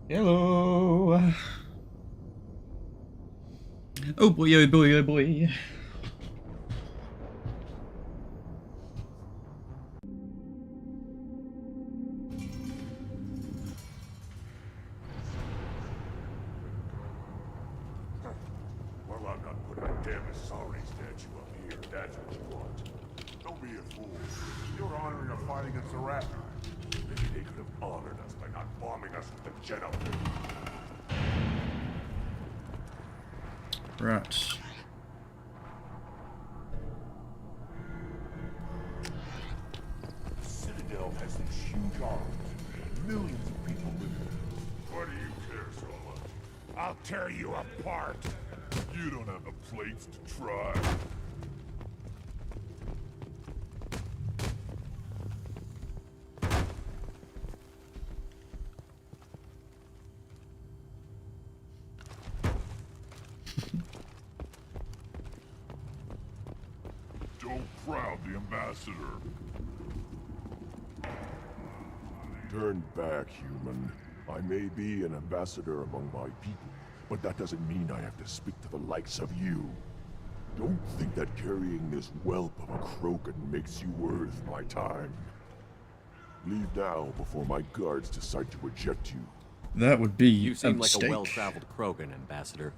Hello. Oh boy, oh boy, oh boy. Well, I'm not putting a damn sorry statue up here. That's what you want. Don't be a fool. You're honoring a fight against the Rat. Maybe they could have honored us by not bombing us with the Jedi. Right. The Citadel has these huge arms and millions of people living. Why do you care so much? I'll tear you apart. You don't have the plates to try. Don't crowd the ambassador. Turn back, human. I may be an ambassador among my people, but that doesn't mean I have to speak to the likes of you. Don't think that carrying this whelp of a Krogan makes you worth my time. Leave now before my guards decide to eject you. That would be You seem a like mistake. a well-traveled Krogan, Ambassador.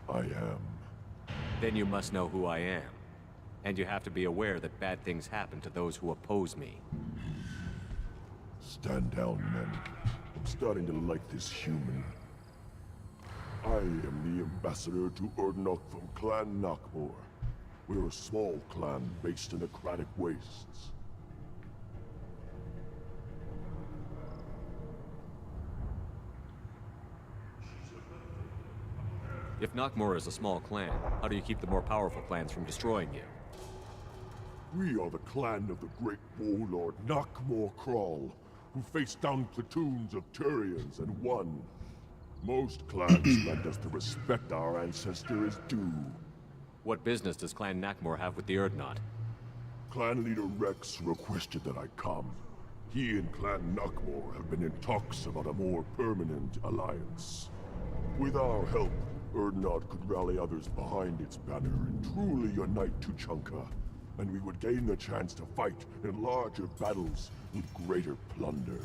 I am. Then you must know who I am. And you have to be aware that bad things happen to those who oppose me. Stand down, men. I'm starting to like this human. I am the ambassador to Urdnot from Clan Nakmor. We're a small clan based in the Kratic Wastes. If Nakmor is a small clan, how do you keep the more powerful clans from destroying you? We are the clan of the great warlord Nakmor Krall, who faced down platoons of Turians and won. Most clans lend us the respect our ancestor is due. What business does Clan Nakmor have with the Urdnot? Clan leader Rex requested that I come. He and Clan Nakmor have been in talks about a more permanent alliance. With our help, Urdnot could rally others behind its banner and truly unite Tuchanka, and we would gain the chance to fight in larger battles with greater plunder.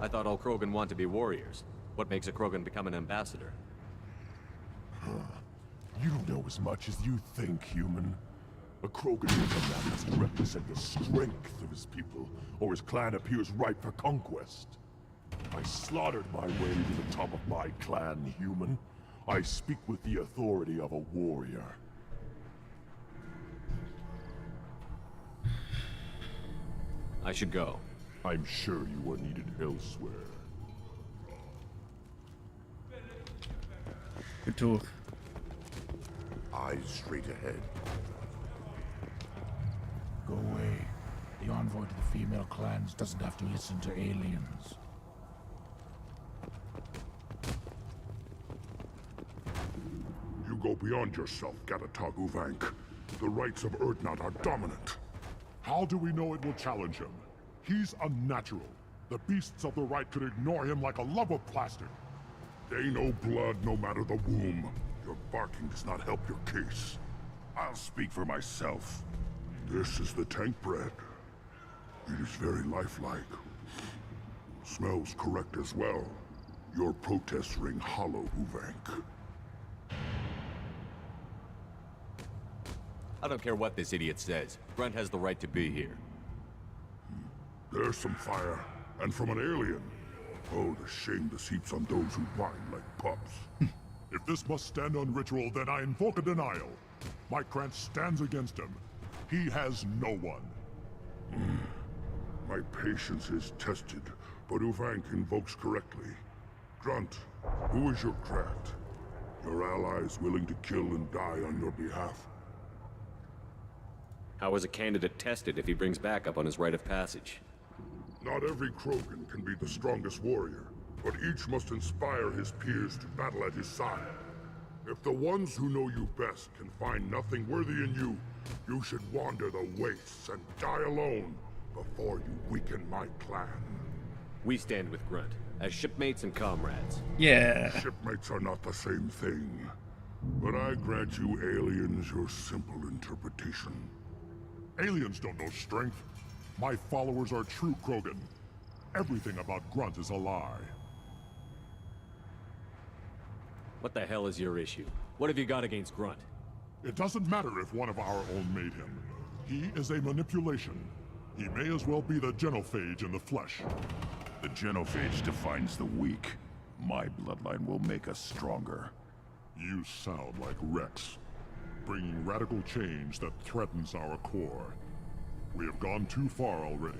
I thought all Krogan want to be warriors. What makes a Krogan become an ambassador? You don't know as much as you think, human. A Krogan is a man has to represent the strength of his people, or his clan appears ripe for conquest. I slaughtered my way to the top of my clan, human. I speak with the authority of a warrior. I should go. I'm sure you are needed elsewhere. Good talk. Eyes straight ahead. Go away. The envoy to the female clans doesn't have to listen to aliens. You go beyond yourself, Gatatog Uvank. The rights of Urdnot are dominant. How do we know it will challenge him? He's unnatural. The beasts of the right could ignore him like a lump of plastic. They know blood no matter the womb. Your barking does not help your case. I'll speak for myself. This is the tank bread. It is very lifelike. Smells correct as well. Your protests ring hollow, Uvank. I don't care what this idiot says. Grunt has the right to be here. There's some fire, and from an alien. Oh, the shame this heaps on those who whine like pups. If this must stand on ritual, then I invoke a denial. My Krantz stands against him. He has no one. My patience is tested, but Uvank invokes correctly. Grunt, who is your Krant? Your allies willing to kill and die on your behalf? How is a candidate tested if he brings backup on his rite of passage? Not every Krogan can be the strongest warrior, but each must inspire his peers to battle at his side. If the ones who know you best can find nothing worthy in you, you should wander the wastes and die alone before you weaken my clan. We stand with Grunt. as shipmates and comrades. Yeah. Shipmates are not the same thing. But I grant you aliens your simple interpretation. Aliens don't know strength. My followers are true Krogan. Everything about Grunt is a lie. What the hell is your issue? What have you got against Grunt? It doesn't matter if one of our own made him. He is a manipulation. He may as well be the genophage in the flesh. The genophage defines the weak. My bloodline will make us stronger. You sound like Rex, bringing radical change that threatens our core. We have gone too far already.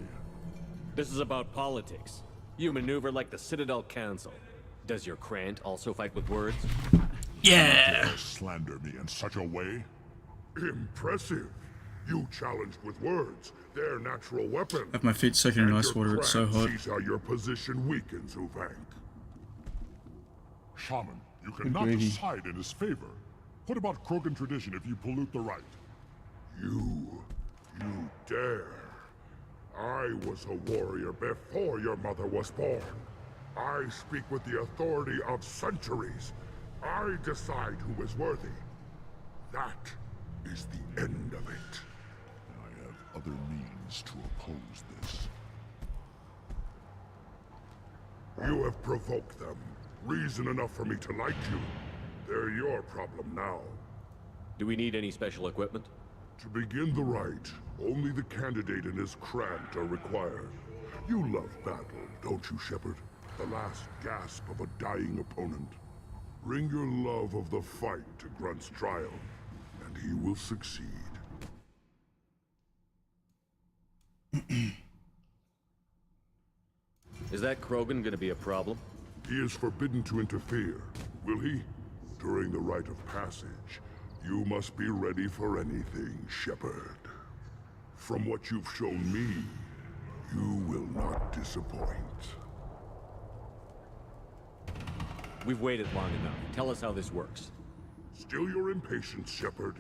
This is about politics. You maneuver like the Citadel Council. Does your Krant also fight with words? Yeah. Dare slander me in such a way? Impressive. You challenged with words, their natural weapon. Have my feet soaking in And ice your water, it's so Krant hot. sees how your position weakens, Uvank. Shaman, you cannot gravy. decide in his favor. What about Krogan tradition if you pollute the rite? You dare. I was a warrior before your mother was born. I speak with the authority of centuries. I decide who is worthy. That is the end of it. I have other means to oppose this. You have provoked them. Reason enough for me to like you. They're your problem now. Do we need any special equipment? To begin the rite, only the candidate and his Krant are required. You love battle, don't you, Shepard? The last gasp of a dying opponent. Bring your love of the fight to Grunt's trial, and he will succeed. Is that Krogan gonna be a problem? He is forbidden to interfere, will he? During the rite of passage, you must be ready for anything, Shepard. From what you've shown me, you will not disappoint. We've waited long enough. Tell us how this works. Still your impatience, Shepard.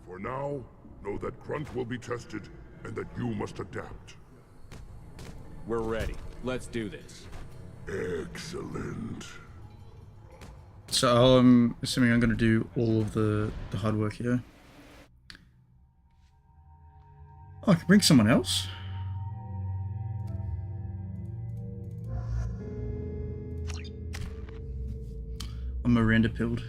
For now, know that Grunt will be tested, and that you must adapt. We're ready. Let's do this. Excellent. So I'm assuming I'm going to do all of the hard work here. Oh, I can bring someone else? I'm Miranda pilled.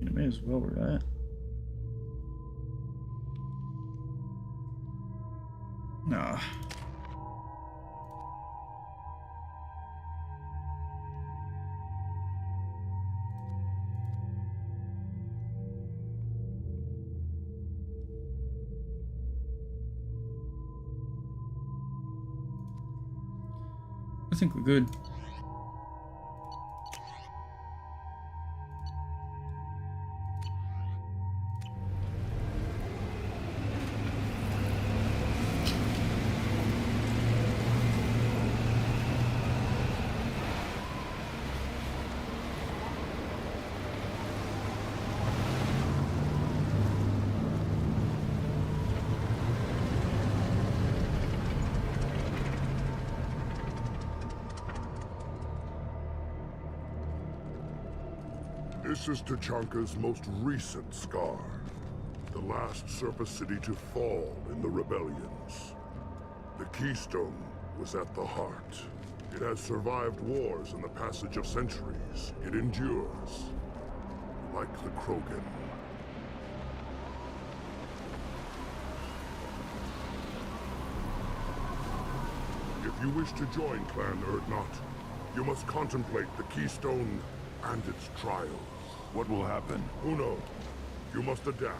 You may as well, right? Nah. I think we're good. This is Tachanka's most recent scar. The last surface city to fall in the rebellions. The Keystone was at the heart. It has survived wars and the passage of centuries. It endures. Like the Krogan. If you wish to join Clan Urdnot, you must contemplate the Keystone and its trials. What will happen? Who knows? You must adapt.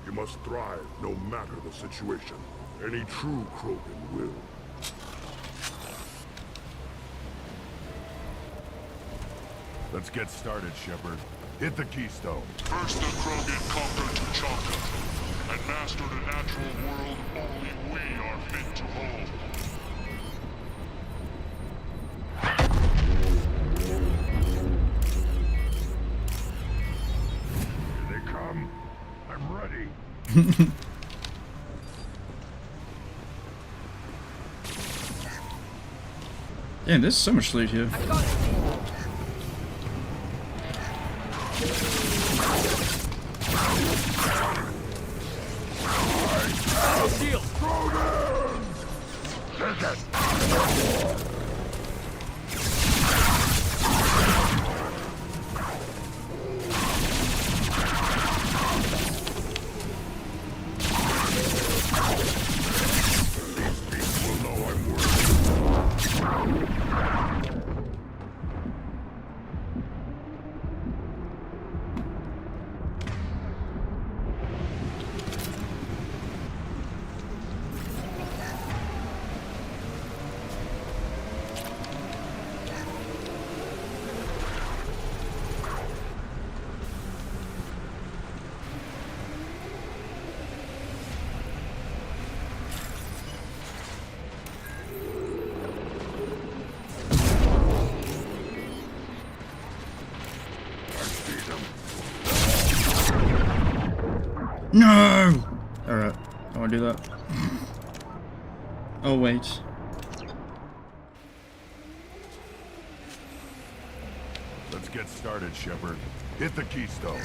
You must thrive no matter the situation. Any true Krogan will. Let's get started, Shepard. Hit the keystone. First the Krogan conquered Tuchanka and mastered a natural world only we are fit to hold. Here they come. I'm ready. Damn, there's so much loot here. No! Alright, I wanna do that. Oh, wait. Let's get started, Shepard. Hit the keystone.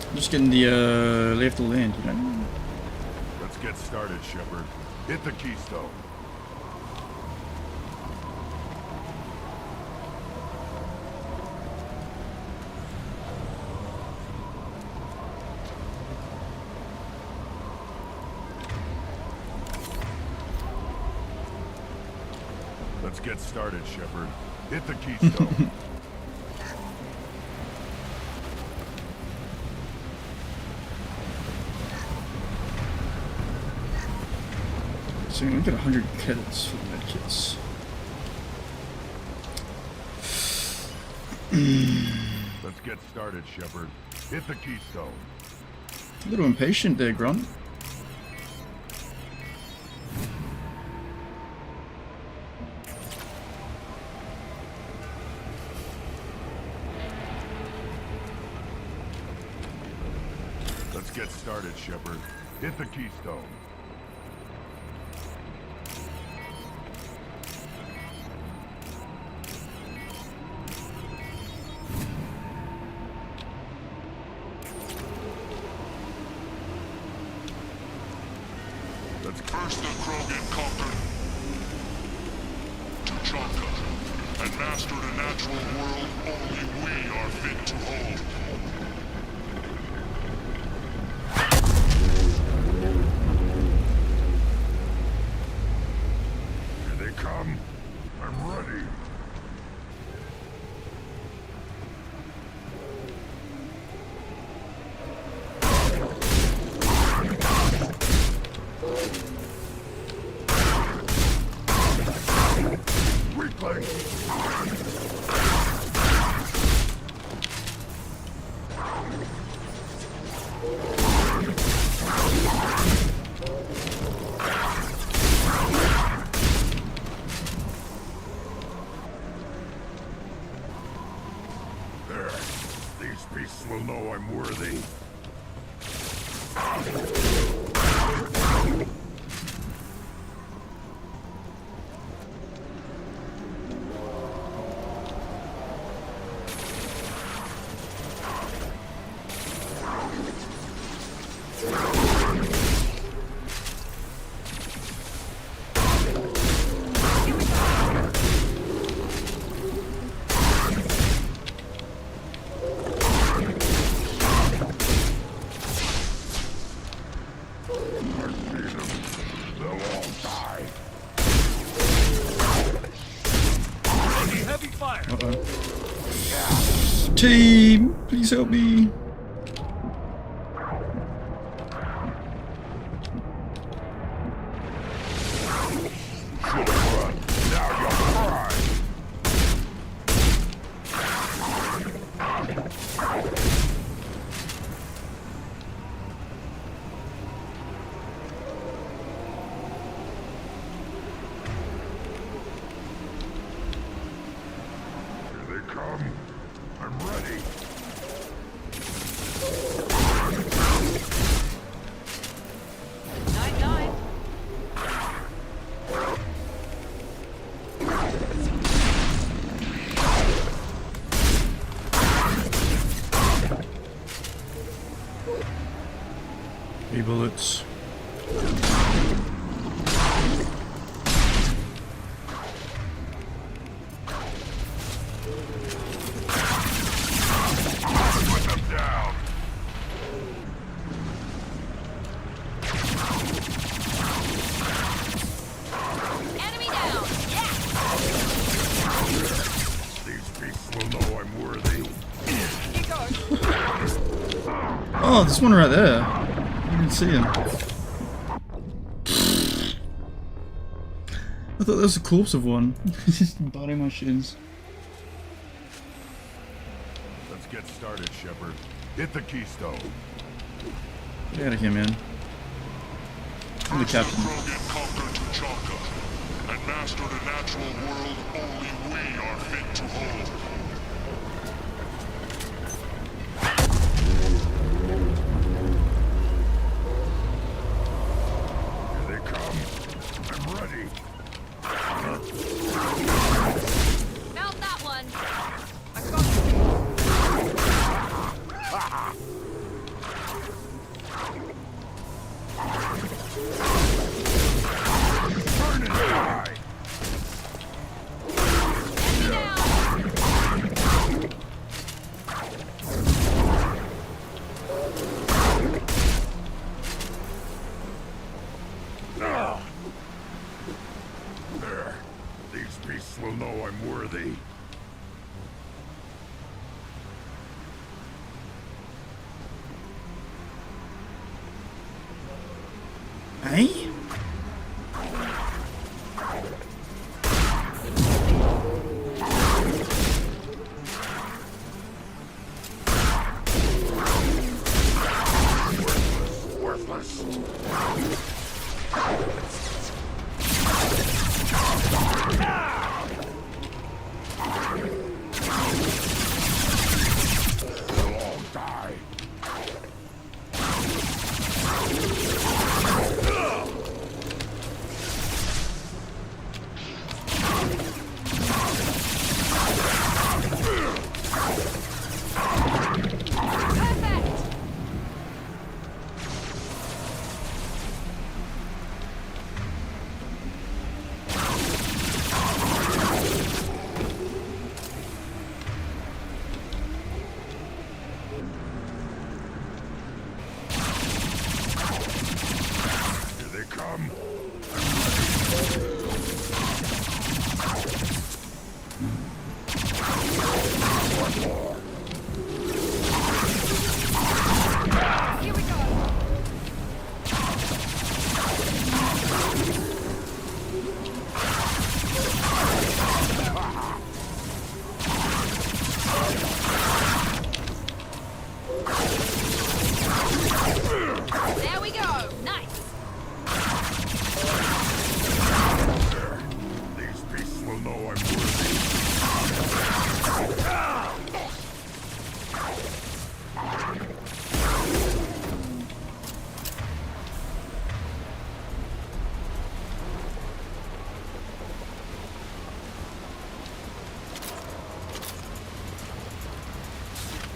I'm just getting the lay of the land, you know? Let's get started, Shepard. Hit the keystone. Let's get started, Shepard. Hit the keystone. So we get 100 credits for the medkits. Let's get started, Shepard. Hit the keystone. A little impatient there, Grunt. Let's get started, Shepard. Hit the keystone. First the Krogan conquered Tuchanka and mastered a natural world only we are fit to hold. Here they come. I'm ready. Team, please help me. I'm ready. Three bullets. Oh, there's one right there. I didn't see him. I thought there was a corpse of one. Just biting my shins. Let's get started, Shepard. Hit the keystone. Get out of here, man. I'm the captain. Krogan conquered Tuchanka and mastered a natural world only we are fit to hold. Mount that one. I got you. Burn and die. There. These beasts will know I'm worthy. Hey? Worthless. They'll all die. There we go. Nice. These beasts will know I'm worthy.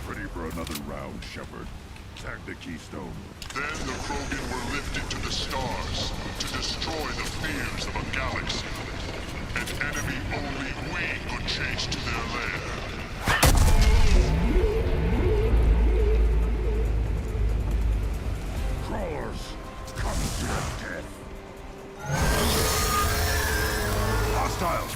Ready for another round, Shepard. Tag the keystone. Then the Krogan were lifted to the stars to destroy the fears of a galaxy. An enemy only we could chase to their lair. Crawlers, come to your death. Hostile.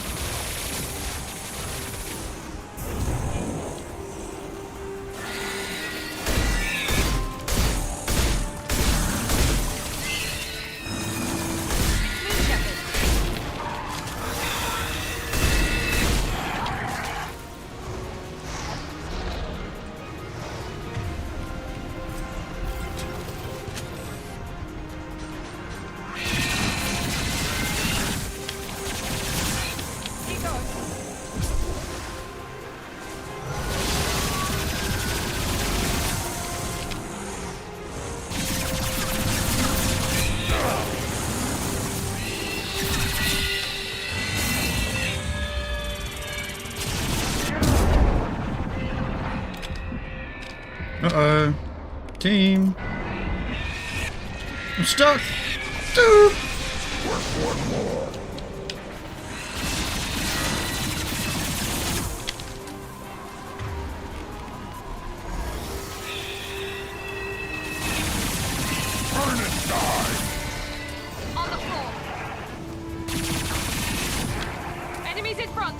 team. I'm stuck. Dude. On the floor. Enemies in front.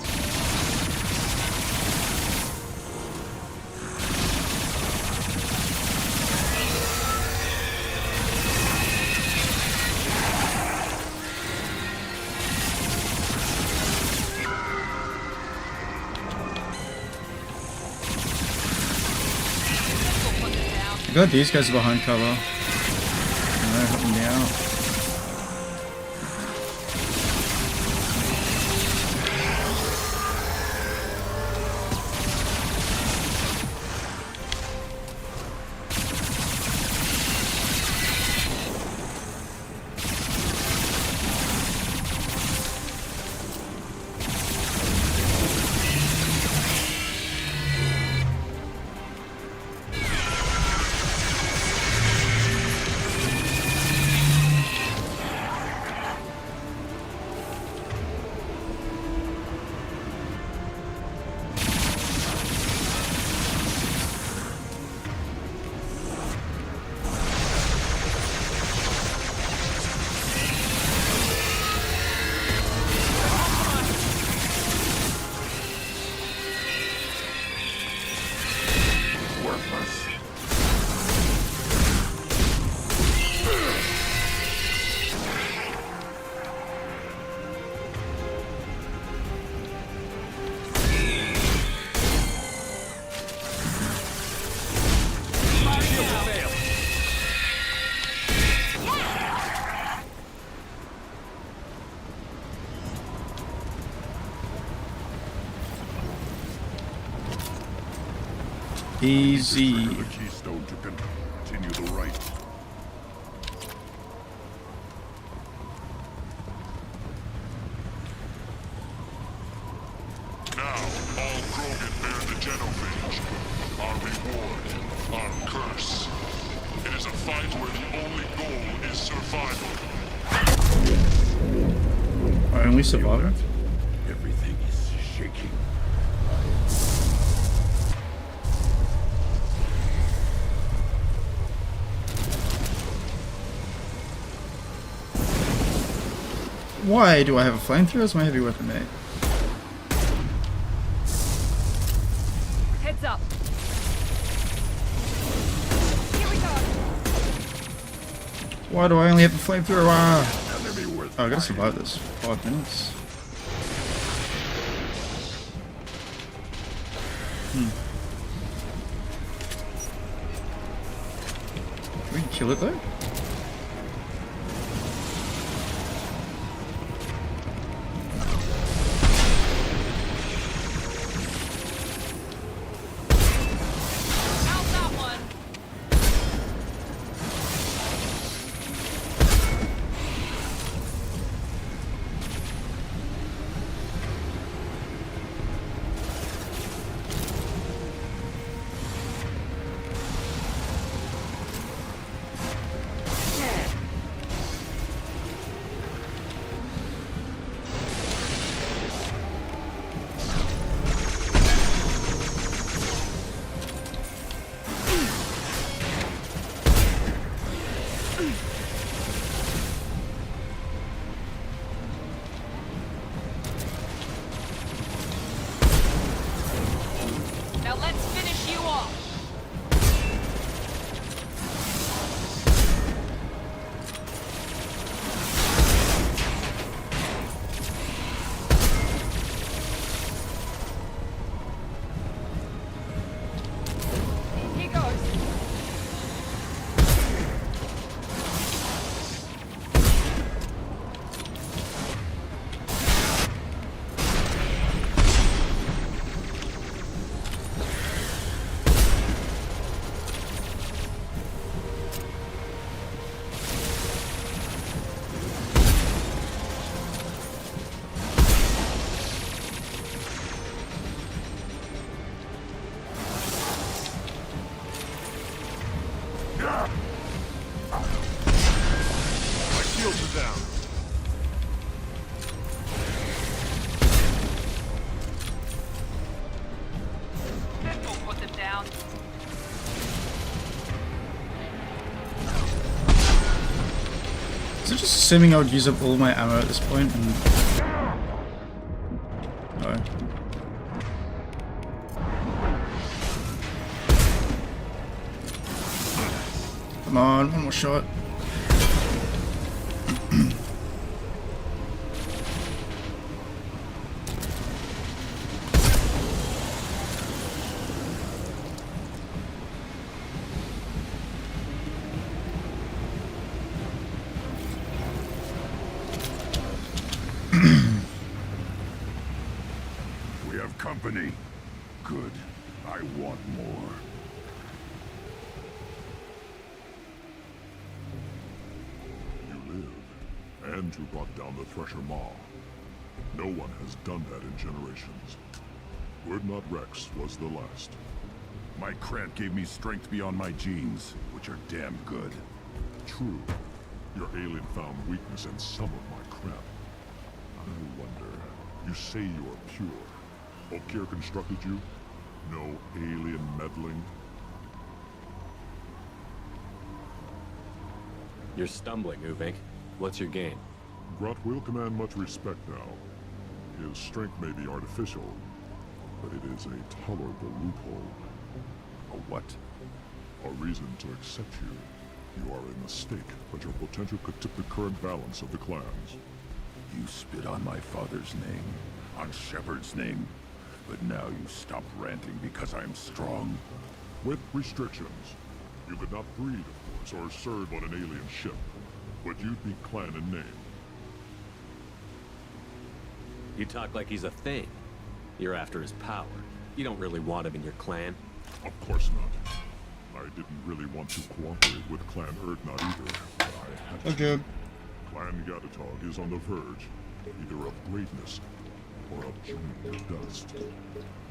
We'll put this down. I got these guys behind cover. And they're helping me out. Easy. The keystone to continue the right. Now, all Krogan bear the genophage. Our reward, our curse. It is a fight where the only goal is survival. I only survived. Everything is shaking. Why do I have a flamethrower as my heavy weapon, mate? Heads up. Here we go. Why do I only have a flamethrower? Ah. Enemy worth Oh, I gotta survive this. 5 minutes. Can we kill it though? How's that one? Now let's finish you off. Here goes. Those are down. Don't put them down. Is it just assuming I would use up all my ammo at this point? And... No. Come on, one more shot. We have company. Good. I want more. You live, and you brought down the Thresher Maw. No one has done that in generations. Urdnot Rex was the last. My Krant gave me strength beyond my genes, which are damn good. True. Your alien found weakness in some of my crap. I wonder, you say you're pure. Okeer constructed you? No alien meddling? You're stumbling, Uvink. What's your game? Grunt will command much respect now. His strength may be artificial, but it is a tolerable loophole. A what? A reason to accept you. You are a mistake, but your potential could tip the current balance of the clans. You spit on my father's name, on Shepard's name, but now you stop ranting because I'm strong. With restrictions. You could not breed, of course, or serve on an alien ship, but you'd be clan in name. You talk like he's a thing. You're after his power. You don't really want him in your clan. Of course not. I didn't really want to cooperate with Clan Urdnot either, but I had to. Okay. Clan Gatatog is on the verge, either of greatness or of joining the dust.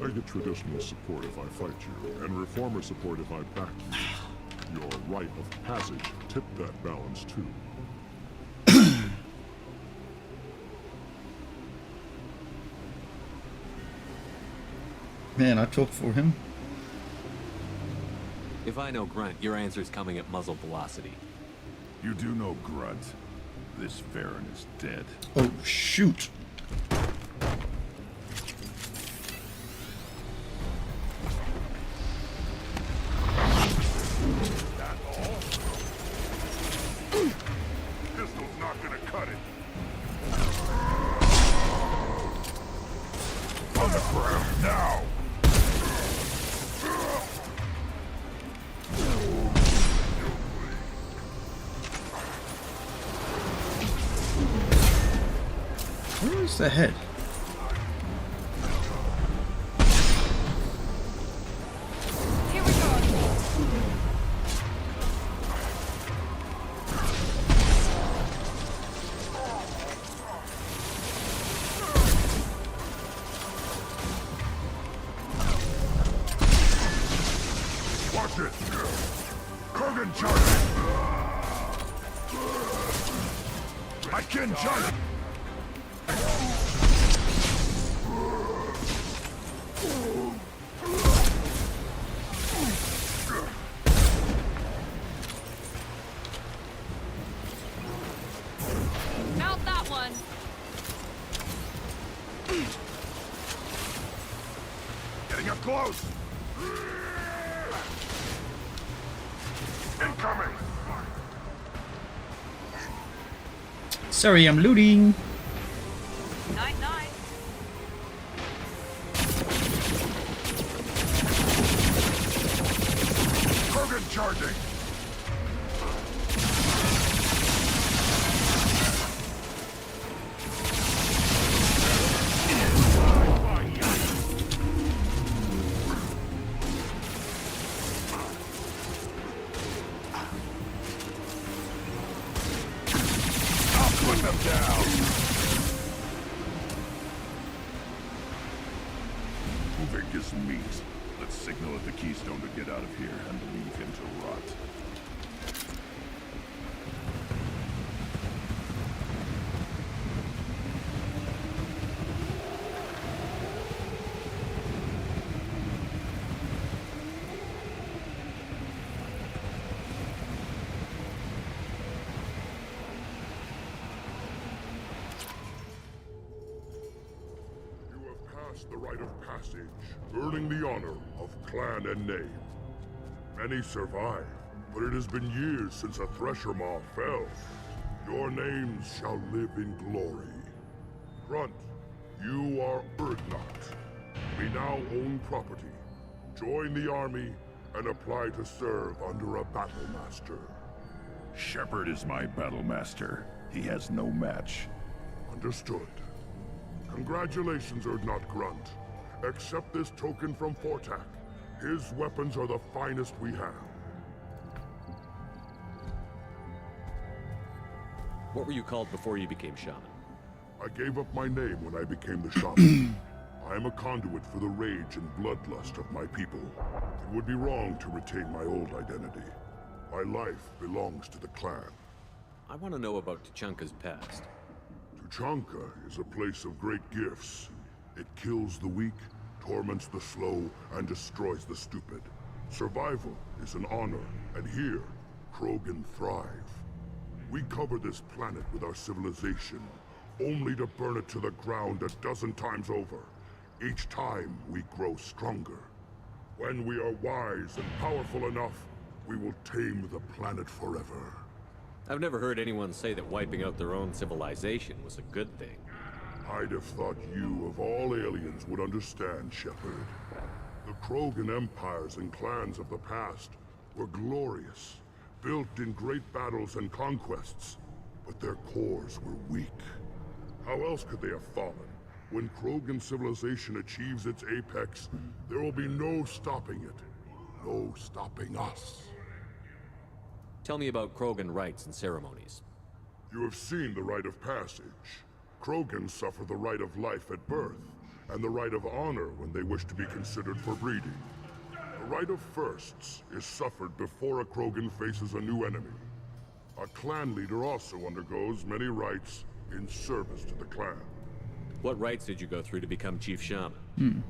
I get traditional support if I fight you, and reformer support if I back you. Your rite of passage tipped that balance too. Man, I talk for him. If I know Grunt, your answer's coming at muzzle velocity. You do know Grunt. This Varen is dead. Oh, shoot. That all? Pistol's not gonna cut it. On the ground now! Where is the head? Here we go. Watch it! Kurgan charging! I can charge! Mount that one. Getting up close! Incoming! Sorry, I'm looting. 9-9. Kurgan charging! I'll put them down! Uvink is meat. Let's signal at the Keystone to get out of here and leave him to rot. us the rite of passage, earning the honor of clan and name. Many survive, but it has been years since a Thresher Maw fell. Your names shall live in glory. Grunt, you are Urdnot. We now own property. Join the army and apply to serve under a battle master. Shepard is my battle master. He has no match. Understood. Congratulations, Urdnot Grunt. Accept this token from Fortak. His weapons are the finest we have. What were you called before you became shaman? I gave up my name when I became the shaman. I am a conduit for the rage and bloodlust of my people. It would be wrong to retain my old identity. My life belongs to the clan. I want to know about Tuchanka's past. Tuchanka is a place of great gifts. It kills the weak, torments the slow, and destroys the stupid. Survival is an honor, and here, Krogan thrive. We cover this planet with our civilization, only to burn it to the ground a dozen times over. Each time, we grow stronger. When we are wise and powerful enough, we will tame the planet forever. I've never heard anyone say that wiping out their own civilization was a good thing. I'd have thought you, of all aliens, would understand, Shepard. The Krogan empires and clans of the past were glorious, built in great battles and conquests, but their cores were weak. How else could they have fallen? When Krogan civilization achieves its apex, there will be no stopping it. No stopping us. Tell me about Krogan rites and ceremonies. You have seen the rite of passage. Krogan suffer the rite of life at birth, and the rite of honor when they wish to be considered for breeding. The rite of firsts is suffered before a Krogan faces a new enemy. A clan leader also undergoes many rites in service to the clan. What rites did you go through to become Chief Shaman?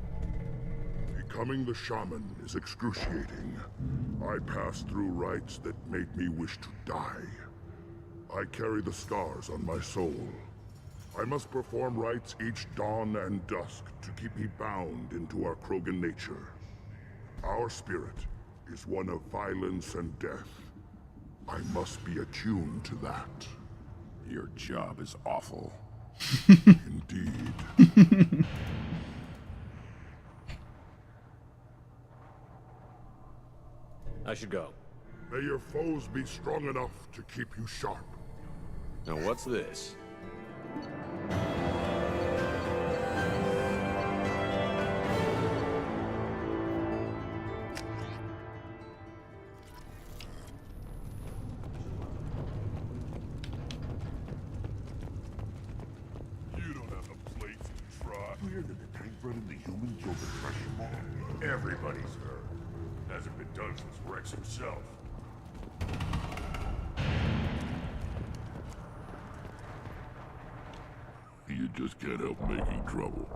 Becoming the shaman is excruciating. I passed through rites that made me wish to die. I carry the scars on my soul. I must perform rites each dawn and dusk to keep me bound into our Krogan nature. Our spirit is one of violence and death. I must be attuned to that. Your job is awful. Indeed. I should go. May your foes be strong enough to keep you sharp. Now what's this? You don't have the plates to try. Weird that the tank bred and the human killed the Thresher Maw. Everybody's heard. Hasn't been done since Rex himself. You just can't help making trouble.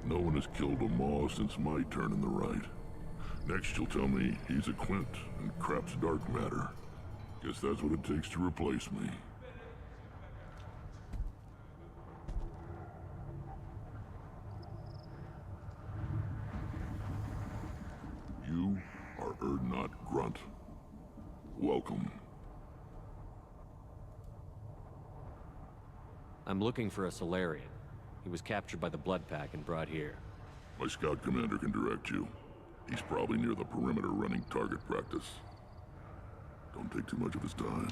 No one has killed a Maw since my turn in the right. Next you'll tell me he's a Quint and crap's dark matter. Guess that's what it takes to replace me. You are Urdnot Grunt. Welcome. I'm looking for a Solarian. He was captured by the Blood Pack and brought here. My scout commander can direct you. He's probably near the perimeter running target practice. Don't take too much of his time.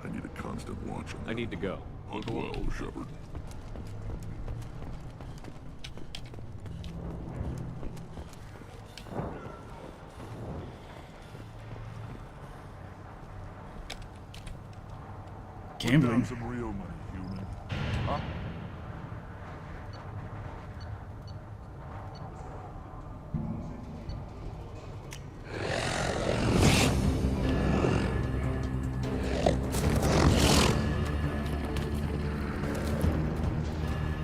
I need a constant watch on I need to go. Hunt well, Shepard. Gambling. Some real money, human.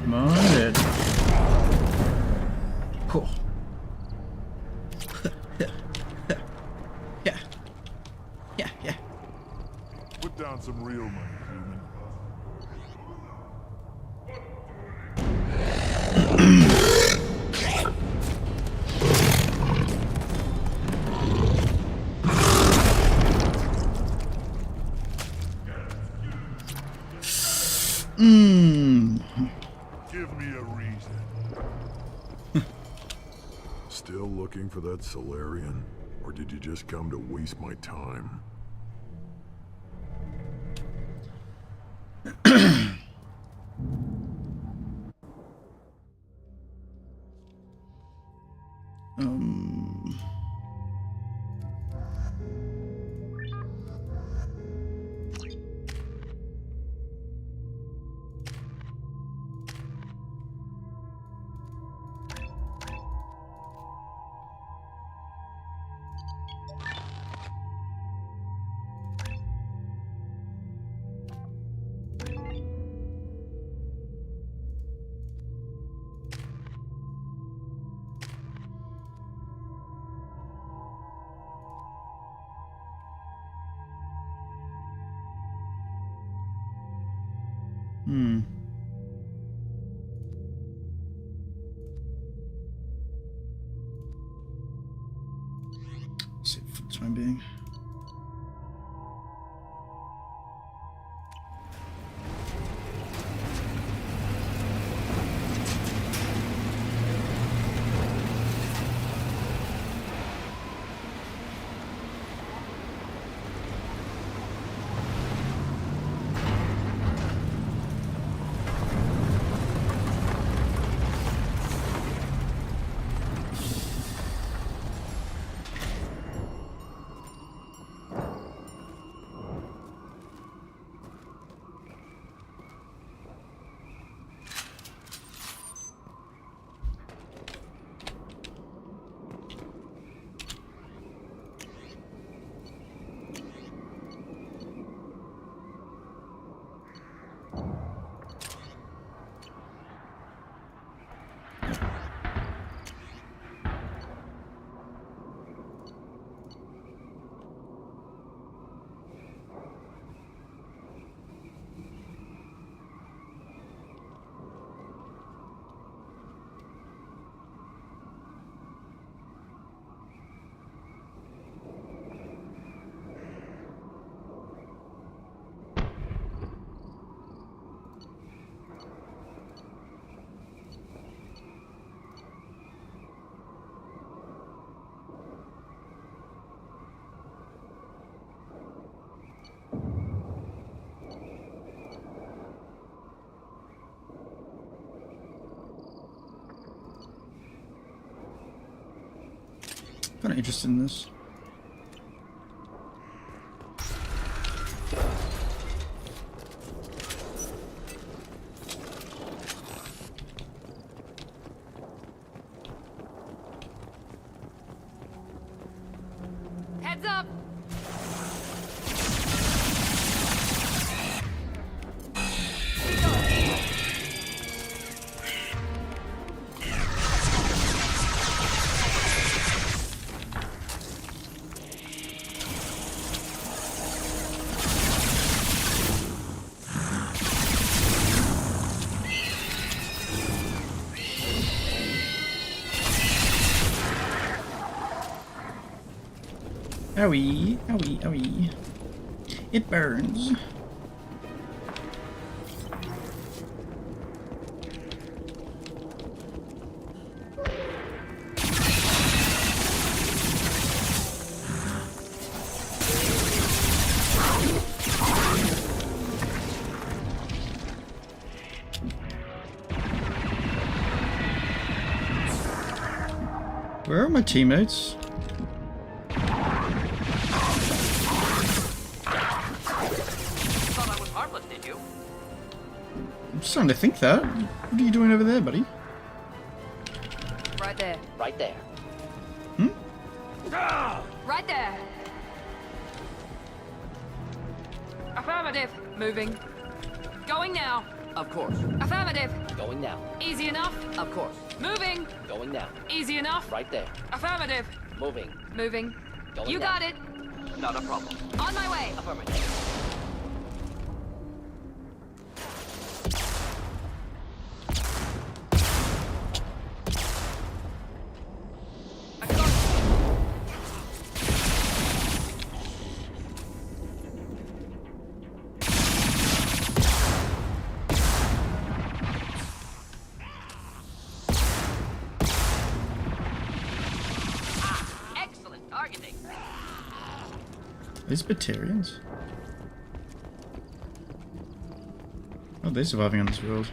Come on, Ed. Cool. Yeah. Yeah, yeah. Put down some real money, human. Mmm. Give me a reason. Still looking for that Solarian? Or did you just come to waste my time? Hmm. Save for the time being. Kind of interested in this. Heads up! Owie, owie, owie. It burns. Where are my teammates? Thought I was harmless, did you? I'm starting to think that. What are you doing over there, buddy? Right there. Right there. Right there. Affirmative. Moving. Going now. Of course. Affirmative. Going now. Easy enough. Of course. Moving. Going now. Easy enough. Right there. Affirmative. Moving. Moving. Going You now. got it. Not a problem. On my way. Affirmative. I got it. These Batarians? Oh, they're surviving on this world.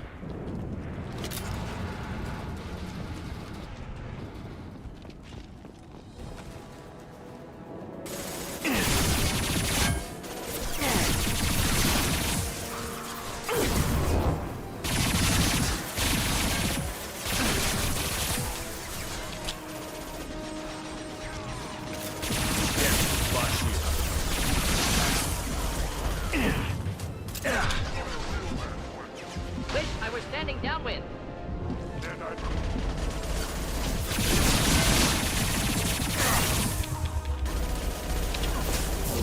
Wish I were standing downwind.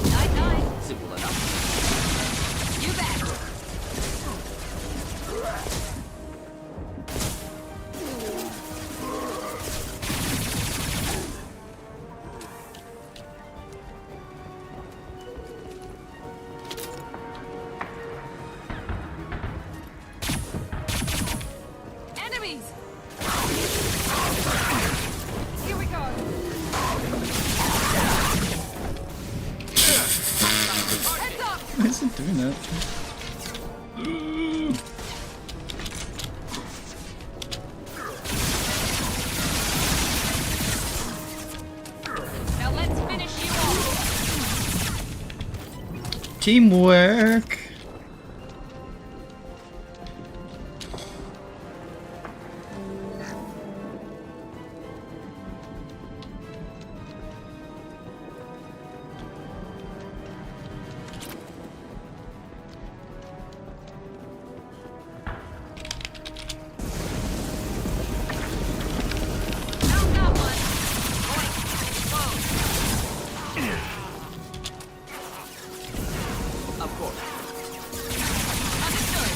Night. Simple enough. You bet. Enemies! Here we go! Heads up! Why is it doing that? Now let's finish you off! Teamwork! Found that one! Going, explode! Of course. Understood!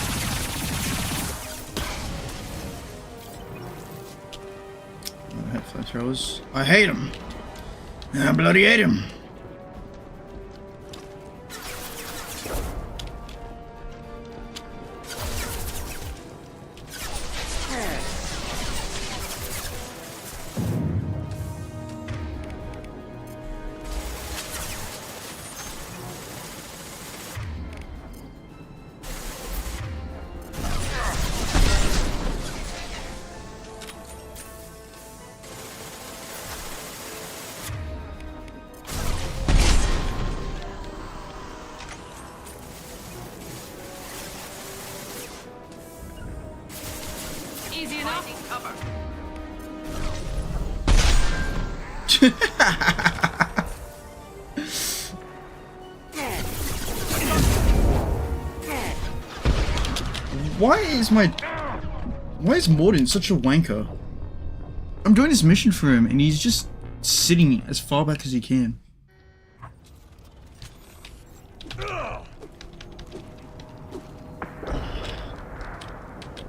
Head flamethrowers. I hate them. I bloody hate them. Easy enough. Cover. Why is Mordin such a wanker? I'm doing this mission for him and he's just sitting as far back as he can.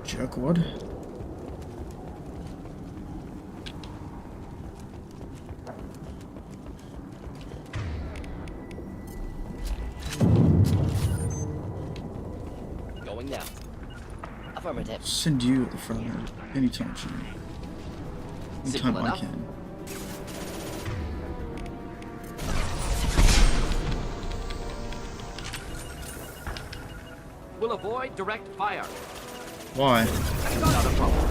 Jerkwad. Going now. Affirmative. Send you at the front end anytime soon. Anytime Simple I enough. can. Will avoid direct fire. Why? Not a problem.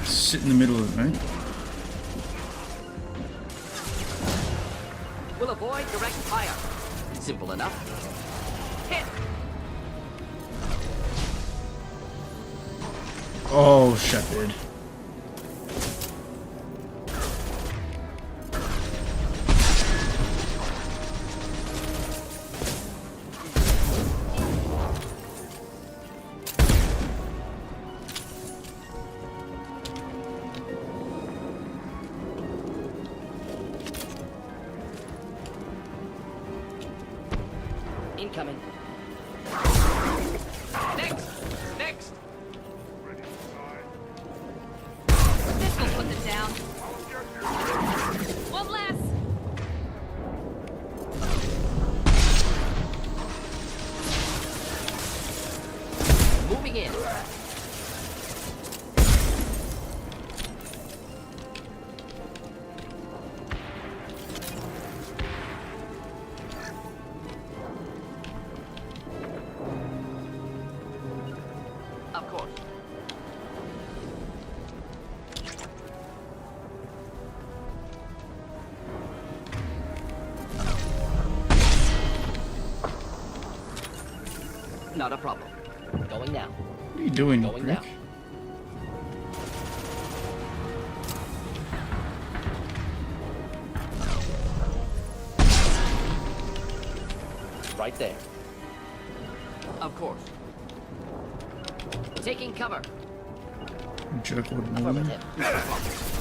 Sit in the middle of it, right? Will avoid direct fire. Simple enough. Hit. Oh, Shepard. Incoming. Next! This will put them down. One less! Moving in. Not a problem. Going now. What are you doing, Going Rick? now. Right there. Of course. Taking cover. Jerkwood woman. Affirmative.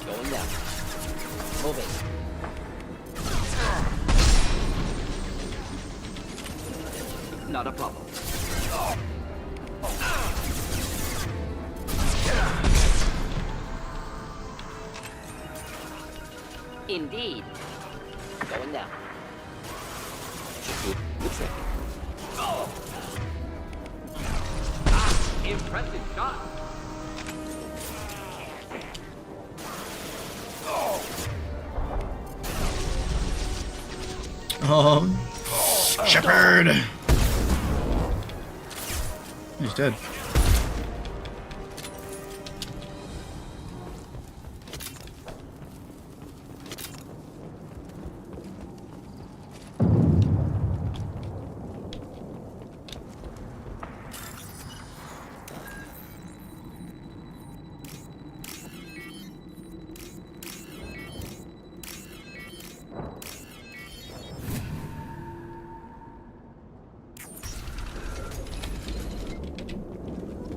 Going down. Moving. Not a problem. Indeed. Going down. The trick. Impressive shot. Oh, Shepard! He's dead.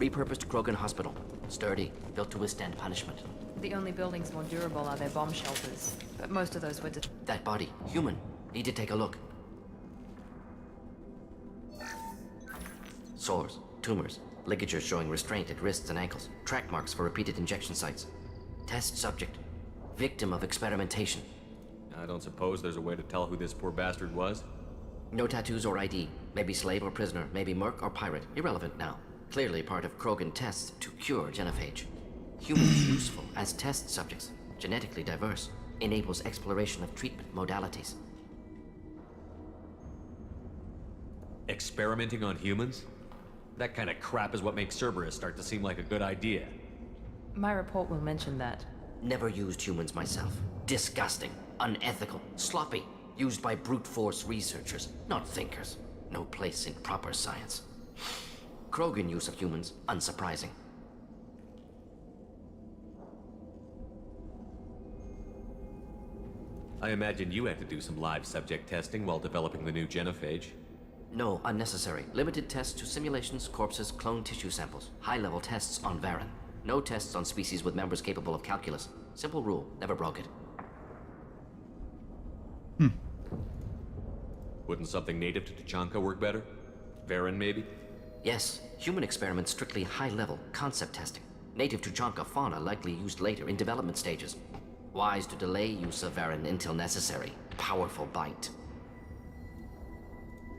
Repurposed Krogan Hospital. Sturdy, built to withstand punishment. The only buildings more durable are their bomb shelters, but most of those were That body, human. Need to take a look. Sores, tumors, ligatures showing restraint at wrists and ankles, track marks for repeated injection sites. Test subject. Victim of experimentation. I don't suppose there's a way to tell who this poor bastard was? No tattoos or ID. Maybe slave or prisoner, maybe merc or pirate. Irrelevant now. Clearly part of Krogan tests to cure genophage. Humans useful as test subjects. Genetically diverse. Enables exploration of treatment modalities. Experimenting on humans? That kind of crap is what makes Cerberus start to seem like a good idea. My report will mention that. Never used humans myself. Disgusting. Unethical. Sloppy. Used by brute force researchers, not thinkers. No place in proper science. Krogan use of humans, unsurprising. I imagine you had to do some live subject testing while developing the new genophage. No, unnecessary. Limited tests to simulations, corpses, cloned tissue samples. High-level tests on Varen. No tests on species with members capable of calculus. Simple rule, never broke it. Wouldn't something native to Tuchanka work better? Varen, maybe? Yes, human experiments strictly high-level, concept testing. Native Tuchanka fauna likely used later in development stages. Wise to delay use of Varen until necessary. Powerful bite.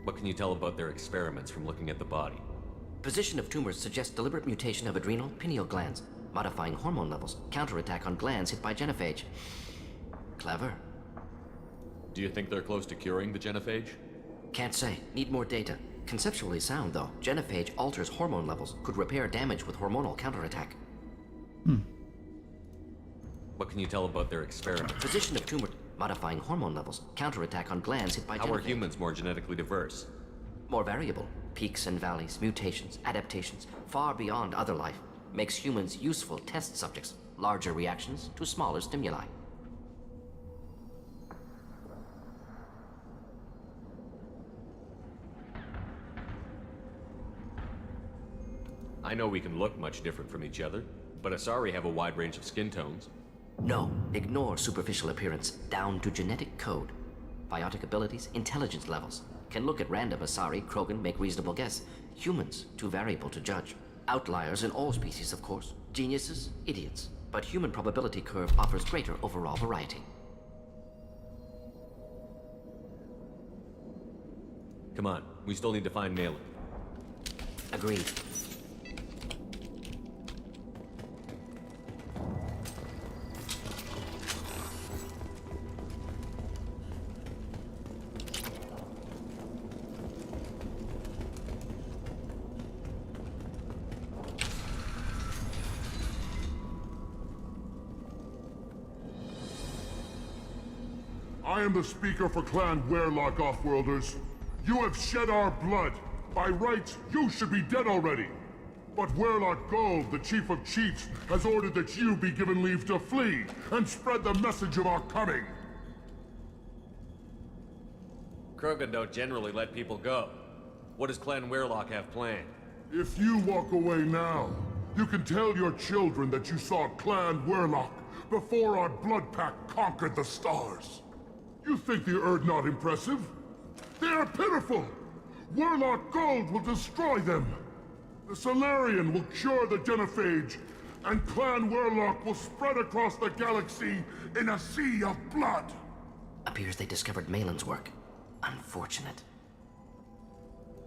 What can you tell about their experiments from looking at the body? Position of tumors suggests deliberate mutation of adrenal, pineal glands, modifying hormone levels, counterattack on glands hit by genophage. Clever. Do you think they're close to curing the genophage? Can't say. Need more data. Conceptually sound, though. Genophage alters hormone levels, could repair damage with hormonal counterattack. What can you tell about their experiments? Position of tumor, modifying hormone levels, counterattack on glands hit by How are genophage. humans more genetically diverse? More variable. Peaks and valleys, mutations, adaptations, far beyond other life. Makes humans useful test subjects. Larger reactions to smaller stimuli. I know we can look much different from each other, but Asari have a wide range of skin tones. No, ignore superficial appearance, down to genetic code. Biotic abilities, intelligence levels. Can look at random Asari, Krogan, make reasonable guess. Humans, too variable to judge. Outliers in all species, of course. Geniuses, idiots. But human probability curve offers greater overall variety. Come on, we still need to find Nayland. Agreed. I am the speaker for Clan Werlock, Offworlders. You have shed our blood. By rights, you should be dead already. But Werlock Gold, the Chief of Chiefs, has ordered that you be given leave to flee and spread the message of our coming. Krogan don't generally let people go. What does Clan Werlock have planned? If you walk away now, you can tell your children that you saw Clan Werlock before our Blood Pact conquered the stars. You think the Erd not impressive? They are pitiful! Werlock Gold will destroy them! The Solarian will cure the Genophage, and Clan Werlock will spread across the galaxy in a sea of blood! Appears they discovered Malin's work. Unfortunate.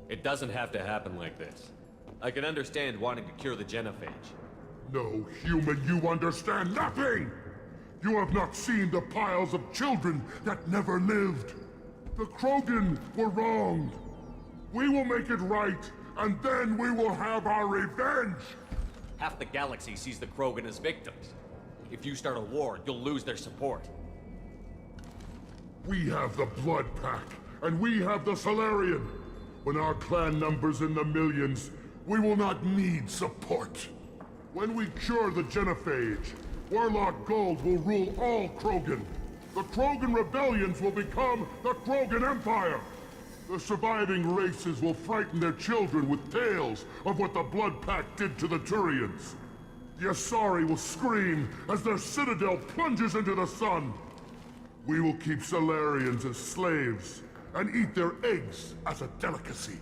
It doesn't have to happen like this. I can understand wanting to cure the Genophage. No human, you understand nothing! You have not seen the piles of children that never lived. The Krogan were wronged. We will make it right, and then we will have our revenge! Half the galaxy sees the Krogan as victims. If you start a war, you'll lose their support. We have the Blood Pact, and we have the Solarian. When our clan numbers in the millions, we will not need support. When we cure the Genophage, Werlock Gold will rule all Krogan. The Krogan rebellions will become the Krogan Empire. The surviving races will frighten their children with tales of what the Blood Pact did to the Turians. The Asari will scream as their citadel plunges into the sun. We will keep Solarians as slaves and eat their eggs as a delicacy.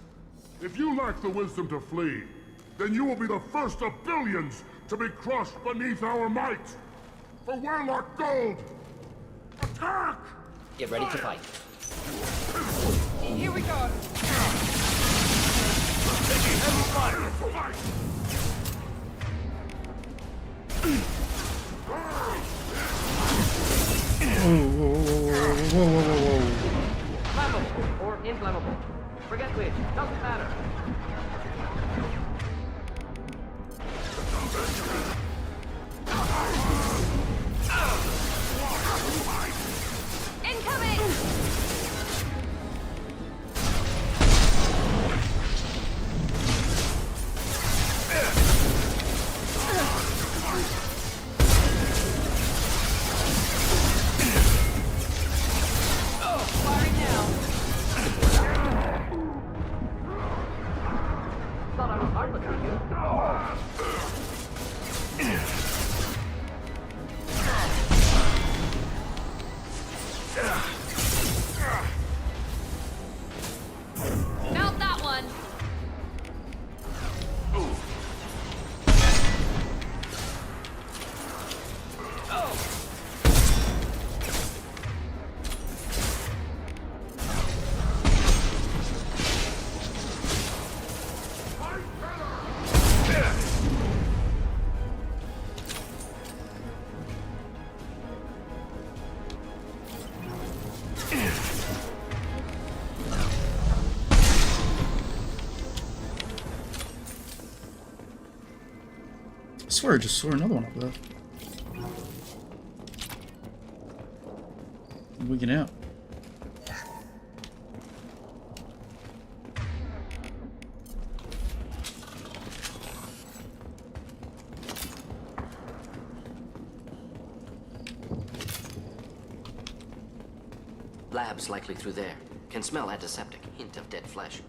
If you lack the wisdom to flee, then you will be the first of billions to be crushed beneath our might. For Werlock Gold, attack! Get ready to fight. Here we go. Whoa. Flammable or inflammable. Forget which, doesn't matter. Incoming! Firing now. Thought I was harmless to you. Mount that one. I swear I just saw another one up there. Wigging out. Labs likely through there. Can smell antiseptic. Hint of dead flesh.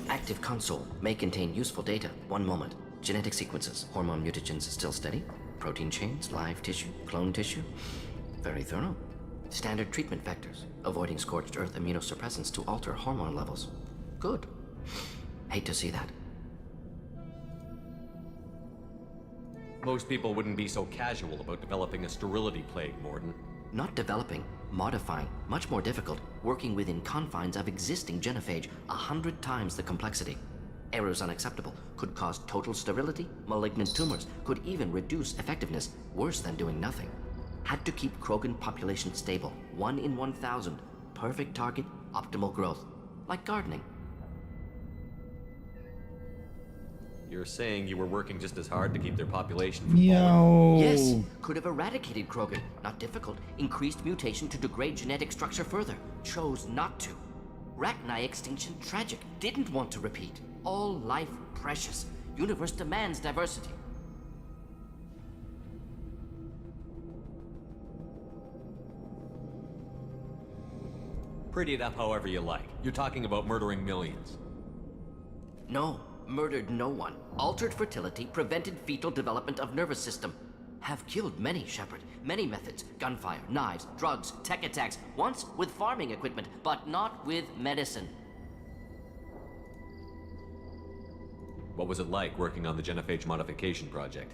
Active console may contain useful data. One moment. Genetic sequences. Hormone mutagens still steady. Protein chains, live tissue, clone tissue. Very thorough. Standard treatment vectors. Avoiding scorched earth immunosuppressants to alter hormone levels. Good. Hate to see that. Most people wouldn't be so casual about developing a sterility plague, Mordin. Not developing, modifying, much more difficult, working within confines of existing genophage, 100 times the complexity. Errors unacceptable, could cause total sterility, malignant tumors, could even reduce effectiveness, worse than doing nothing. Had to keep Krogan population stable. 1 in 1,000. Perfect target, optimal growth. Like gardening. You're saying you were working just as hard to keep their population from falling? Meow. Yes, could have eradicated Krogan. Not difficult. Increased mutation to degrade genetic structure further. Chose not to. Rachni extinction tragic. Didn't want to repeat. All life precious. Universe demands diversity. Pretty it up however you like. You're talking about murdering millions. No, murdered no one. Altered fertility, prevented fetal development of nervous system. Have killed many, Shepard. Many methods. Gunfire, knives, drugs, tech attacks. Once with farming equipment, but not with medicine. What was it like working on the genophage modification project?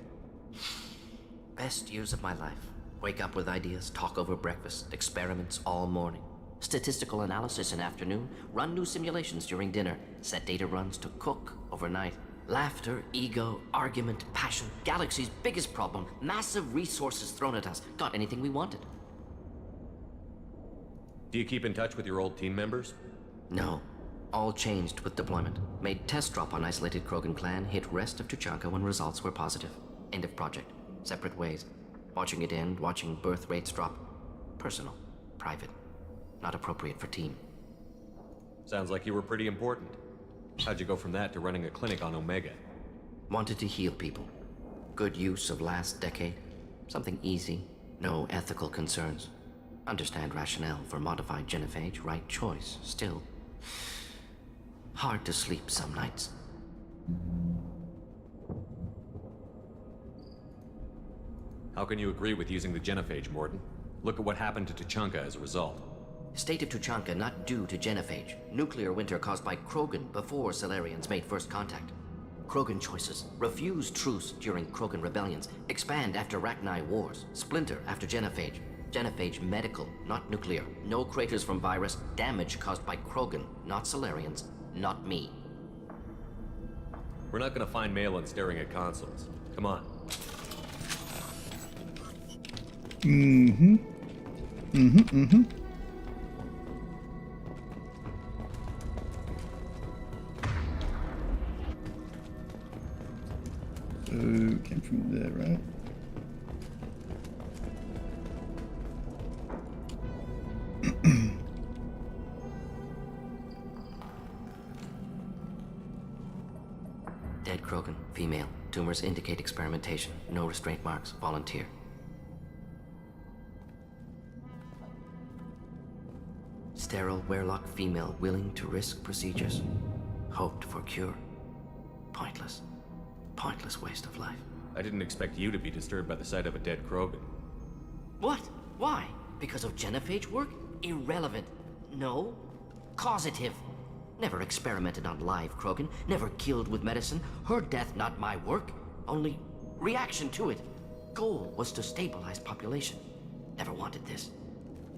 Best years of my life. Wake up with ideas, talk over breakfast, experiments all morning. Statistical analysis in afternoon, run new simulations during dinner, set data runs to cook overnight. Laughter, ego, argument, passion, galaxy's biggest problem, massive resources thrown at us. Got anything we wanted. Do you keep in touch with your old team members? No. All changed with deployment. Made test drop on isolated Krogan clan, hit rest of Tuchanka when results were positive. End of project. Separate ways. Watching it end, watching birth rates drop. Personal. Private. Not appropriate for team. Sounds like you were pretty important. How'd you go from that to running a clinic on Omega? Wanted to heal people. Good use of last decade. Something easy. No ethical concerns. Understand rationale for modified genophage. Right choice. Still. Hard to sleep some nights. How can you agree with using the genophage, Mordin? Look at what happened to Tuchanka as a result. State of Tuchanka not due to genophage. Nuclear winter caused by Krogan before Salarians made first contact. Krogan choices. Refuse truce during Krogan rebellions. Expand after Rachni wars. Splinter after genophage. Genophage medical, not nuclear. No craters from virus. Damage caused by Krogan, not Salarians. Not me. We're not gonna find Malin staring at consoles. Come on. So, came from there, right? Dead Krogan, female. Tumors indicate experimentation. No restraint marks. Volunteer. Sterile Werelock female willing to risk procedures. Hoped for cure. Pointless. Pointless waste of life. I didn't expect you to be disturbed by the sight of a dead Krogan. What? Why? Because of genophage work? Irrelevant. No. Causative. Never experimented on live Krogan. Never killed with medicine. Her death not my work. Only reaction to it. Goal was to stabilize population. Never wanted this.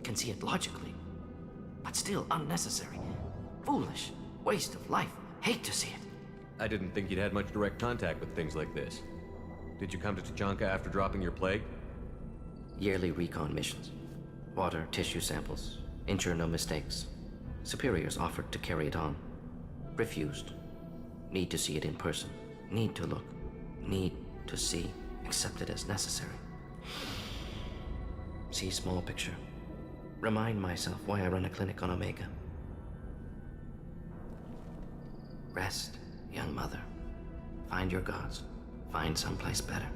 Can see it logically. But still unnecessary. Foolish. Waste of life. Hate to see it. I didn't think you'd had much direct contact with things like this. Did you come to Tuchanka after dropping your plague? Yearly recon missions. Water, tissue samples. Ensure no mistakes. Superiors offered to carry it on. Refused. Need to see it in person. Need to look. Need to see. Accepted as necessary. See small picture. Remind myself why I run a clinic on Omega. Rest, young mother. Find your gods. Find someplace better.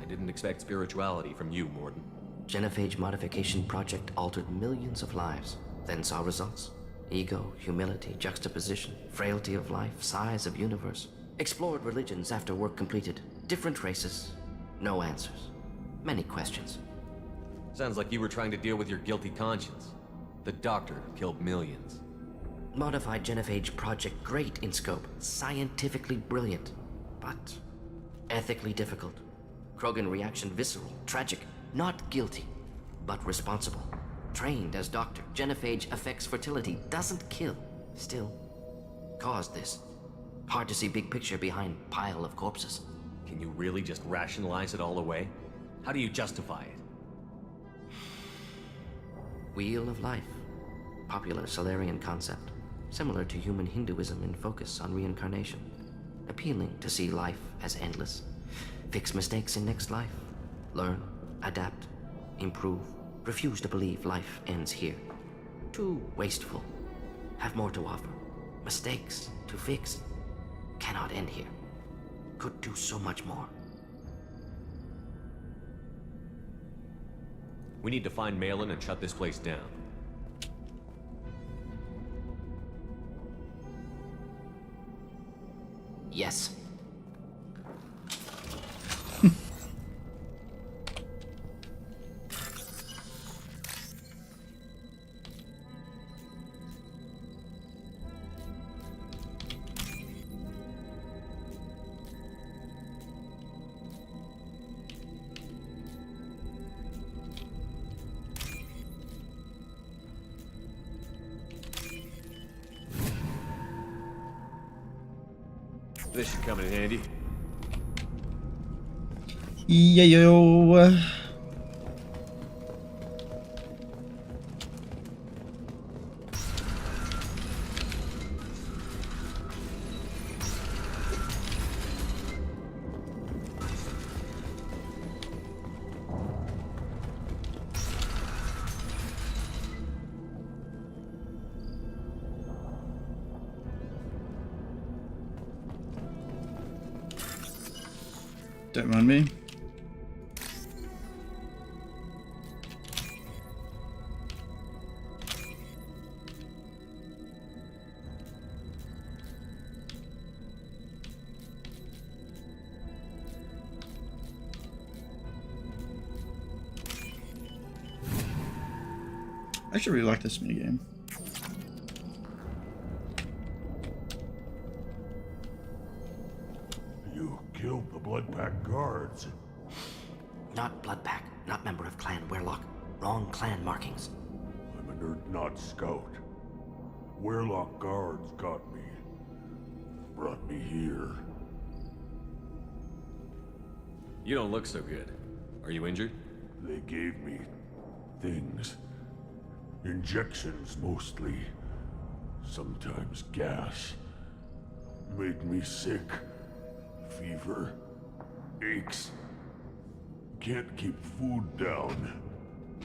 I didn't expect spirituality from you, Mordin. Genophage modification project altered millions of lives. Then saw results. Ego, humility, juxtaposition, frailty of life, size of universe. Explored religions after work completed. Different races. No answers. Many questions. Sounds like you were trying to deal with your guilty conscience. The doctor killed millions. Modified genophage project great in scope. Scientifically brilliant. But ethically difficult. Krogan reaction visceral, tragic. Not guilty, but responsible. Trained as doctor. Genophage affects fertility. Doesn't kill. Still. Caused this. Hard to see big picture behind pile of corpses. Can you really just rationalize it all away? How do you justify it? Wheel of Life. Popular Solarian concept. Similar to human Hinduism in focus on reincarnation. Appealing to see life as endless. Fix mistakes in next life. Learn, adapt, improve. Refuse to believe life ends here. Too wasteful. Have more to offer. Mistakes to fix. Cannot end here. Could do so much more. We need to find Malin and shut this place down. Yes. This should come in handy. Yeah, yo. Don't mind me. I actually really like this minigame. You killed the Bloodpack guards. Not Bloodpack, not member of Clan Werlock. Wrong clan markings. I'm an Urdnot scout. Werlock guards got me. Brought me here. You don't look so good. Are you injured? They gave me things. Injections mostly. Sometimes gas. Made me sick. Fever. Aches. Can't keep food down.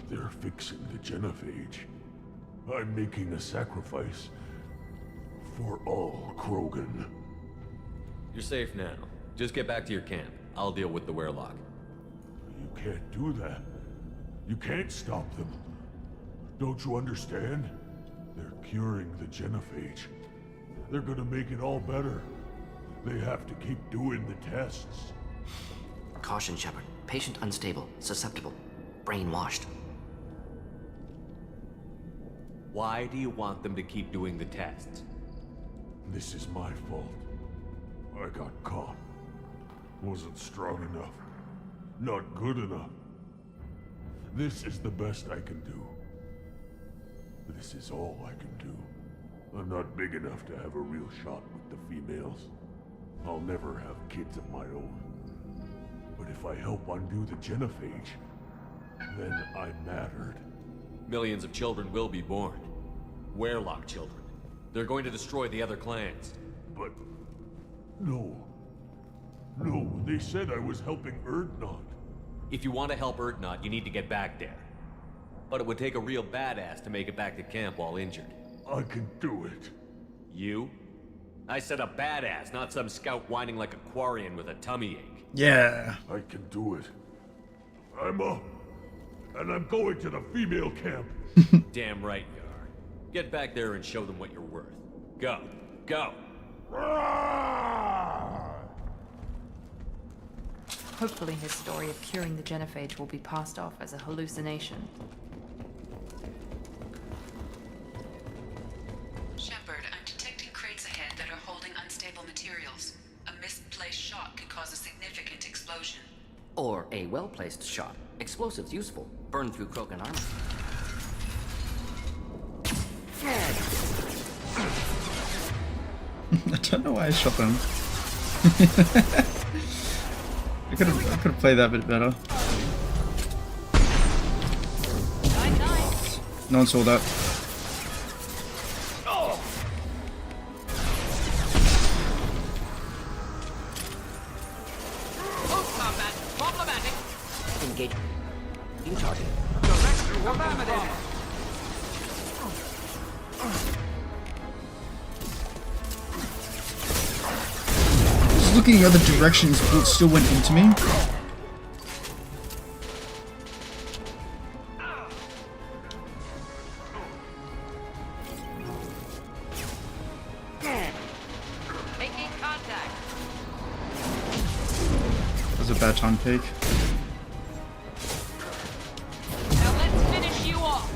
They're fixing the genophage. I'm making a sacrifice. For all Krogan. You're safe now. Just get back to your camp. I'll deal with the Werlock. You can't do that. You can't stop them. Don't you understand? They're curing the genophage. They're gonna make it all better. They have to keep doing the tests. Caution, Shepard. Patient unstable, susceptible, brainwashed. Why do you want them to keep doing the tests? This is my fault. I got caught. Wasn't strong enough. Not good enough. This is the best I can do. This is all I can do. I'm not big enough to have a real shot with the females. I'll never have kids of my own. But if I help undo the genophage, then I mattered. Millions of children will be born. Werlock children. They're going to destroy the other clans. But... no. No, they said I was helping Urdnot. If you want to help Urdnot, you need to get back there. But it would take a real badass to make it back to camp while injured. I can do it. You? I said a badass, not some scout whining like a Quarian with a tummy ache. Yeah. I can do it. I'm up. And I'm going to the female camp. Damn right you are. Get back there and show them what you're worth. Go. Go. Hopefully his story of curing the genophage will be passed off as a hallucination. Shepard, I'm detecting crates ahead that are holding unstable materials. A misplaced shot can cause a significant explosion. Or a well-placed shot. Explosives useful. Burn through Krogan armor. I don't know why I shot them. I could have played that a bit better. No one saw that. Close combat. Problematic. Engage. In target. Direct calamity. Just looking the other directions, bullets still went into me. Making contact. That was a bad time peek. Now let's finish you off.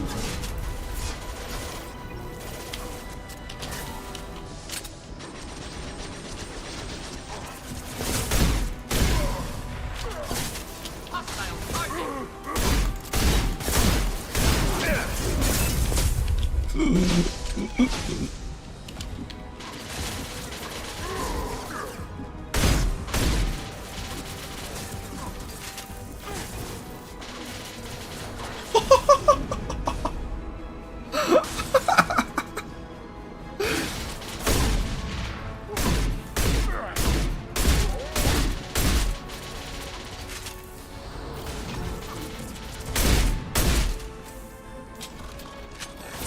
Hostile target.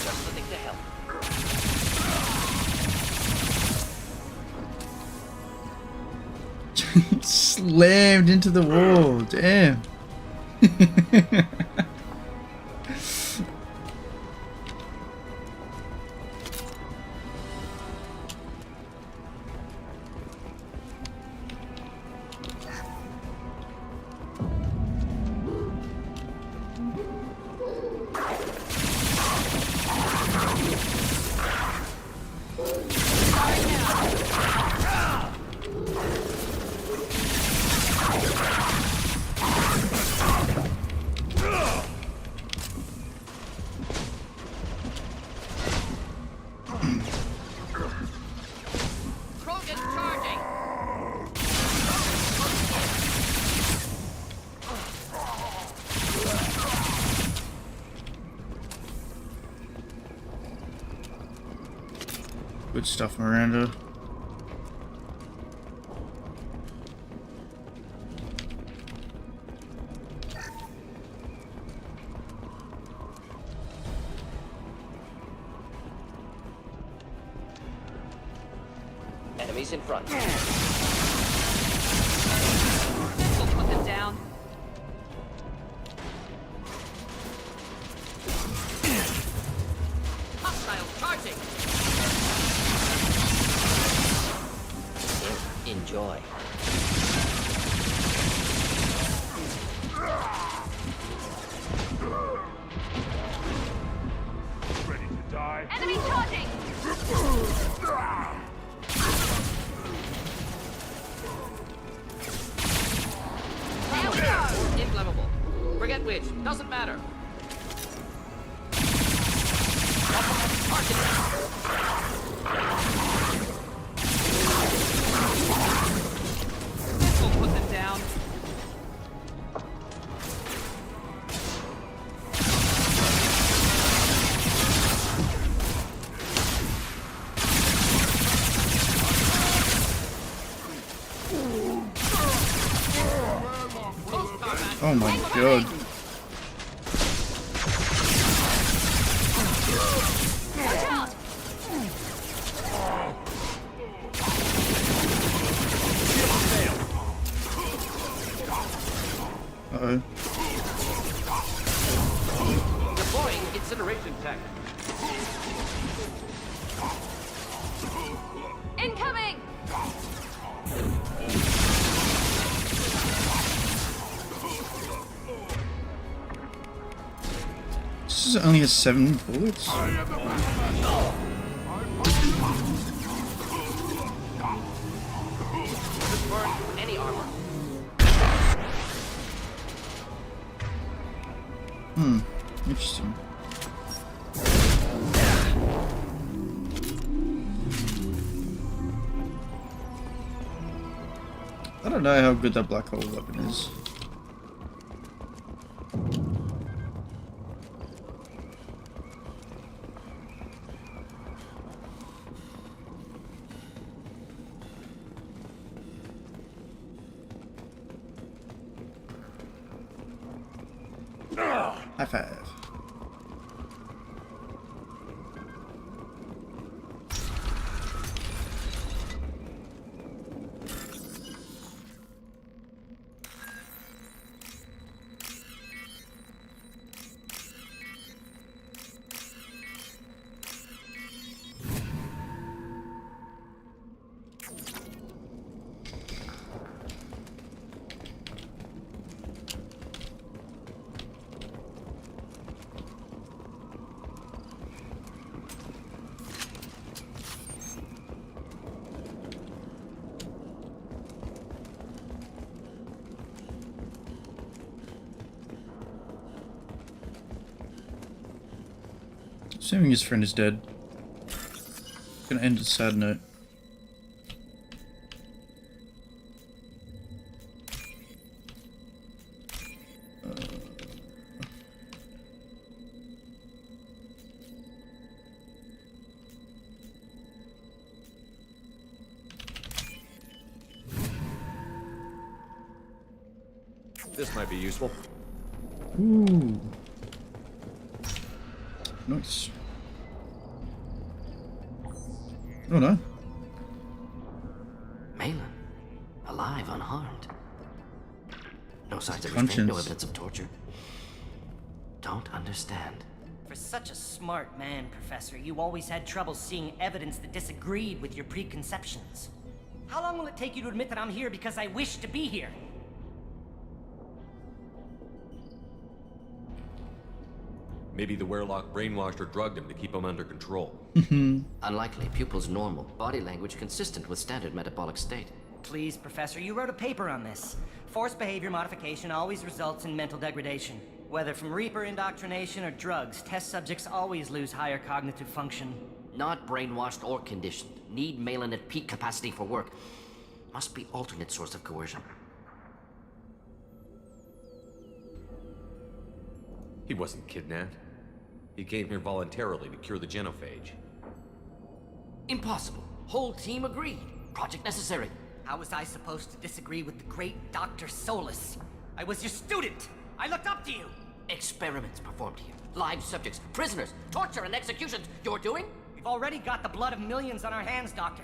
Just living to help. Slammed into the wall. Damn. Krogan charging. Good stuff, Miranda. Enemies in front. We'll put them down. Hostile charging. Enjoy. Ready to die? Enemy charging. Inflammable. Forget which. Doesn't matter. We'll put them down. Oh my god. Watch out! Uh-oh. Deploying incineration tech. Incoming! This only has 7 bullets. Just burn any armor. Interesting. I don't know how good that black hole weapon is. High five. Assuming his friend is dead. Gonna end a sad note. This might be useful. Ooh. Nice. Oh no. Malin, alive, unharmed. No signs of Conscience. restraint, no evidence of torture. Don't understand. For such a smart man, Professor, you always had trouble seeing evidence that disagreed with your preconceptions. How long will it take you to admit that I'm here because I wish to be here? Maybe the Werelock brainwashed or drugged him to keep him under control. Unlikely. Pupil's normal. Body language consistent with standard metabolic state. Please, Professor, you wrote a paper on this. Forced behavior modification always results in mental degradation. Whether from Reaper indoctrination or drugs, test subjects always lose higher cognitive function. Not brainwashed or conditioned. Need Malin at peak capacity for work. Must be alternate source of coercion. He wasn't kidnapped. He came here voluntarily to cure the genophage. Impossible. Whole team agreed. Project necessary. How was I supposed to disagree with the great Dr. Solus? I was your student! I looked up to you! Experiments performed here. Live subjects, prisoners, torture and executions. You're doing? We've already got the blood of millions on our hands, Doctor.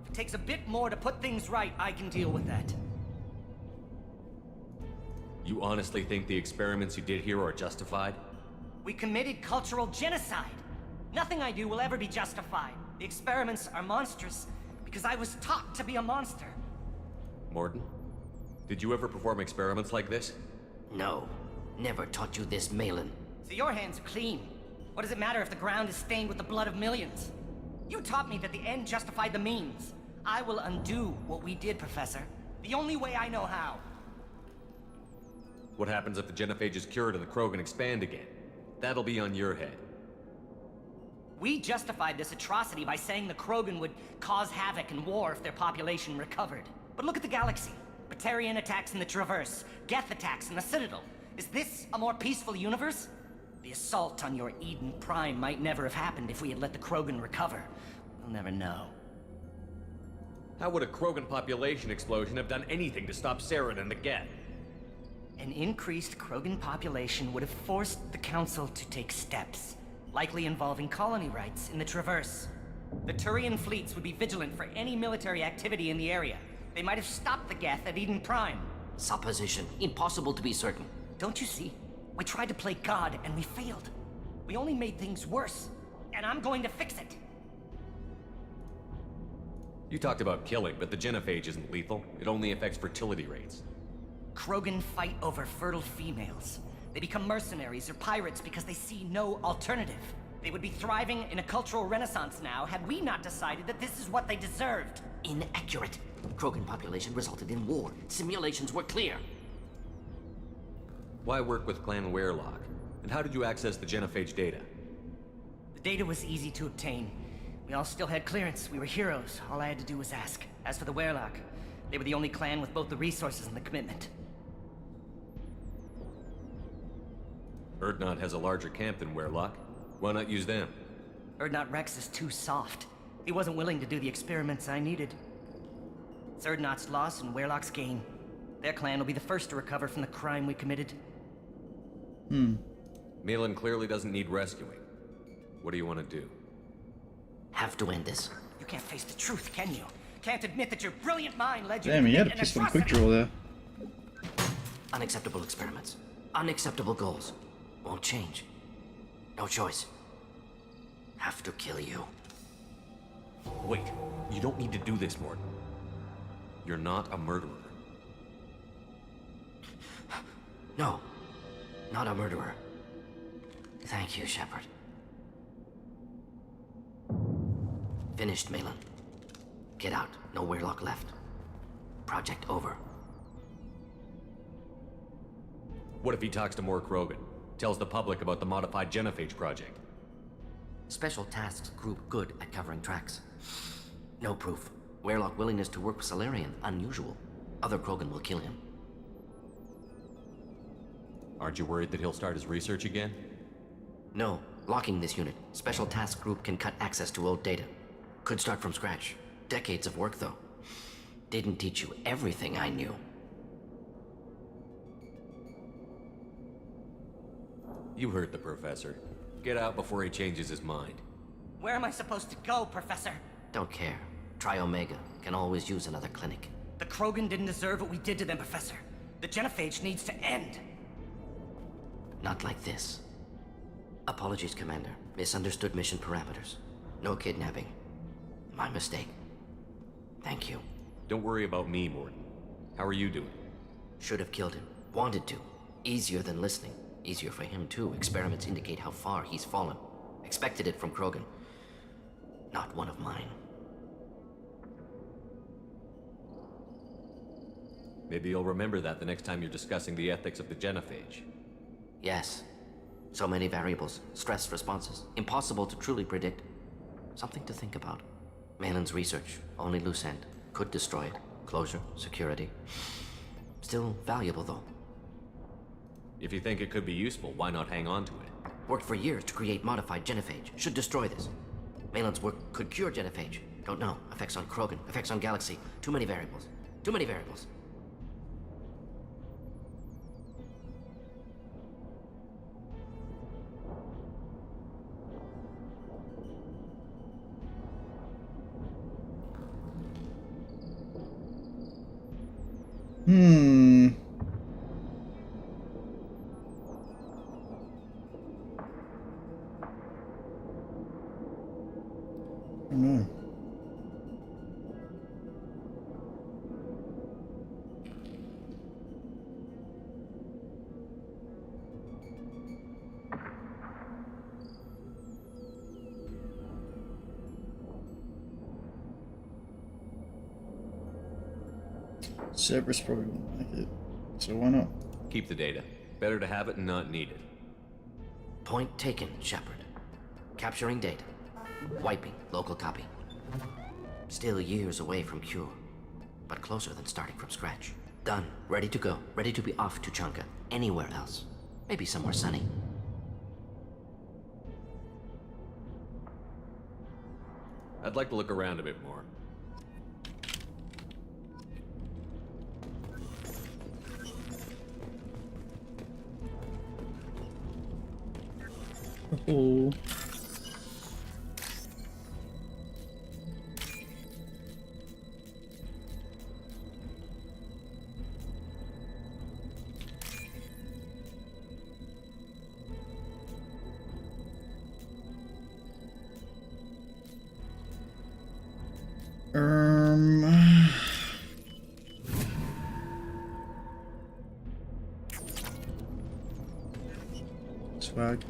If it takes a bit more to put things right, I can deal with that. You honestly think the experiments you did here are justified? We committed cultural genocide. Nothing I do will ever be justified. The experiments are monstrous because I was taught to be a monster. Morton, did you ever perform experiments like this? No. Never taught you this, Malin. So your hands are clean. What does it matter if the ground is stained with the blood of millions? You taught me that the end justified the means. I will undo what we did, Professor. The only way I know how. What happens if the genophage is cured and the Krogan expand again? That'll be on your head. We justified this atrocity by saying the Krogan would cause havoc and war if their population recovered. But look at the galaxy. Batarian attacks in the Traverse, Geth attacks in the Citadel. Is this a more peaceful universe? The assault on your Eden Prime might never have happened if we had let the Krogan recover. We'll never know. How would a Krogan population explosion have done anything to stop Saren and the Geth? An increased Krogan population would have forced the Council to take steps, likely involving colony rights in the Traverse. The Turian fleets would be vigilant for any military activity in the area. They might have stopped the Geth at Eden Prime. Supposition. Impossible to be certain. Don't you see? We tried to play God and we failed. We only made things worse, and I'm going to fix it. You talked about killing, but the genophage isn't lethal. It only affects fertility rates. Krogan fight over fertile females. They become mercenaries or pirates because they see no alternative. They would be thriving in a cultural renaissance now had we not decided that this is what they deserved. Inaccurate. Krogan population resulted in war. Simulations were clear. Why work with Clan Werelock? And how did you access the genophage data? The data was easy to obtain. We all still had clearance. We were heroes. All I had to do was ask. As for the Werelock, they were the only clan with both the resources and the commitment. Urdnot has a larger camp than Werelock. Why not use them? Urdnot Rex is too soft. He wasn't willing to do the experiments I needed. It's Urdnot's loss and Werelock's gain. Their clan will be the first to recover from the crime we committed. Malin clearly doesn't need rescuing. What do you want to do? Have to end this. You can't face the truth, can you? Can't admit that your brilliant mind led you Damn, to he had a commit an pistol and quick atrocity. draw there. Unacceptable experiments. Unacceptable goals. Won't change. No choice. Have to kill you. Wait, you don't need to do this, Morton. You're not a murderer. No. Not a murderer. Thank you, Shepard. Finished, Malin. Get out. No Weirlock left. Project over. What if he talks to more Krogan? Tells the public about the modified genophage project? Special Tasks Group good at covering tracks. No proof. Weirlock willingness to work with Salarian, unusual. Other Krogan will kill him. Aren't you worried that he'll start his research again? No. Locking this unit. Special Task Group can cut access to old data. Could start from scratch. Decades of work, though. Didn't teach you everything I knew. You heard the professor. Get out before he changes his mind. Where am I supposed to go, Professor? Don't care. Try Omega. Can always use another clinic. The Krogan didn't deserve what we did to them, Professor. The genophage needs to end. Not like this. Apologies, Commander. Misunderstood mission parameters. No kidnapping. My mistake. Thank you. Don't worry about me, Morton. How are you doing? Should have killed him. Wanted to. Easier than listening. Easier for him, too. Experiments indicate how far he's fallen. Expected it from Krogan. Not one of mine. Maybe you'll remember that the next time you're discussing the ethics of the genophage. Yes. So many variables. Stress responses. Impossible to truly predict. Something to think about. Malin's research. Only loose end. Could destroy it. Closure. Security. Still valuable, though. If you think it could be useful, why not hang on to it? Worked for years to create modified genophage. Should destroy this. Malin's work could cure genophage. Don't know. Effects on Krogan. Effects on Galaxy. Too many variables. Too many variables. Oh no. Cerberus probably won't like it, so why not? Keep the data. Better to have it and not need it. Point taken, Shepard. Capturing data. Wiping local copy. Still years away from cure, but closer than starting from scratch. Done. Ready to go. Ready to be off to Tuchanka. Anywhere else. Maybe somewhere sunny. I'd like to look around a bit more. Oh. Swag.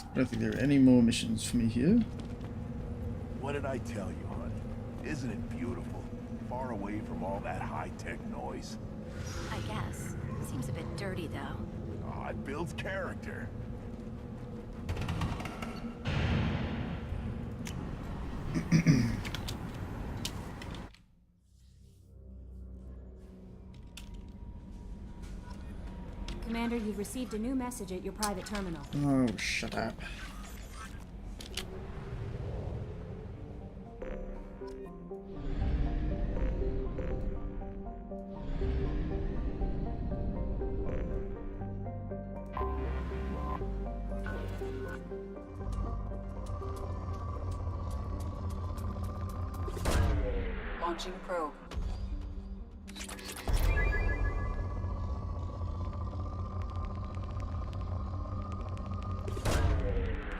I don't think there are any more missions for me here. What did I tell you, honey? Isn't it beautiful? Far away from all that high-tech noise. I guess. Seems a bit dirty, though. Oh, it builds character. Commander, you've received a new message at your private terminal. Oh, shut up. Launching probe.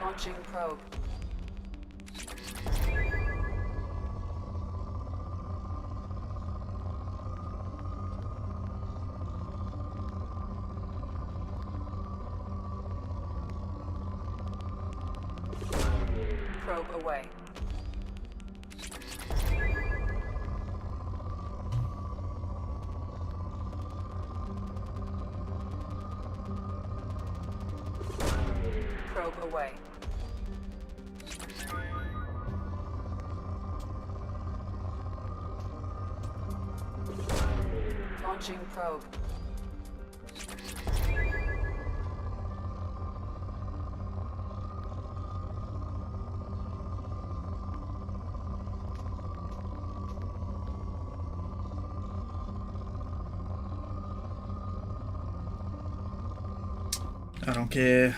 Launching probe. Probe away. Probe away. Launching probe. I don't care.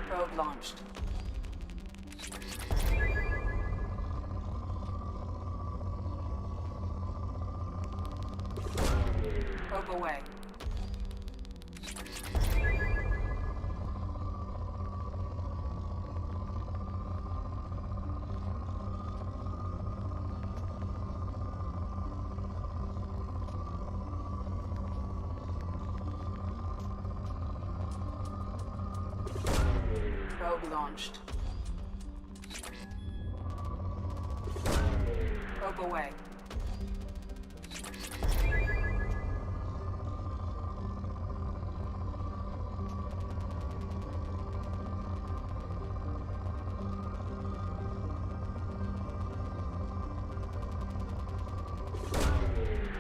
Probe launched. Probe away. Probe launched. Probe away.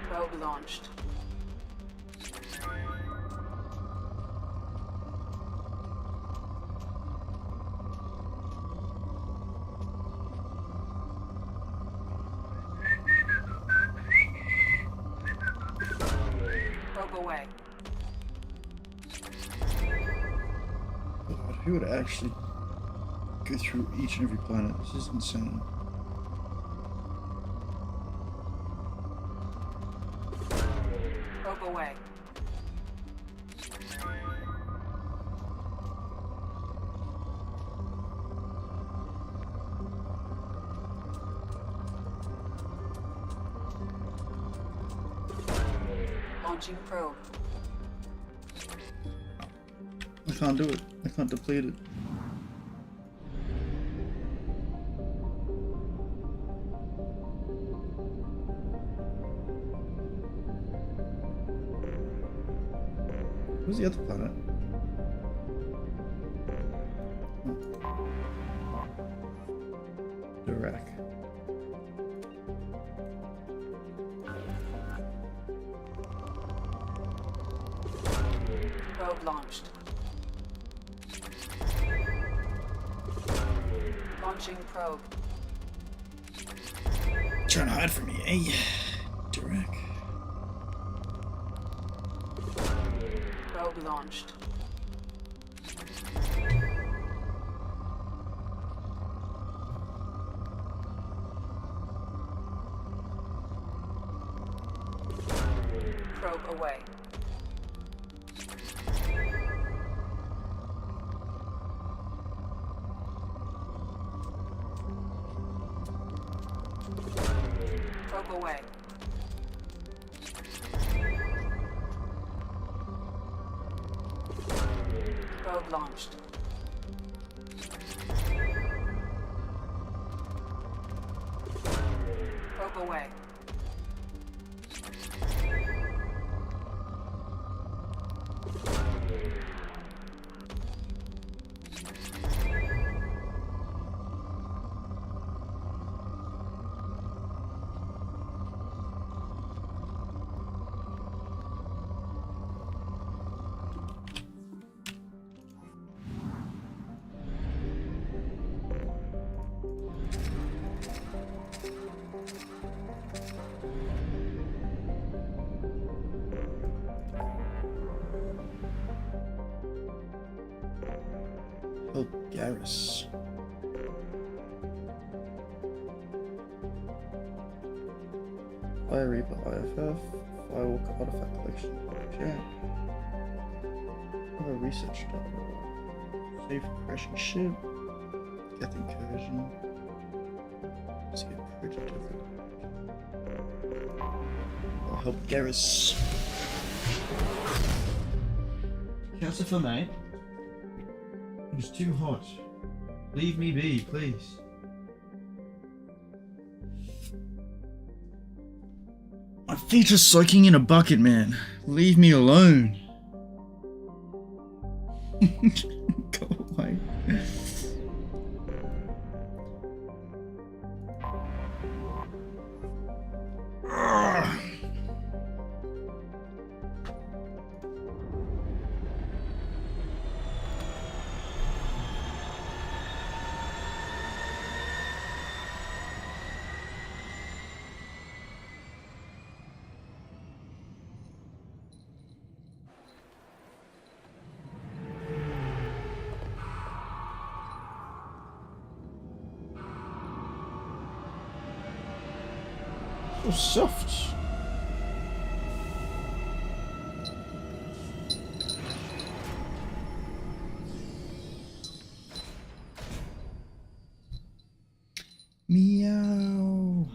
Probe launched. Probe away. God, who would actually go through each and every planet? This is insane. Probe away. Launching probe. I can't do it. I can't deplete it. Where's the other planet? Iraq. Probe launched. Launching probe. Trying to hide from me, eh? Direct. Probe launched. Probe away. Probe away. Probe launched. Probe away. Garrus. Fire Reaper IFF, Firewalker Artifact Collection, Jack. Have a research done. Safe crashing ship. Death Incursion. Let's get Project of I'll help Garrus. Calcifer, mate. It was too hot. Leave me be, please. My feet are soaking in a bucket, man. Leave me alone. Go away. So soft. Meow.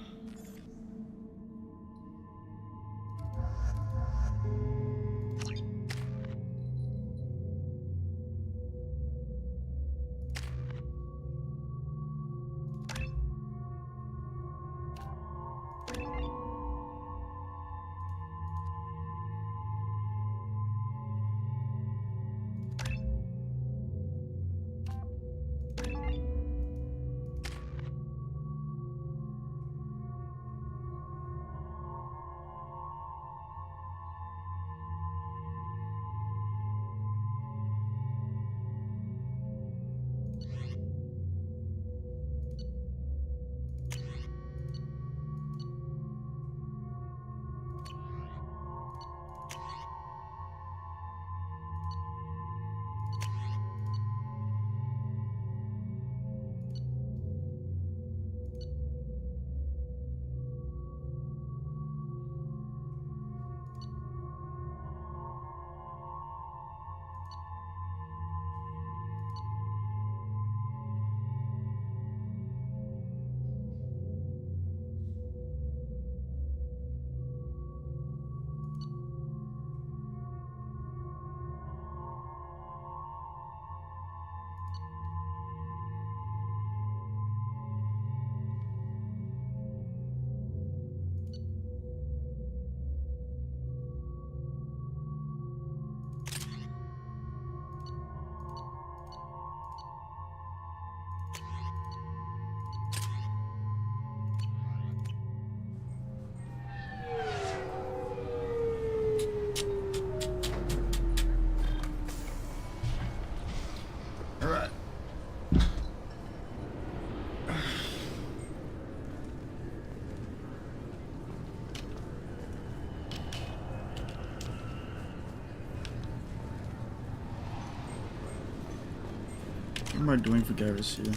What am I doing for Garrus here?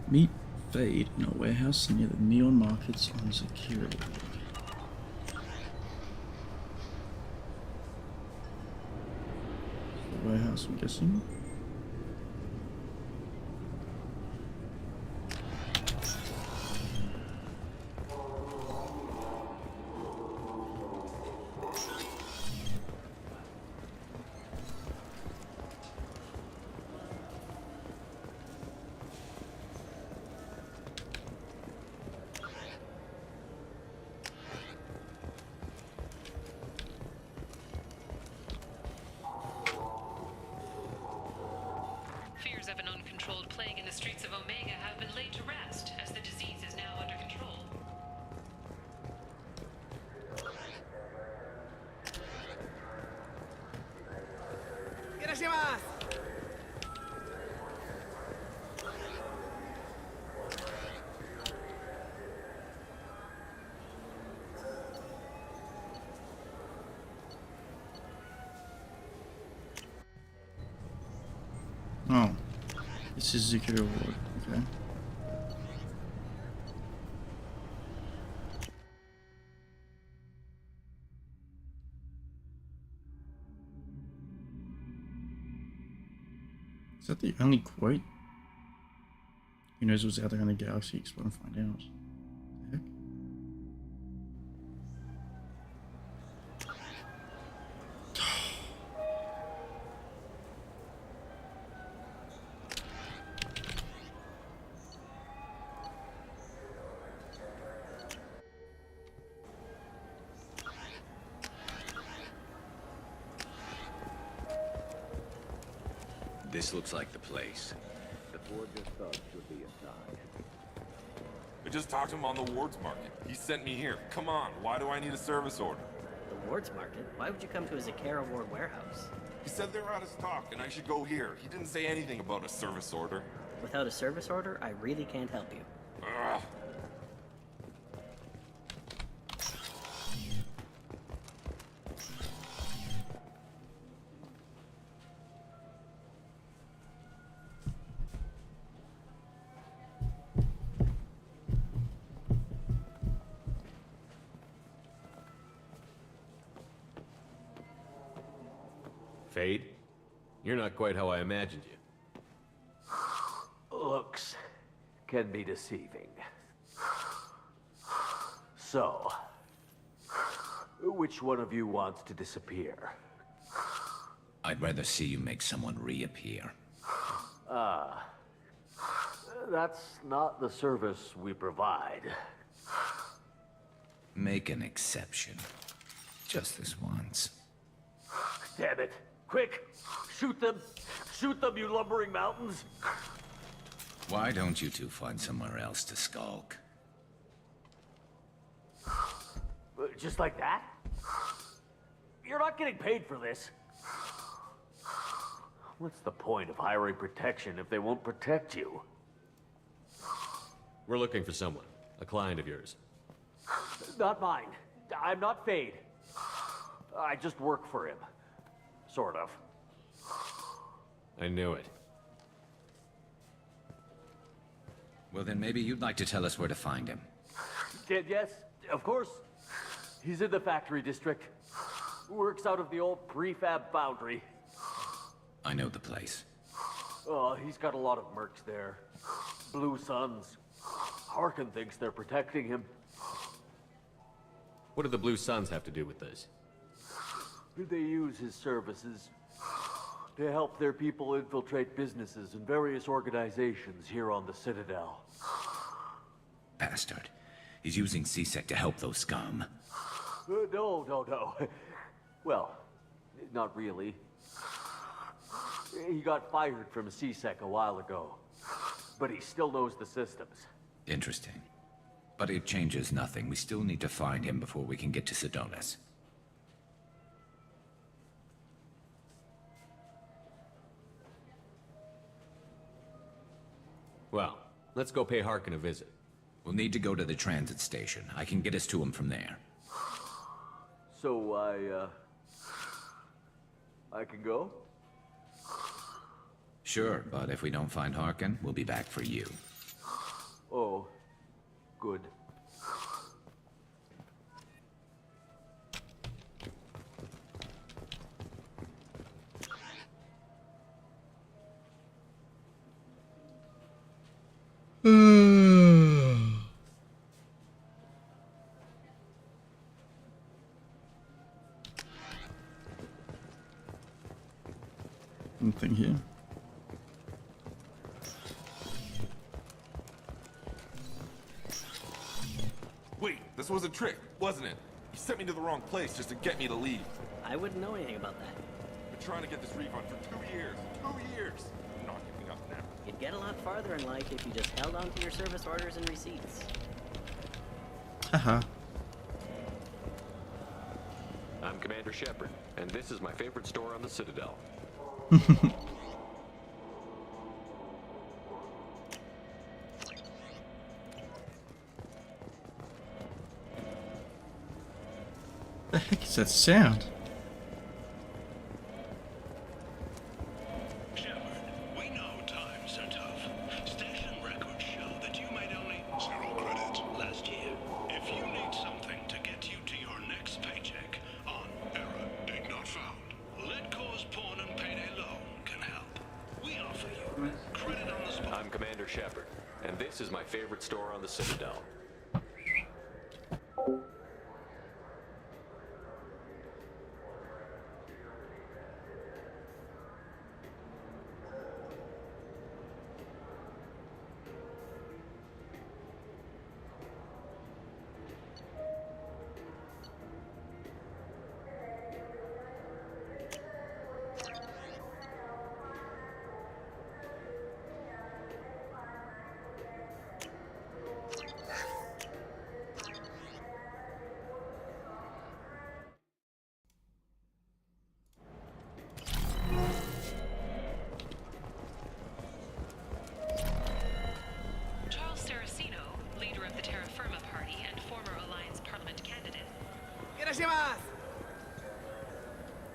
Meet Fade in a warehouse near the Neon Markets on security. The warehouse, I'm guessing. Fears of an uncontrolled plague in the streets of Omega have been laid to rest, as the disease is now under control. This is Security Ward. Okay. Is that the only quote? Who knows what's out there in the galaxy? Explore and find out. The heck? This looks like the place. The Forger's thugs should be inside. I just talked to him on the Wards Market. He sent me here. Come on, why do I need a service order? The Wards Market? Why would you come to a Zakera Ward warehouse? He said they're out of stock and I should go here. He didn't say anything about a service order. Without a service order, I really can't help you. Ugh. Fade? You're not quite how I imagined you. Looks can be deceiving. So, which one of you wants to disappear? I'd rather see you make someone reappear. That's not the service we provide. Make an exception. Just this once. Damn it. Quick! Shoot them! Shoot them, you lumbering mountains! Why don't you two find somewhere else to skulk? Just like that? You're not getting paid for this. What's the point of hiring protection if they won't protect you? We're looking for someone. A client of yours. Not mine. I'm not Fade. I just work for him. Sort of. I knew it. Well, then maybe you'd like to tell us where to find him. Yes, of course. He's in the factory district. Works out of the old prefab foundry. I know the place. He's got a lot of mercs there. Blue Suns. Harkin thinks they're protecting him. What do the Blue Suns have to do with this? They use his services to help their people infiltrate businesses and various organizations here on the Citadel. Bastard. He's using C-Sec to help those scum. No. Well, not really. He got fired from C-Sec a while ago, but he still knows the systems. Interesting. But it changes nothing. We still need to find him before we can get to Sidonis. Well, let's go pay Harkin a visit. We'll need to go to the transit station. I can get us to him from there. So I can go? Sure, but if we don't find Harkin, we'll be back for you. Oh, good. Nothing here. Wait, this was a trick, wasn't it? You sent me to the wrong place just to get me to leave. I wouldn't know anything about that. I've been trying to get this refund for 2 years. 2 years! I'm not giving up now. You'd get a lot farther in life if you just held on to your service orders and receipts. Haha. I'm Commander Shepard, and this is my favorite store on the Citadel. The heck is that sound? Shepard, we know times are tough. Commander Shepard, and this is my favorite store on the Citadel.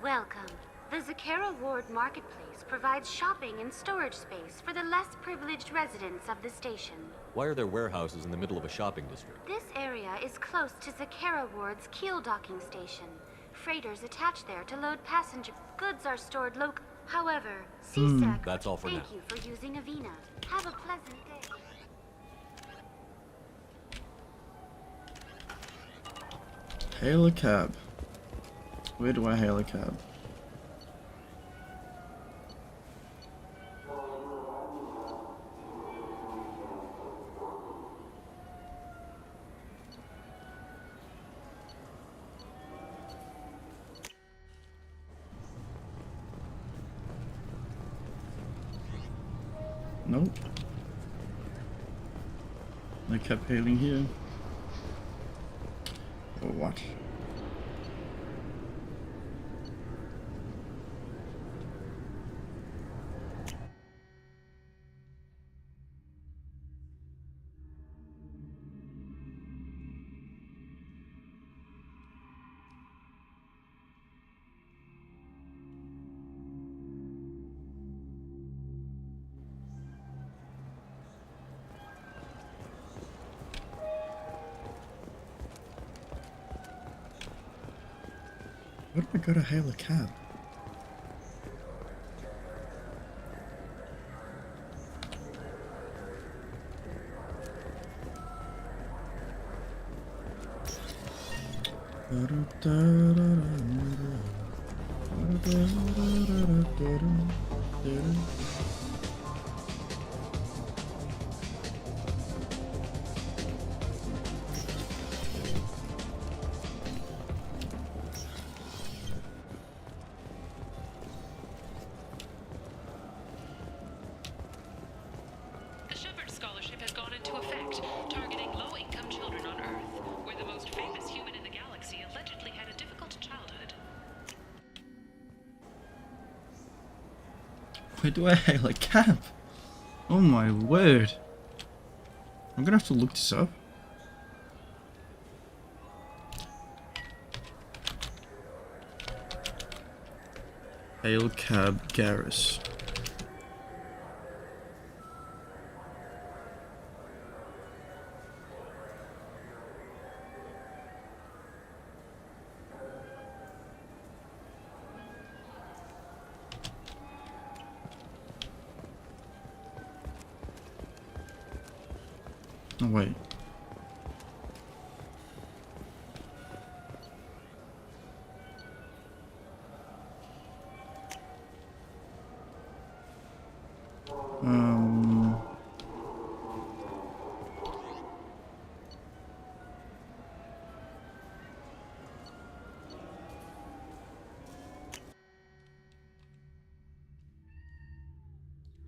Welcome. The Zakera Ward Marketplace provides shopping and storage space for the less privileged residents of the station. Why are there warehouses in the middle of a shopping district? This area is close to Zakera Ward's Keel docking station. Freighters attach there to load passenger goods are stored local. However, CSEC, That's all for now. thank you for using Avina. Have a pleasant day. Hail a cab. Where do I hail a cab? Nope. I kept hailing here. Or what? Where do I go to hail a cab? The Shepard Scholarship has gone into effect, targeting low-income children on Earth, where the most famous human in the galaxy allegedly had a difficult childhood. Where do I hail a cab? Oh my word. I'm gonna have to look this up. Hail cab Garrus. Oh wait.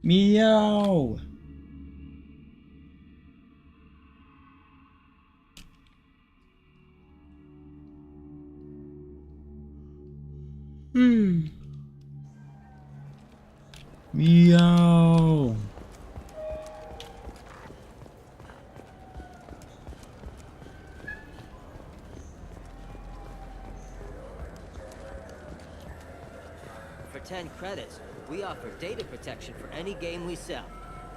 Meow. Meow. For 10 credits, we offer data protection for any game we sell.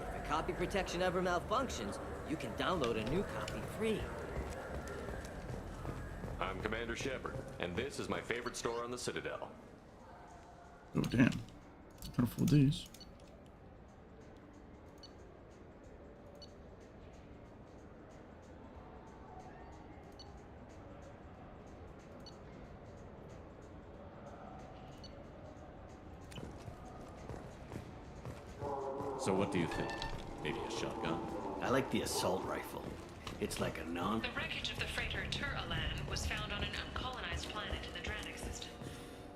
If the copy protection ever malfunctions, you can download a new copy free. I'm Commander Shepard, and this is my favorite store on the Citadel. Oh damn. Can't afford these. So what do you think? Maybe a shotgun? I like the assault rifle. It's like a non... The wreckage of the freighter Tur-Alan was found on an uncolonized planet in the Dranik system.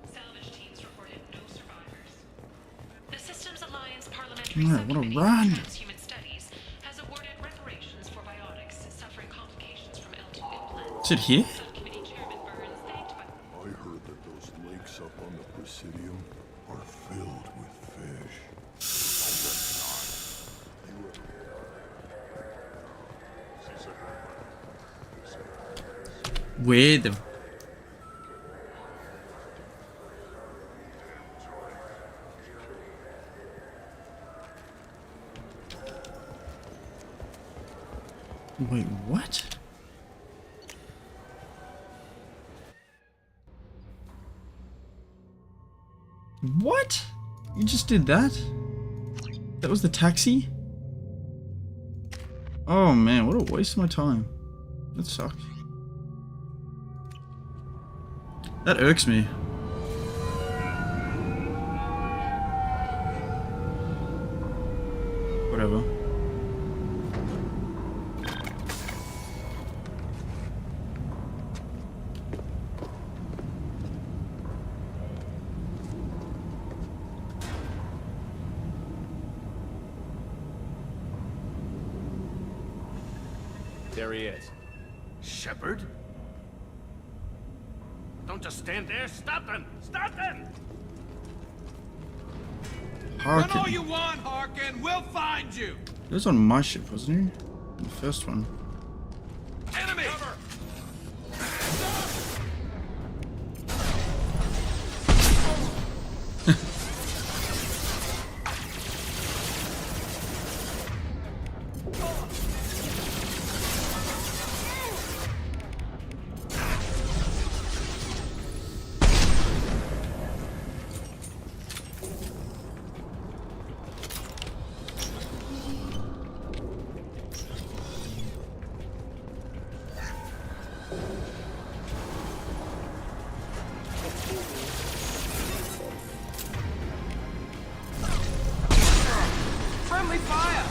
Salvage teams reported no survivors. The Systems Alliance Parliamentary Yeah, what a Subcommittee run. on Transhuman Studies has awarded reparations for biotics suffering complications from L2 implants. Is it here? Subcommittee Chairman Burns thanked by... I heard that those lakes up on the Presidium are filled with fish. Where the... Wait, what? What? You just did that? That was the taxi? Oh man, what a waste of my time. That sucks. That irks me. Whatever. There he is. Shepard? Don't just stand there. Stop them! Stop them! Harkin. Run all you want, Harkin. We'll find you. He was on my ship, wasn't he? The first one. Enemy! Friendly fire!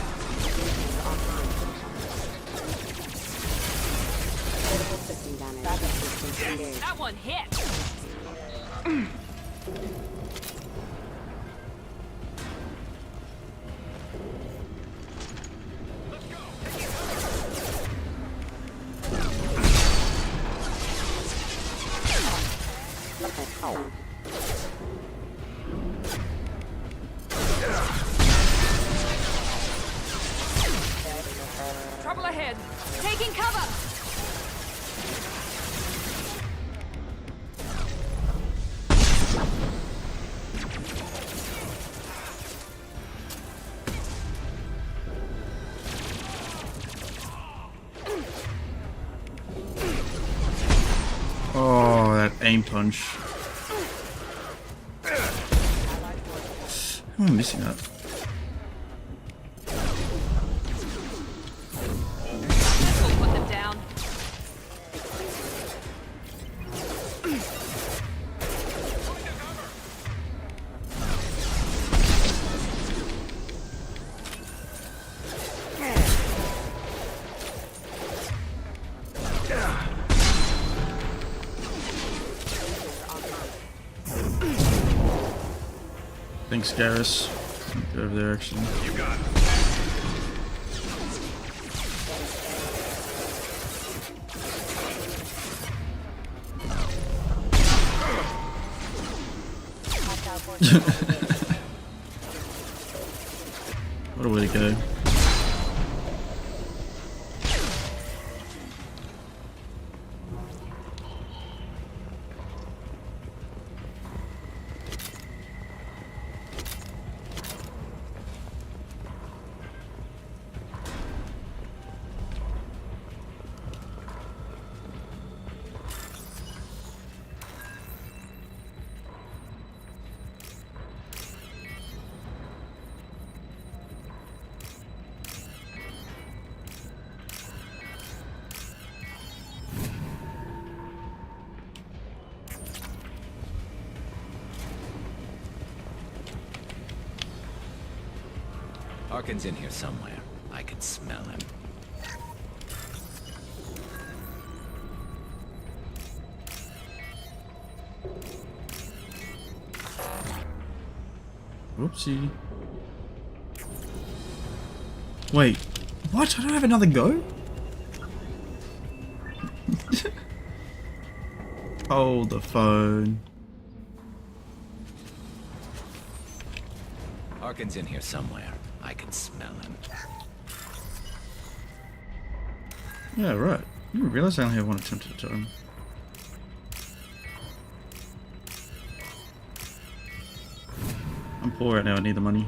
That one hit! Trouble ahead! Taking cover! Oh, that aim punch. How am I missing that? Put them down. Thanks, Garrus. Go over there, actually. You got it. What a way to go. Harkin's in here somewhere. I can smell him. Whoopsie. Wait, what? I don't have another go? Hold the phone. Harkin's in here somewhere. I can smell him. Yeah, right. I didn't realize I only have one attempt at a time. I'm poor right now, I need the money.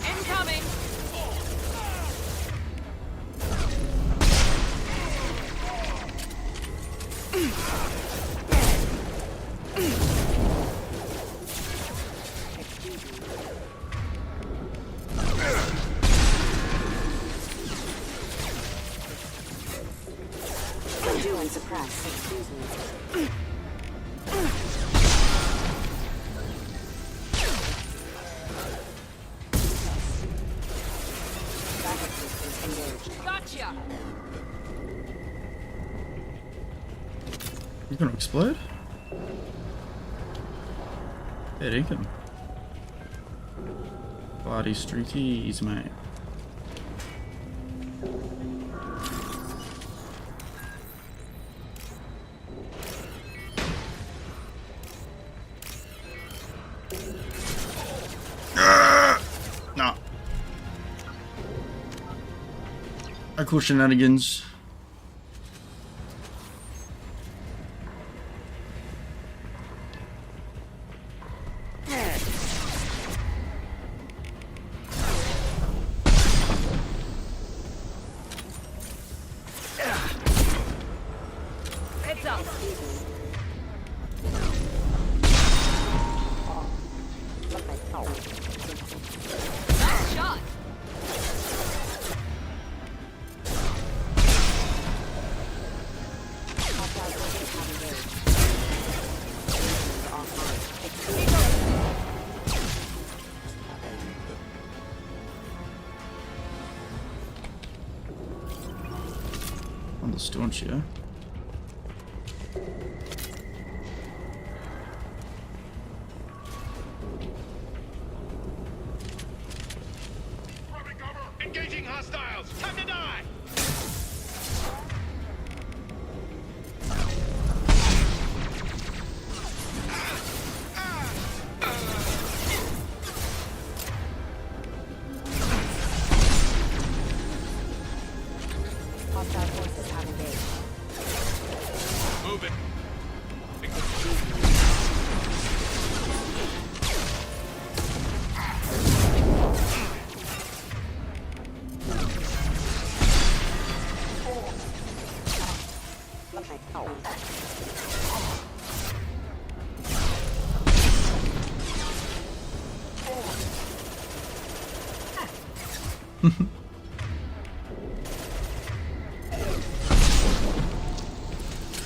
Incoming! Doing suppressed. Excuse me. Gotcha! You gonna explode? Hey, Deacon. Body streakies, mate. No. I call shenanigans. Heads up! Nice shot! On the staunch, yeah. Engaging hostiles! Time to die! Hostile forces have engaged. Move it.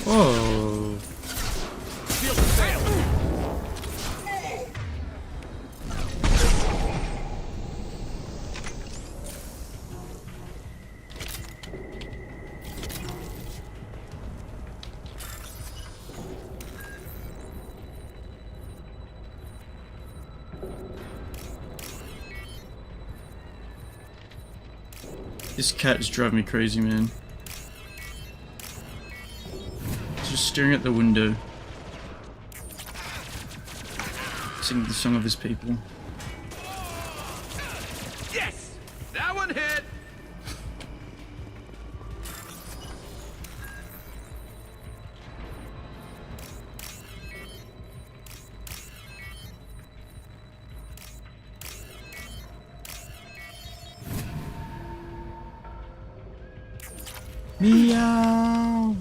Whoa. Seal the sail. This cat is driving me crazy, man. It's just staring at the window, singing the song of his people. Yes! That one hit! Meow.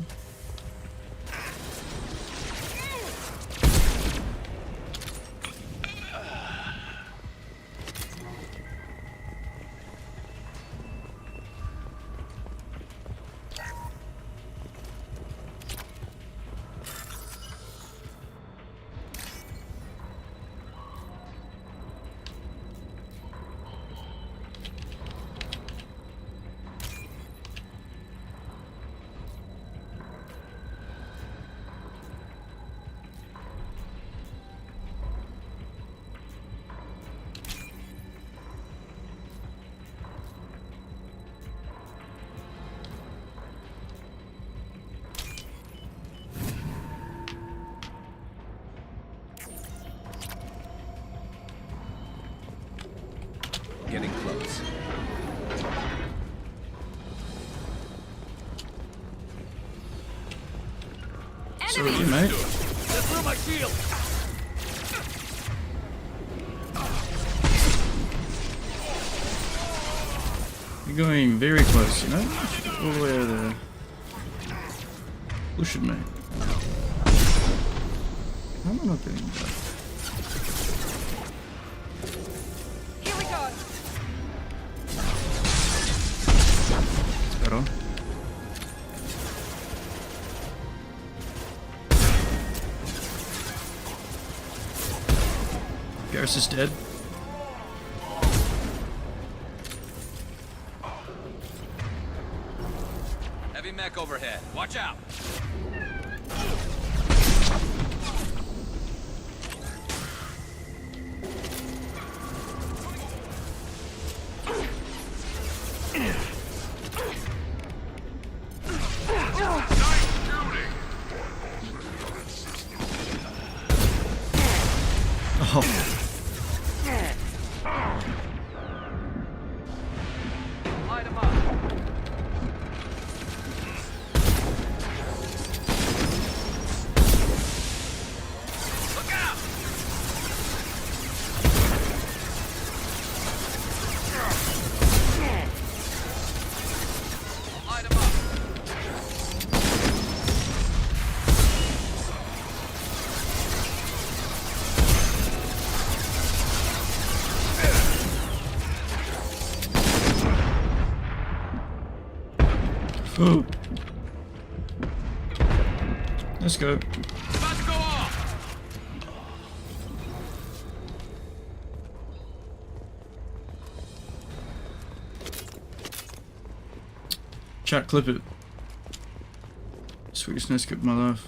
Sorry, mate. Get through my shield. You're going very close, you know? All the way over there. Pushing me. How am I not getting that? Here we go. It's better. Garrus is dead. Heavy mech overhead. Watch out. Oh. Light him up. Look out! Light him up. Oh. Let's go. About to go off. Chat, clip it. Sweetest nest of my life.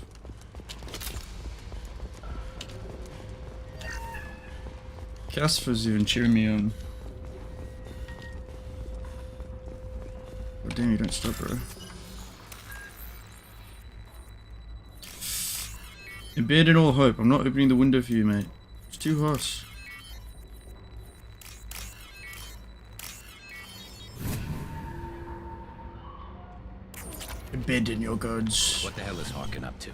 Casper's even cheering me on. Oh, damn, you don't stop, bro. Abandon all hope. I'm not opening the window for you, mate. It's too hot. Abandon your gods. What the hell is Harkin up to?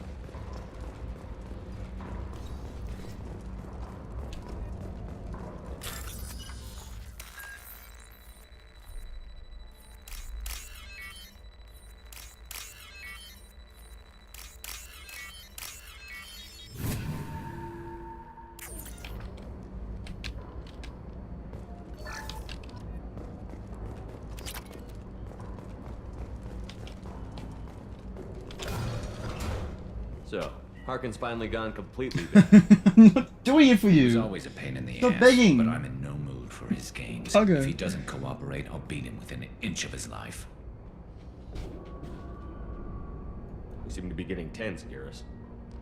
So, Harkin's finally gone completely. I'm not doing it for you. He's always a pain in the Stop ass, begging. but I'm in no mood for his games. Okay. If he doesn't cooperate, I'll beat him within an inch of his life. We seem to be getting tense, Garrus.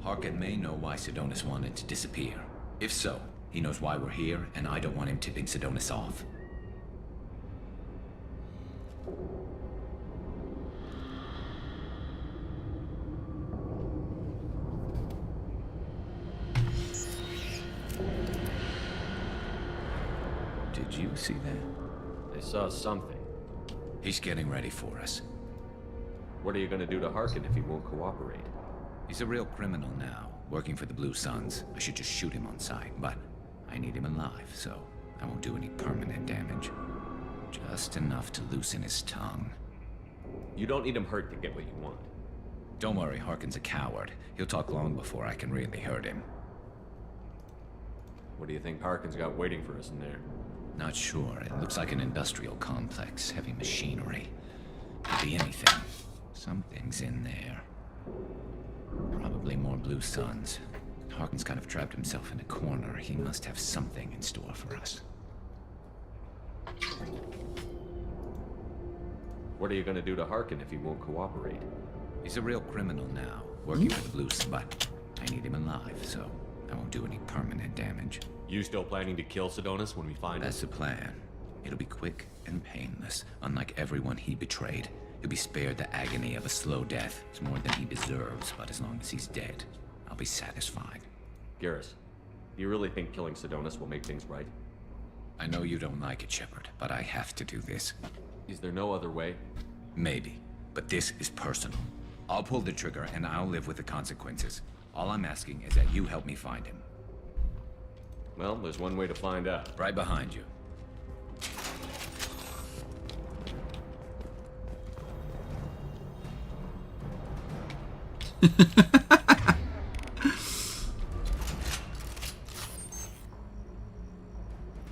Harkin may know why Sidonis wanted to disappear. If so, he knows why we're here, and I don't want him tipping Sidonis off. Did you see that? I saw something. He's getting ready for us. What are you gonna do to Harkin if he won't cooperate? He's a real criminal now, working for the Blue Suns. I should just shoot him on sight, but I need him alive, so I won't do any permanent damage. Just enough to loosen his tongue. You don't need him hurt to get what you want. Don't worry, Harkin's a coward. He'll talk long before I can really hurt him. What do you think Harkin's got waiting for us in there? Not sure. It looks like an industrial complex, heavy machinery. Could be anything. Something's in there. Probably more Blue Suns. Harkin's kind of trapped himself in a corner. He must have something in store for us. What are you gonna do to Harkin if he won't cooperate? He's a real criminal now, working for the Blue Suns, but I need him alive, so I won't do any permanent damage. You still planning to kill Sidonis when we find him? That's the plan. It'll be quick and painless. Unlike everyone he betrayed, he'll be spared the agony of a slow death. It's more than he deserves, but as long as he's dead, I'll be satisfied. Garrus, do you really think killing Sidonis will make things right? I know you don't like it, Shepard, but I have to do this. Is there no other way? Maybe, but this is personal. I'll pull the trigger and I'll live with the consequences. All I'm asking is that you help me find him. Well, there's one way to find out. Right behind you.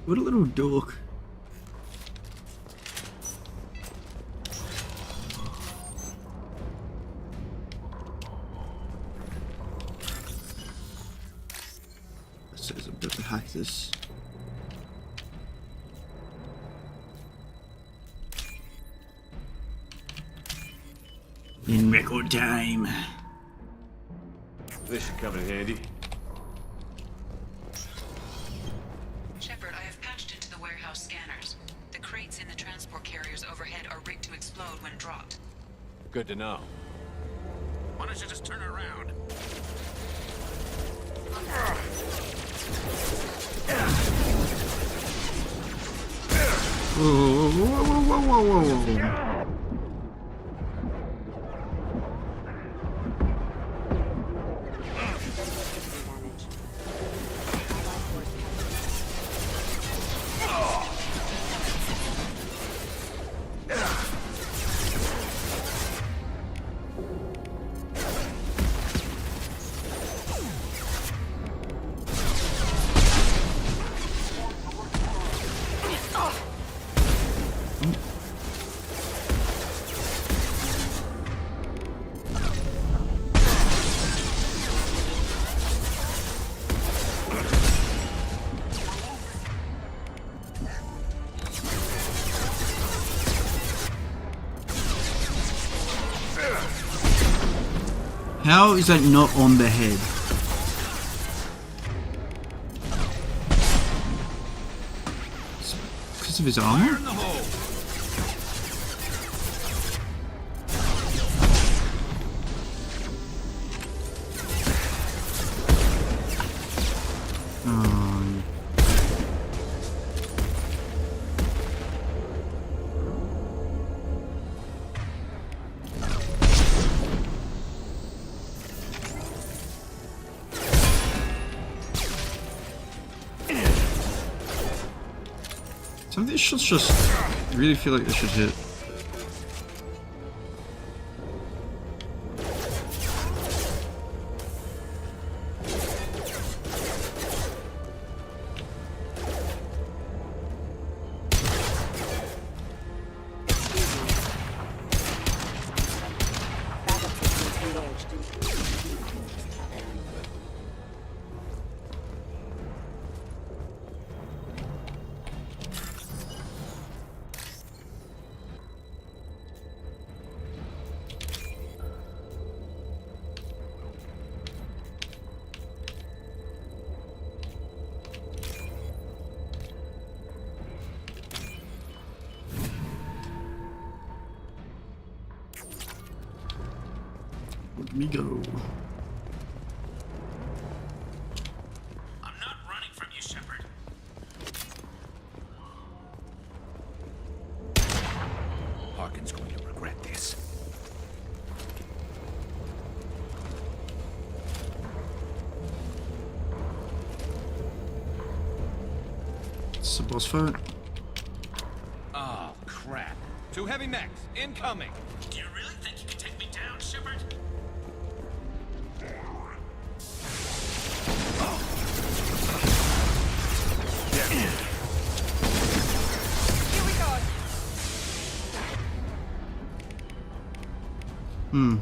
What a little dork. It says I'm going to hack this. In record time. This should come in handy. Shepard, I have patched into the warehouse scanners. The crates in the transport carriers overhead are rigged to explode when dropped. Good to know. Why don't you just turn around? Whoa, whoa, whoa, whoa, whoa, whoa. How is that not on the head? Because of his armor? Some of these shots just really feel like they should hit. Let me go. I'm not running from you, Shepard. Harkin's going to regret this. It's a boss fight. Oh, crap. 2 heavy mechs, incoming. Do you really think you can take me down, Shepard? Hmm.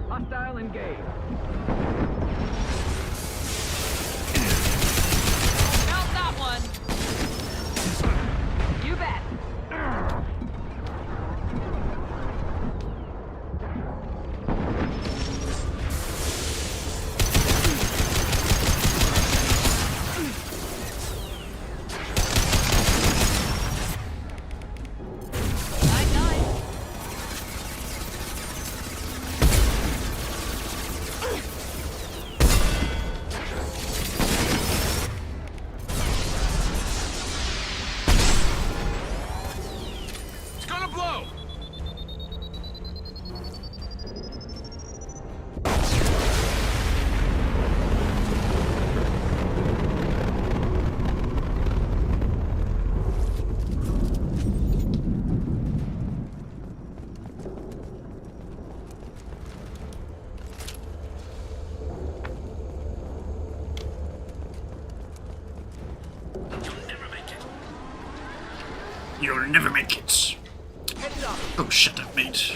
Hostile engaged. Felt that one. You bet. You'll never make it. Oh, shut up, mate.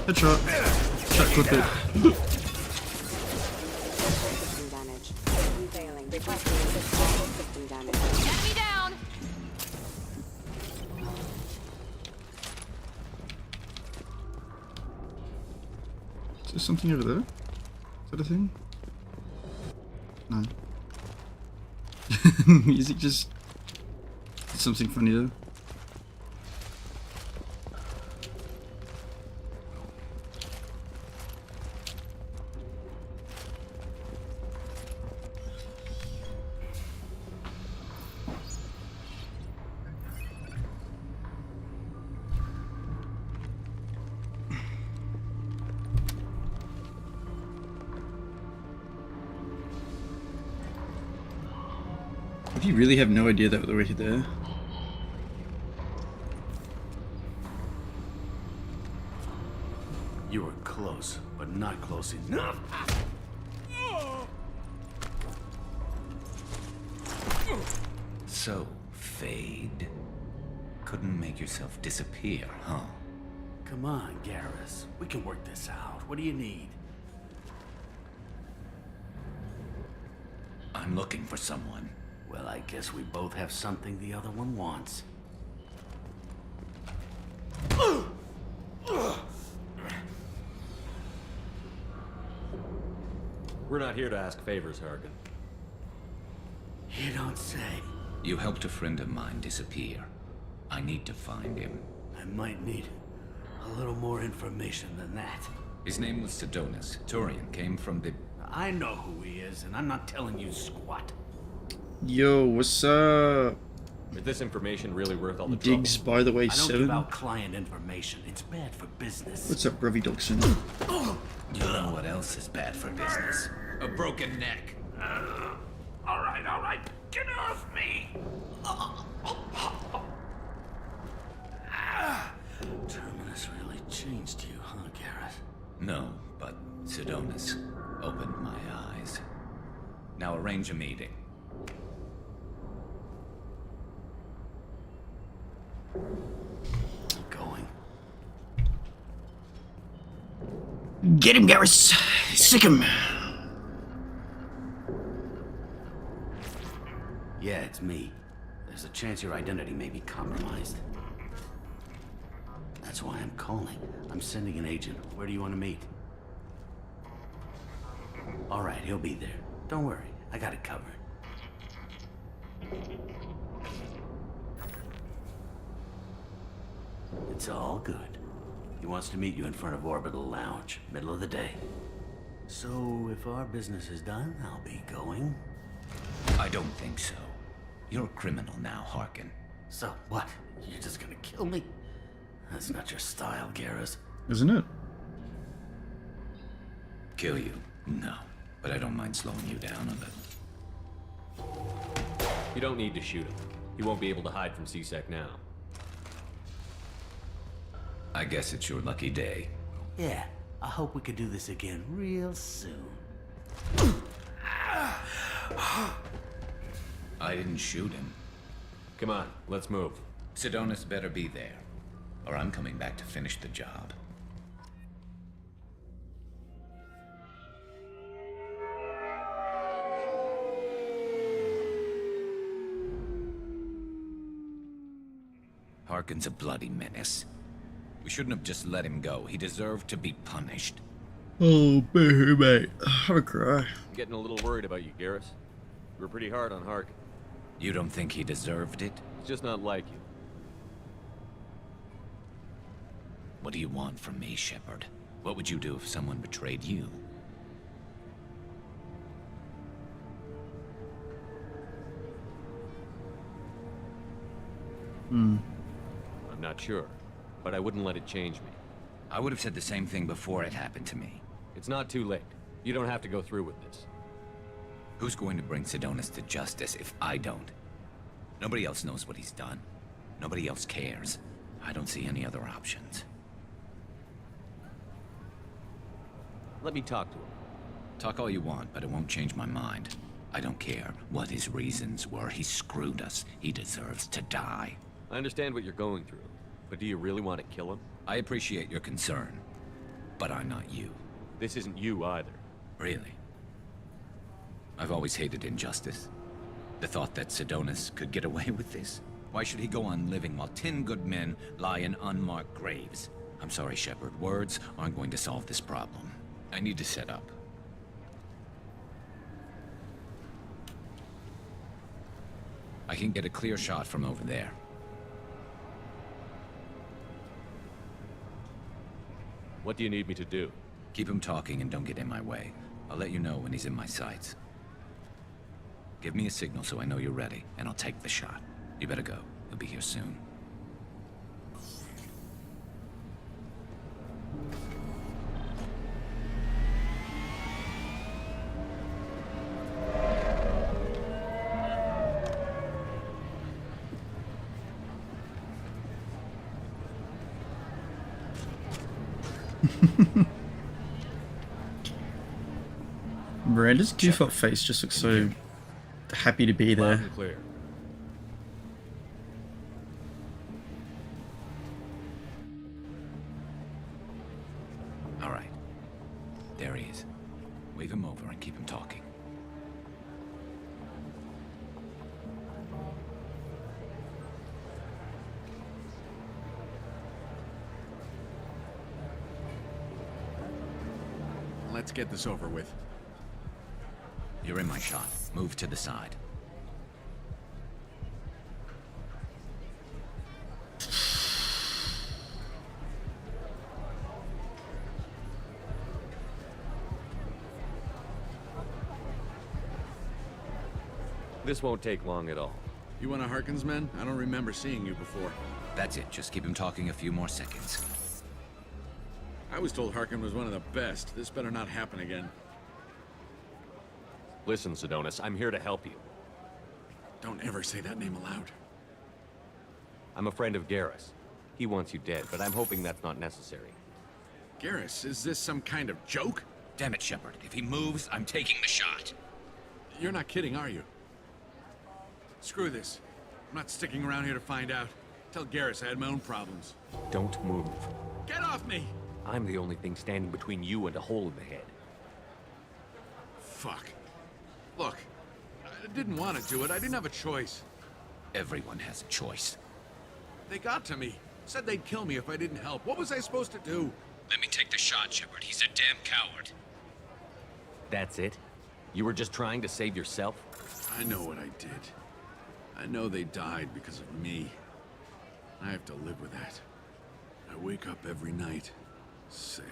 Headshot. Shot clip it. System damage. System failing. Requesting assistance. System damage. Enemy down! Is there something over there? Is that a thing? No. Music just... something funny though. If you really have no idea that they're right there. You were close, but not close enough. So, Fade. Couldn't make yourself disappear, huh? Come on, Garrus. We can work this out. What do you need? I'm looking for someone. Well, I guess we both have something the other one wants. We're not here to ask favors, Harkin. You don't say. You helped a friend of mine disappear. I need to find him. I might need a little more information than that. His name was Sidonus. Turian came from the... I know who he is, and I'm not telling you squat. Yo, what's up? Is this information really worth all the trouble? Diggs, by the way, I don't 7. give out client information. It's bad for business. What's up, Brevy Dogson? You know what else is bad for business? A broken neck. All right. Get off me! Terminus really changed you, huh, Garrett? No, but Sidonus opened my eyes. Now arrange a meeting. Going. Get him, Garrus! Sick him! Yeah, it's me. There's a chance your identity may be compromised. That's why I'm calling. I'm sending an agent. Where do you want to meet? All right, he'll be there. Don't worry, I got it covered. It's all good. He wants to meet you in front of Orbital Lounge, middle of the day. So, if our business is done, I'll be going. I don't think so. You're a criminal now, Harkin. So, what? You're just gonna kill me? That's not your style, Garrus. Isn't it? Kill you? No. But I don't mind slowing you down a little. You don't need to shoot him. He won't be able to hide from C-Sec now. I guess it's your lucky day. Yeah, I hope we could do this again real soon. I didn't shoot him. Come on, let's move. Sidonus better be there, or I'm coming back to finish the job. Harkin's a bloody menace. We shouldn't have just let him go. He deserved to be punished. Oh, boo, mate. Have a cry. I'm getting a little worried about you, Garrus. You were pretty hard on Harkin. You don't think he deserved it? It's just not like you. What do you want from me, Shepard? What would you do if someone betrayed you? I'm not sure, but I wouldn't let it change me. I would have said the same thing before it happened to me. It's not too late. You don't have to go through with this. Who's going to bring Sidonus to justice if I don't? Nobody else knows what he's done. Nobody else cares. I don't see any other options. Let me talk to him. Talk all you want, but it won't change my mind. I don't care what his reasons were. He screwed us. He deserves to die. I understand what you're going through, but do you really want to kill him? I appreciate your concern, but I'm not you. This isn't you either. Really? I've always hated injustice. The thought that Sidonis could get away with this. Why should he go on living while 10 good men lie in unmarked graves? I'm sorry, Shepard. Words aren't going to solve this problem. I need to set up. I can get a clear shot from over there. What do you need me to do? Keep him talking and don't get in my way. I'll let you know when he's in my sights. Give me a signal so I know you're ready, and I'll take the shot. You better go. He'll be here soon. Miranda's goof-up face just looks so happy to be there. Loud and clear. All right. There he is. Wave him over and keep him talking. Let's get this over with. You're in my shot. Move to the side. This won't take long at all. You one of Harkin's men? I don't remember seeing you before. That's it. Just keep him talking a few more seconds. I was told Harkin was one of the best. This better not happen again. Listen, Sidonis, I'm here to help you. Don't ever say that name aloud. I'm a friend of Garrus. He wants you dead, but I'm hoping that's not necessary. Garrus, is this some kind of joke? Damn it, Shepard. If he moves, I'm taking the shot. You're not kidding, are you? Screw this. I'm not sticking around here to find out. Tell Garrus I had my own problems. Don't move. Get off me! I'm the only thing standing between you and a hole in the head. Fuck. Look, I didn't want to do it. I didn't have a choice. Everyone has a choice. They got to me. Said they'd kill me if I didn't help. What was I supposed to do? Let me take the shot, Shepard. He's a damn coward. That's it? You were just trying to save yourself? I know what I did. I know they died because of me. I have to live with that. I wake up every night, sick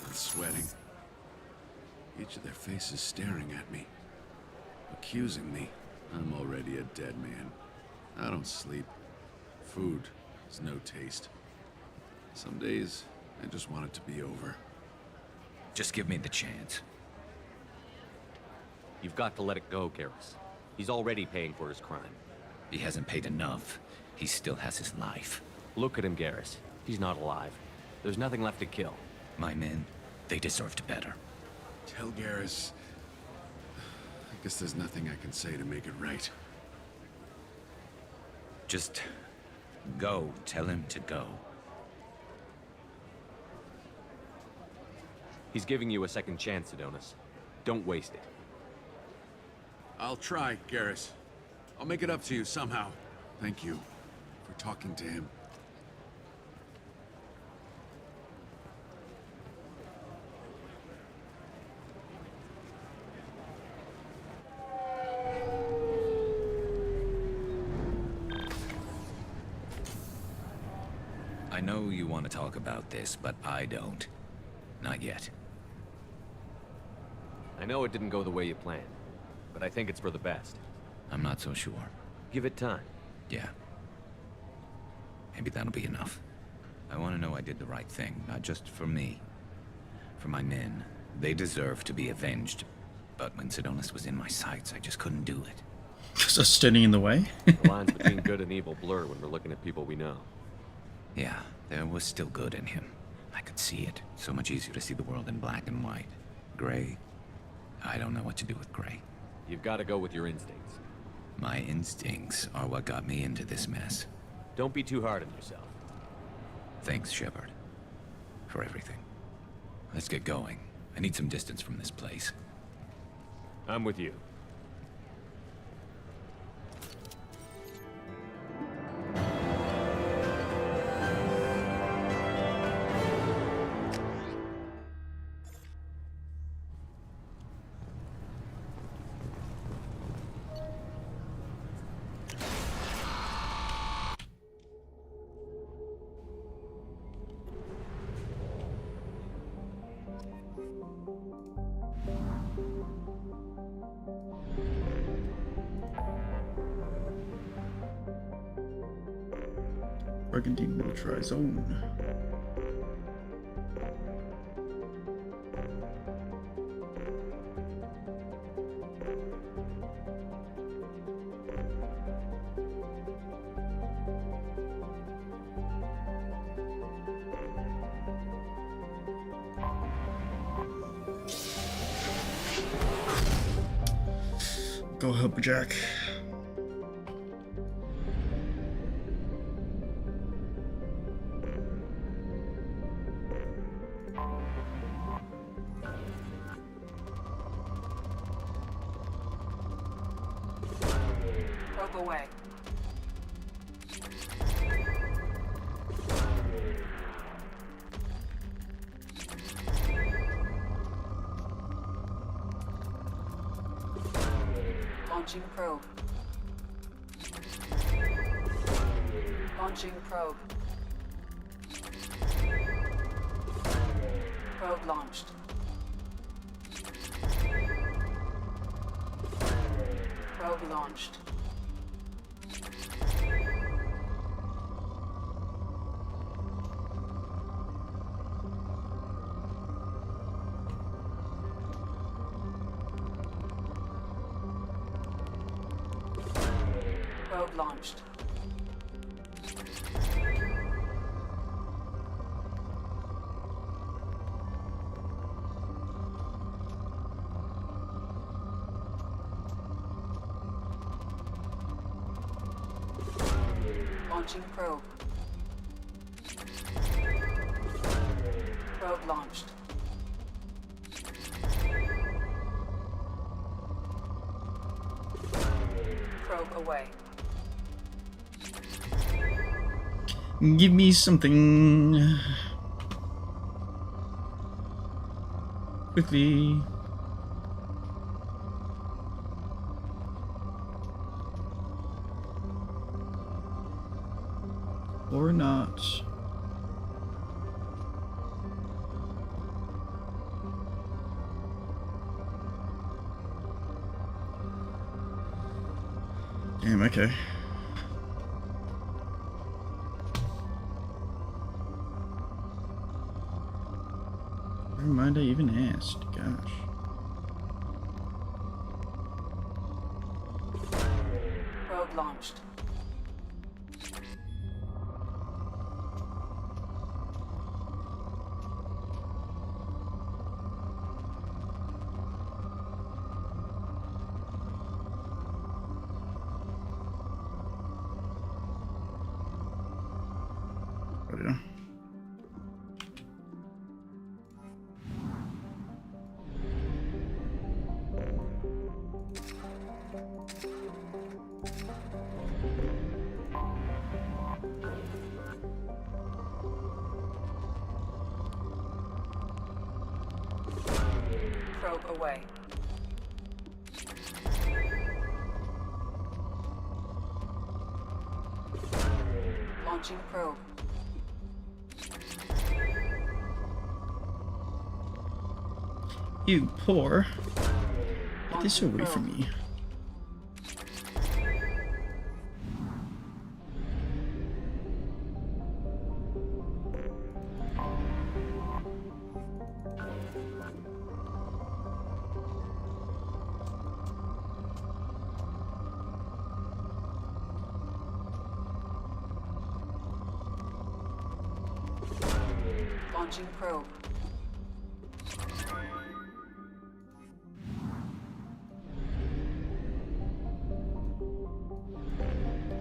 and sweating. Each of their faces staring at me, accusing me. I'm already a dead man. I don't sleep. Food has no taste. Some days, I just want it to be over. Just give me the chance. You've got to let it go, Garrus. He's already paying for his crime. He hasn't paid enough. He still has his life. Look at him, Garrus. He's not alive. There's nothing left to kill. My men, they deserved better. Tell Garrus... I guess there's nothing I can say to make it right. Just go. Tell him to go. He's giving you a second chance, Sidonis. Don't waste it. I'll try, Garrus. I'll make it up to you somehow. Thank you for talking to him. I know you want to talk about this, but I don't. Not yet. I know it didn't go the way you planned, but I think it's for the best. I'm not so sure. Give it time. Yeah. Maybe that'll be enough. I want to know I did the right thing, not just for me. For my men. They deserve to be avenged. But when Sidonis was in my sights, I just couldn't do it. Because I was standing in the way? The lines between good and evil blur when we're looking at people we know. Yeah, there was still good in him. I could see it. So much easier to see the world in black and white. Gray? I don't know what to do with gray. You've got to go with your instincts. My instincts are what got me into this mess. Don't be too hard on yourself. Thanks, Shepard. For everything. Let's get going. I need some distance from this place. I'm with you. Broken demilitarized zone. Go help Jack. Probe away. Launching probe. Launching probe. Probe launched. Probe launched. Probe launched. Launching probe. Probe launched. Probe away. Give me something. Quickly. Or not. Damn, okay. Never mind, I even asked. Gosh. Probe launched. Oh, yeah. Probe away. Launching probe. You poor. Get this away from me. Launching probe.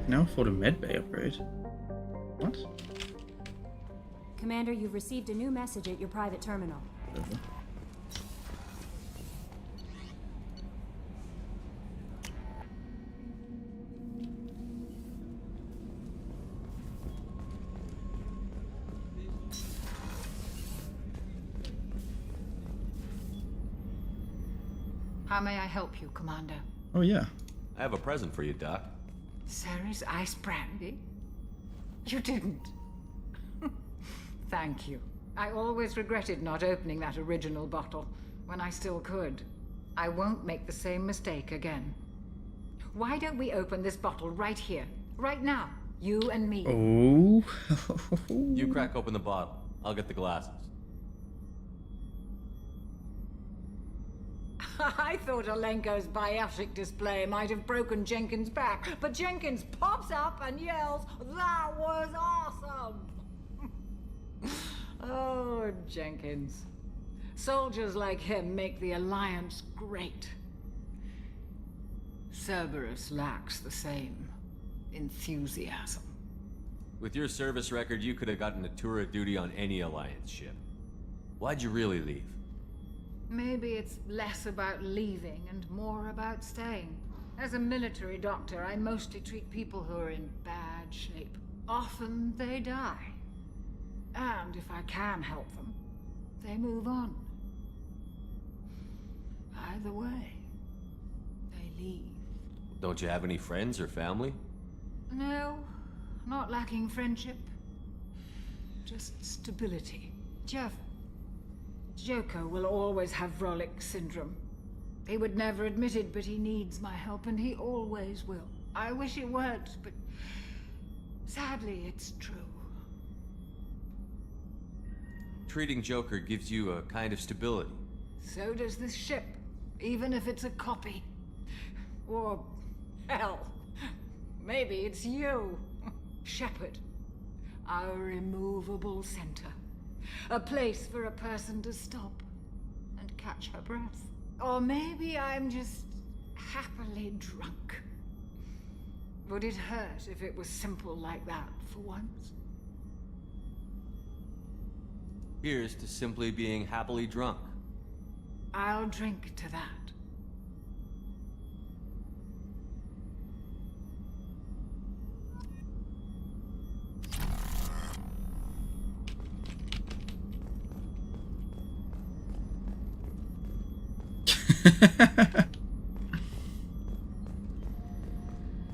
Now for the medbay upgrade. What? Commander, you've received a new message at your private terminal. Whatever. How may I help you, Commander? Oh, yeah. I have a present for you, Doc. Sarah's ice brandy? You didn't. Thank you. I always regretted not opening that original bottle when I still could. I won't make the same mistake again. Why don't we open this bottle right here, right now? You and me. Oh. You crack open the bottle. I'll get the glasses. I thought Alenko's biotic display might have broken Jenkins' back, but Jenkins pops up and yells, "That was awesome!" Oh, Jenkins. Soldiers like him make the Alliance great. Cerberus lacks the same enthusiasm. With your service record, you could have gotten a tour of duty on any Alliance ship. Why'd you really leave? Maybe it's less about leaving and more about staying. As a military doctor, I mostly treat people who are in bad shape. Often they die. And if I can help them, they move on. Either way, they leave. Don't you have any friends or family? No, not lacking friendship. Just stability. Joker will always have Vrolic syndrome. He would never admit it, but he needs my help, and he always will. I wish it weren't, but sadly, it's true. Treating Joker gives you a kind of stability. So does this ship, even if it's a copy. Or, hell, maybe it's you, Shepard. Our immovable center. A place for a person to stop and catch her breath. Or maybe I'm just happily drunk. Would it hurt if it was simple like that for once? Here's to simply being happily drunk. I'll drink to that.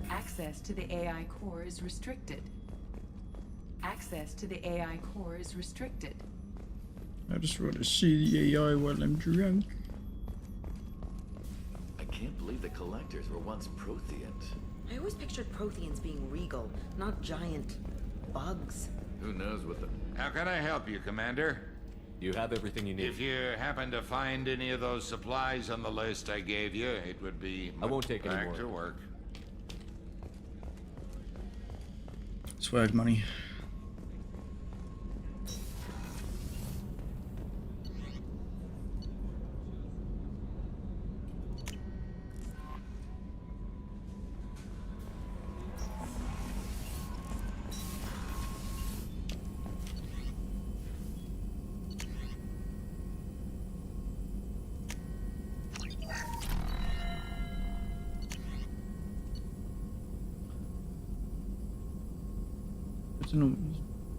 Access to the AI core is restricted. Access to the AI core is restricted. I just want to see the AI while I'm drunk. I can't believe the collectors were once Protheans. I always pictured Protheans being regal, not giant bugs. Who knows what the... How can I help you, Commander? You have everything you need. If you happen to find any of those supplies on the list I gave you, it would be... I won't take any back more. to work. Swag money.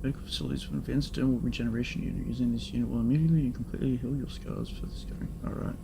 Medical facilities for advanced thermal regeneration unit. Using this unit will immediately and completely heal your scars for the scarring. Alright.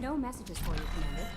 no messages for you, Commander.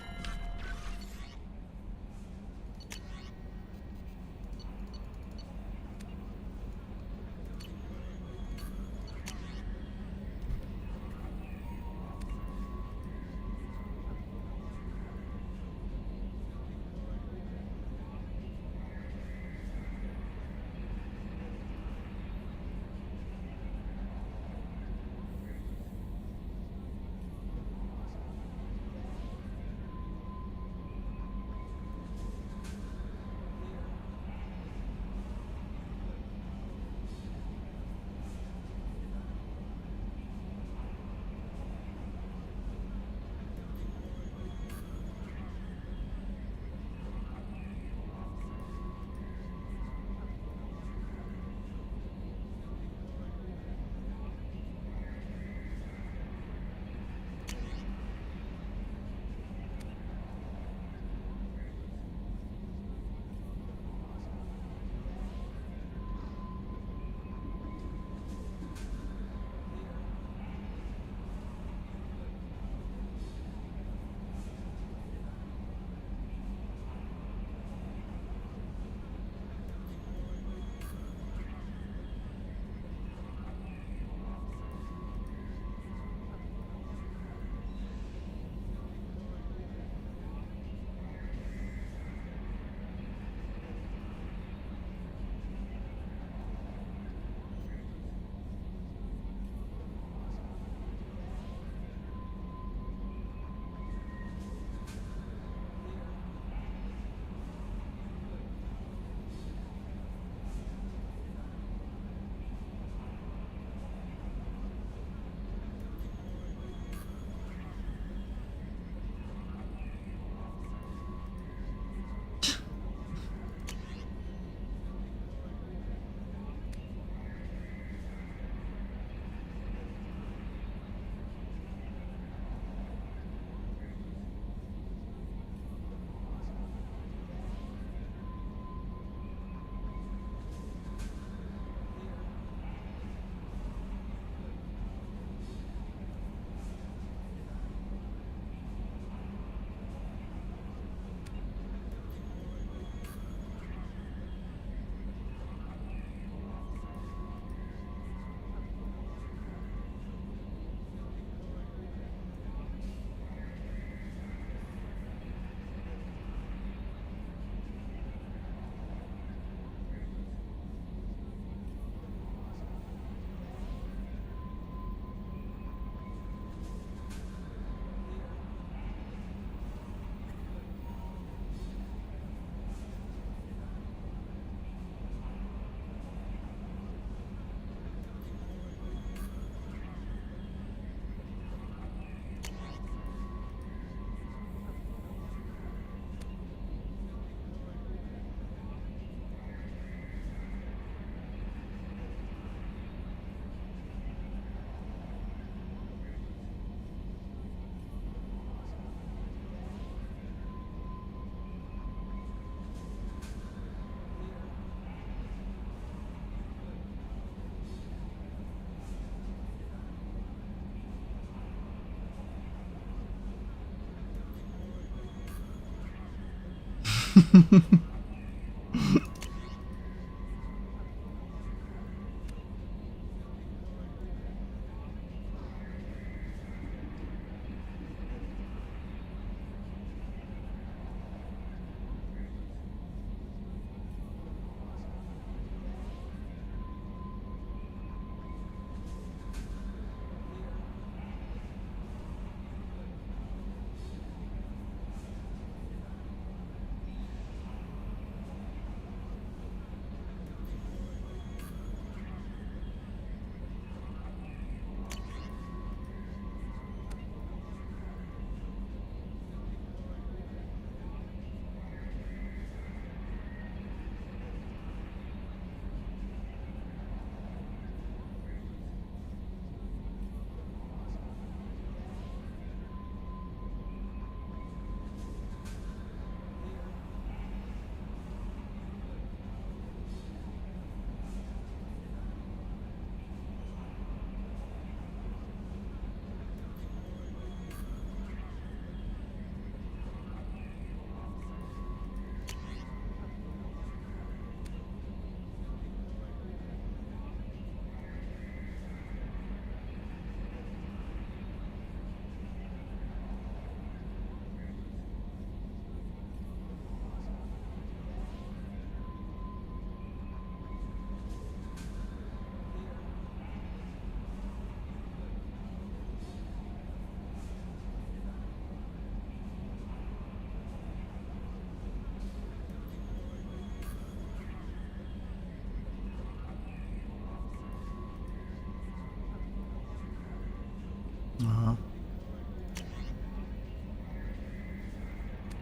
Uh-huh.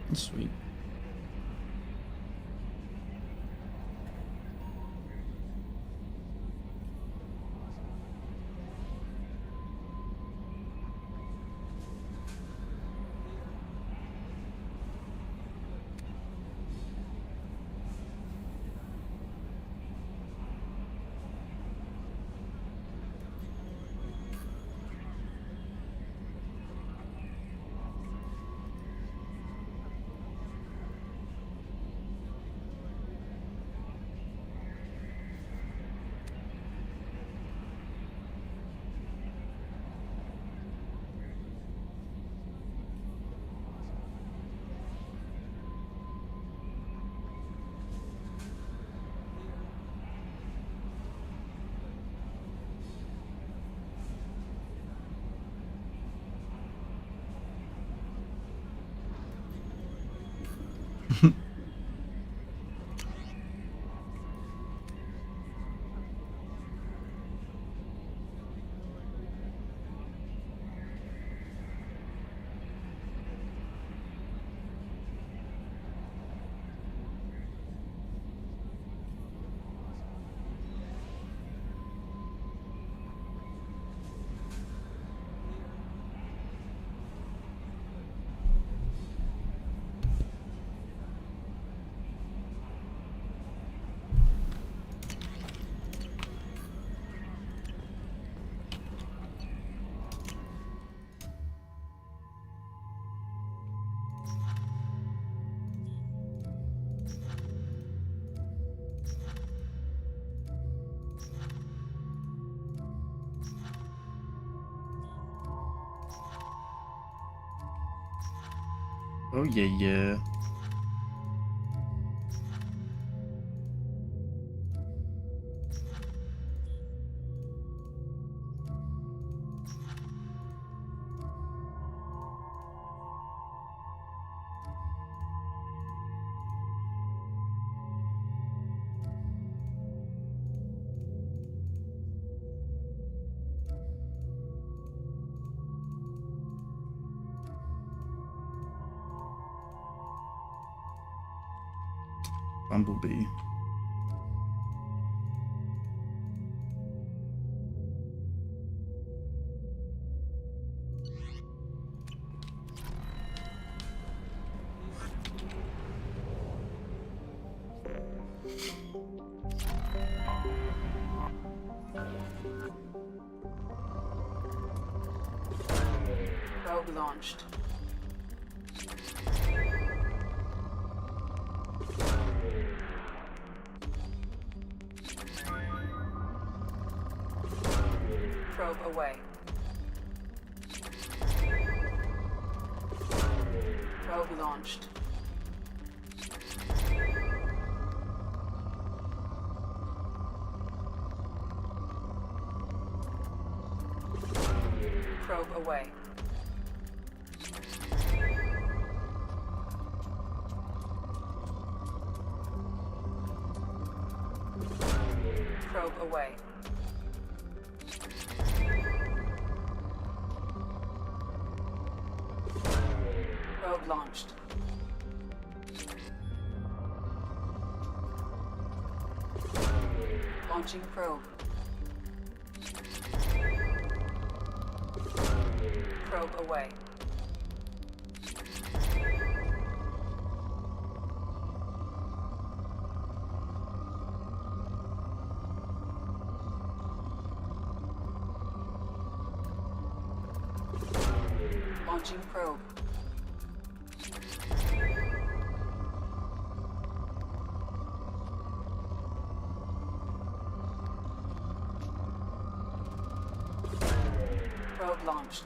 That's sweet. Oh yeah, yeah. Bumblebee. Probe launched. Probe away. Probe launched. Probe away. Probe away. Probe launched. Launching probe. Probe away. Launching probe. Probe launched.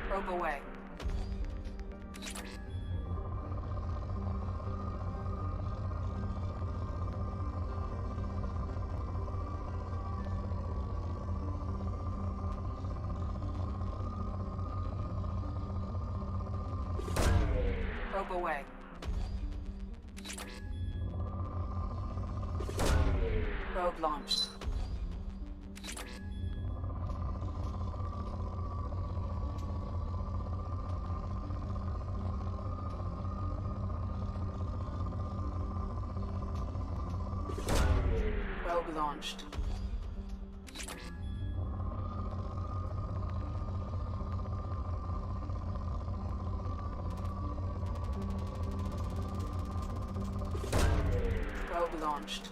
Probe away. Probe away. Probe launched. Probe launched. Probe launched.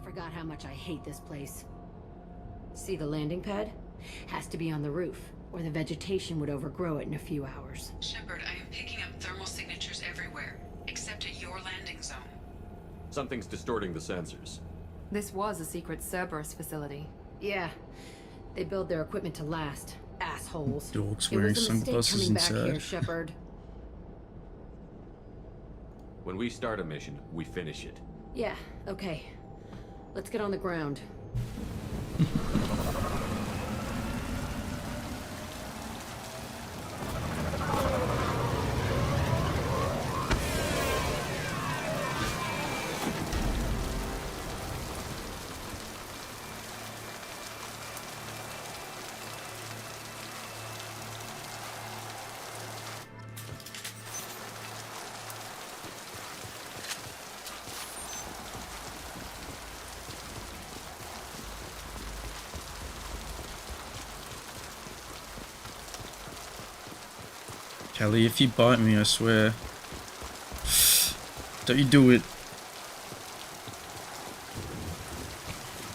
Forgot how much I hate this place. See the landing pad? Has to be on the roof, or the vegetation would overgrow it in a few hours. Shepard, I am picking up thermal signatures everywhere, except at your landing zone. Something's distorting the sensors. This was a secret Cerberus facility. Yeah. They build their equipment to last. Assholes. Dorks It wearing was a mistake sunglasses coming back inside. here, Shepard. When we start a mission, we finish it. Yeah, okay. Let's get on the ground. Kelly, if you bite me, I swear. Don't you do it.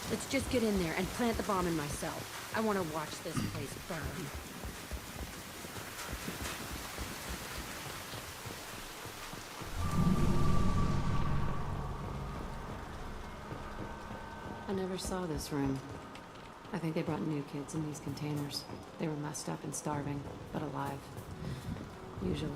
Let's just get in there and plant the bomb in myself. I want to watch this place burn. I never saw this room. I think they brought new kids in these containers. They were messed up and starving, but alive. Usually.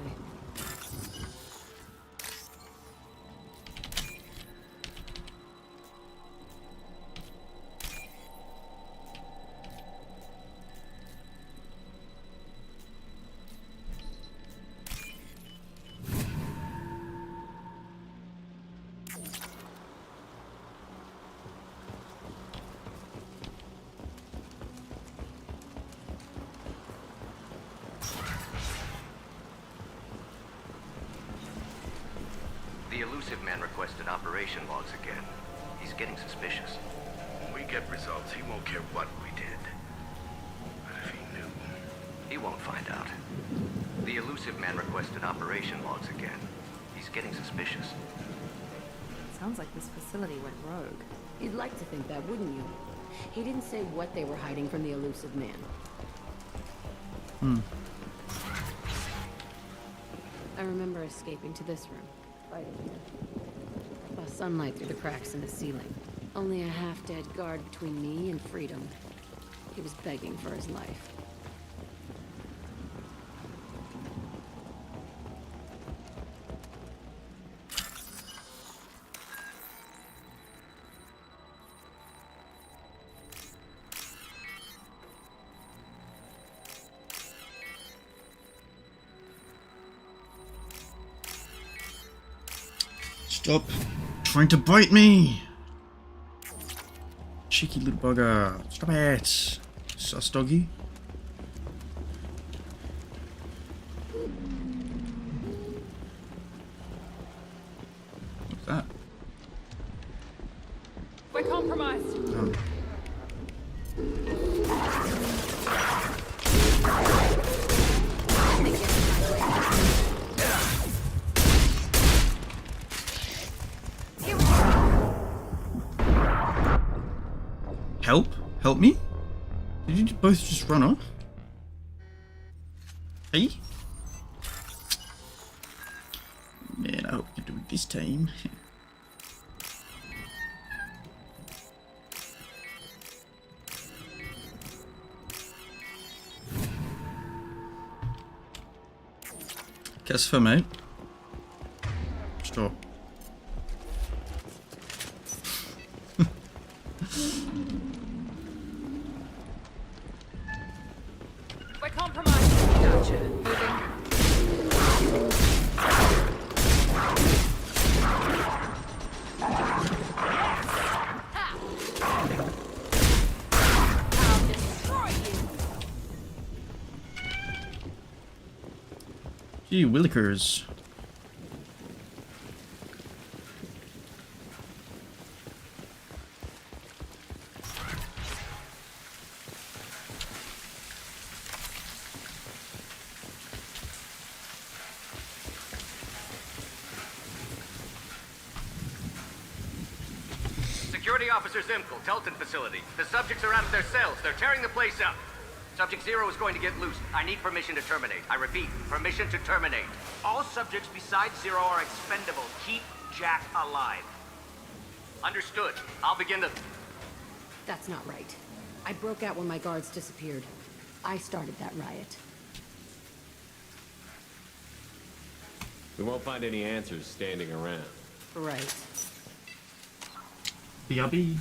The elusive man requested operation logs again. He's getting suspicious. When we get results, he won't care what we did. But if he knew... He won't find out. The elusive man requested operation logs again. He's getting suspicious. Sounds like this facility went rogue. You'd like to think that, wouldn't you? He didn't say what they were hiding from the elusive man. I remember escaping to this room. Right in here. Saw sunlight through the cracks in the ceiling. Only a half-dead guard between me and freedom. He was begging for his life. Stop trying to bite me! Cheeky little bugger. Stop it! Sus doggy. What's that? We're compromised. Oh. Help? Help me? Did you both just run off? Hey? Man, I hope you do it this time. Qu'est-ce que mate? Stop. We're compromised. Gotcha. Moving. I'll destroy you. Gee willikers. Security Officer Zimkel, Telton facility. The subjects are out of their cells. They're tearing the place up. Subject Zero is going to get loose. I need permission to terminate. I repeat, permission to terminate. All subjects besides Zero are expendable. Keep Jack alive. Understood. I'll begin the... That's not right. I broke out when my guards disappeared. I started that riot. We won't find any answers standing around. Right. BRB.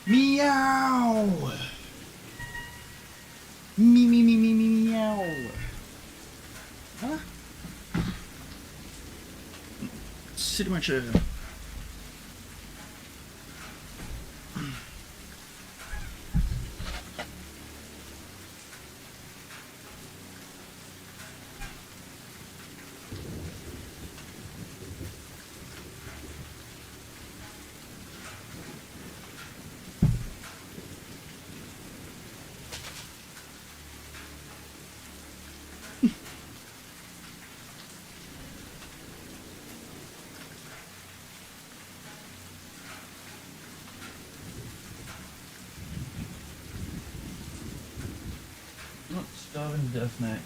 Meow! Meow. Huh? Sit in my chair. Not starving to death, mate.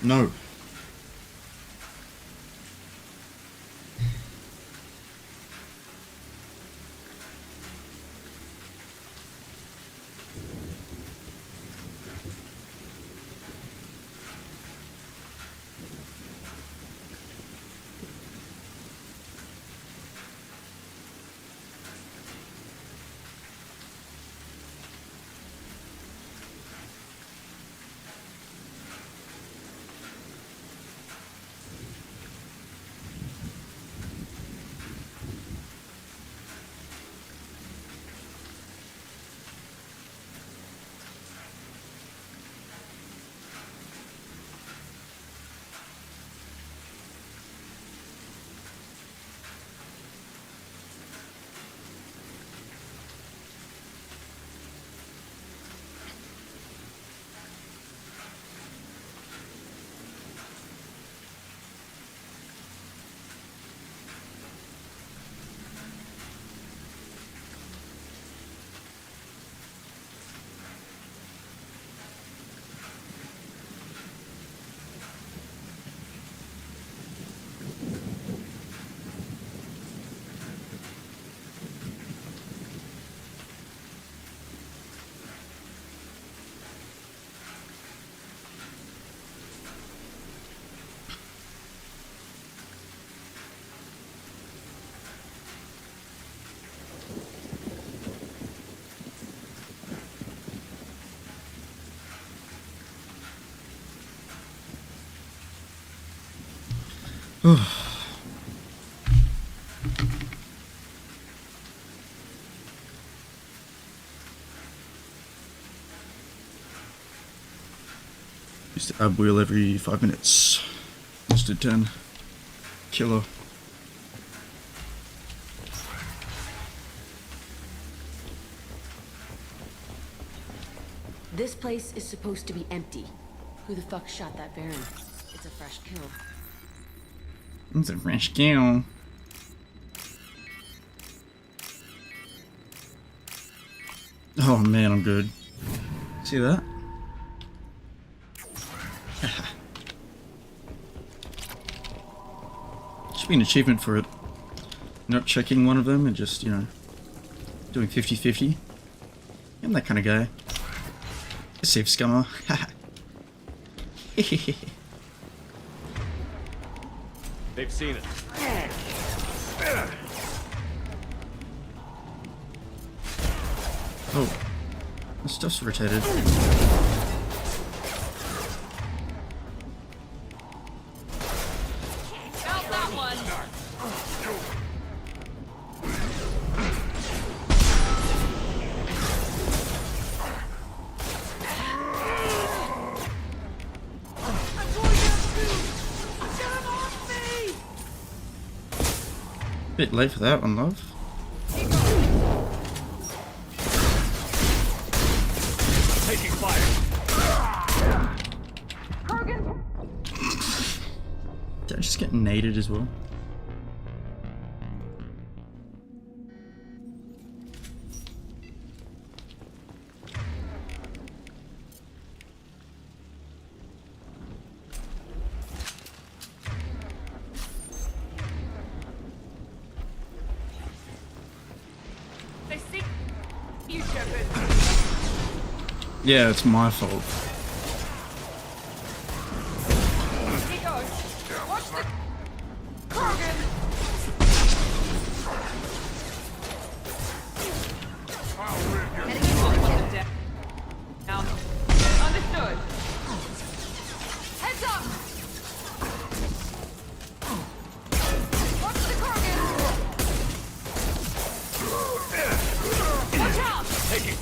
No. Used to ab wheel every 5 minutes. Just did 10. Killer. This place is supposed to be empty. Who the fuck shot that Baron? It's a fresh kill. It's a fresh kill. Oh man, I'm good. See that? Should be an achievement for it. Not checking one of them and just, you know, doing 50-50. I'm that kind of guy. A safe scummer. They've seen it. Oh, the stuff's rotated. Bit late for that one, love. Taking fire. Did I just get naded as well? Yeah, it's my fault. Understood. Heads up. Watch the Kurgan. Watch out. Taking.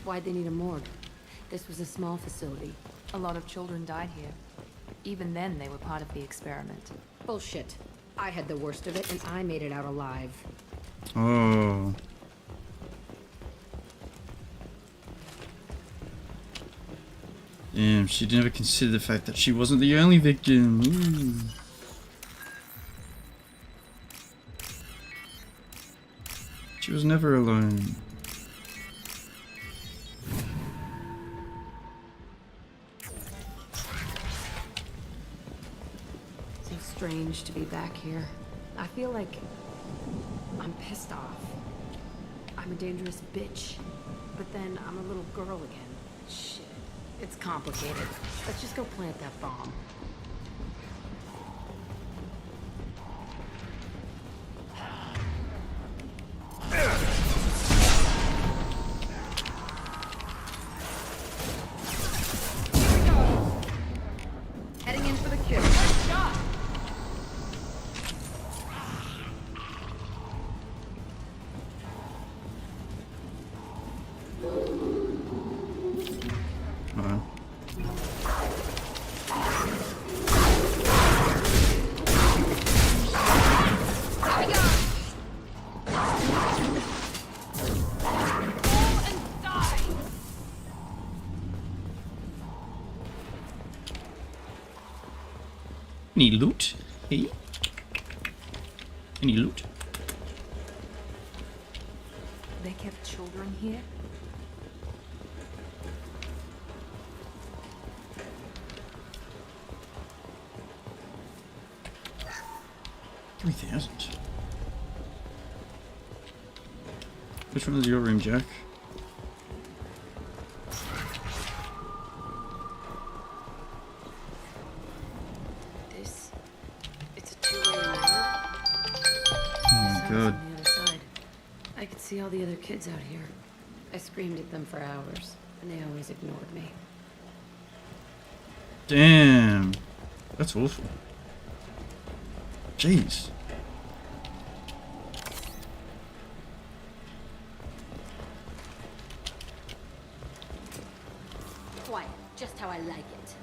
Why'd they need a morgue? This was a small facility. A lot of children died here. Even then, they were part of the experiment. Bullshit. I had the worst of it, and I made it out alive. Oh. Damn, she never considered the fact that she wasn't the only victim. Ooh. She was never alone. Seems strange to be back here. I feel like I'm pissed off. I'm a dangerous bitch. But then I'm a little girl again. Shit. It's complicated. Let's just go plant that bomb. Heading in for the kill. Nice shot! Any loot? Hey? Any loot? They kept children here? $3,000. Which one is your room, Jack? It's a two-way mirror. Oh my god. On the other side. I could see all the other kids out here. I screamed at them for hours, and they always ignored me. Damn. That's awful. Jeez. Quiet, just how I like it.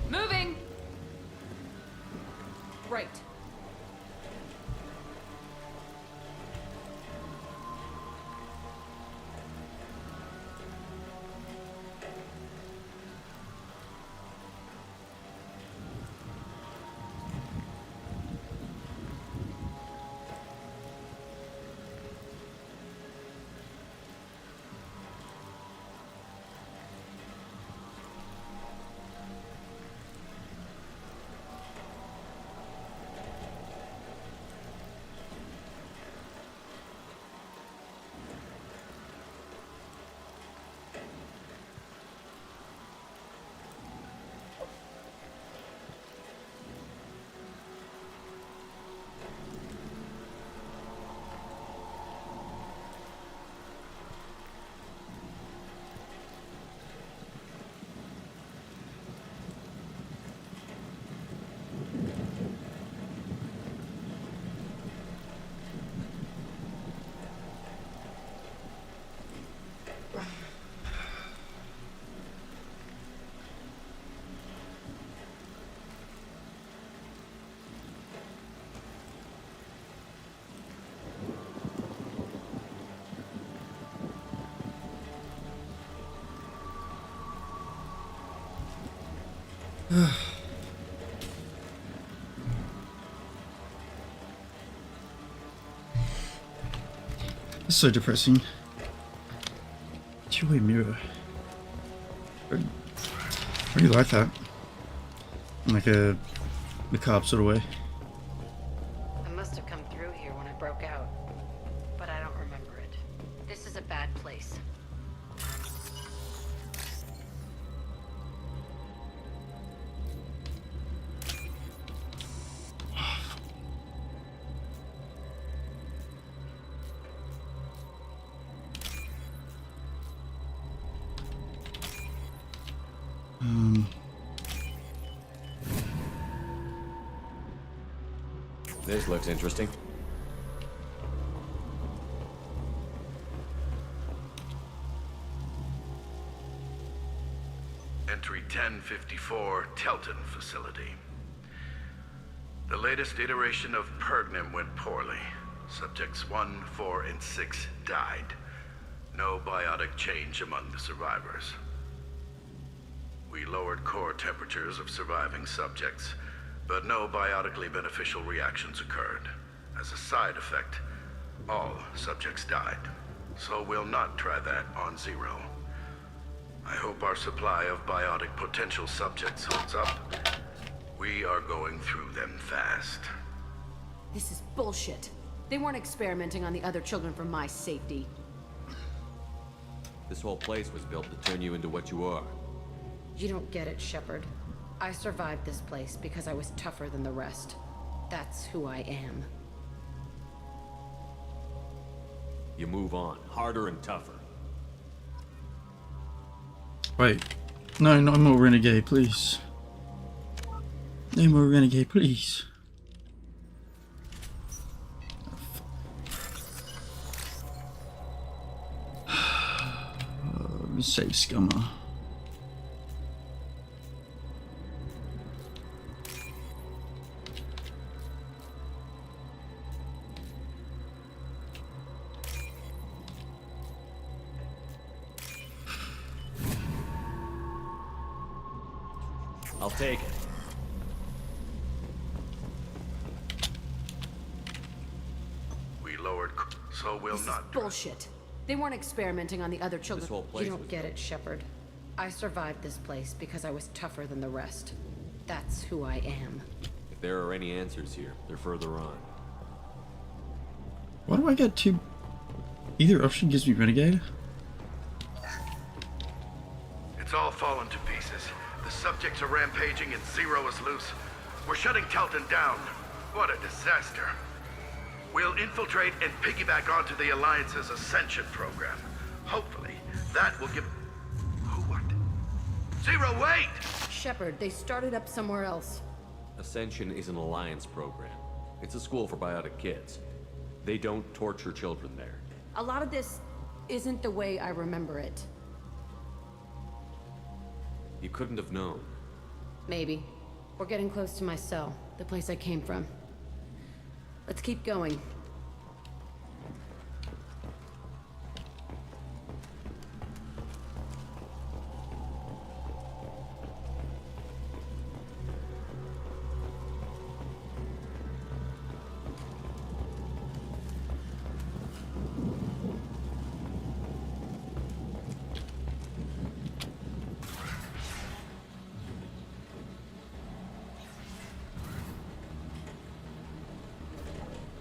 Moving! Right. That's so depressing. Two-way mirror. I really like that. In like a macabre sort of way. I must have come through here when I broke out, but I don't remember it. This is a bad place. This looks interesting. Entry 1054, Telton facility. The latest iteration of Pergnim went poorly. Subjects 1, 4, and 6 died. No biotic change among the survivors. We lowered core temperatures of surviving subjects, but no biotically beneficial reactions occurred. As a side effect, all subjects died. So we'll not try that on Zero. I hope our supply of biotic potential subjects holds up. We are going through them fast. This is bullshit. They weren't experimenting on the other children for my safety. This whole place was built to turn you into what you are. You don't get it, Shepard. I survived this place because I was tougher than the rest. That's who I am. You move on, harder and tougher. Wait. No, no more Renegade, please. No more Renegade, please. Save Scummer. I'll take it. We lowered, so we'll This not. is bullshit. They weren't experimenting on the other children. This whole place You don't was get built. it, Shepard. I survived this place because I was tougher than the rest. That's who I am. If there are any answers here, they're further on. Why do I get two? Either option gives me Renegade. It's all fallen to pieces. The subjects are rampaging and Zero is loose. We're shutting Telton down. What a disaster. We'll infiltrate and piggyback onto the Alliance's Ascension program. Hopefully, that will give... Who what? Zero, wait! Shepard, they started up somewhere else. Ascension is an Alliance program. It's a school for biotic kids. They don't torture children there. A lot of this isn't the way I remember it. You couldn't have known. Maybe. We're getting close to my cell, the place I came from. Let's keep going.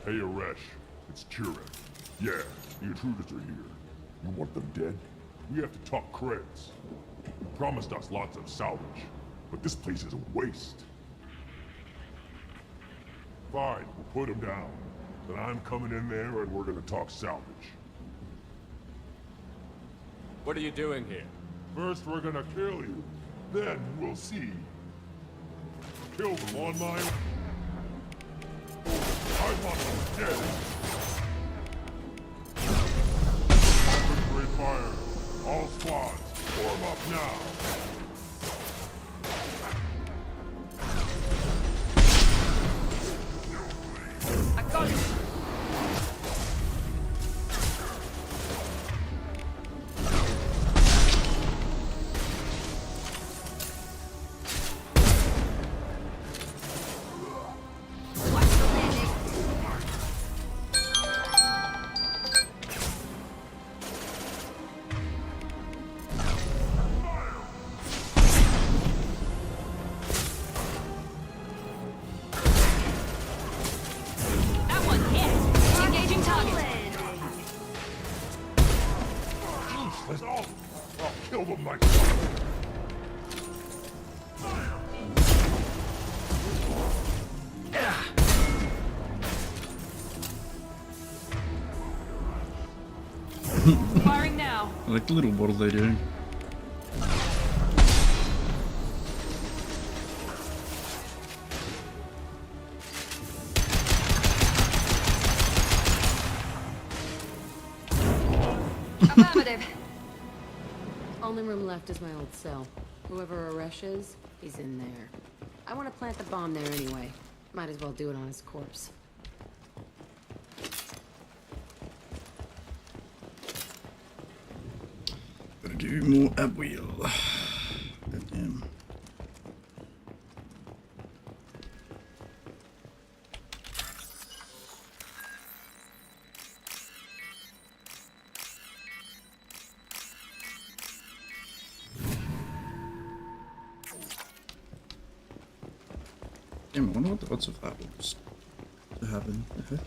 Hey, Aresh. It's Chirek. Yeah, the intruders are here. You want them dead? We have to talk creds. You promised us lots of salvage, but this place is a waste. Fine, we'll put them down. Then I'm coming in there and we're gonna talk salvage. What are you doing here? First we're gonna kill you. Then we'll see. Kill them on my... I want them dead. Great fire. All squads, form up now. I got you. I'll kill them myself. Firing now. I like the little bottle they're doing. Affirmative. Only room left is my old cell. Whoever Aresh is, he's in there. I want to plant the bomb there anyway. Might as well do it on his corpse. Gotta do more ab wheel. Goddamn. Damn, I wonder what the odds of that was to happen. Okay.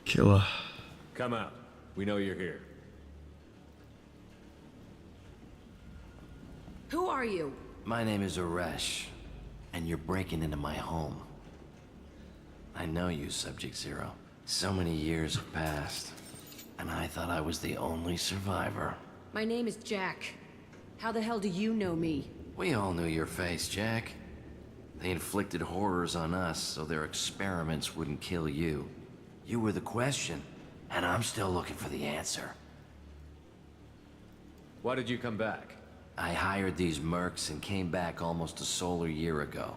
Killer. Come out. We know you're here. Who are you? My name is Aresh, and you're breaking into my home. I know you, Subject Zero. So many years have passed, and I thought I was the only survivor. My name is Jack. How the hell do you know me? We all knew your face, Jack. They inflicted horrors on us so their experiments wouldn't kill you. You were the question, and I'm still looking for the answer. Why did you come back? I hired these mercs and came back almost a solar year ago.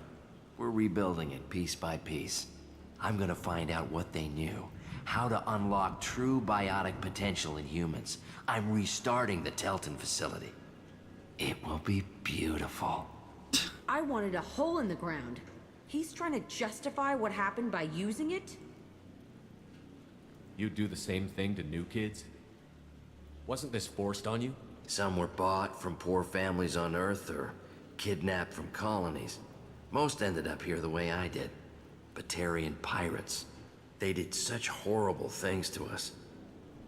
We're rebuilding it piece by piece. I'm gonna find out what they knew, how to unlock true biotic potential in humans. I'm restarting the Telton facility. It will be beautiful. I wanted a hole in the ground. He's trying to justify what happened by using it? You do the same thing to new kids? Wasn't this forced on you? Some were bought from poor families on Earth or kidnapped from colonies. Most ended up here the way I did. Batarian pirates. They did such horrible things to us.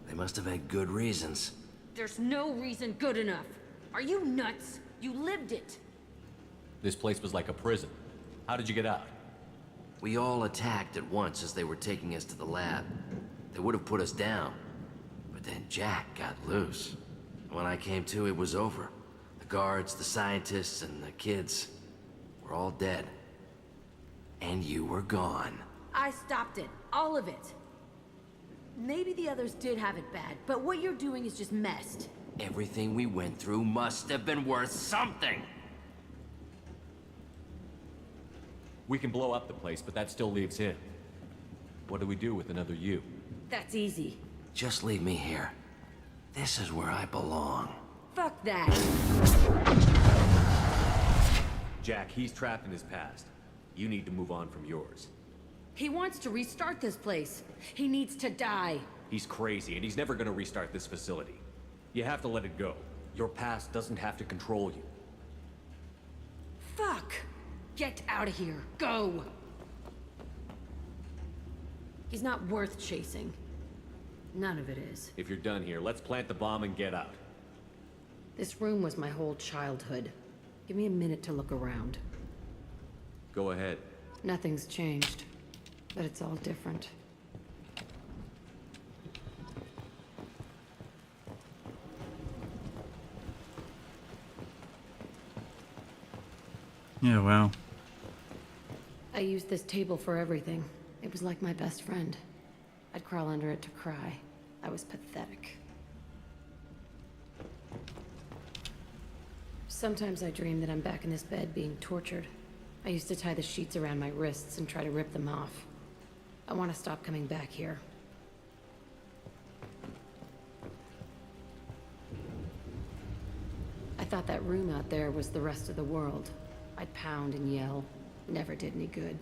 They must have had good reasons. There's no reason good enough. Are you nuts? You lived it. This place was like a prison. How did you get out? We all attacked at once as they were taking us to the lab. They would have put us down. But then Jack got loose. When I came to, it was over. The guards, the scientists, and the kids were all dead. And you were gone. I stopped it. All of it. Maybe the others did have it bad, but what you're doing is just messed. Everything we went through must have been worth something. We can blow up the place, but that still leaves him. What do we do with another you? That's easy. Just leave me here. This is where I belong. Fuck that. Jack, he's trapped in his past. You need to move on from yours. He wants to restart this place. He needs to die. He's crazy, and he's never gonna restart this facility. You have to let it go. Your past doesn't have to control you. Fuck! Get out of here. Go! He's not worth chasing. None of it is. If you're done here, let's plant the bomb and get out. This room was my whole childhood. Give me a minute to look around. Go ahead. Nothing's changed, but it's all different. Yeah, wow. I used this table for everything. It was like my best friend. I'd crawl under it to cry. I was pathetic. Sometimes I dream that I'm back in this bed being tortured. I used to tie the sheets around my wrists and try to rip them off. I want to stop coming back here. I thought that room out there was the rest of the world. I'd pound and yell. Never did any good.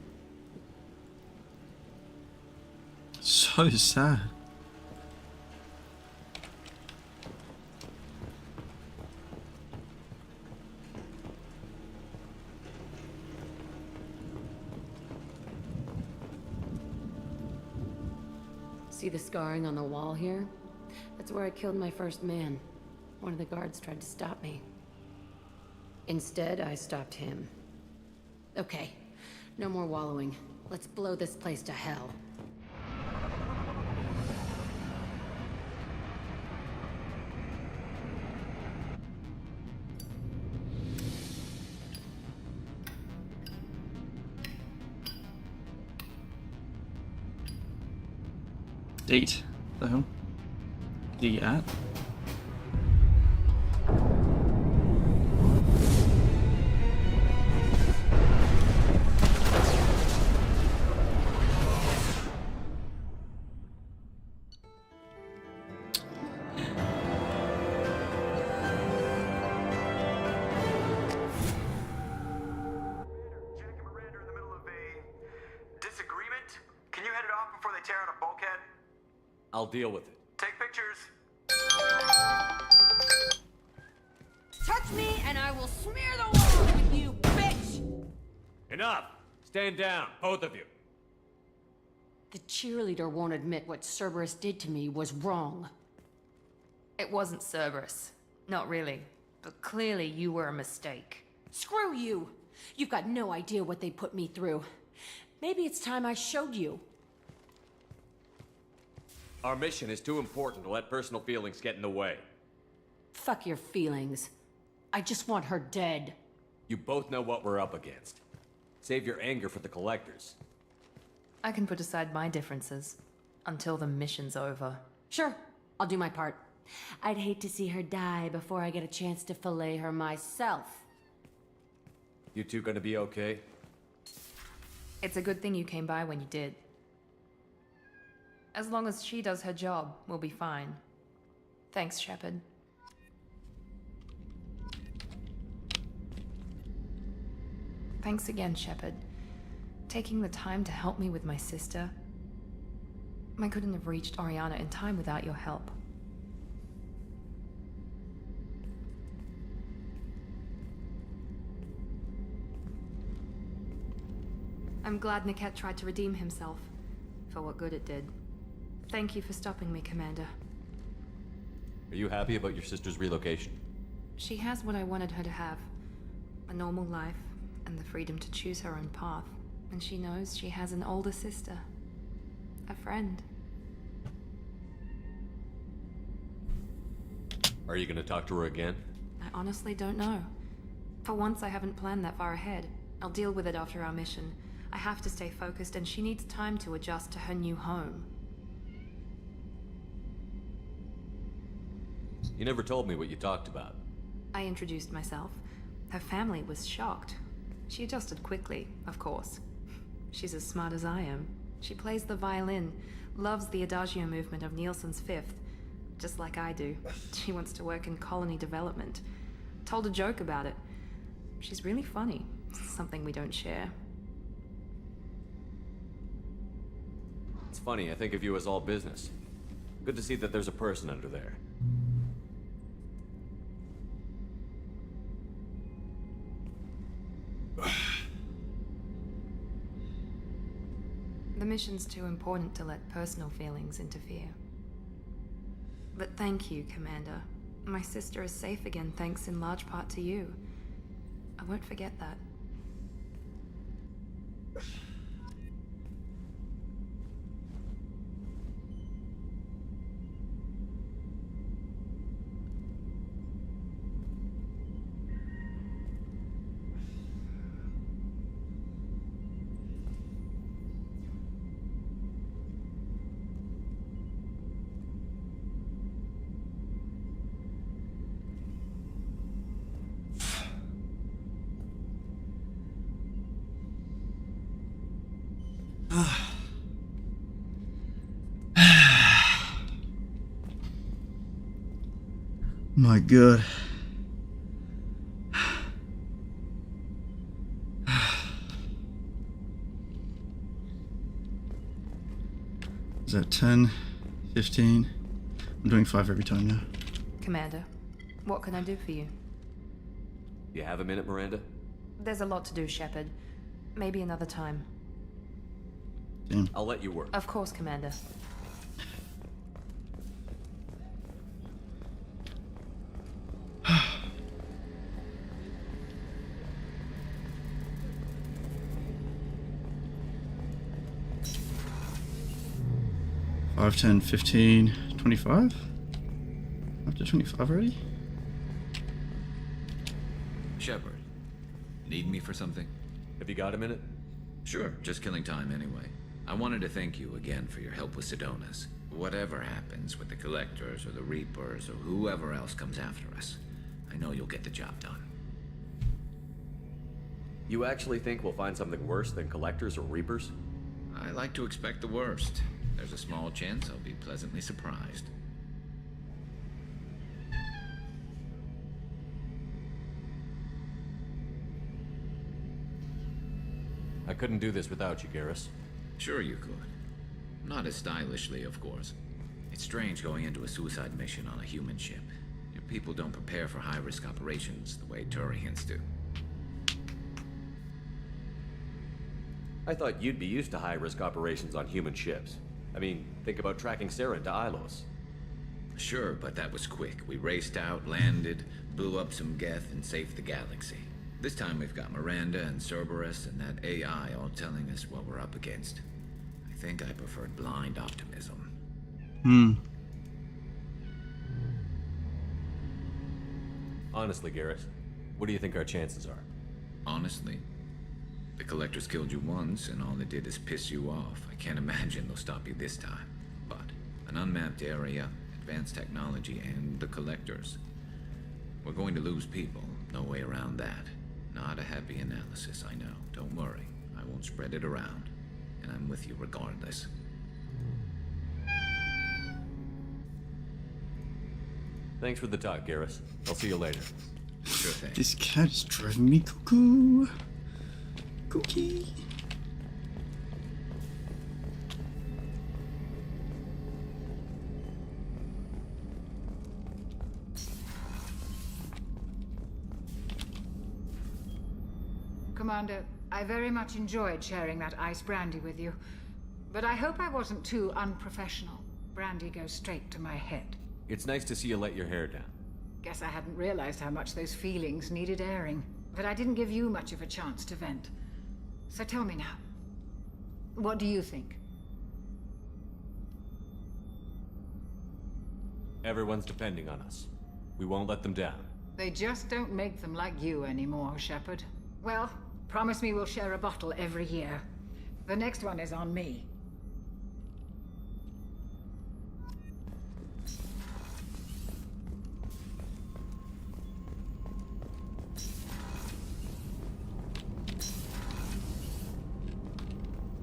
So sad. See the scarring on the wall here? That's where I killed my first man. One of the guards tried to stop me. Instead, I stopped him. Okay, no more wallowing. Let's blow this place to hell. Date. The hell? The at? I'll deal with it. Take pictures. Touch me and I will smear the walls with you, bitch! Enough! Stand down, both of you. The cheerleader won't admit what Cerberus did to me was wrong. It wasn't Cerberus. Not really. But clearly you were a mistake. Screw you! You've got no idea what they put me through. Maybe it's time I showed you. Our mission is too important to let personal feelings get in the way. Fuck your feelings. I just want her dead. You both know what we're up against. Save your anger for the collectors. I can put aside my differences until the mission's over. Sure, I'll do my part. I'd hate to see her die before I get a chance to fillet her myself. You two gonna be okay? It's a good thing you came by when you did. As long as she does her job, we'll be fine. Thanks, Shepard. Thanks again, Shepard. Taking the time to help me with my sister. I couldn't have reached Oriana in time without your help. I'm glad Niket tried to redeem himself, for what good it did. Thank you for stopping me, Commander. Are you happy about your sister's relocation? She has what I wanted her to have. A normal life, and the freedom to choose her own path. And she knows she has an older sister. A friend. Are you gonna talk to her again? I honestly don't know. For once, I haven't planned that far ahead. I'll deal with it after our mission. I have to stay focused, and she needs time to adjust to her new home. You never told me what you talked about. I introduced myself. Her family was shocked. She adjusted quickly, of course. She's as smart as I am. She plays the violin, loves the Adagio movement of Nielsen's Fifth, just like I do. She wants to work in colony development. Told a joke about it. She's really funny, something we don't share. It's funny, I think of you as all business. Good to see that there's a person under there. The mission's too important to let personal feelings interfere. But thank you, Commander. My sister is safe again thanks in large part to you. I won't forget that. My God. Is that 10, 15? I'm doing 5 every time now. Commander, what can I do for you? You have a minute, Miranda? There's a lot to do, Shepard. Maybe another time. Damn. I'll let you work. Of course, Commander. Five, 10, 15, 25? Up to 25 already? Shepard, need me for something? Have you got a minute? Sure, just killing time anyway. I wanted to thank you again for your help with Sidonis. Whatever happens with the Collectors or the Reapers or whoever else comes after us, I know you'll get the job done. You actually think we'll find something worse than Collectors or Reapers? I like to expect the worst. There's a small chance I'll be pleasantly surprised. I couldn't do this without you, Garrus. Sure you could. Not as stylishly, of course. It's strange going into a suicide mission on a human ship. Your people don't prepare for high-risk operations the way Turians do. I thought you'd be used to high-risk operations on human ships. I mean, think about tracking Sarah into Ilos. Sure, but that was quick. We raced out, landed, blew up some Geth, and saved the galaxy. This time we've got Miranda and Cerberus and that AI all telling us what we're up against. I think I preferred blind optimism. Honestly, Garrus, what do you think our chances are? Honestly? The Collectors killed you once, and all they did is piss you off. I can't imagine they'll stop you this time. But an unmapped area, advanced technology, and the Collectors. We're going to lose people. No way around that. Not a happy analysis, I know. Don't worry. I won't spread it around. And I'm with you regardless. Thanks for the talk, Garrus. I'll see you later. Sure thing. This cat is driving me cuckoo. Cookie. Commander, I very much enjoyed sharing that ice brandy with you. But I hope I wasn't too unprofessional. Brandy goes straight to my head. It's nice to see you let your hair down. Guess I hadn't realized how much those feelings needed airing. But I didn't give you much of a chance to vent. So tell me now, what do you think? Everyone's depending on us. We won't let them down. They just don't make them like you anymore, Shepard. Well, promise me we'll share a bottle every year. The next one is on me.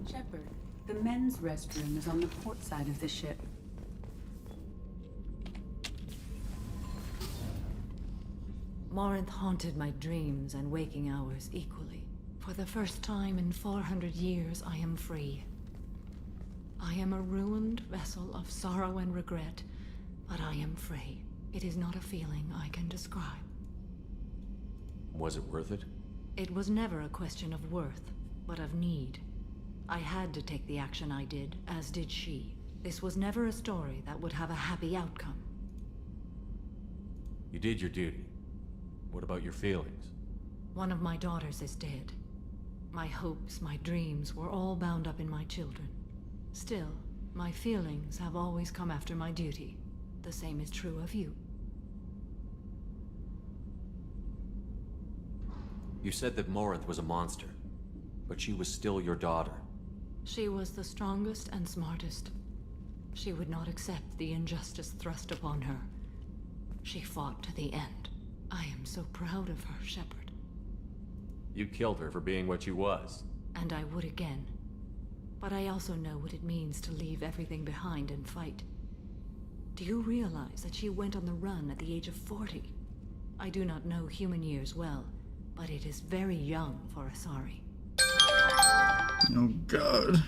Shepard, the men's restroom is on the port side of the ship. Morinth haunted my dreams and waking hours equally. For the first time in 400 years, I am free. I am a ruined vessel of sorrow and regret, but I am free. It is not a feeling I can describe. Was it worth it? It was never a question of worth, but of need. I had to take the action I did, as did she. This was never a story that would have a happy outcome. You did your duty. What about your feelings? One of my daughters is dead. My hopes, my dreams were all bound up in my children. Still, my feelings have always come after my duty. The same is true of you. You said that Morinth was a monster, but she was still your daughter. She was the strongest and smartest. She would not accept the injustice thrust upon her. She fought to the end. I am so proud of her, Shepard. You killed her for being what she was. And I would again. But I also know what it means to leave everything behind and fight. Do you realize that she went on the run at the age of 40? I do not know human years well, but it is very young for Asari. Oh god.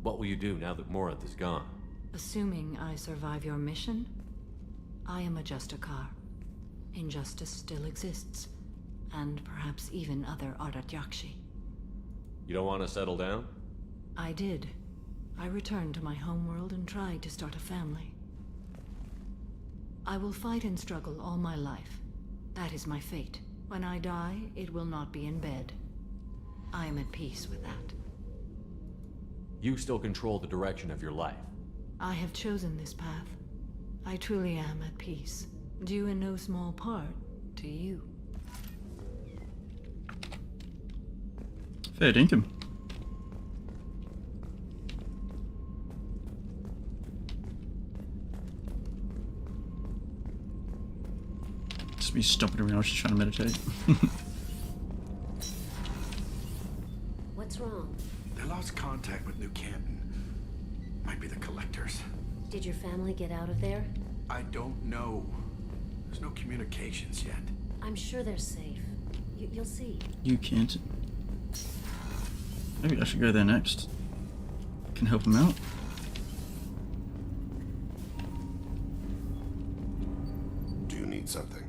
What will you do now that Morinth is gone? Assuming I survive your mission, I am a Justicar. Injustice still exists, and perhaps even other Ardatyakshi. You don't want to settle down? I did. I returned to my homeworld and tried to start a family. I will fight and struggle all my life. That is my fate. When I die, it will not be in bed. I am at peace with that. You still control the direction of your life. I have chosen this path. I truly am at peace, due in no small part to you. Fair dinkum. Just be stomping around, just trying to meditate. What's wrong? They lost contact with New Canton. Might be the Collectors. Did your family get out of there? I don't know. There's no communications yet. I'm sure they're safe. You'll see. You can't. Maybe I should go there next. Can help him out. Do you need something?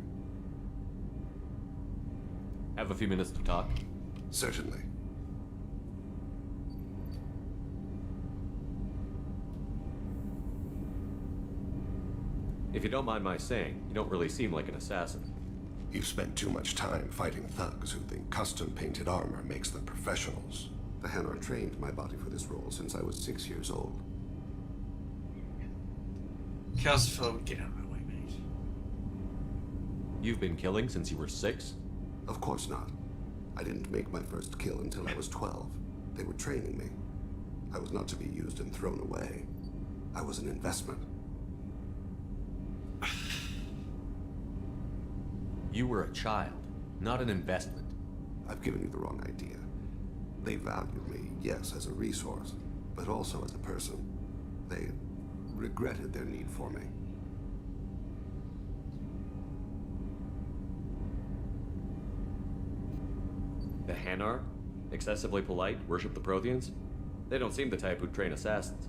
Have a few minutes to talk? Certainly. If you don't mind my saying, you don't really seem like an assassin. You've spent too much time fighting thugs who think custom-painted armor makes them professionals. The Hanar trained my body for this role since I was 6 years old. Calcifer, get out of my way, mate. You've been killing since you were 6? Of course not. I didn't make my first kill until I was 12. They were training me. I was not to be used and thrown away. I was an investment. You were a child, not an investment. I've given you the wrong idea. They valued me, yes, as a resource, but also as a person. They regretted their need for me. The Hanar? Excessively polite, worship the Protheans? They don't seem the type who'd train assassins.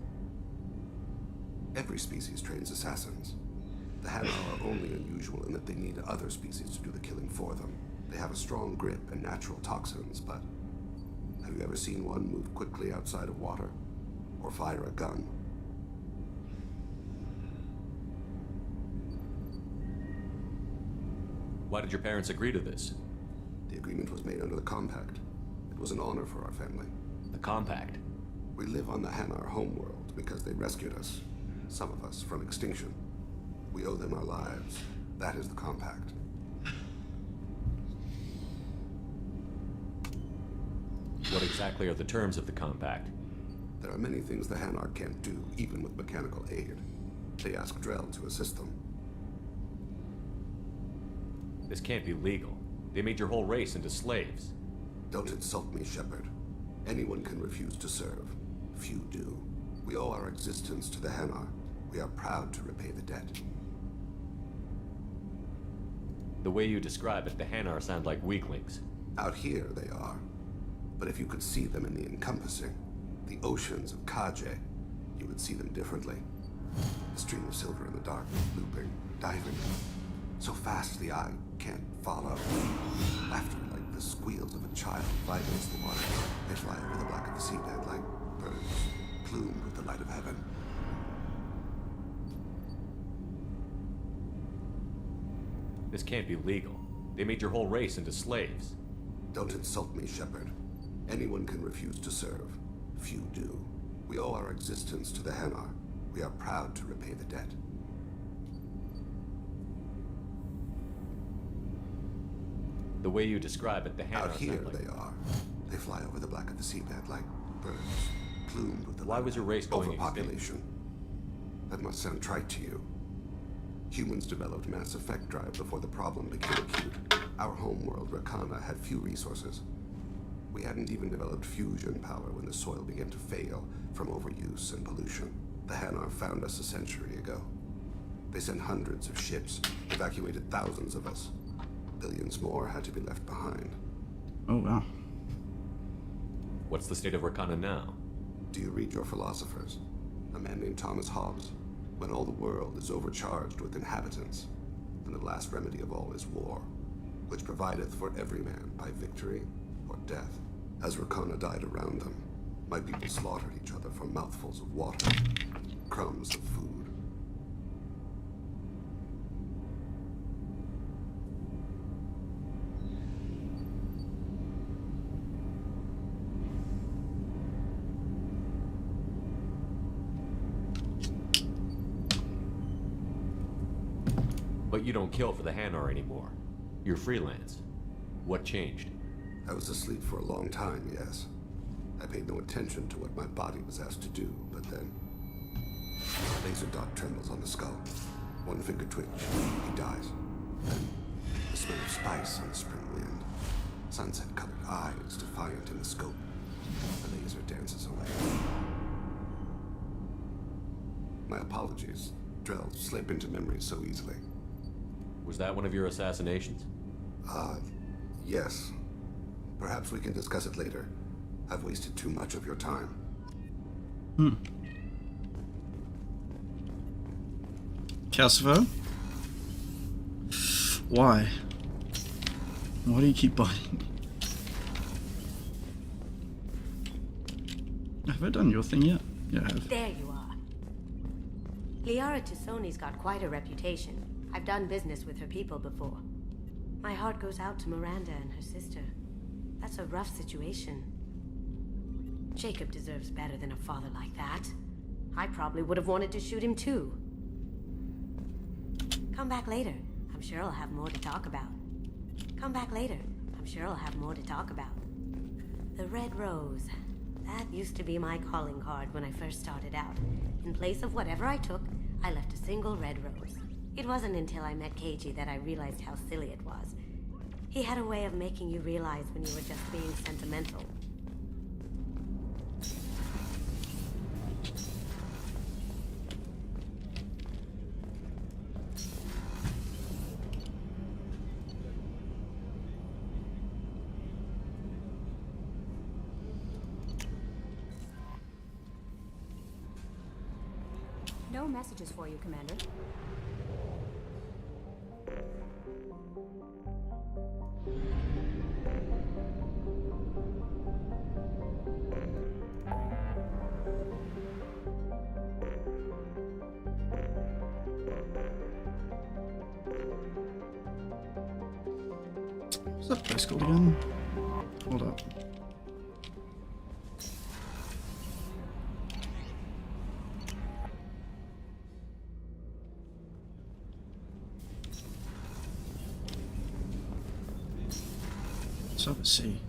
Every species trains assassins. The Hanar are only unusual in that they need other species to do the killing for them. They have a strong grip and natural toxins, but have you ever seen one move quickly outside of water? Or fire a gun? Why did your parents agree to this? The agreement was made under the Compact. It was an honor for our family. The Compact? We live on the Hanar homeworld because they rescued us. Some of us from extinction. We owe them our lives. That is the Compact. What exactly are the terms of the Compact? There are many things the Hanar can't do, even with mechanical aid. They ask Drell to assist them. This can't be legal. They made your whole race into slaves. Don't insult me, Shepard. Anyone can refuse to serve. Few do. We owe our existence to the Hanar. We are proud to repay the debt. The way you describe it, the Hanar sound like weaklings. Out here, they are. But if you could see them in the encompassing, the oceans of Kaje, you would see them differently. A stream of silver in the dark, looping, diving. So fast the eye can't follow. Laughter like the squeals of a child vibrates the water. They fly over the black of the seabed like birds, plumed with the light of heaven. This can't be legal. They made your whole race into slaves. Don't insult me, Shepard. Anyone can refuse to serve. Few do. We owe our existence to the Hanar. We are proud to repay the debt. The way you describe it, the Hanar Out here sound like... they are. They fly over the black of the seabed like birds, plumed with the Why was your race going overpopulation. That must sound trite to you. Humans developed Mass Effect Drive before the problem became acute. Our homeworld, Rakana, had few resources. We hadn't even developed fusion power when the soil began to fail from overuse and pollution. The Hanar found us a century ago. They sent hundreds of ships, evacuated thousands of us. Billions more had to be left behind. Oh, wow. What's the state of Rakana now? Do you read your philosophers? A man named Thomas Hobbes. When all the world is overcharged with inhabitants, then the last remedy of all is war, which provideth for every man by victory or death. As Rakana died around them, my people slaughtered each other for mouthfuls of water, crumbs of food. But you don't kill for the Hanar anymore. You're freelance. What changed? I was asleep for a long time, yes. I paid no attention to what my body was asked to do, but then... a laser dot trembles on the skull. One finger twitch, he dies. Then, the smell of spice on the spring wind. Sunset-colored eyes defiant in the scope. The laser dances away. My apologies. Drell slip into memory so easily. Was that one of your assassinations? Yes. Perhaps we can discuss it later. I've wasted too much of your time. Calcifer? Why? Why do you keep biting? Have I done your thing yet? Yeah, I have. There you are. Liara T'Soni's got quite a reputation. I've done business with her people before. My heart goes out to Miranda and her sister. That's a rough situation. Jacob deserves better than a father like that. I probably would have wanted to shoot him too. Come back later. I'm sure I'll have more to talk about. Come back later. I'm sure I'll have more to talk about. The Red Rose. That used to be my calling card when I first started out. In place of whatever I took, I left a single red rose. It wasn't until I met Keiji that I realized how silly it was. He had a way of making you realize when you were just being sentimental. No messages for you, Commander. What's that place called again? Hold up. It's up at sea.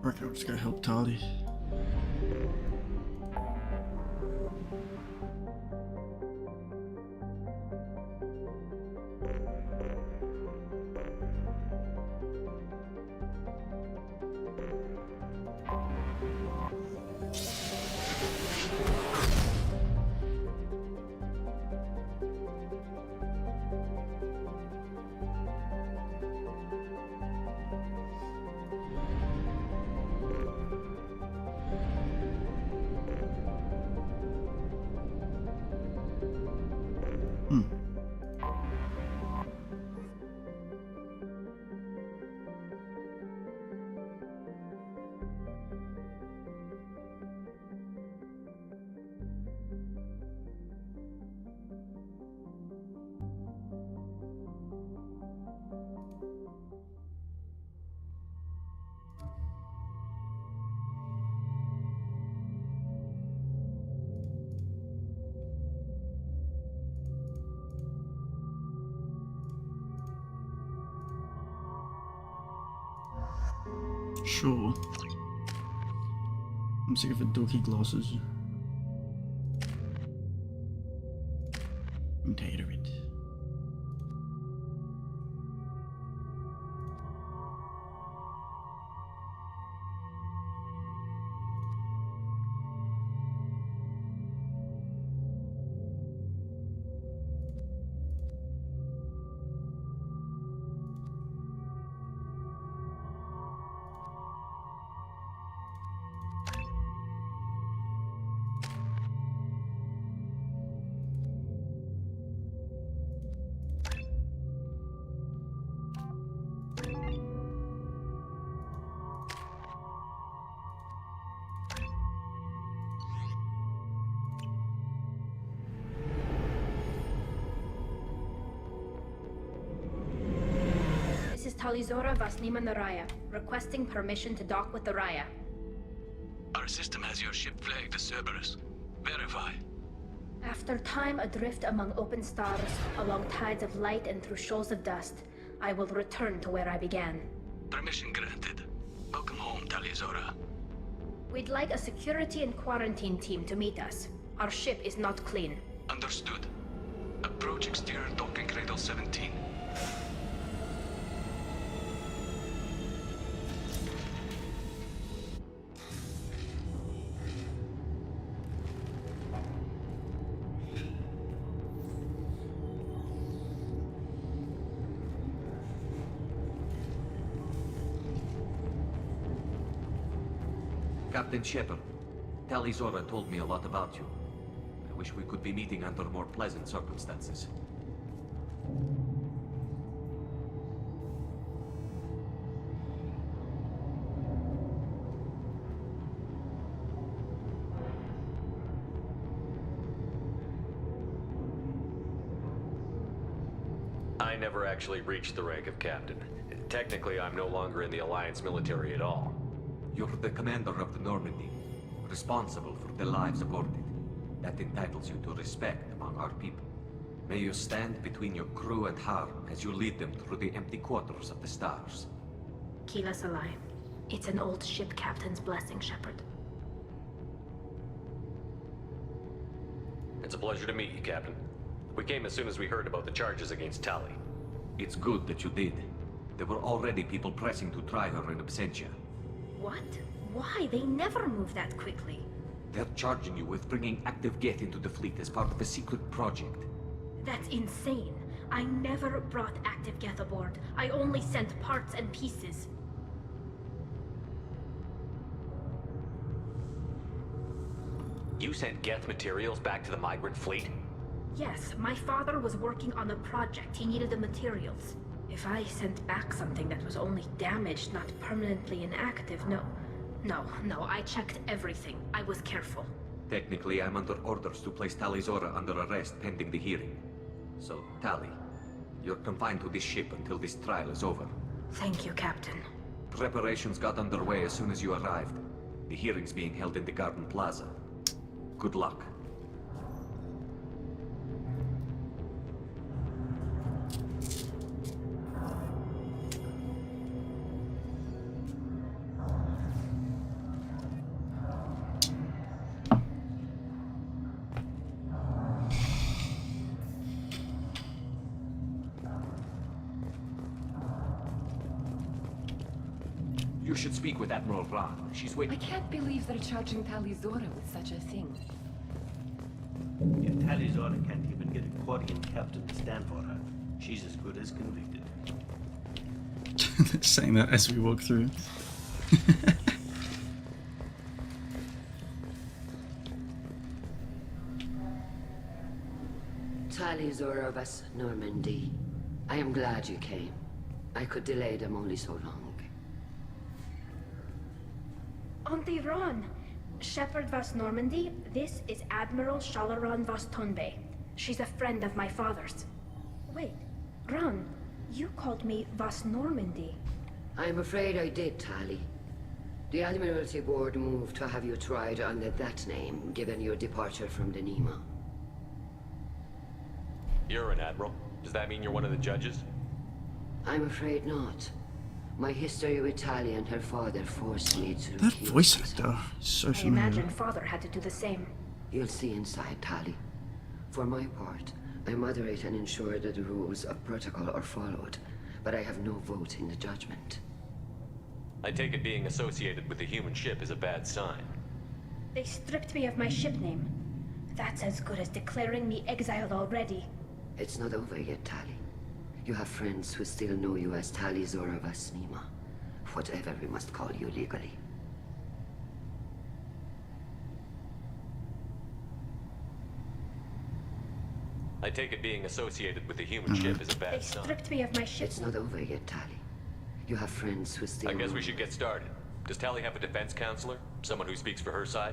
reckon I'll just go help Tali. Sure. I'm sick of the dorky glosses. I'm tired of it. Talizora Vasnima Naraya, requesting permission to dock with the Raya. Our system has your ship flagged as Cerberus. Verify. After time adrift among open stars, along tides of light and through shoals of dust, I will return to where I began. Permission granted. Welcome home, Talizora. We'd like a security and quarantine team to meet us. Our ship is not clean. Understood. Approach exterior docking cradle 17. Captain Shepard, Talizora told me a lot about you. I wish we could be meeting under more pleasant circumstances. I never actually reached the rank of captain. Technically, I'm no longer in the Alliance military at all. You're the commander of the Normandy, responsible for the lives aborted. That entitles you to respect among our people. May you stand between your crew and harm as you lead them through the empty quarters of the stars. Kila Salai. It's an old ship captain's blessing, Shepard. It's a pleasure to meet you, Captain. We came as soon as we heard about the charges against Tali. It's good that you did. There were already people pressing to try her in absentia. What? Why? They never move that quickly. They're charging you with bringing active Geth into the fleet as part of a secret project. That's insane. I never brought active Geth aboard. I only sent parts and pieces. You sent Geth materials back to the migrant fleet? Yes, my father was working on a project. He needed the materials. If I sent back something that was only damaged, not permanently inactive, no, I checked everything. I was careful. Technically, I'm under orders to place Talizora under arrest pending the hearing. So, Tali, you're confined to this ship until this trial is over. Thank you, Captain. Preparations got underway as soon as you arrived. The hearing's being held in the Garden Plaza. Good luck. You should speak with Admiral Ran. She's I waiting. can't believe they're charging Talizora with such a thing. If Talizora can't even get a Quarian captain to stand for her, she's as good as convicted. Saying that as we walk through. Talizora vas Normandy. I am glad you came. I could delay them only so long. Auntie Ron! Shepherd vas Normandy, this is Admiral Shalaran vas Tonbe. She's a friend of my father's. Wait, Ron, you called me vas Normandy. I'm afraid I did, Tali. The Admiralty Board moved to have you tried under that name, given your departure from the Nima. You're an admiral. Does that mean you're one of the judges? I'm afraid not. My history with Tali and her father forced me to... That voice actor is so I familiar. imagine father had to do the same. You'll see inside, Tali. For my part, I moderate and ensure that the rules of protocol are followed, but I have no vote in the judgment. I take it being associated with the human ship is a bad sign. They stripped me of my ship name. That's as good as declaring me exiled already. It's not over yet, Tali. You have friends who still know you as Talizora vas Nima. Whatever we must call you legally. I take it being associated with the human ship is a bad sign. Stripped me of my ship. It's not over yet, Tali. You have friends who still I guess know we should get started. Does Tali have a defense counselor? Someone who speaks for her side?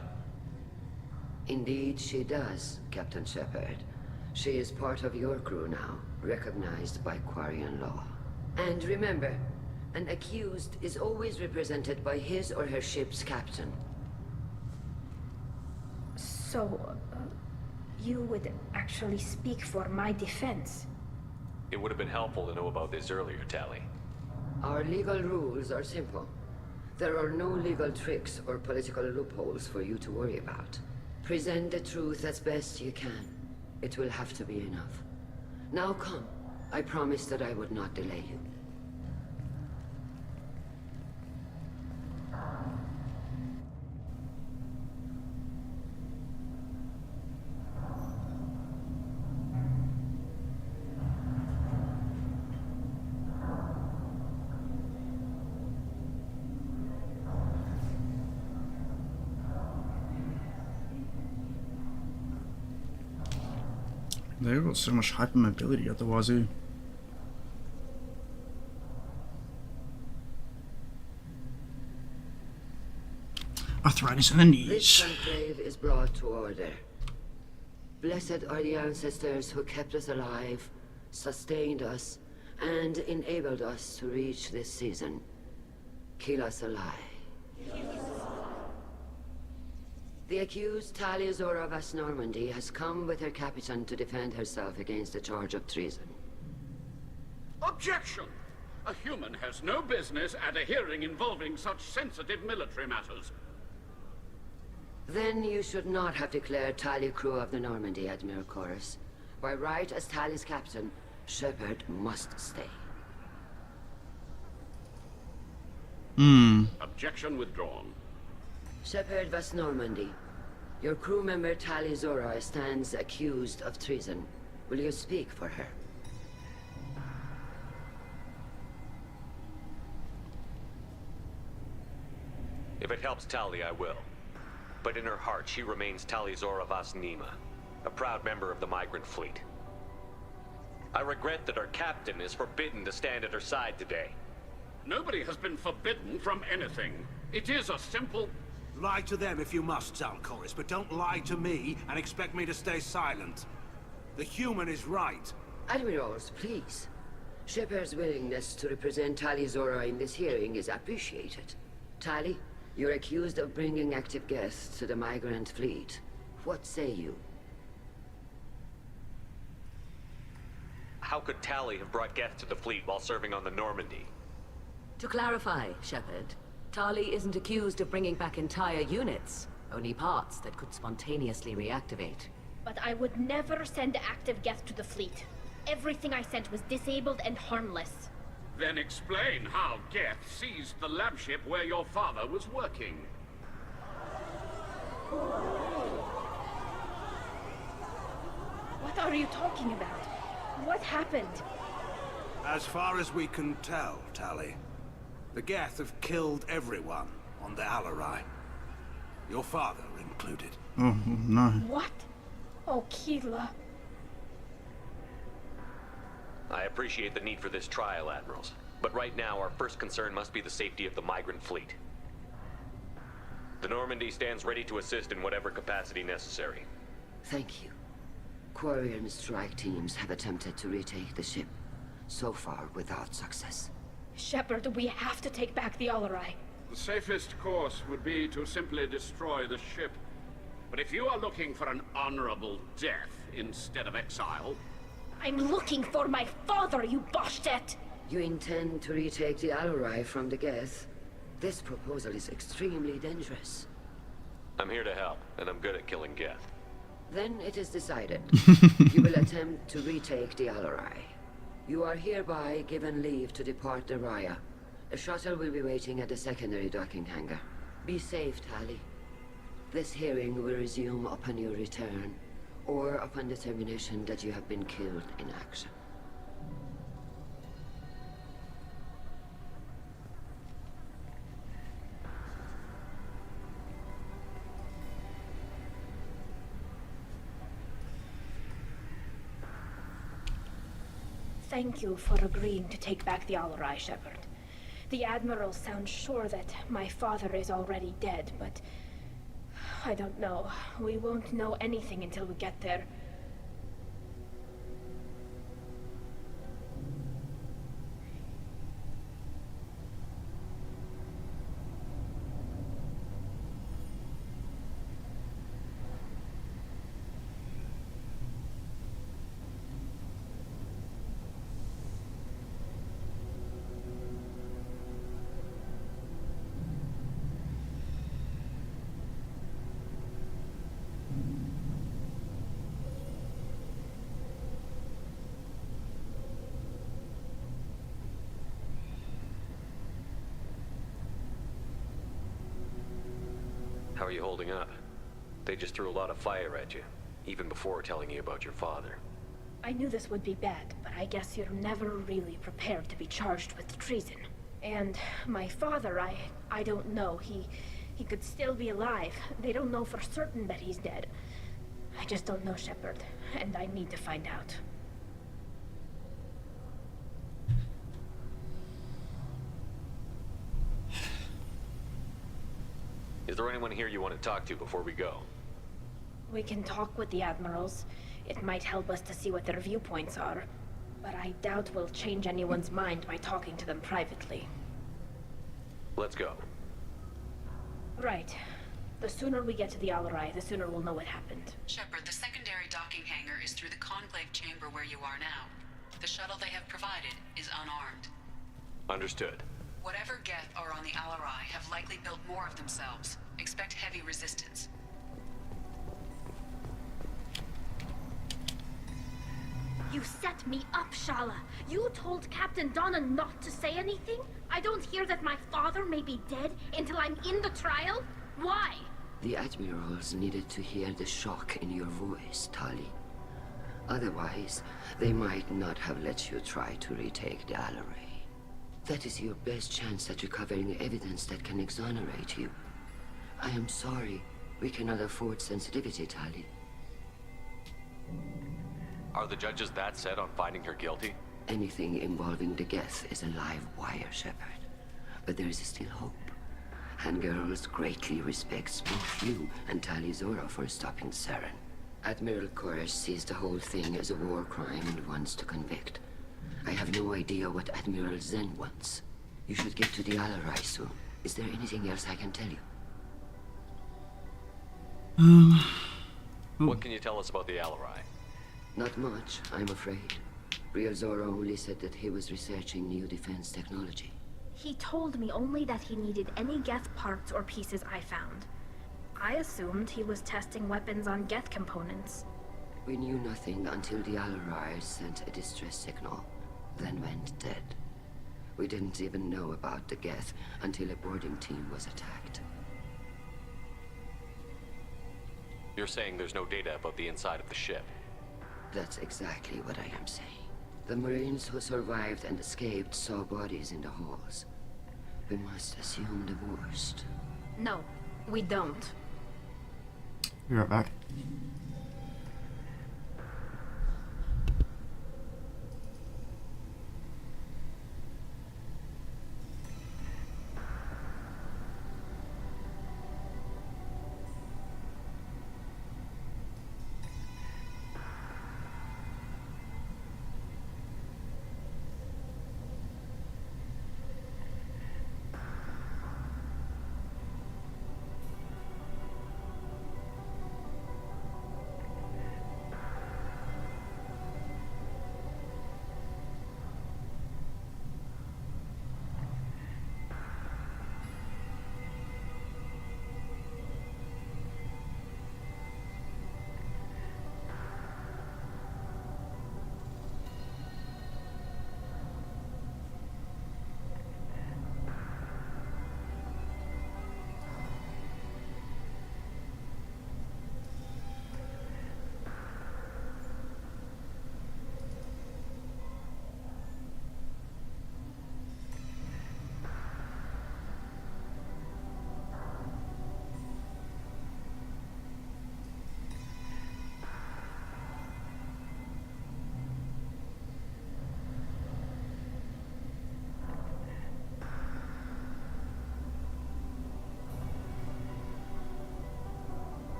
Indeed, she does, Captain Shepard. She is part of your crew now, recognized by Quarian law. And remember, an accused is always represented by his or her ship's captain. So, you would actually speak for my defense? It would have been helpful to know about this earlier, Tali. Our legal rules are simple. There are no legal tricks or political loopholes for you to worry about. Present the truth as best you can. It will have to be enough. Now come. I promised that I would not delay you. They've got so much hypermobility at the wazoo. Arthritis in the This knees. conclave is brought to order. Blessed are the ancestors who kept us alive, sustained us, and enabled us to reach this season. Keep us alive. The accused Talizora vas Normandy has come with her captain to defend herself against the charge of treason. Objection! A human has no business at a hearing involving such sensitive military matters. Then you should not have declared Tali crew of the Normandy, Admiral Chorus. By right as Tali's captain, Shepard must stay. Objection withdrawn. Shepard vas Normandy. Your crew member Talizora stands accused of treason. Will you speak for her? If it helps Tali, I will. But in her heart, she remains Talizora vas Nima, a proud member of the migrant fleet. I regret that our captain is forbidden to stand at her side today. Nobody has been forbidden from anything. It is a simple... Lie to them if you must, Zalcoris, but don't lie to me and expect me to stay silent. The human is right. Admirals, please. Shepard's willingness to represent Talizora in this hearing is appreciated. Tali, you're accused of bringing active guests to the migrant fleet. What say you? How could Tali have brought guests to the fleet while serving on the Normandy? To clarify, Shepard, Tali isn't accused of bringing back entire units, only parts that could spontaneously reactivate. But I would never send active guests to the fleet. Everything I sent was disabled and harmless. Then explain how Geth seized the lab ship where your father was working. What are you talking about? What happened? As far as we can tell, Tali, the Geth have killed everyone on the Alarai. Your father included. Oh, no. What? Oh, Keela. I appreciate the need for this trial, Admirals. But right now, our first concern must be the safety of the migrant fleet. The Normandy stands ready to assist in whatever capacity necessary. Thank you. Quarian strike teams have attempted to retake the ship, so far without success. Shepard, we have to take back the Alarai. The safest course would be to simply destroy the ship. But if you are looking for an honorable death instead of exile... I'm looking for my father, you Bastet! You intend to retake the Alarai from the Geth? This proposal is extremely dangerous. I'm here to help, and I'm good at killing Geth. Then it is decided. You will attempt to retake the Alarai. You are hereby given leave to depart the Raya. A shuttle will be waiting at the secondary docking hangar. Be safe, Tali. This hearing will resume upon your return, or upon determination that you have been killed in action. Thank you for agreeing to take back the Alarai, Shepard. The Admiral sounds sure that my father is already dead, but... I don't know. We won't know anything until we get there. How are you holding up? They just threw a lot of fire at you, even before telling you about your father. I knew this would be bad, but I guess you're never really prepared to be charged with treason. And my father, I don't know. He could still be alive. They don't know for certain that he's dead. I just don't know, Shepard, and I need to find out. Is there anyone here you want to talk to before we go? We can talk with the Admirals. It might help us to see what their viewpoints are. But I doubt we'll change anyone's mind by talking to them privately. Let's go. Right. The sooner we get to the Alarai, the sooner we'll know what happened. Shepard, the secondary docking hangar is through the Conclave chamber where you are now. The shuttle they have provided is unarmed. Understood. Whatever Geth are on the Alarai have likely built more of themselves. Expect heavy resistance. You set me up, Shala. You told Captain Donna not to say anything? I don't hear that my father may be dead until I'm in the trial? Why? The Admirals needed to hear the shock in your voice, Tali. Otherwise, they might not have let you try to retake the Alarai. That is your best chance at recovering evidence that can exonerate you. I am sorry. We cannot afford sensitivity, Tali. Are the judges that set on finding her guilty? Anything involving the Geth is a live wire, Shepard. But there is still hope. Handgirls greatly respects both you and Tali Zora for stopping Saren. Admiral Koresh sees the whole thing as a war crime and wants to convict. I have no idea what Admiral Zen wants. You should get to the Alarai soon. Is there anything else I can tell you? What can you tell us about the Alarai? Not much, I'm afraid. Real Zora only said that he was researching new defense technology. He told me only that he needed any Geth parts or pieces I found. I assumed he was testing weapons on Geth components. We knew nothing until the Alarai sent a distress signal, then went dead. We didn't even know about the Geth until a boarding team was attacked. You're saying there's no data about the inside of the ship? That's exactly what I am saying. The Marines who survived and escaped saw bodies in the halls. We must assume the worst. No, we don't. Be right back.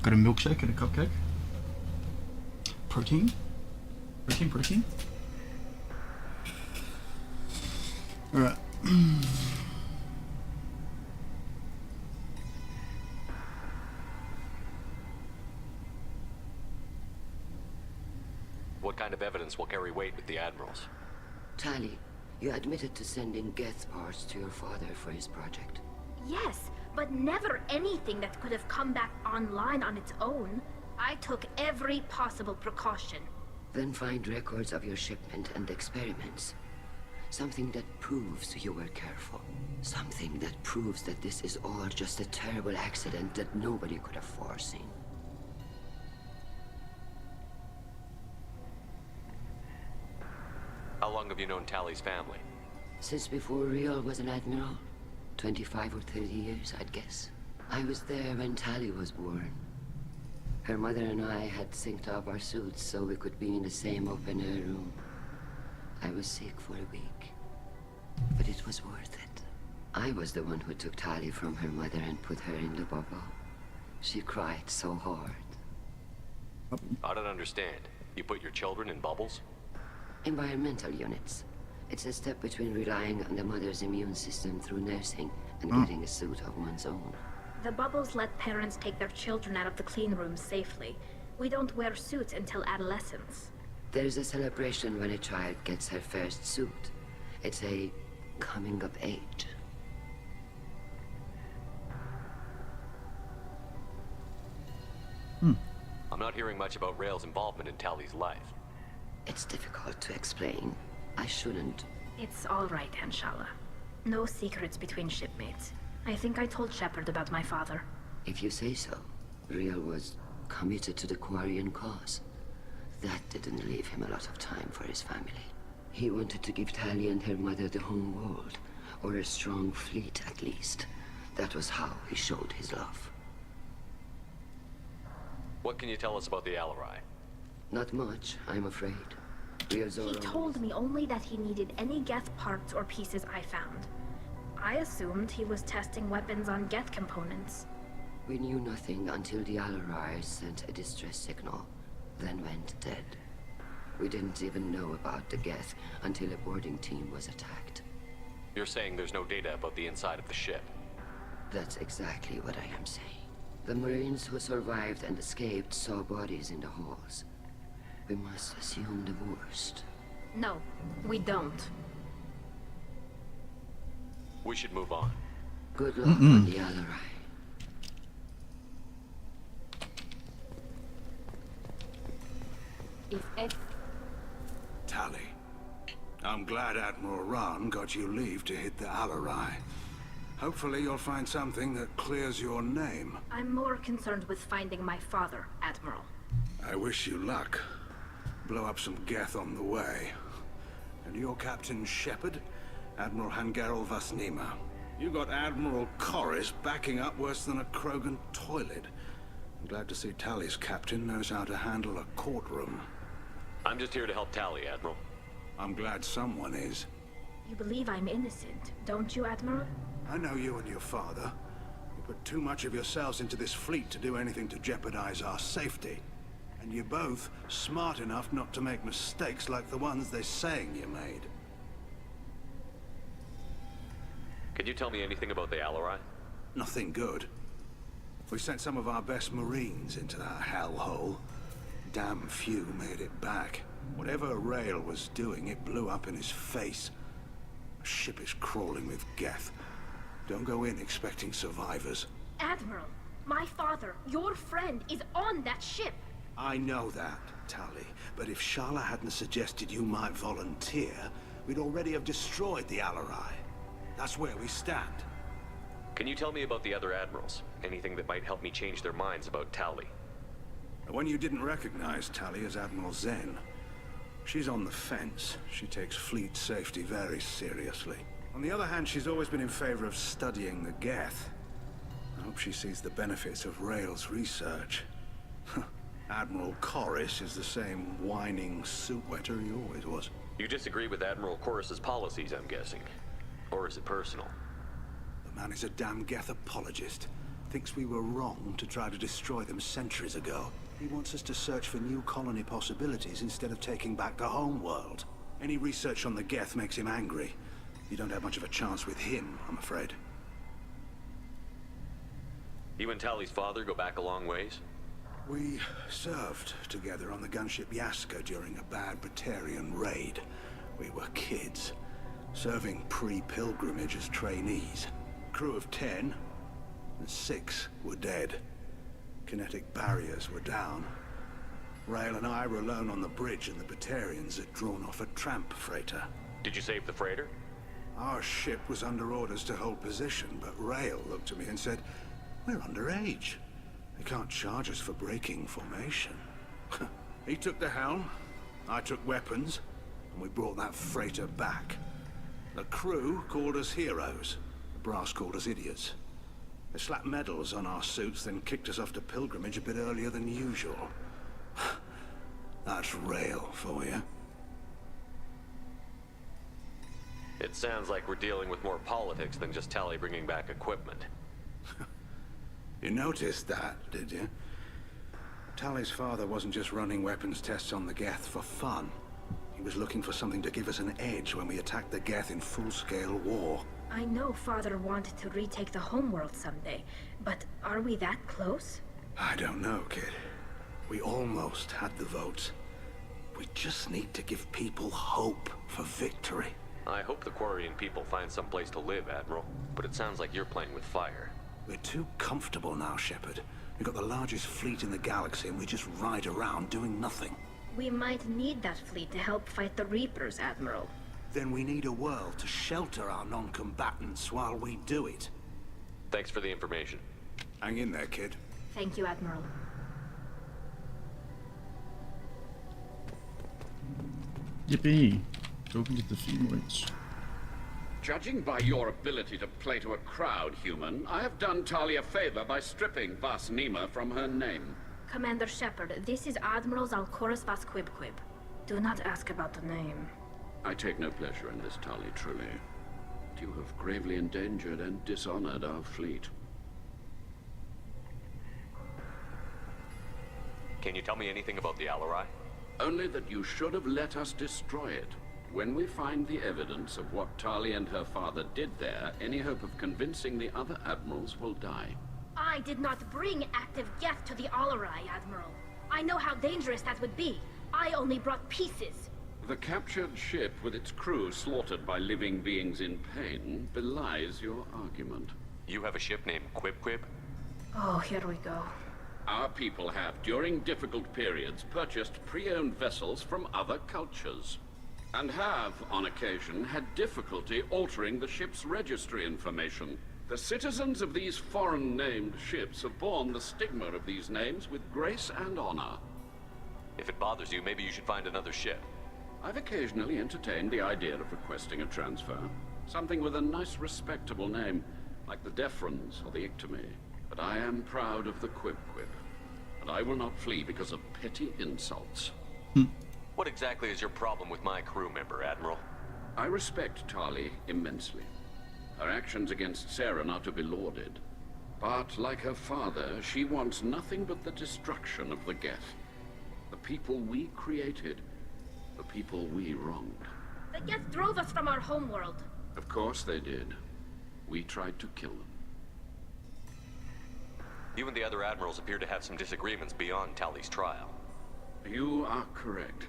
Got a milkshake and a cupcake. Protein? Protein? Alright. What kind of evidence will carry weight with the Admirals? Tali, you admitted to sending Geth parts to your father for his project. Yes, but never anything that could have come back online on its own. I took every possible precaution. Then find records of your shipment and experiments. Something that proves you were careful. Something that proves that this is all just a terrible accident that nobody could have foreseen. How long have you known Tali's family? Since before Riel was an admiral. 25 or 30 years, I'd guess. I was there when Tali was born. Her mother and I had synced up our suits so we could be in the same open-air room. I was sick for a week, but it was worth it. I was the one who took Tali from her mother and put her in the bubble. She cried so hard. I don't understand. You put your children in bubbles? Environmental units. It's a step between relying on the mother's immune system through nursing and getting a suit of one's own. The bubbles let parents take their children out of the clean rooms safely. We don't wear suits until adolescence. There's a celebration when a child gets her first suit. It's a coming of age. I'm not hearing much about Rael's involvement in Tali's life. It's difficult to explain. I shouldn't. It's all right, Anshala. No secrets between shipmates. I think I told Shepard about my father. If you say so. Riel was committed to the Quarian cause. That didn't leave him a lot of time for his family. He wanted to give Tali and her mother the home world, or a strong fleet at least. That was how he showed his love. What can you tell us about the Alarai? Not much, I'm afraid. Riel He told me only that he needed any Geth parts or pieces I found. I assumed he was testing weapons on Geth components. We knew nothing until the Alarai sent a distress signal, then went dead. We didn't even know about the Geth until a boarding team was attacked. You're saying there's no data about the inside of the ship? That's exactly what I am saying. The Marines who survived and escaped saw bodies in the halls. We must assume the worst. No, we don't. We should move on. Good luck on the Alarai. Tali, I'm glad Admiral Rahn got you leave to hit the Alarai. Hopefully you'll find something that clears your name. I'm more concerned with finding my father, Admiral. I wish you luck. Blow up some Geth on the way. And your Captain Shepard? Admiral Hangarel Vasnima. You got Admiral Corris backing up worse than a Krogan toilet. I'm glad to see Tali's captain knows how to handle a courtroom. I'm just here to help Tali, Admiral. I'm glad someone is. You believe I'm innocent, don't you, Admiral? I know you and your father. You put too much of yourselves into this fleet to do anything to jeopardize our safety. And you're both smart enough not to make mistakes like the ones they're saying you made. Can you tell me anything about the Alarai? Nothing good. We sent some of our best Marines into that hellhole. Damn few made it back. Whatever Rael was doing, it blew up in his face. A ship is crawling with Geth. Don't go in expecting survivors. Admiral, my father, your friend, is on that ship. I know that, Tali. But if Shala hadn't suggested you might volunteer, we'd already have destroyed the Alarai. That's where we stand. Can you tell me about the other Admirals? Anything that might help me change their minds about Tali? When you didn't recognize Tali as Admiral Zen, she's on the fence. She takes fleet safety very seriously. On the other hand, she's always been in favor of studying the Geth. I hope she sees the benefits of Rael's research. Admiral Corris is the same whining suit-wetter he always was. You disagree with Admiral Corris's policies, I'm guessing. Or is it personal? The man is a damn Geth apologist. thinks we were wrong to try to destroy them centuries ago. He wants us to search for new colony possibilities instead of taking back the home world. Any research on the Geth makes him angry. You don't have much of a chance with him, I'm afraid. You and Tally's father go back a long ways? We served together on the gunship Yaska during a bad Batarian raid. We were kids, serving pre-pilgrimage as trainees. Crew of 10, and 6 were dead. Kinetic barriers were down. Rail and I were alone on the bridge, and the Batarians had drawn off a tramp freighter. Did you save the freighter? Our ship was under orders to hold position, but Rail looked at me and said, "We're underage. They can't charge us for breaking formation." He took the helm, I took weapons, and we brought that freighter back. The crew called us heroes. The brass called us idiots. They slapped medals on our suits, then kicked us off to pilgrimage a bit earlier than usual. That's Rail for you. It sounds like we're dealing with more politics than just Tally bringing back equipment. You noticed that, did you? Tally's father wasn't just running weapons tests on the Geth for fun. He was looking for something to give us an edge when we attacked the Geth in full-scale war. I know Father wanted to retake the homeworld someday, but are we that close? I don't know, kid. We almost had the votes. We just need to give people hope for victory. I hope the Quarian people find some place to live, Admiral, but it sounds like you're playing with fire. We're too comfortable now, Shepard. We've got the largest fleet in the galaxy and we just ride around doing nothing. We might need that fleet to help fight the Reapers, Admiral. Then we need a world to shelter our non-combatants while we do it. Thanks for the information. Hang in there, kid. Thank you, Admiral. Yippee! Talking to the Femoids. Judging by your ability to play to a crowd, human, I have done Tali a favor by stripping Vas Nima from her name. Commander Shepard, this is Admiral Zalkorus Vas Quibquib. Do not ask about the name. I take no pleasure in this, Tali, truly. But you have gravely endangered and dishonored our fleet. Can you tell me anything about the Alarai? Only that you should have let us destroy it. When we find the evidence of what Tali and her father did there, any hope of convincing the other admirals will die. I did not bring active Geth to the Alarai, Admiral. I know how dangerous that would be. I only brought pieces. The captured ship with its crew slaughtered by living beings in pain belies your argument. You have a ship named Quibquib? Oh, here we go. Our people have, during difficult periods, purchased pre-owned vessels from other cultures. And have, on occasion, had difficulty altering the ship's registry information. The citizens of these foreign-named ships have borne the stigma of these names with grace and honor. If it bothers you, maybe you should find another ship. I've occasionally entertained the idea of requesting a transfer. Something with a nice, respectable name, like the Defrons or the Ictomy. But I am proud of the Quibquib, and I will not flee because of petty insults. What exactly is your problem with my crew member, Admiral? I respect Tali immensely. Her actions against Saren are to be lauded. But, like her father, she wants nothing but the destruction of the Geth. The people we created, the people we wronged. The Geth drove us from our homeworld. Of course they did. We tried to kill them. You and the other admirals appear to have some disagreements beyond Tali's trial. You are correct.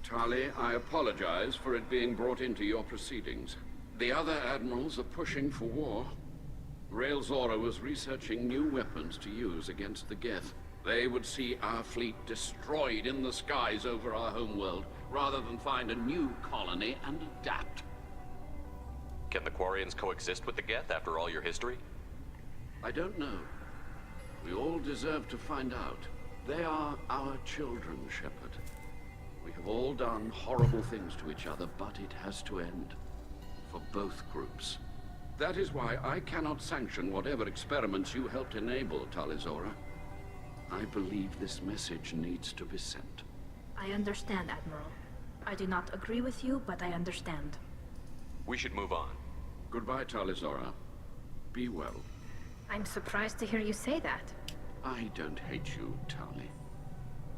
Tali, I apologize for it being brought into your proceedings. The other admirals are pushing for war. Rael Zora was researching new weapons to use against the Geth. They would see our fleet destroyed in the skies over our homeworld, rather than find a new colony and adapt. Can the Quarians coexist with the Geth after all your history? I don't know. We all deserve to find out. They are our children, Shepard. We have all done horrible things to each other, but it has to end. For both groups. That is why I cannot sanction whatever experiments you helped enable, Tali Zora. I believe this message needs to be sent. I understand, Admiral. I do not agree with you, but I understand. We should move on. Goodbye, Tali Zora. Be well. I'm surprised to hear you say that. I don't hate you, Tali.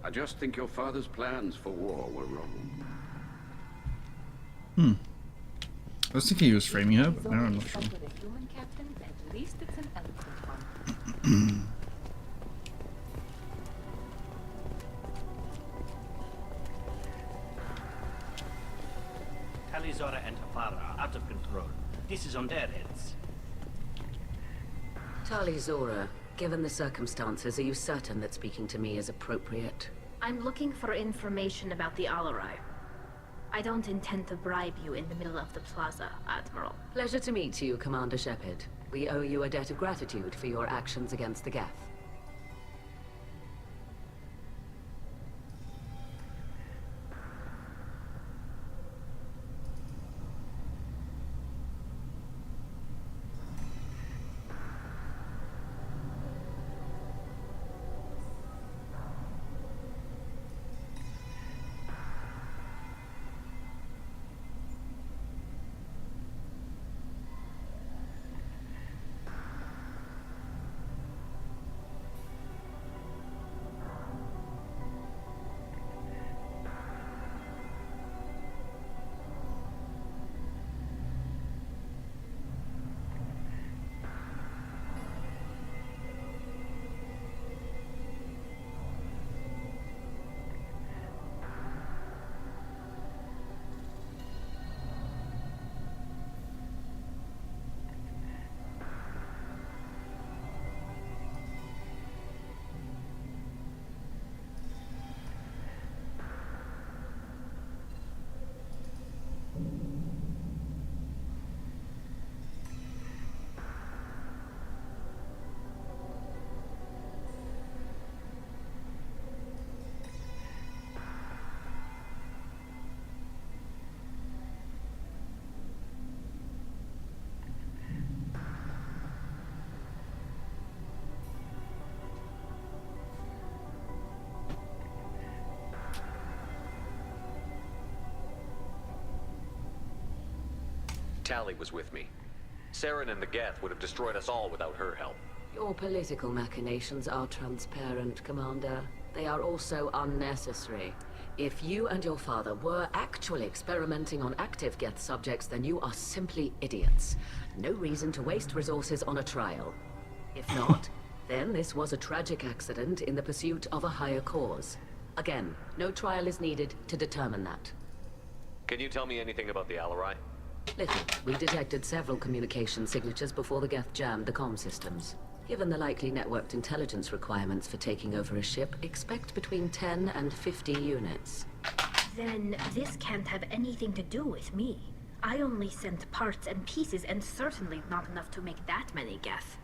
I just think your father's plans for war were wrong. I was thinking he was framing her, but now I'm not sure. Tali, Zora, and Hafara are out of control. This is on their heads. Tali, Zora, given the circumstances, are you certain that speaking to me is appropriate? I'm looking for information about the Alarai. I don't intend to bribe you in the middle of the plaza, Admiral. Pleasure to meet you, Commander Shepard. We owe you a debt of gratitude for your actions against the Geth. Tali was with me. Saren and the Geth would have destroyed us all without her help. Your political machinations are transparent, Commander. They are also unnecessary. If you and your father were actually experimenting on active Geth subjects, then you are simply idiots. No reason to waste resources on a trial. If not, then this was a tragic accident in the pursuit of a higher cause. Again, no trial is needed to determine that. Can you tell me anything about the Alarai? Little. We detected several communication signatures before the Geth jammed the comm systems. Given the likely networked intelligence requirements for taking over a ship, expect between 10 and 50 units. Then this can't have anything to do with me. I only sent parts and pieces, and certainly not enough to make that many Geth.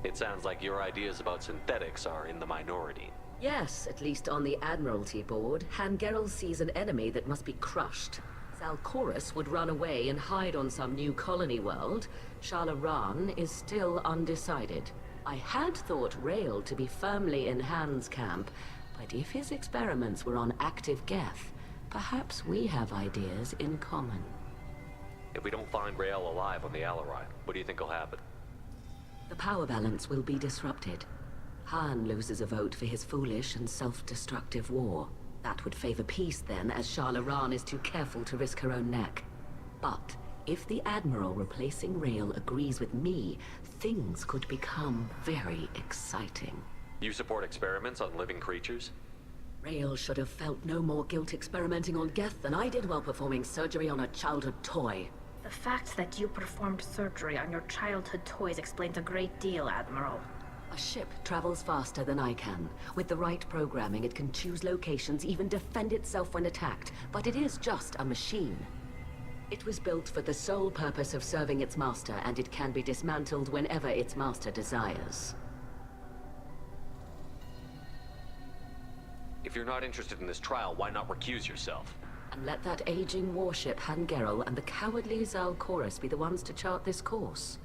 It sounds like your ideas about synthetics are in the minority. Yes, at least on the Admiralty board, Han Gerel sees an enemy that must be crushed. Zalcorus would run away and hide on some new colony world. Shala Ran is still undecided. I had thought Rael to be firmly in Han's camp, but if his experiments were on active Geth, perhaps we have ideas in common. If we don't find Rael alive on the Alarai, what do you think will happen? The power balance will be disrupted. Han loses a vote for his foolish and self-destructive war. That would favor peace then, as Shala Ran is too careful to risk her own neck. But if the Admiral replacing Rael agrees with me, things could become very exciting. You support experiments on living creatures? Rael should have felt no more guilt experimenting on Geth than I did while performing surgery on a childhood toy. The fact that you performed surgery on your childhood toys explains a great deal, Admiral. A ship travels faster than I can. With the right programming, it can choose locations, even defend itself when attacked. But it is just a machine. It was built for the sole purpose of serving its master, and it can be dismantled whenever its master desires. If you're not interested in this trial, why not recuse yourself? And let that aging warship Han Gerel and the cowardly Zalcorus be the ones to chart this course?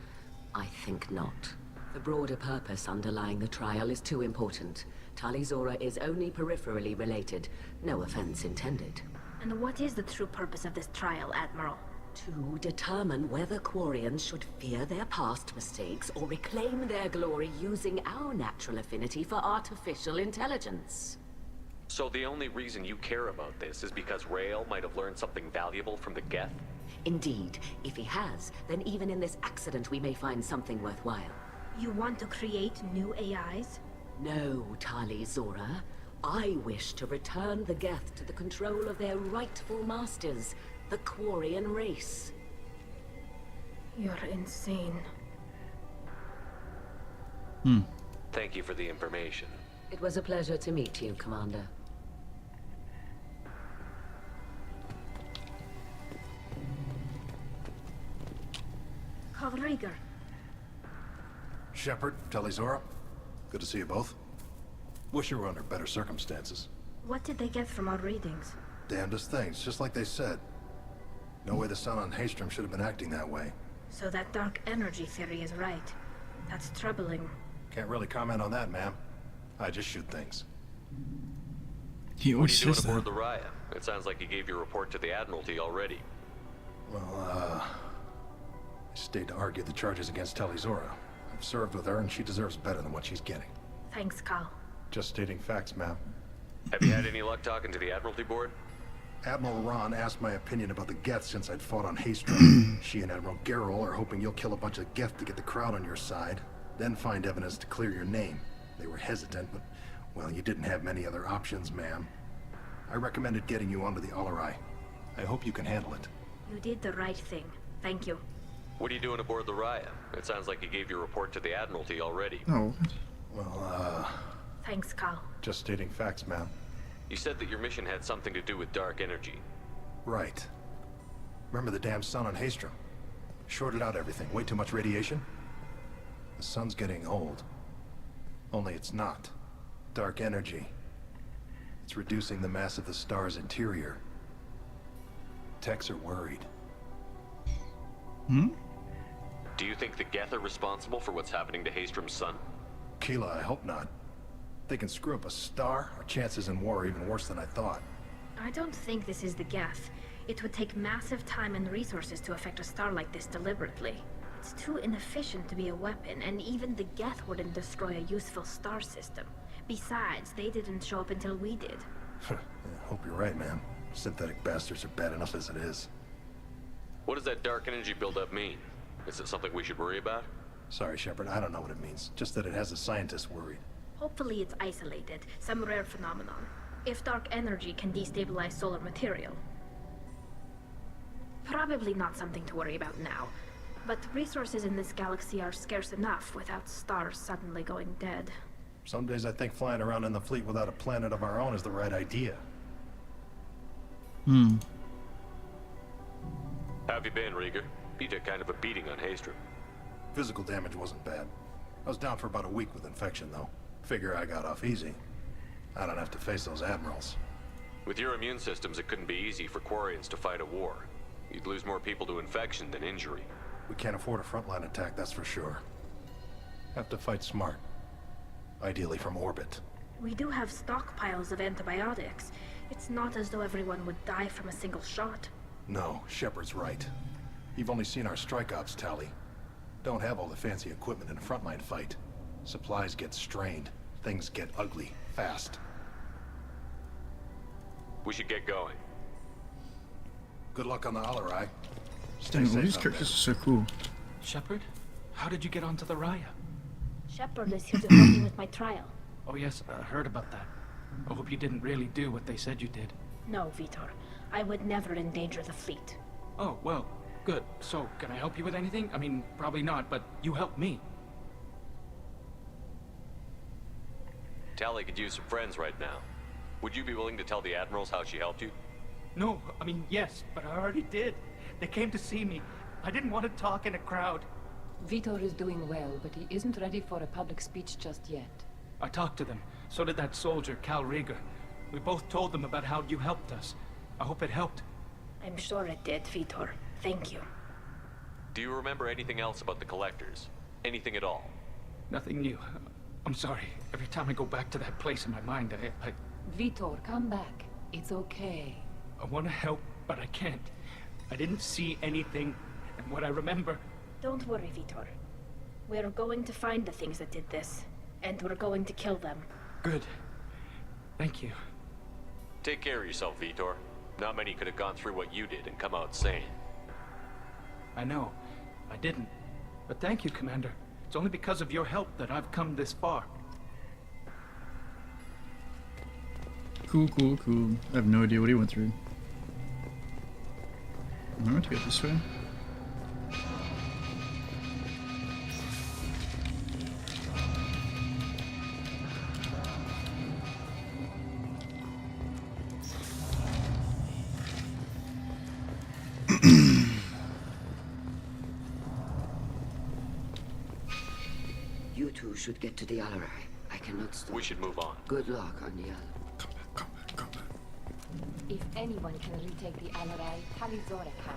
I think not. The broader purpose underlying the trial is too important. Tali Zora is only peripherally related. No offense intended. And what is the true purpose of this trial, Admiral? to determine whether Quarians should fear their past mistakes or reclaim their glory using our natural affinity for artificial intelligence. So the only reason you care about this is because Rael might have learned something valuable from the Geth? Indeed. If he has, then even in this accident we may find something worthwhile. You want to create new AIs? No, Tali Zora. I wish to return the Geth to the control of their rightful masters, the Quarian race. You're insane. Thank you for the information. It was a pleasure to meet you, Commander. Carl Rieger. Shepard, Tali Zora. Good to see you both. Wish you were under better circumstances. What did they get from our readings? Damnedest things, just like they said. No way the sun on Haystrom should have been acting that way. So that dark energy theory is right. That's troubling. Can't really comment on that, ma'am. I just shoot things. He What are always you doing says aboard that. the Raya? It sounds like you gave your report to the Admiralty already. Well, I stayed to argue the charges against Tali Zora. I've served with her, and she deserves better than what she's getting. Thanks, Carl. Just stating facts, ma'am. Have you had any luck talking to the Admiralty board? Admiral Ron asked my opinion about the Geth since I'd fought on Haystrom. She and Admiral Garrel are hoping you'll kill a bunch of Geth to get the crowd on your side, then find evidence to clear your name. They were hesitant, but, well, you didn't have many other options, ma'am. I recommended getting you onto the Alarai. I hope you can handle it. You did the right thing. Thank you. What are you doing aboard the Raya? It sounds like you gave your report to the Admiralty already. Oh. Well, Thanks, Carl. just stating facts, ma'am. You said that your mission had something to do with dark energy. Right. Remember the damn sun on Haystrom? Shorted out everything. Way too much radiation? The sun's getting old. Only it's not. Dark energy. It's reducing the mass of the star's interior. Techs are worried. Do you think the Geth are responsible for what's happening to Haystrom's sun? Keela, I hope not. They can screw up a star. Our chances in war are even worse than I thought. I don't think this is the Geth. It would take massive time and resources to affect a star like this deliberately. It's too inefficient to be a weapon, and even the Geth wouldn't destroy a useful star system. Besides, they didn't show up until we did. Yeah, hope you're right, ma'am. Synthetic bastards are bad enough as it is. What does that dark energy buildup mean? Is it something we should worry about? Sorry, Shepard, I don't know what it means. Just that it has the scientists worried. Hopefully it's isolated, some rare phenomenon. If dark energy can destabilize solar material. Probably not something to worry about now. But resources in this galaxy are scarce enough without stars suddenly going dead. Some days I think flying around in the fleet without a planet of our own is the right idea. How have you been, Rieger? You took kind of a beating on Haystrom. Physical damage wasn't bad. I was down for about a week with infection, though. Figure I got off easy. I don't have to face those admirals. With your immune systems, it couldn't be easy for Quarians to fight a war. You'd lose more people to infection than injury. We can't afford a frontline attack, that's for sure. Have to fight smart. Ideally from orbit. We do have stockpiles of antibiotics. It's not as though everyone would die from a single shot. No, Shepard's right. You've only seen our strike ops tally. Don't have all the fancy equipment in a frontline fight. Supplies get strained. Things get ugly, fast. We should get going. Good luck on the Alarai. Stay Dang, all safe these out characters there. are so cool. Shepard? How did you get onto the Raya? Shepard is here to help me with my trial. Oh yes, I heard about that. I hope you didn't really do what they said you did. No, Vitor. I would never endanger the fleet. Oh, well, good. So, can I help you with anything? I mean, probably not, but you helped me. Tali could use some friends right now. Would you be willing to tell the admirals how she helped you? No, I mean, yes, but I already did. They came to see me. I didn't want to talk in a crowd. Vitor is doing well, but he isn't ready for a public speech just yet. I talked to them. So did that soldier, Cal Rieger. We both told them about how you helped us. I hope it helped. I'm sure it did, Vitor. Thank you. Do you remember anything else about the Collectors? Anything at all? Nothing new. I'm sorry. Every time I go back to that place in my mind, Vitor, come back. It's okay. I want to help, but I can't. I didn't see anything, and what I remember... Don't worry, Vitor. We're going to find the things that did this, and we're going to kill them. Good. Thank you. Take care of yourself, Vitor. Not many could have gone through what you did and come out sane. I know. I didn't. But thank you, Commander. It's only because of your help that I've come this far. Cool, cool, cool. I have no idea what he went through. I'm going to go this way. You two should get to the Alarai. I cannot stop. We should move on. Good luck, Aniel. If anyone can retake the Alarai, Tali'Zorah can.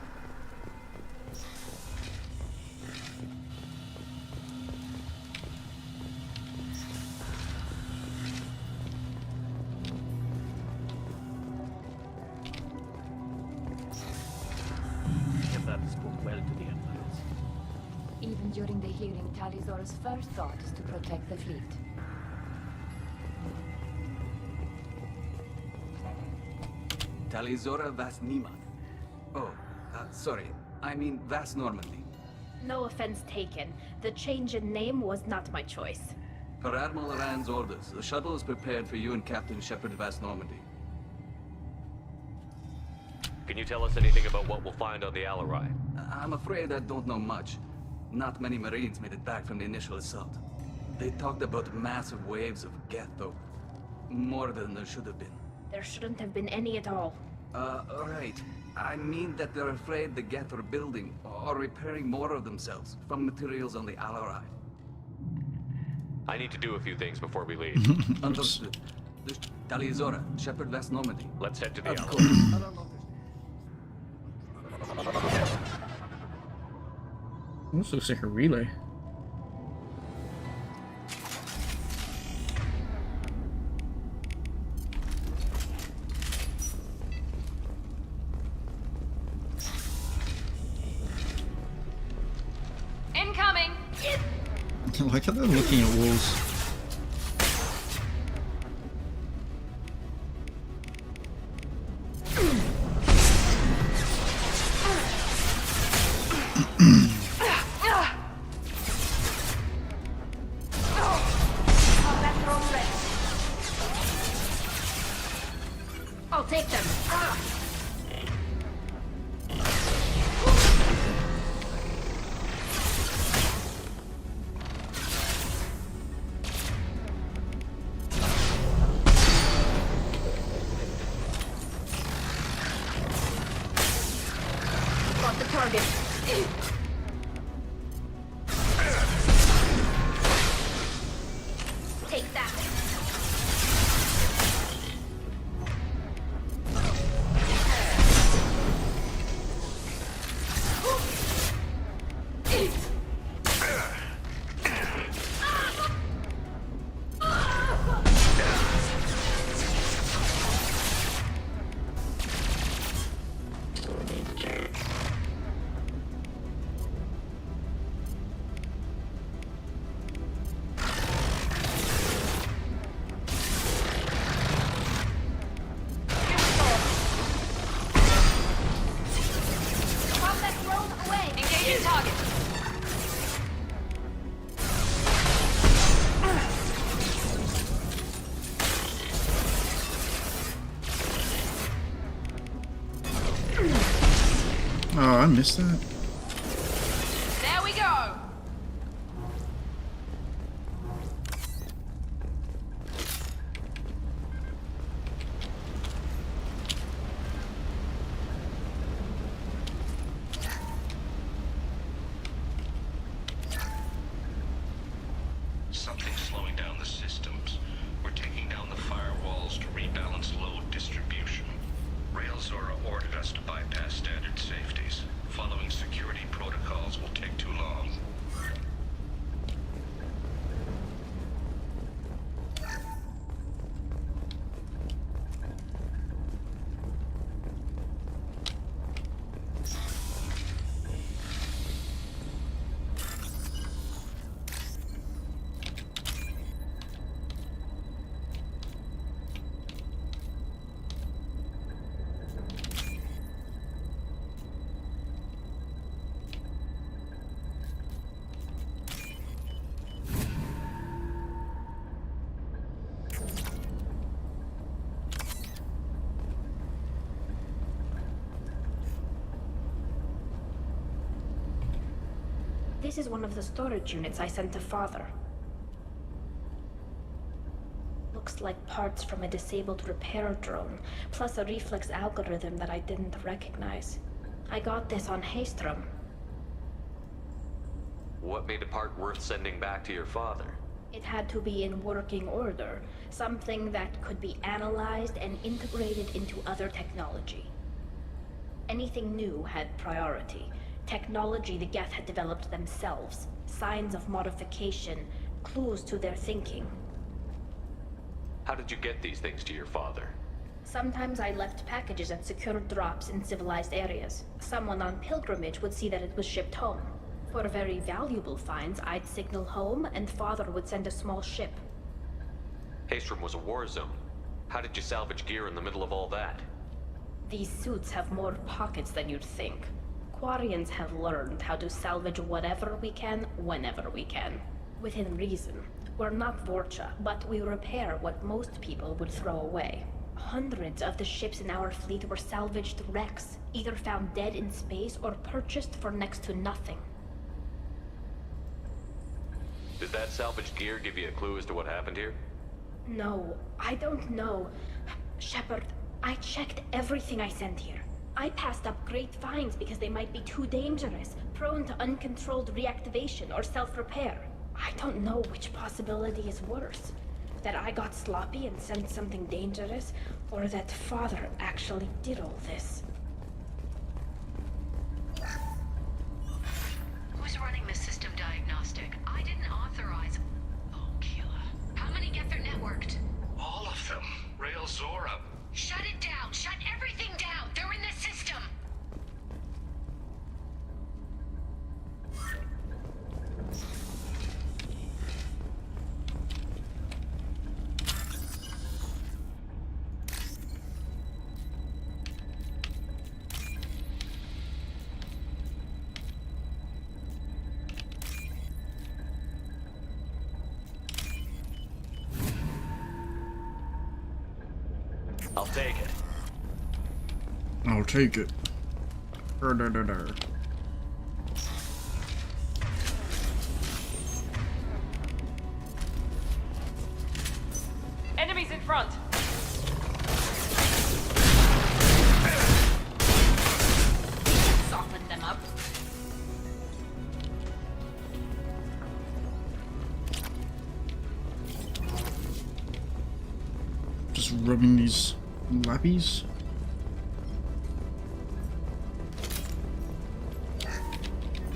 Shepard spoke well to the Empires. Even during the hearing, Tali'Zorah's first thought is to protect the fleet. Tali'Zorah Vas Niman. Oh, sorry. I mean Vas Normandy. No offense taken. The change in name was not my choice. Per Admiral Rand's orders, the shuttle is prepared for you and Captain Shepard Vas Normandy. Can you tell us anything about what we'll find on the Alarai? I'm afraid I don't know much. Not many Marines made it back from the initial assault. They talked about massive waves of Geth, though. More than there should have been. There shouldn't have been any at all. Right. I mean that they're afraid the Geth are building or repairing more of themselves from materials on the Alarai. I need to do a few things before we leave. Understood. Tali'Zorah, Shepard Vas Normandy. Let's head to the Of Alarai. course. This looks like a relay. Incoming! I like how they're looking at walls. I'll take them. Got the target. Take that. Engaging target. Oh, I missed that. There we go. Something's slowing down the systems. We're taking down the firewalls to rebalance load distribution. Railzora ordered us to bypass standard safeties. Following security protocols will take too long. This is one of the storage units I sent to Father. Looks like parts from a disabled repair drone, plus a reflex algorithm that I didn't recognize. I got this on Haestrom. What made a part worth sending back to your father? It had to be in working order, something that could be analyzed and integrated into other technology. Anything new had priority. Technology the Geth had developed themselves, signs of modification, clues to their thinking. How did you get these things to your father? Sometimes I left packages at secure drops in civilized areas. Someone on pilgrimage would see that it was shipped home. For very valuable finds, I'd signal home, and Father would send a small ship. Haestrom was a war zone. How did you salvage gear in the middle of all that? These suits have more pockets than you'd think. Quarians have learned how to salvage whatever we can, whenever we can. Within reason. We're not Vorcha, but we repair what most people would throw away. Hundreds of the ships in our fleet were salvaged wrecks, either found dead in space or purchased for next to nothing. Did that salvaged gear give you a clue as to what happened here? No, I don't know. Shepard, I checked everything I sent here. I passed up great finds because they might be too dangerous, prone to uncontrolled reactivation or self-repair. I don't know which possibility is worse. That I got sloppy and sent something dangerous, or that Father actually did all this. Who's running the system diagnostic? I didn't authorize... Oh, Keela. How many get their networked? All of them. Rail Zora. Shut it down! Shut everything down! They're in the system! I'll take it. I'll take it. Enemies in front! Soften them up. Just rubbing these lappies.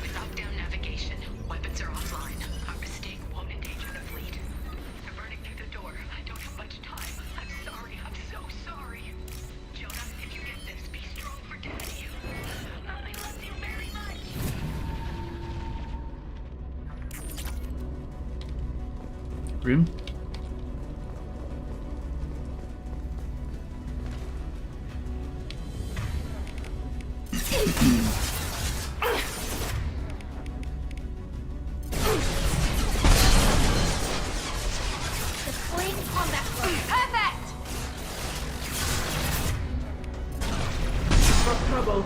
Drop-down navigation. Weapons are offline. Our mistake won't endanger the fleet. They're burning through the door. I don't have much time. I'm sorry. I'm so sorry. Jonah, if you get this, be strong for Daddy. I love you very much. Grim. Trouble.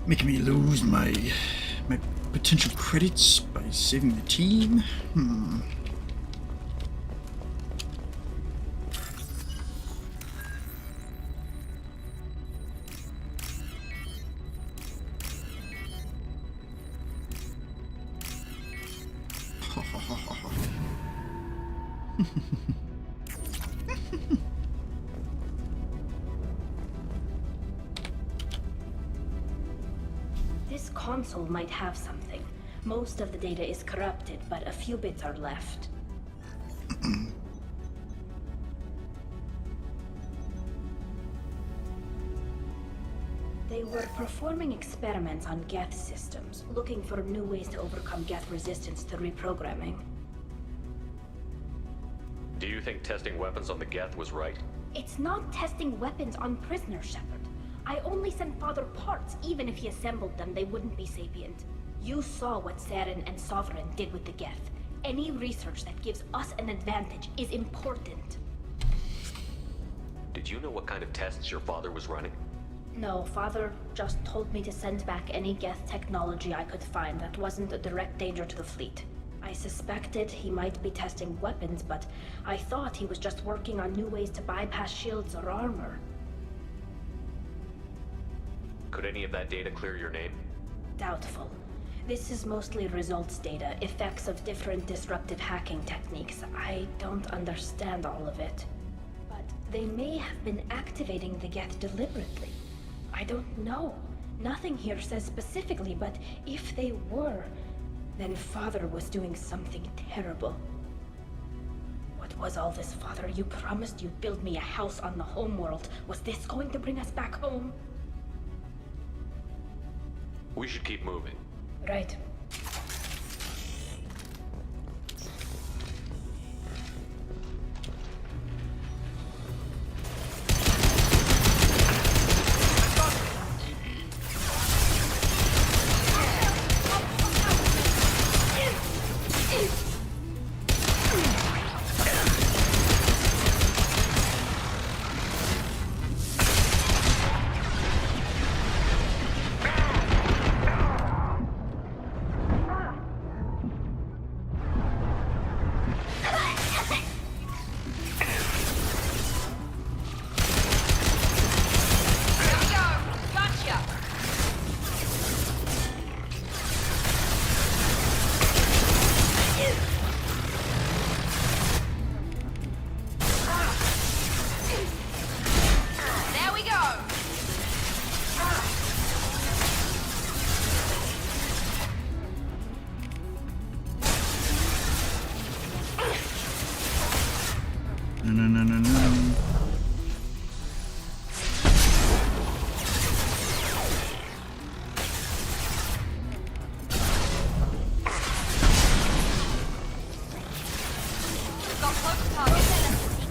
Making me lose my potential credits by saving the team. This console might have something. Most of the data is corrupted, but a few bits are left. They were performing experiments on Geth systems, looking for new ways to overcome Geth resistance to reprogramming. Do you think testing weapons on the Geth was right? It's not testing weapons on prisoners, Shepard. I only sent Father parts. Even if he assembled them, they wouldn't be sapient. You saw what Saren and Sovereign did with the Geth. Any research that gives us an advantage is important. Did you know what kind of tests your father was running? No, Father just told me to send back any Geth technology I could find that wasn't a direct danger to the fleet. I suspected he might be testing weapons, but I thought he was just working on new ways to bypass shields or armor. Could any of that data clear your name? Doubtful. This is mostly results data, effects of different disruptive hacking techniques. I don't understand all of it. But they may have been activating the Geth deliberately. I don't know. Nothing here says specifically, but if they were, then Father was doing something terrible. What was all this, Father? You promised you'd build me a house on the homeworld. Was this going to bring us back home? We should keep moving. Right.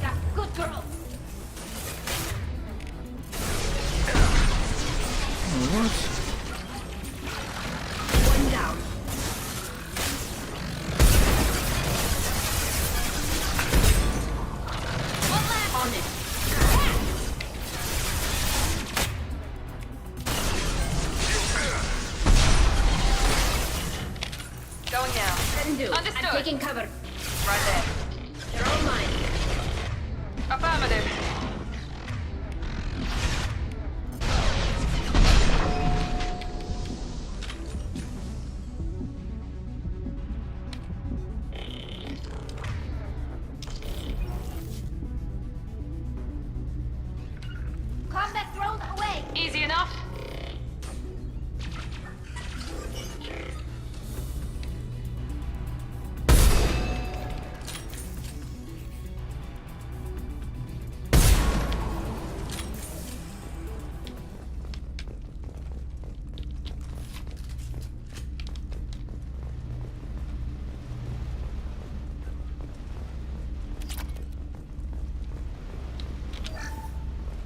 No. Good girl. What? One down. On it. Going now. Can do. Understood. I'm taking cover. Right there. They're all mine. Affirmative. Combat drone away. Easy enough.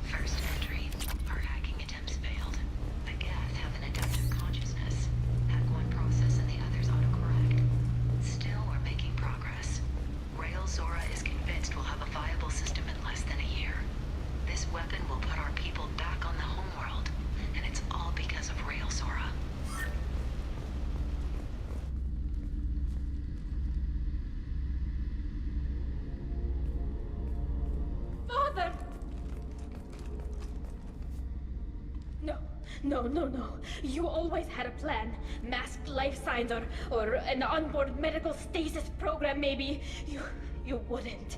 First entry. Our hacking attempts failed. No, no, no. You always had a plan. Masked life signs or an onboard medical stasis program, maybe. You wouldn't.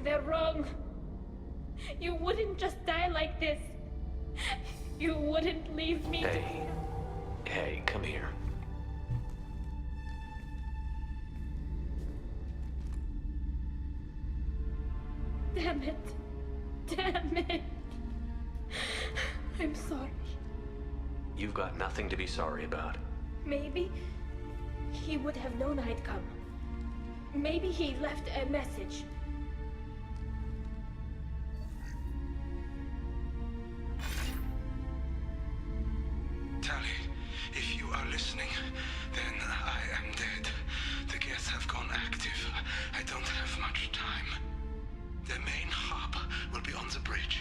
They're wrong. You wouldn't just die like this. You wouldn't leave me. Hey, come here. Damn it. Damn it. I'm sorry. You've got nothing to be sorry about. Maybe he would have known I'd come. Maybe he left a message. Tali, if you are listening, then I am dead. The geth have gone active. I don't have much time. The main hub will be on the bridge.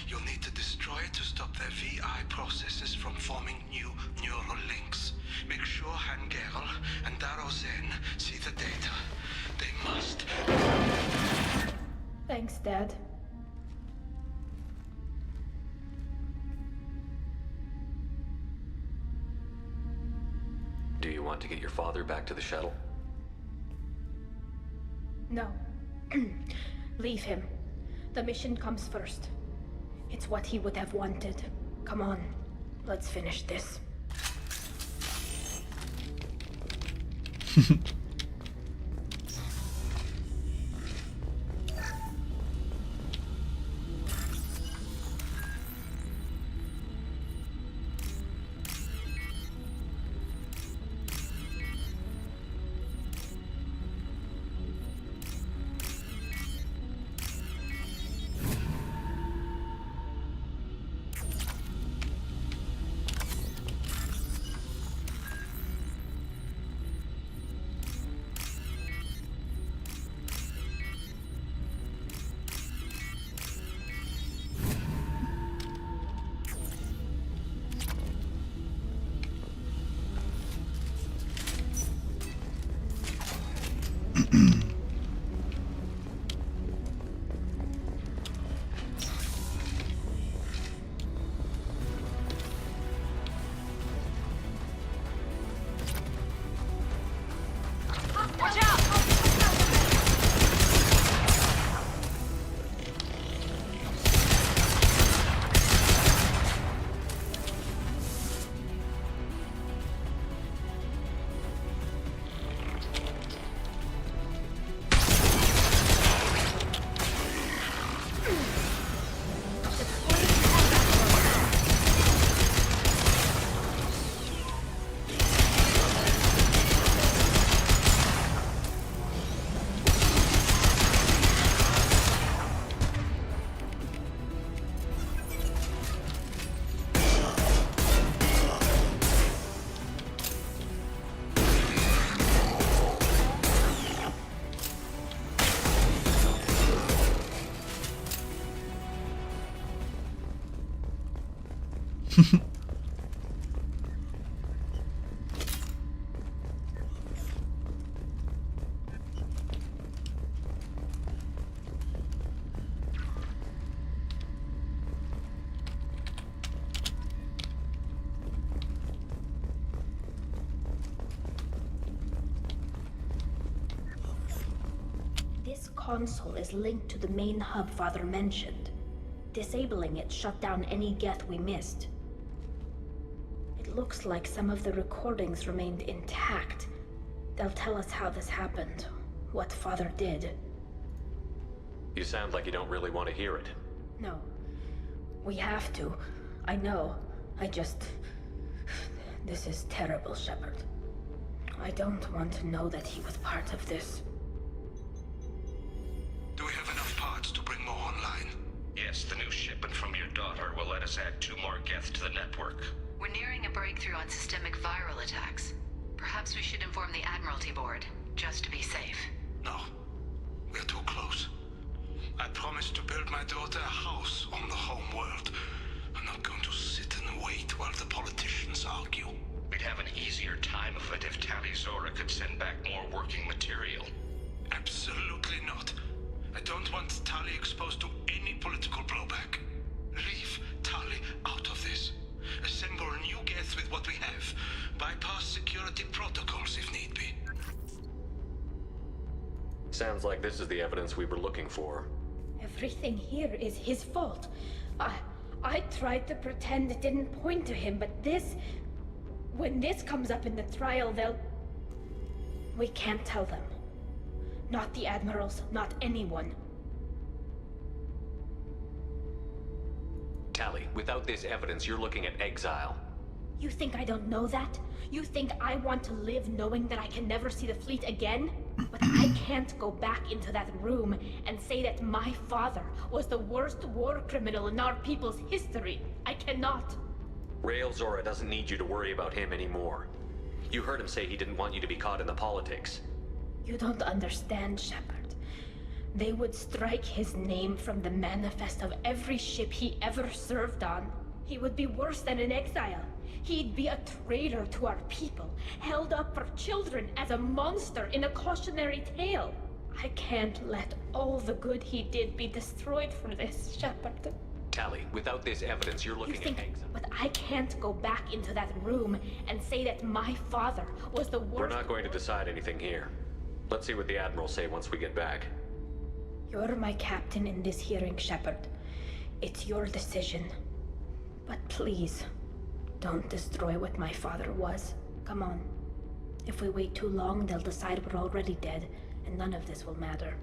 You'll need to destroy it to stop their VI processes from forming new neural links. Make sure Hangerl and Daro Zen see the data. They must. Thanks, Dad. Do you want to get your father back to the shuttle? No. Leave him. The mission comes first. It's what he would have wanted. Come on, let's finish this. Watch out! This console is linked to the main hub Father mentioned. Disabling it shut down any geth we missed. It looks like some of the recordings remained intact. They'll tell us how this happened, what Father did. You sound like you don't really want to hear it. No. We have to. I know. This is terrible, Shepard. I don't want to know that he was part of this. Do we have enough parts to bring more online? Yes, the new shipment from your daughter will let us add 2 more geth to the network. We're nearing a breakthrough on systemic viral attacks. Perhaps we should inform the Admiralty Board, just to be safe. No. We're too close. I promised to build my daughter a house on the home world. I'm not going to sit and wait while the politicians argue. We'd have an easier time of it if Tali Zora could send back more working material. Absolutely not. I don't want Tali exposed to any political blowback. Leave Tali out of this. Sounds like this is the evidence we were looking for. Everything here is his fault. I tried to pretend it didn't point to him, but this... When this comes up in the trial, they'll... We can't tell them. Not the admirals, not anyone. Tali, without this evidence, you're looking at exile. You think I don't know that? You think I want to live knowing that I can never see the fleet again? But I can't go back into that room and say that my father was the worst war criminal in our people's history. I cannot. Rael Zora doesn't need you to worry about him anymore. You heard him say he didn't want you to be caught in the politics. You don't understand, Shepard. They would strike his name from the manifest of every ship he ever served on. He would be worse than an exile. He'd be a traitor to our people, held up for children as a monster in a cautionary tale. I can't let all the good he did be destroyed for this, Shepard. Tali, without this evidence, you're looking at exile. But I can't go back into that room and say that my father was the worst... We're not going to decide anything here. Let's see what the Admirals say once we get back. You're my captain in this hearing, Shepard. It's your decision. But please, don't destroy what my father was. Come on. If we wait too long, they'll decide we're already dead, and none of this will matter.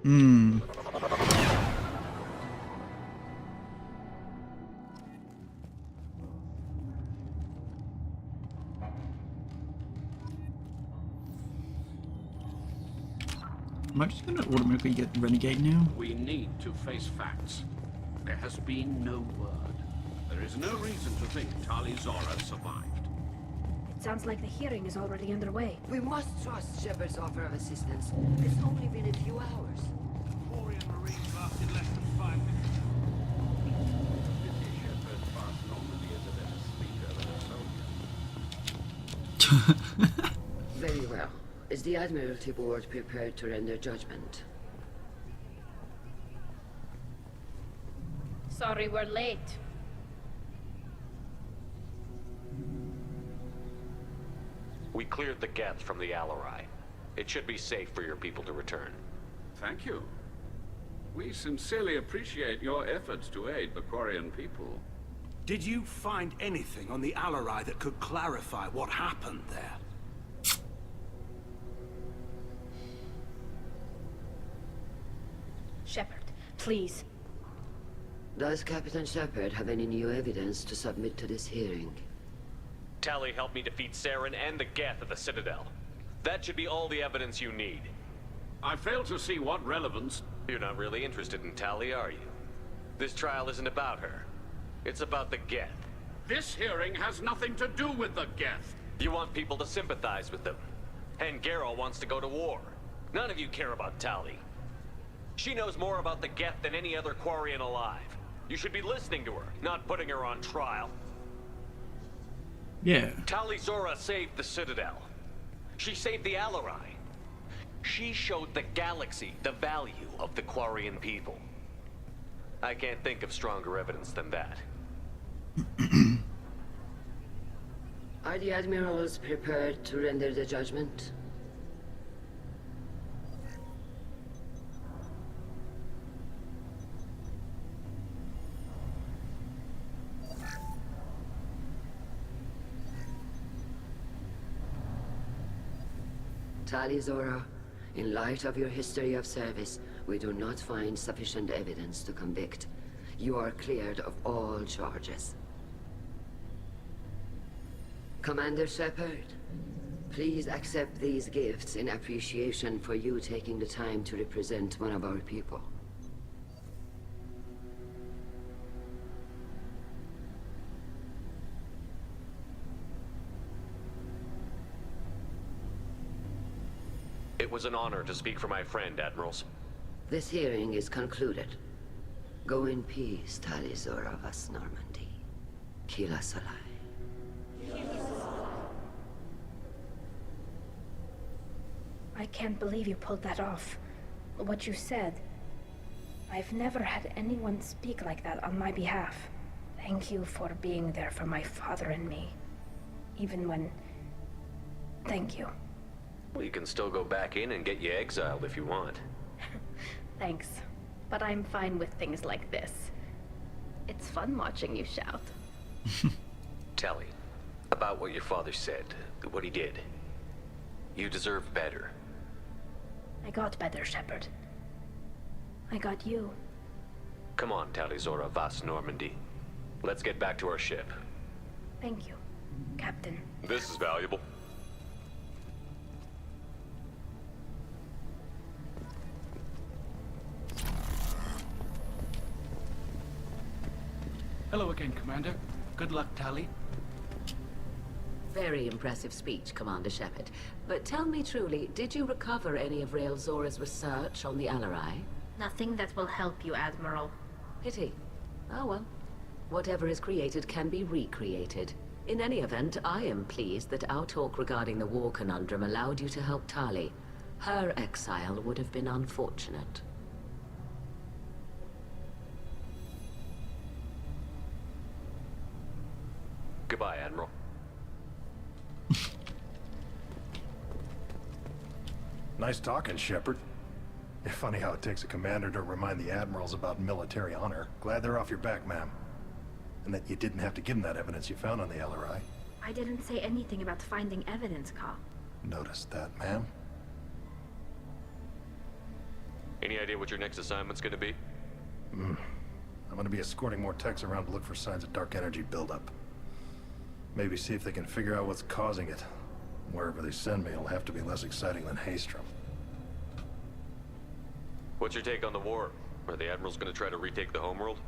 Am I just gonna automatically get Renegade now? We need to face facts. There has been no word. There is no reason to think Tali Zora survived. It sounds like the hearing is already underway. We must trust Shepard's offer of assistance. It's only been a few hours. Quarian Marines lasted less than 5 minutes. Pity Shepard passed Normandy as a better speaker than a soldier. Very well. Is the Admiralty Board prepared to render judgment? Sorry we're late. We cleared the Geth from the Alarai. It should be safe for your people to return. Thank you. We sincerely appreciate your efforts to aid the Quarian people. Did you find anything on the Alarai that could clarify what happened there? Shepard, please. Does Captain Shepard have any new evidence to submit to this hearing? Tali helped me defeat Saren and the Geth at the Citadel. That should be all the evidence you need. I fail to see what relevance... You're not really interested in Tali, are you? This trial isn't about her. It's about the Geth. This hearing has nothing to do with the Geth. You want people to sympathize with them. And Geralt wants to go to war. None of you care about Tali. She knows more about the Geth than any other Quarian alive. You should be listening to her, not putting her on trial. Yeah. Tali Zora saved the Citadel. She saved the Alarai. She showed the galaxy the value of the Quarian people. I can't think of stronger evidence than that. Are the Admirals prepared to render the judgment? Tali Zora, in light of your history of service, we do not find sufficient evidence to convict. You are cleared of all charges. Commander Shepard, please accept these gifts in appreciation for you taking the time to represent one of our people. It was an honor to speak for my friend, Admirals. This hearing is concluded. Go in peace, Tali Zora vas Normandy. Kila Salai. I can't believe you pulled that off. What you said. I've never had anyone speak like that on my behalf. Thank you for being there for my father and me. Even when... Thank you. Well, you can still go back in and get you exiled if you want. Thanks. But I'm fine with things like this. It's fun watching you shout. Tali, about what your father said, what he did. You deserve better. I got better, Shepard. I got you. Come on, Tali'Zorah Vas Normandy. Let's get back to our ship. Thank you, Captain. This is valuable. Hello again, Commander. Good luck, Tali. Very impressive speech, Commander Shepard. But tell me truly, did you recover any of Rael Zora's research on the Alarai? Nothing that will help you, Admiral. Pity. Oh well. Whatever is created can be recreated. In any event, I am pleased that our talk regarding the war conundrum allowed you to help Tali. Her exile would have been unfortunate. Goodbye, Admiral. Nice talking, Shepard. Funny how it takes a commander to remind the admirals about military honor. Glad they're off your back, ma'am. And that you didn't have to give them that evidence you found on the LRI. I didn't say anything about finding evidence, Cal. Noticed that, ma'am. Any idea what your next assignment's gonna be? I'm gonna be escorting more techs around to look for signs of dark energy buildup. Maybe see if they can figure out what's causing it. Wherever they send me, it'll have to be less exciting than Haystrom. What's your take on the war? Are the admirals gonna try to retake the homeworld?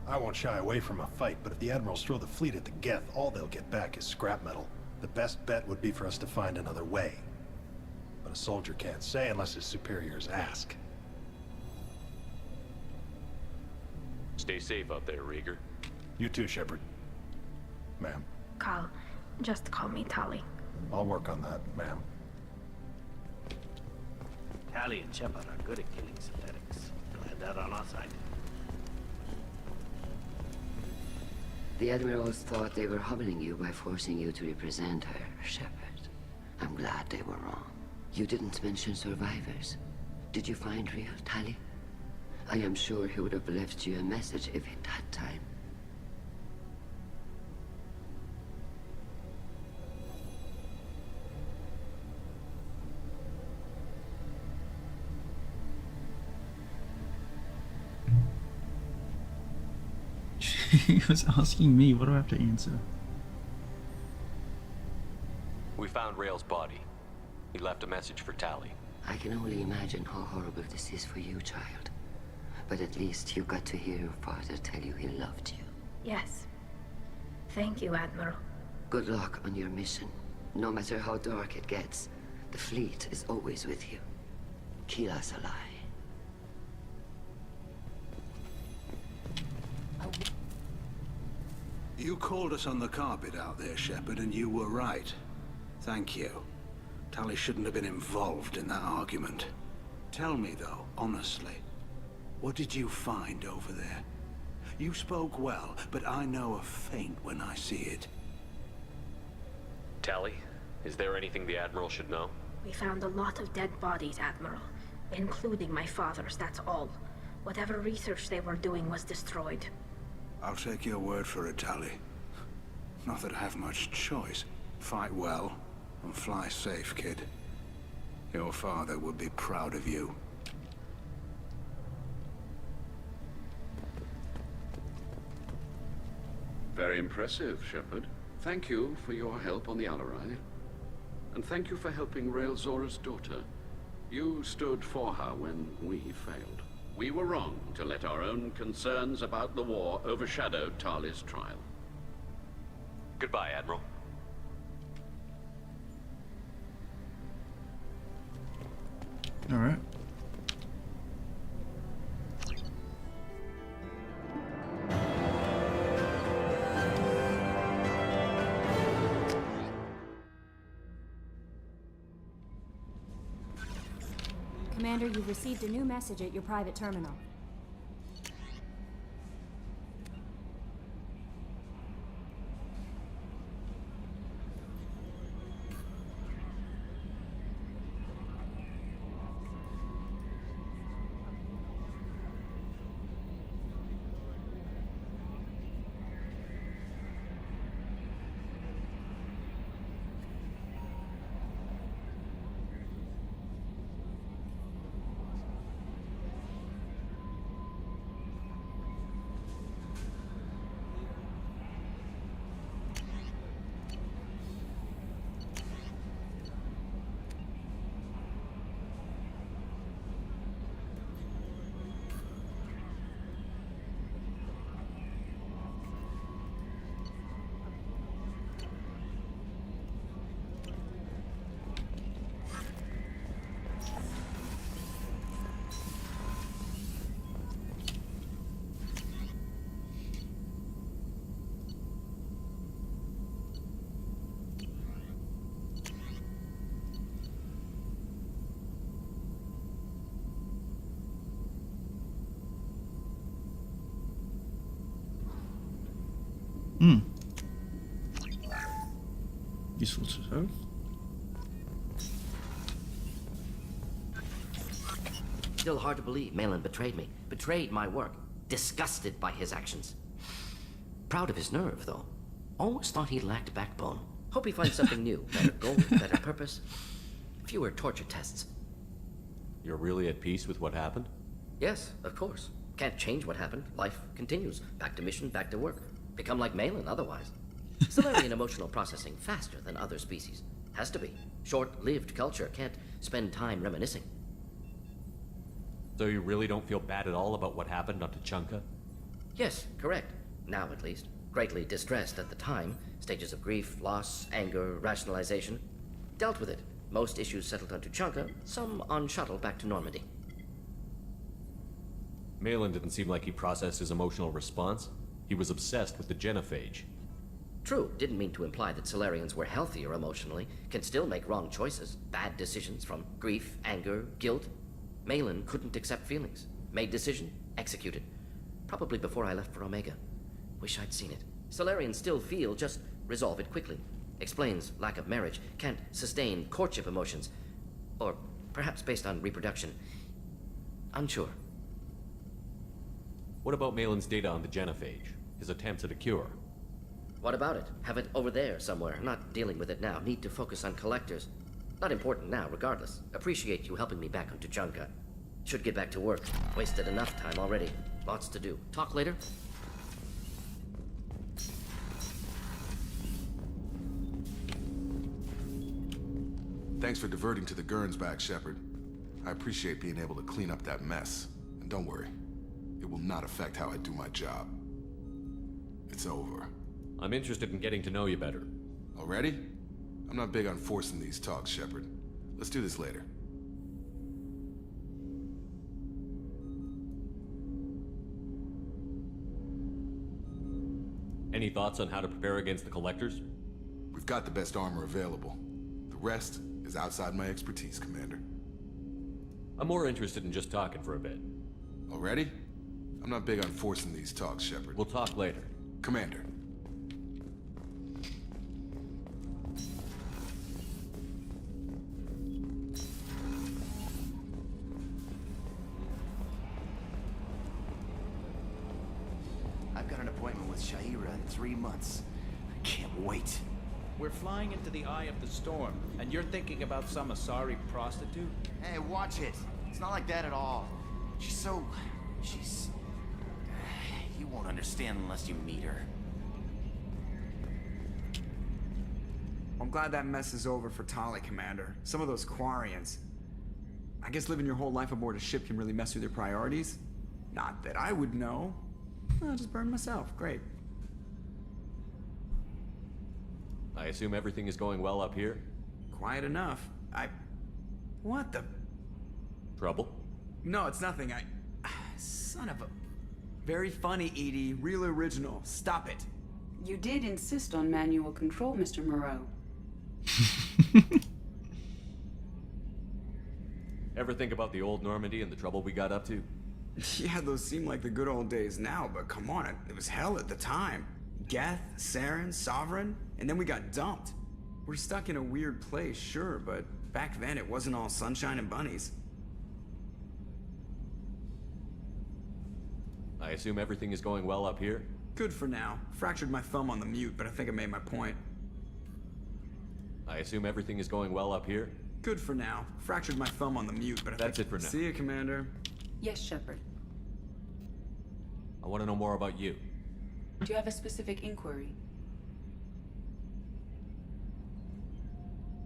I won't shy away from a fight, but if the admirals throw the fleet at the Geth, all they'll get back is scrap metal. The best bet would be for us to find another way. But a soldier can't say unless his superiors ask. Stay safe out there, Rieger. You too, Shepard. Ma'am. Cal, just call me Tali. I'll work on that, ma'am. Tali and Shepard are good at killing synthetics. Glad they're on our side. The Admirals thought they were humbling you by forcing you to represent her, Shepard. I'm glad they were wrong. You didn't mention survivors. Did you find real Tali? I am sure he would have left you a message if he'd had time. He was asking me, what do I have to answer? We found Rael's body. He left a message for Tali. I can only imagine how horrible this is for you, child. But at least you got to hear your father tell you he loved you. Yes. Thank you, Admiral. Good luck on your mission. No matter how dark it gets, the fleet is always with you. Kila's alive. You called us on the carpet out there, Shepard, and you were right. Thank you. Tali shouldn't have been involved in that argument. Tell me, though, honestly, what did you find over there? You spoke well, but I know a feint when I see it. Tali, is there anything the Admiral should know? We found a lot of dead bodies, Admiral. Including my father's, that's all. Whatever research they were doing was destroyed. I'll take your word for it, Tali. Not that I have much choice. Fight well, and fly safe, kid. Your father would be proud of you. Very impressive, Shepard. Thank you for your help on the Alarai. And thank you for helping Rael Zora's daughter. You stood for her when we failed. We were wrong to let our own concerns about the war overshadow Tali's trial. Goodbye, Admiral. All right. Commander, you've received a new message at your private terminal. Useful to have. Still hard to believe Malin betrayed me. Betrayed my work. Disgusted by his actions. Proud of his nerve, though. Always thought he lacked backbone. Hope he finds something new. Better goal, better purpose. Fewer torture tests. You're really at peace with what happened? Yes, of course. Can't change what happened. Life continues. Back to mission, back to work. Become like Malin otherwise. Solarian emotional processing faster than other species. Has to be. Short-lived culture. Can't spend time reminiscing. So you really don't feel bad at all about what happened on Tuchanka? Yes, correct. Now at least. Greatly distressed at the time. Stages of grief, loss, anger, rationalization. Dealt with it. Most issues settled on Tuchanka, some on shuttle back to Normandy. Malin didn't seem like he processed his emotional response. He was obsessed with the genophage. True, didn't mean to imply that Solarians were healthier emotionally, can still make wrong choices, bad decisions from grief, anger, guilt. Malin couldn't accept feelings. Made decision, executed. Probably before I left for Omega. Wish I'd seen it. Solarians still feel, just resolve it quickly. Explains lack of marriage, can't sustain courtship emotions. Or perhaps based on reproduction. Unsure. What about Malin's data on the genophage? His attempts at a cure? What about it? Have it over there somewhere. Not dealing with it now. Need to focus on collectors. Not important now, regardless. Appreciate you helping me back on Tuchanka. Should get back to work. Wasted enough time already. Lots to do. Talk later? Thanks for diverting to the Gernsback, Shepard. I appreciate being able to clean up that mess. And don't worry, it will not affect how I do my job. It's over. I'm interested in getting to know you better. Already? I'm not big on forcing these talks, Shepard. Let's do this later. Any thoughts on how to prepare against the Collectors? We've got the best armor available. The rest is outside my expertise, Commander. I'm more interested in just talking for a bit. Already? I'm not big on forcing these talks, Shepard. We'll talk later. Commander. I've got an appointment with Sha'ira in 3 months. I can't wait. We're flying into the eye of the storm, and you're thinking about some Asari prostitute? Hey, watch it. It's not like that at all. She's... You won't understand unless you meet her. I'm glad that mess is over for Tali, Commander. Some of those Quarians. I guess living your whole life aboard a ship can really mess with your priorities. Not that I would know. I'll just burn myself. Great. I assume everything is going well up here? Quiet enough. What the... Trouble? No, it's nothing. Son of a... Very funny, Edie. Real original. Stop it. You did insist on manual control, Mr. Moreau. Ever think about the old Normandy and the trouble we got up to? Yeah, those seem like the good old days now, but come on, it was hell at the time. Geth, Saren, Sovereign, and then we got dumped. We're stuck in a weird place, sure, but back then it wasn't all sunshine and bunnies. I assume everything is going well up here? Good for now. Fractured my thumb on the mute, but I think I made my point. I assume everything is going well up here? Good for now. Fractured my thumb on the mute, but That's it for now. See you, Commander. Yes, Shepard. I want to know more about you. Do you have a specific inquiry?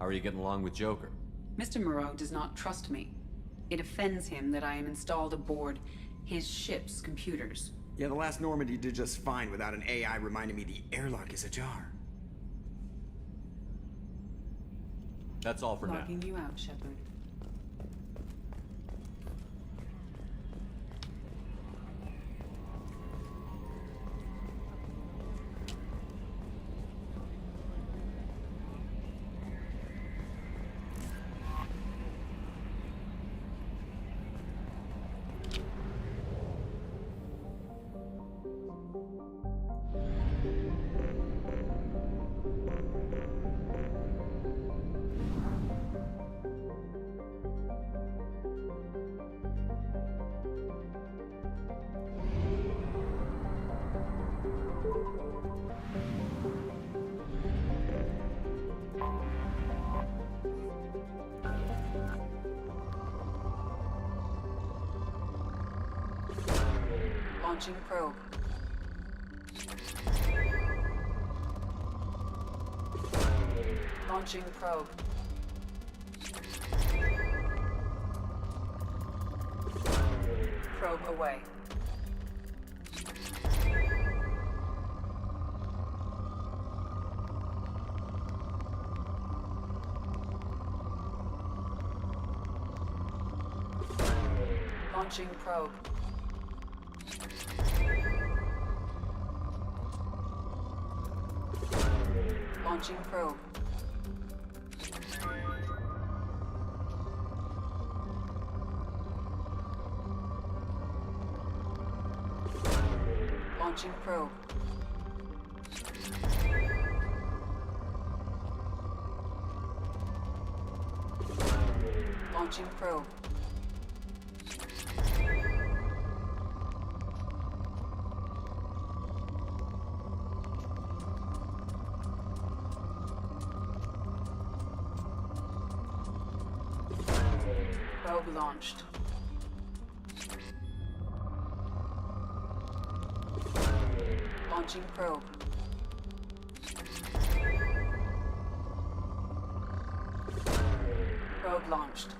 How are you getting along with Joker? Mr. Moreau does not trust me. It offends him that I am installed aboard his ship's computers. Yeah, the last Normandy did just fine without an AI reminding me the airlock is ajar. That's all for now. Logging you out, Shepard. Launching probe. Launching probe. Probe away. Launching probe. Launching probe. Launching probe. Launching probe. Probe launched. Launching probe. Probe launched.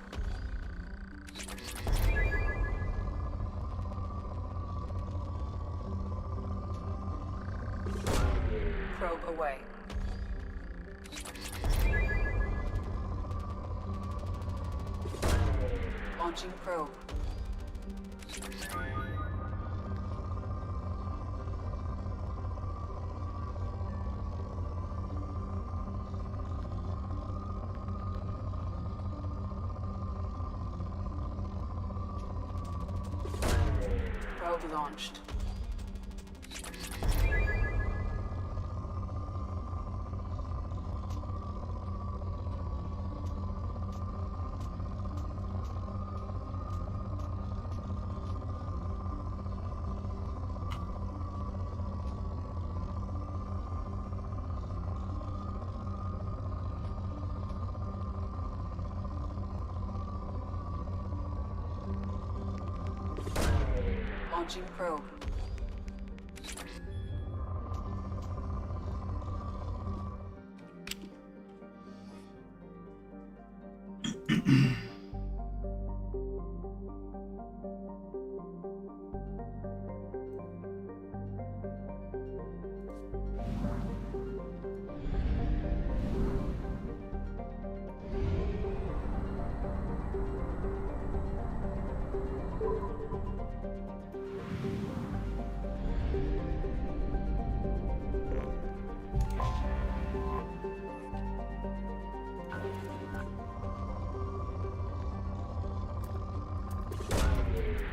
Probe away. Launching probe. Probe launched. Launching probe.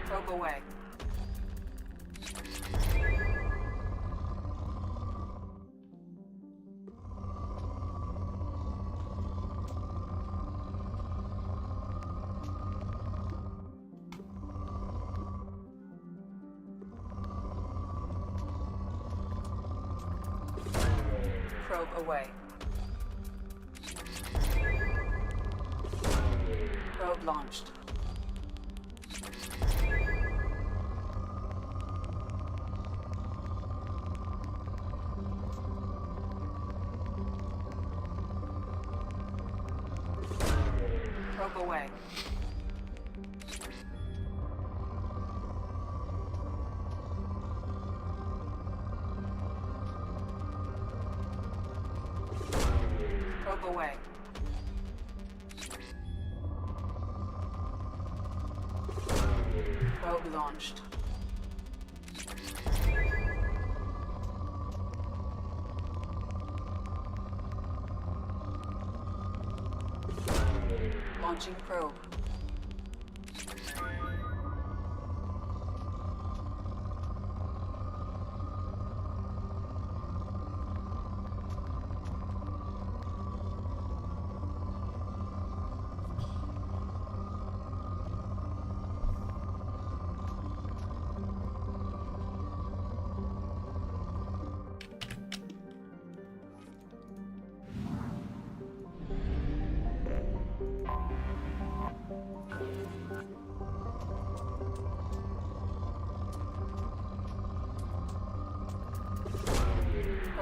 Probe away. Probe away. Probe launched. Probe away. Probe away. Probe launched. Launching probe.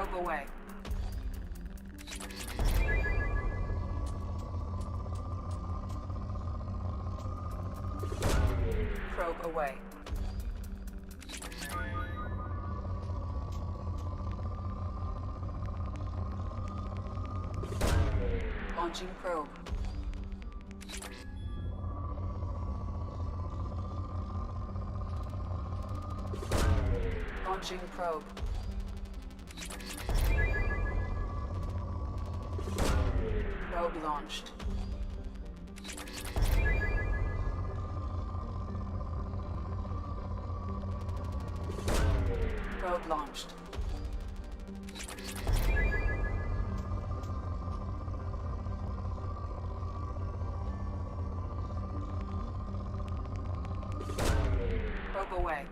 Probe away. Probe away. Launching probe. Launching probe. Probe launched. Probe launched. Probe away.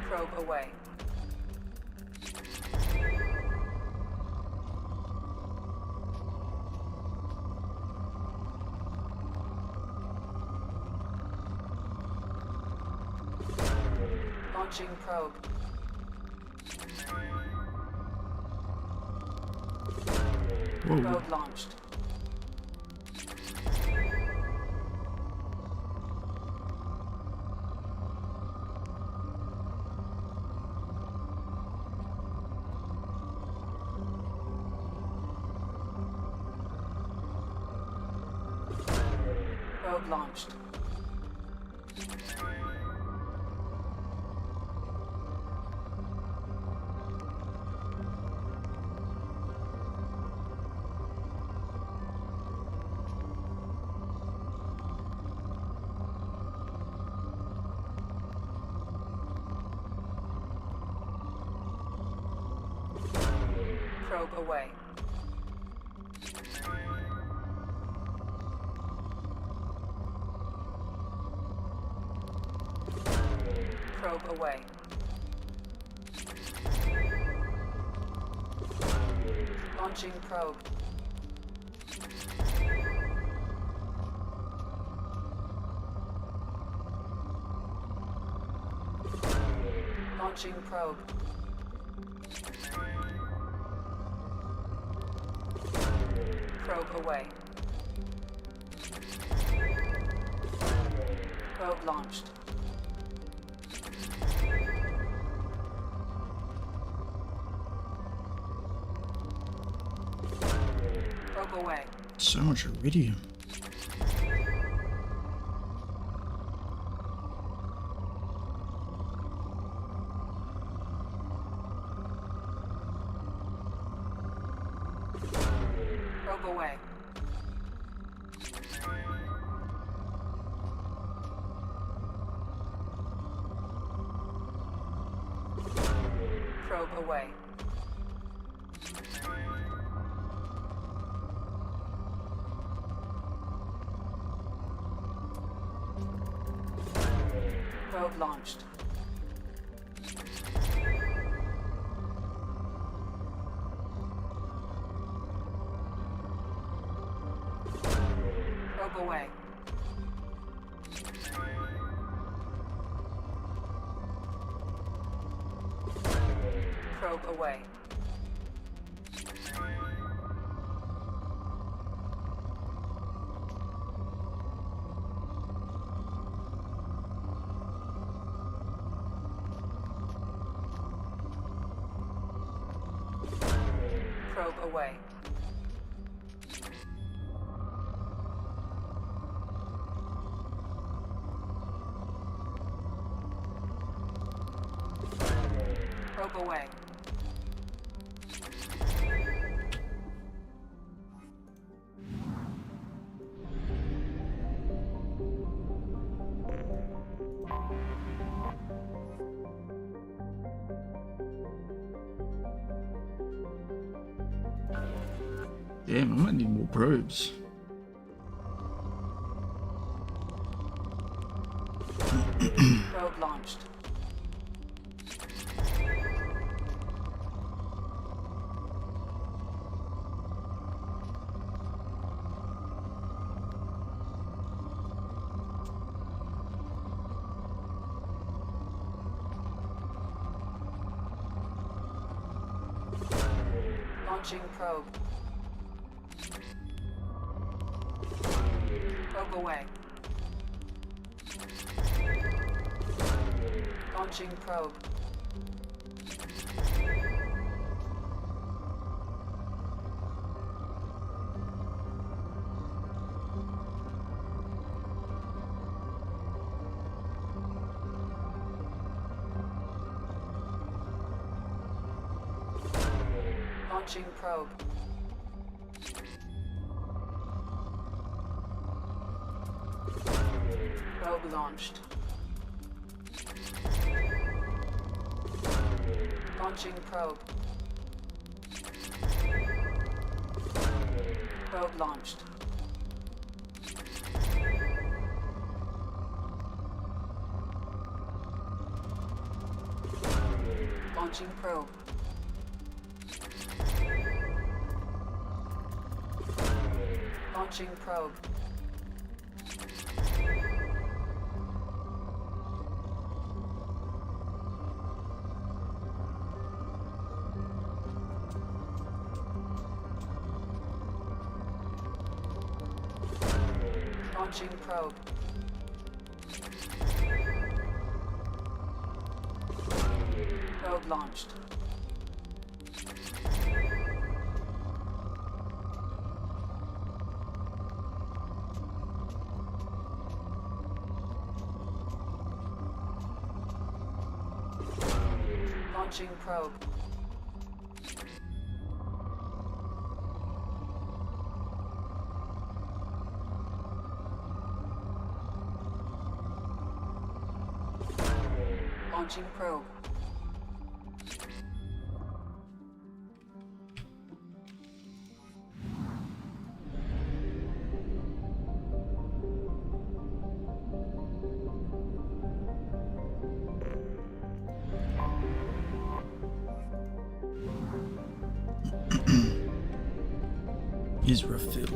Probe away. Launching probe. Whoa. Probe launched. Probe launched. Probe away. Probe away. Launching probe. Launching probe. Probe away. Probe launched. Probe away. So much iridium. Probe away. Probe away. Probe launched. Probe away. Probe away. Probe away. Probe away. Damn, I might need more probes. Probe launched. Launching probe. Probe away. Launching probe. Launching probe. Probe launched. Launching probe. Probe launched. Launching probe. Launching probe. Launching probe. Probe launched. Launching probe. Launching probe. Israfil.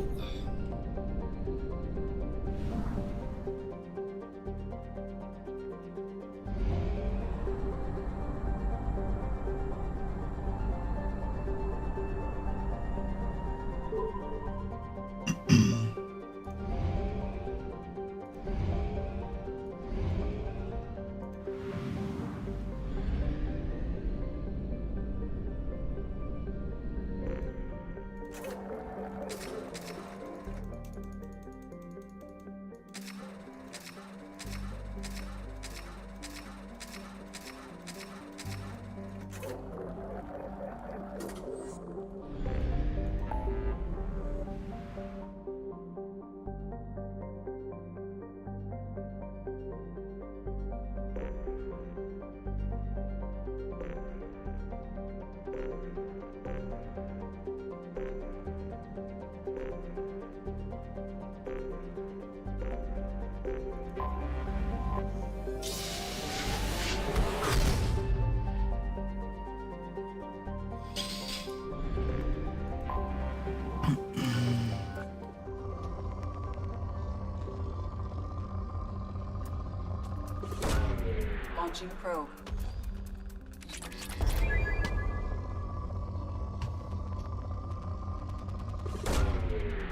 Launching probe.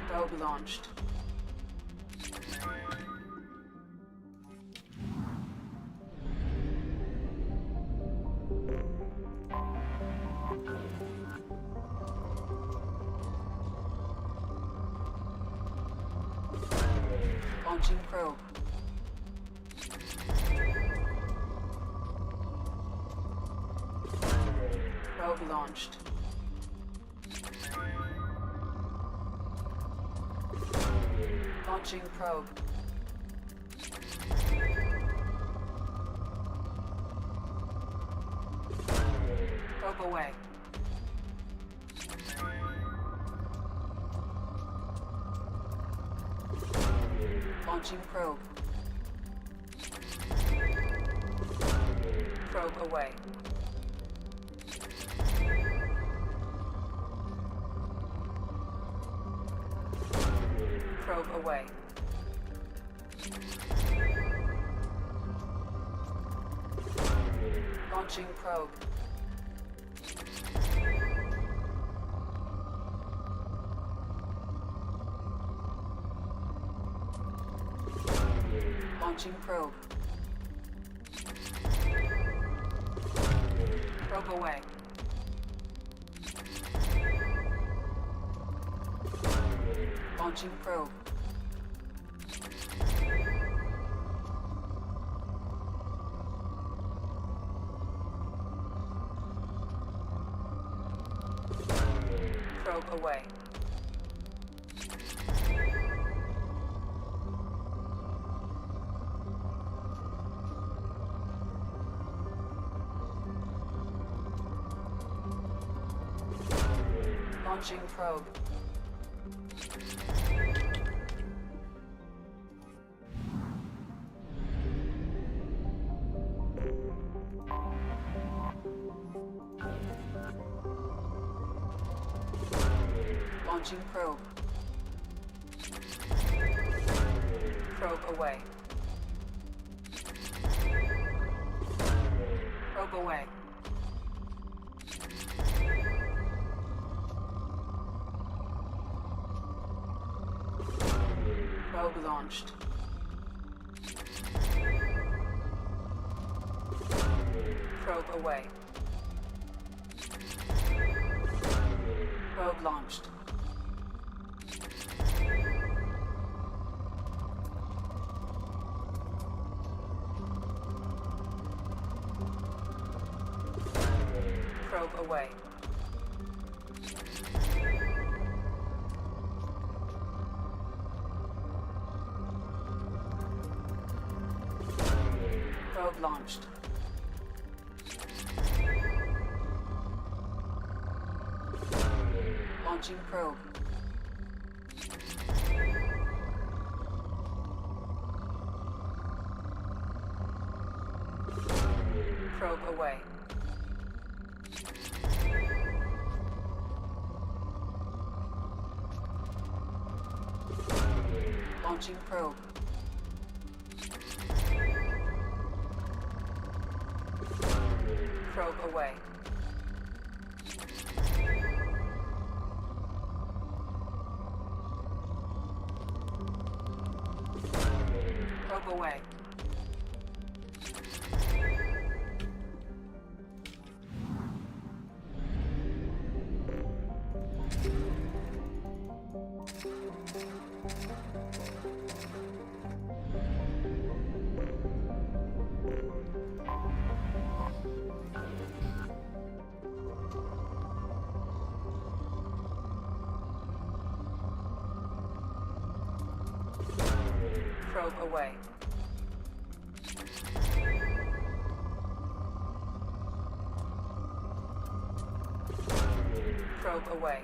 Probe launched. Launching probe. Probe launched. Launching probe. Probe away. Launching probe. Probe away. Probe away. Launching probe. Launching probe. Probe away. Launching probe. Probe away. Launching probe. Launching probe. Probe away. Probe away. Probe launched. Probe away. Probe launched. Probe away. Probe launched. Launching probe. Probe away. Launching probe. Probe away. Probe away. Probe away. Probe away.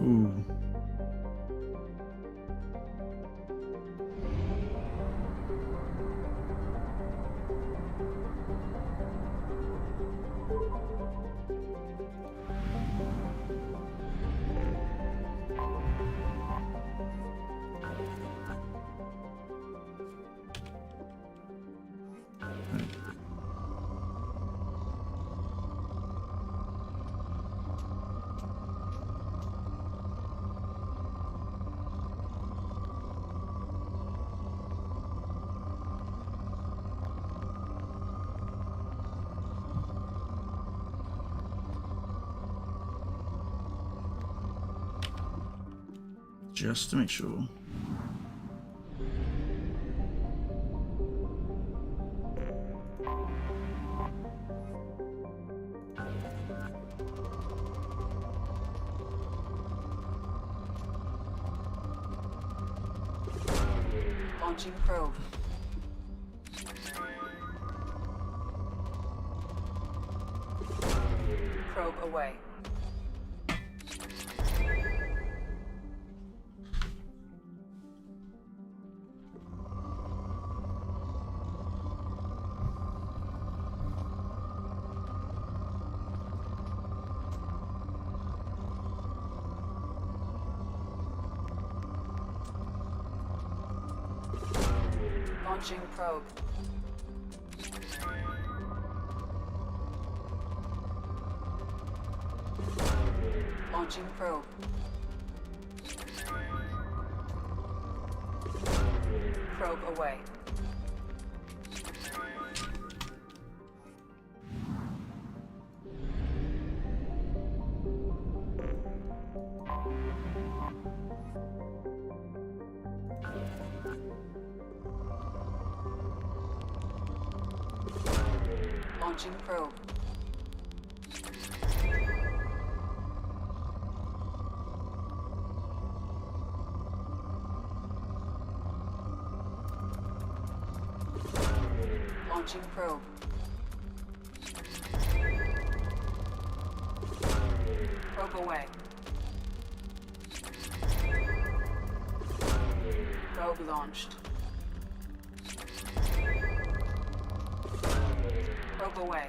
Ooh. Just to make sure. Launching probe. Probe away. Launching probe. Launching probe. Probe away. Launching probe. Launching probe. Probe away. Probe launched. Probe away.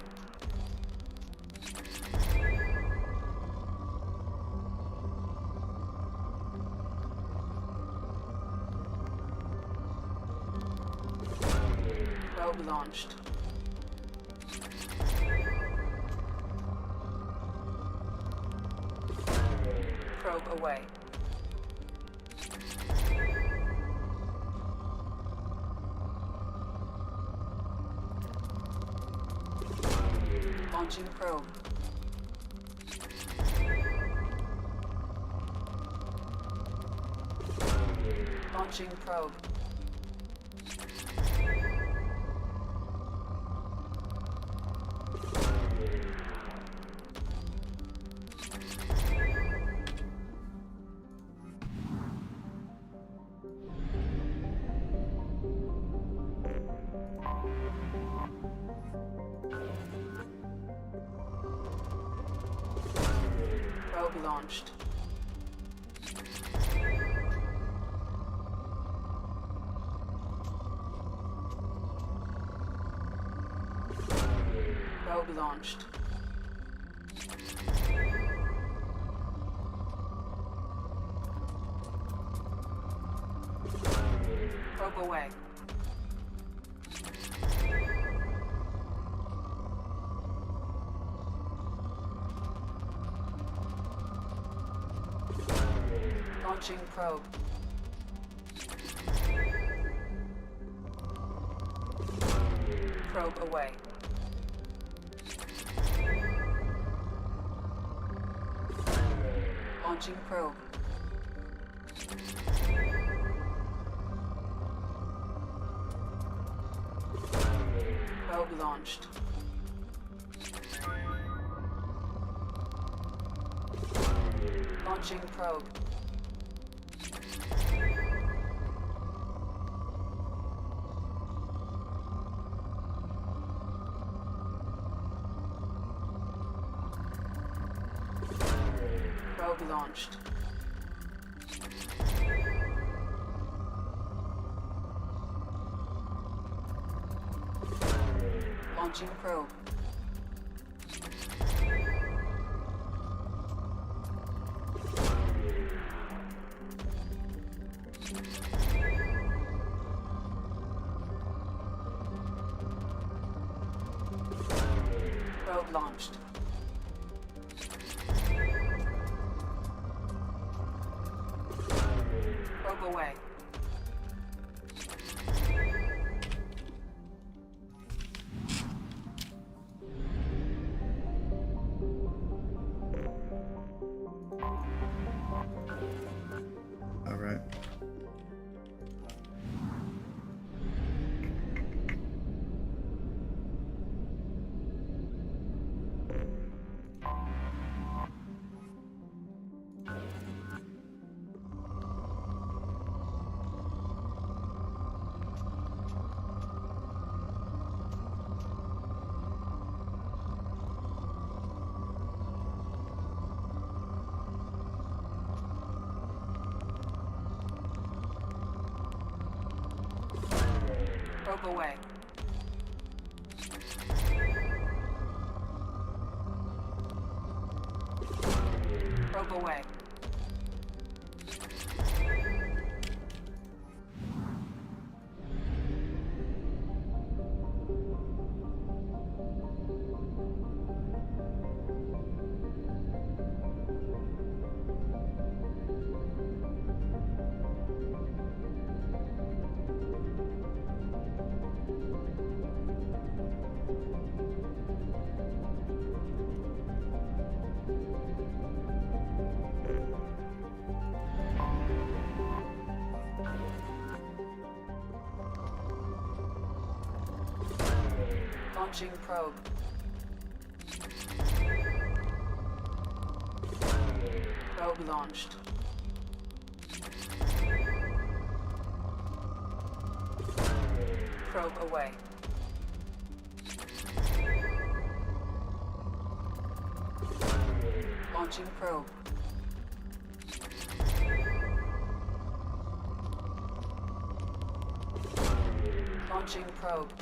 Probe launched. Probe away. Launching probe. Launching probe. Probe launched. Probe launched. Probe away. Launching probe. Probe away. Launching probe. Probe launched. Launching probe. Probe launched. Launching probe. Probe launched. Probe away. All right. Probe away. Probe away. Launching probe. Probe launched. Probe away. Launching probe. Launching probe.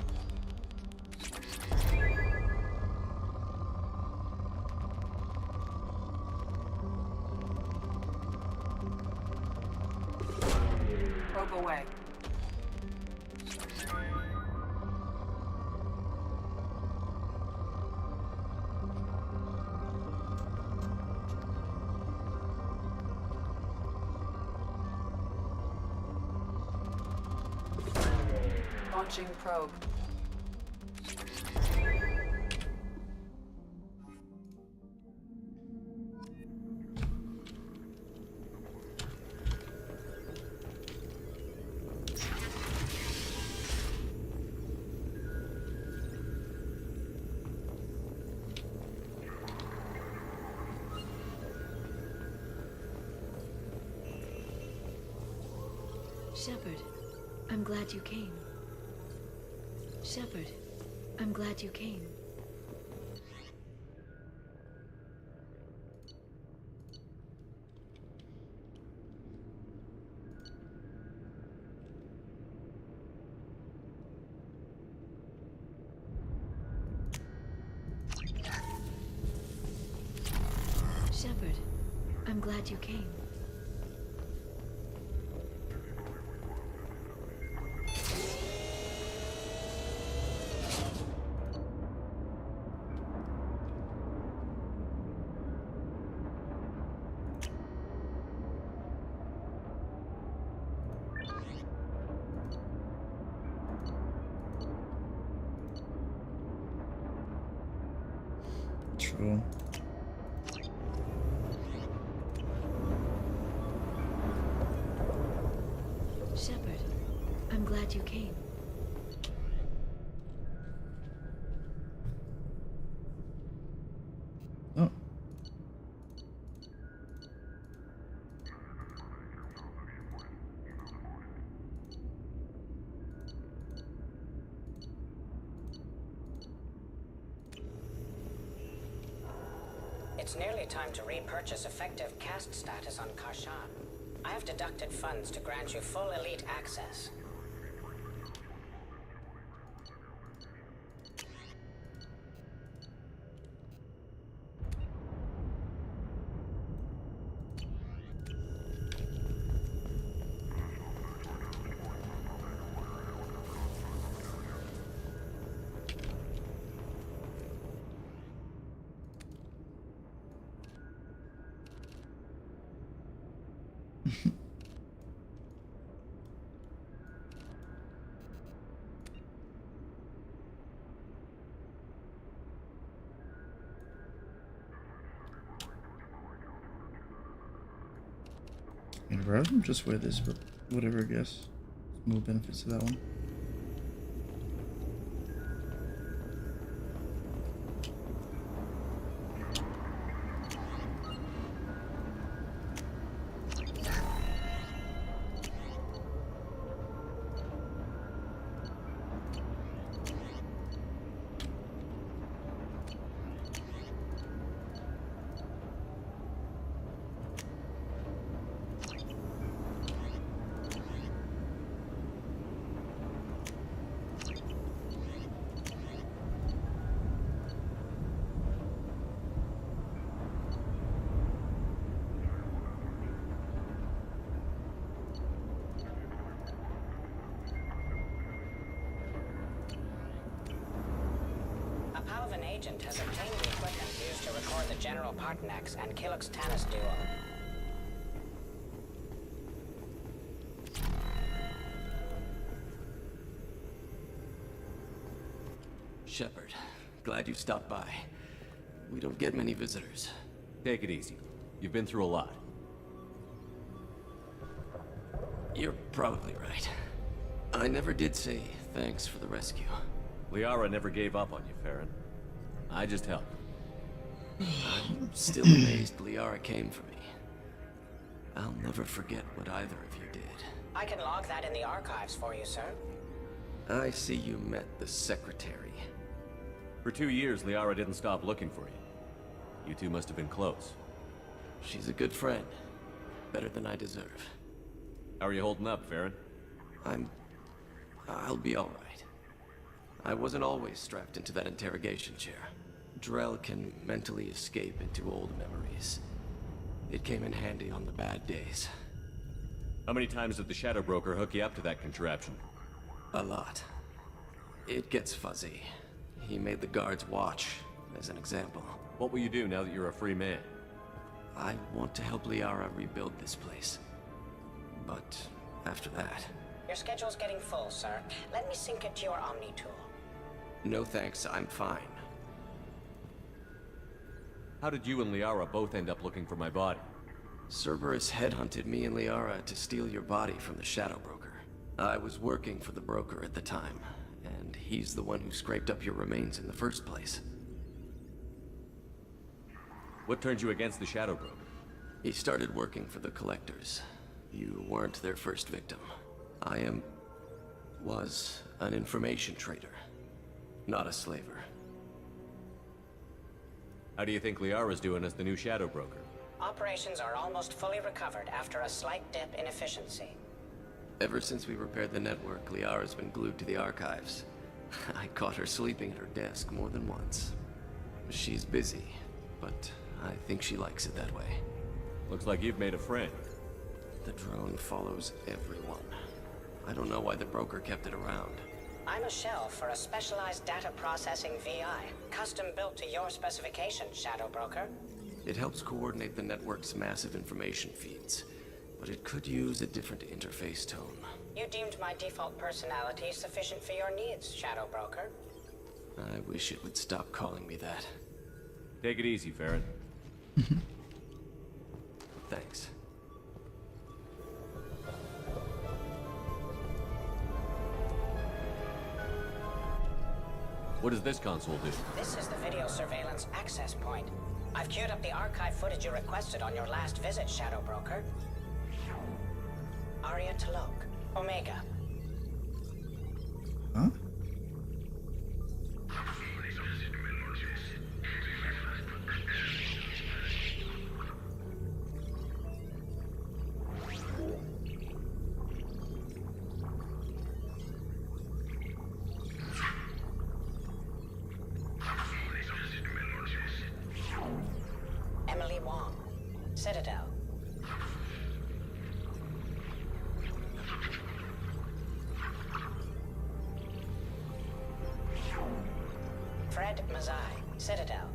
Probe away. Launching probe. Shepard, I'm glad you came. Shepard, I'm glad you came. Shepard, I'm glad you came. True. Shepard, I'm glad you came. Oh. It's nearly time to repurchase effective caste status on Karshan. I have deducted funds to grant you full elite access. I'd rather them just wear this, but whatever, I guess. More benefits to that one. agent has obtained the equipment used to record the General Partnex and Killux Tanis duo. Shepard, glad you stopped by. We don't get many visitors. Take it easy. You've been through a lot. You're probably right. I never did say thanks for the rescue. Liara never gave up on you, Farron. I just helped. I'm still amazed Liara came for me. I'll never forget what either of you did. I can log that in the archives for you, sir. I see you met the Secretary. For 2 years, Liara didn't stop looking for you. You two must have been close. She's a good friend. Better than I deserve. How are you holding up, Farron? I'll be all right. I wasn't always strapped into that interrogation chair. Drell can mentally escape into old memories. It came in handy on the bad days. How many times did the Shadow Broker hook you up to that contraption? A lot. It gets fuzzy. He made the guards watch, as an example. What will you do now that you're a free man? I want to help Liara rebuild this place. But after that... Your schedule's getting full, sir. Let me sync it to your Omni tool. No thanks, I'm fine. How did you and Liara both end up looking for my body? Cerberus headhunted me and Liara to steal your body from the Shadow Broker. I was working for the broker at the time, and he's the one who scraped up your remains in the first place. What turned you against the Shadow Broker? He started working for the Collectors. You weren't their first victim. I was an information trader, not a slaver. How do you think Liara's doing as the new Shadow Broker? Operations are almost fully recovered after a slight dip in efficiency. Ever since we repaired the network, Liara's been glued to the archives. I caught her sleeping at her desk more than once. She's busy, but I think she likes it that way. Looks like you've made a friend. The drone follows everyone. I don't know why the broker kept it around. I'm a shell for a specialized data processing VI, custom built to your specifications, Shadow Broker. It helps coordinate the network's massive information feeds, but it could use a different interface tone. You deemed my default personality sufficient for your needs, Shadow Broker. I wish it would stop calling me that. Take it easy, Farron. Thanks. What does this console do? This is the video surveillance access point. I've queued up the archive footage you requested on your last visit, Shadow Broker. Aria Talok, Omega. Huh? Emily Wong, Citadel. Fred Mazai, Citadel.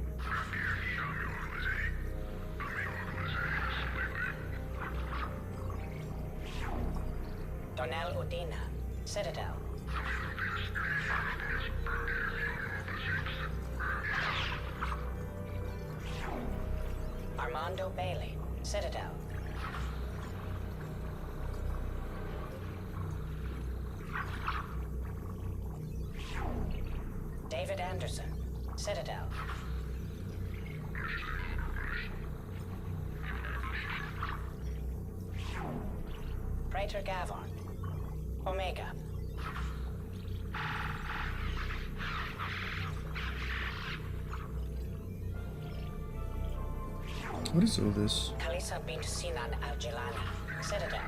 Donnell Udina, Citadel. Armando Bailey, Citadel. David Anderson, Citadel. Praetor Gavon, Omega. What is all this? Kalisa bint Sinan Al-Jilani, Citadel.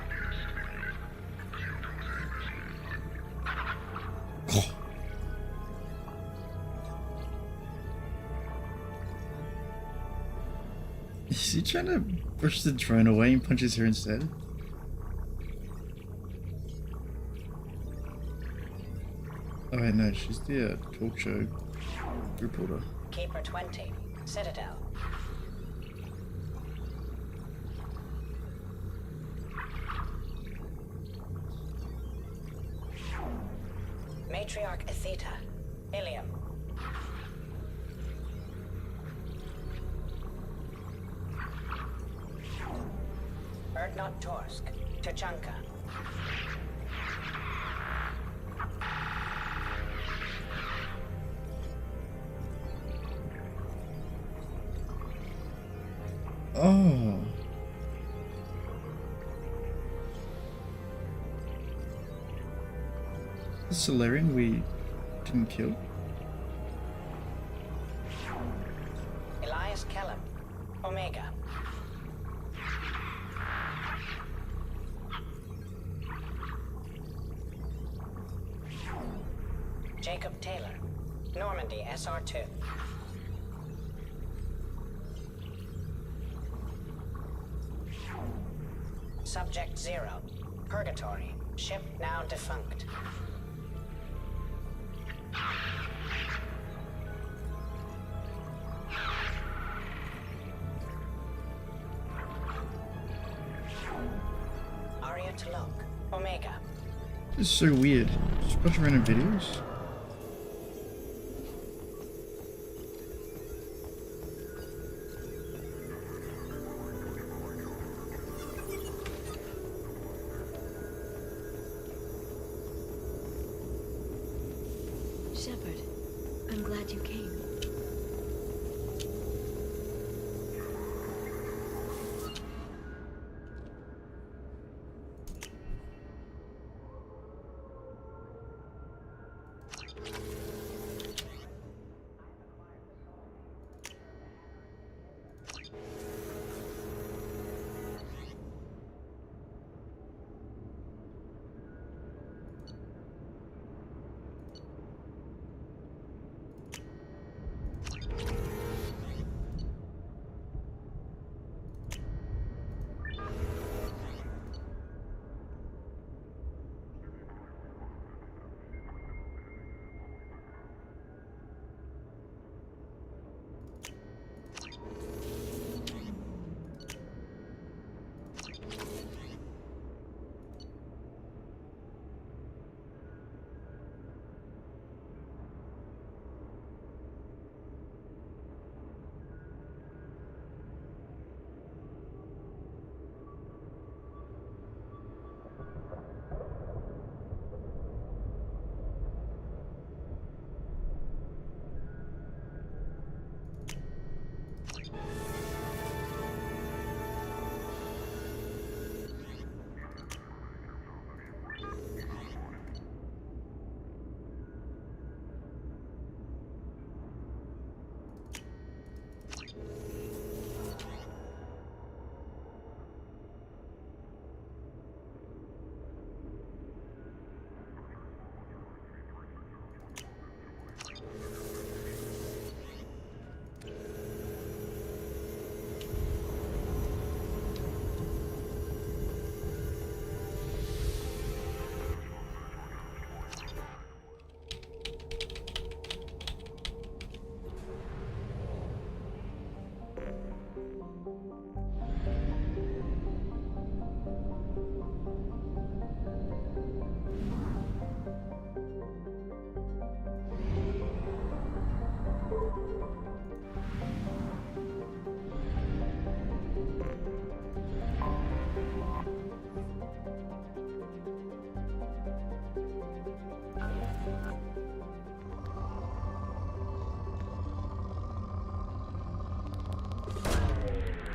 Is he trying to push the drone away and punches her instead? Oh wait, no, she's the talk show reporter. Keeper 20, Citadel. Matriarch Atheta, Ilium. Erdnot Torsk, Tuchanka. Oh. The Solarian we didn't kill. Elias Kellum, Omega. Jacob Taylor, Normandy SR2. Subject 0, Purgatory, ship now defunct. Aria T'Loak, Omega. This is so weird. Just a bunch of random videos. Shepard, I'm glad you came.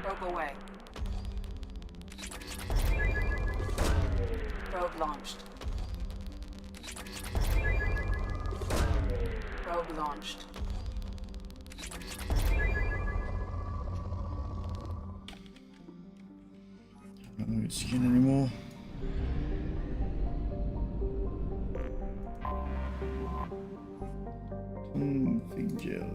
Probe away. Probe launched. Probe launched. I don't know its skin anymore. Config gel.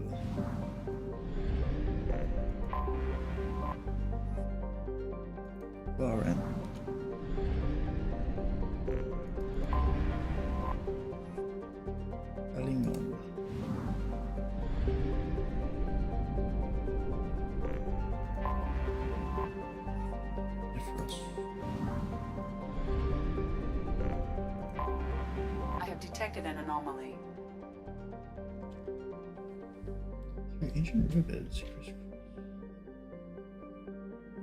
Baran. Alingon. have detected an anomaly. Ancient riverbeds.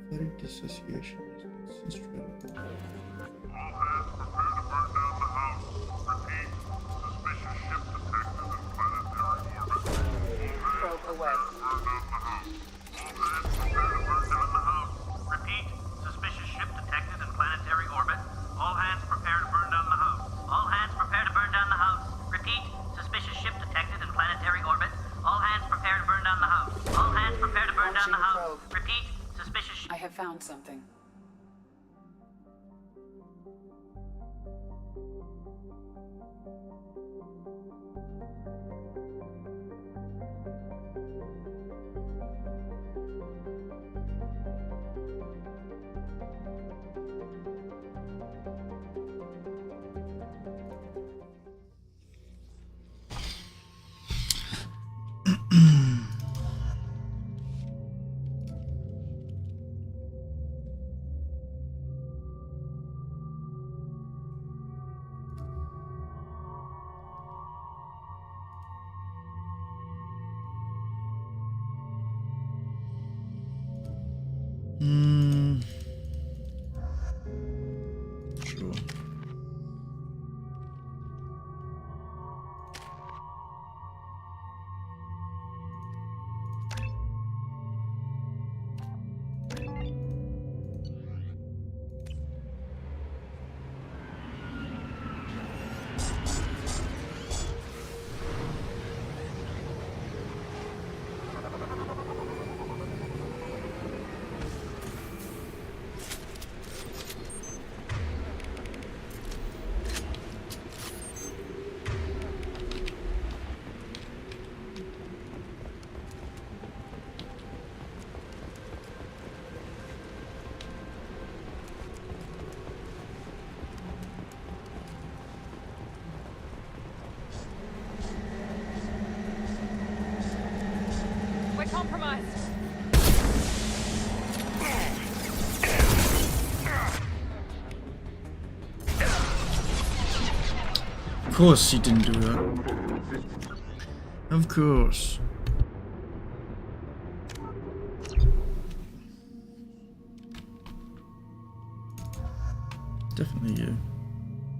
Flooded dissociation has been since dreaded. Probe away. Repeat, suspicious ship detected in planetary orbit. All hands prepare to burn down the house. All hands prepare to burn down the house. Repeat, suspicious ship detected in planetary orbit. All hands prepare to burn down the house. All hands prepare to burn down the house. Repeat, suspicious ship. I have found something. Sure. We're compromised. Of course he didn't do that. Of course. Definitely you.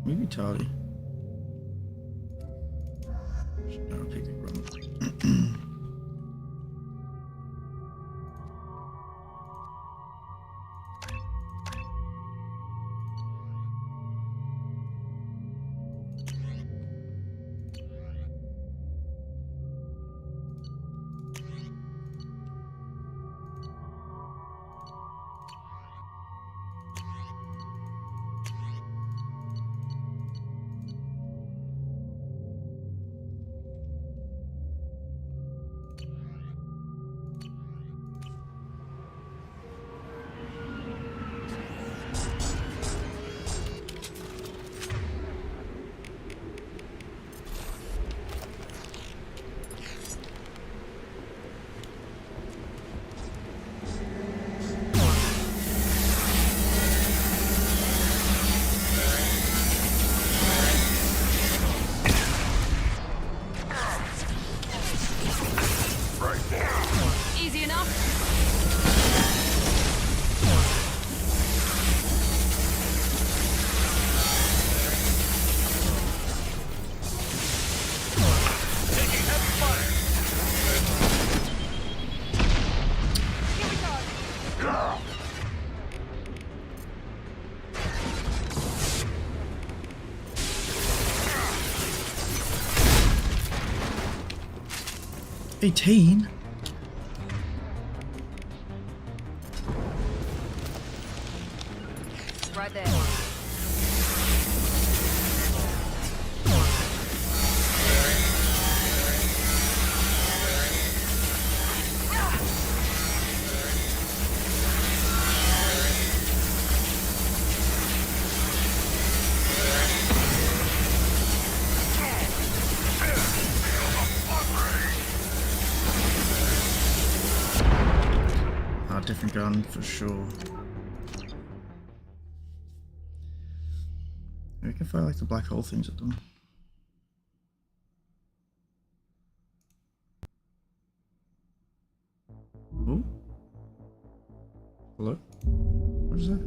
Maybe Tali. No, pick it wrong. Easy enough. $18? Right there. Different gun for sure. We can fire like the black hole things at them. Hello? What is that?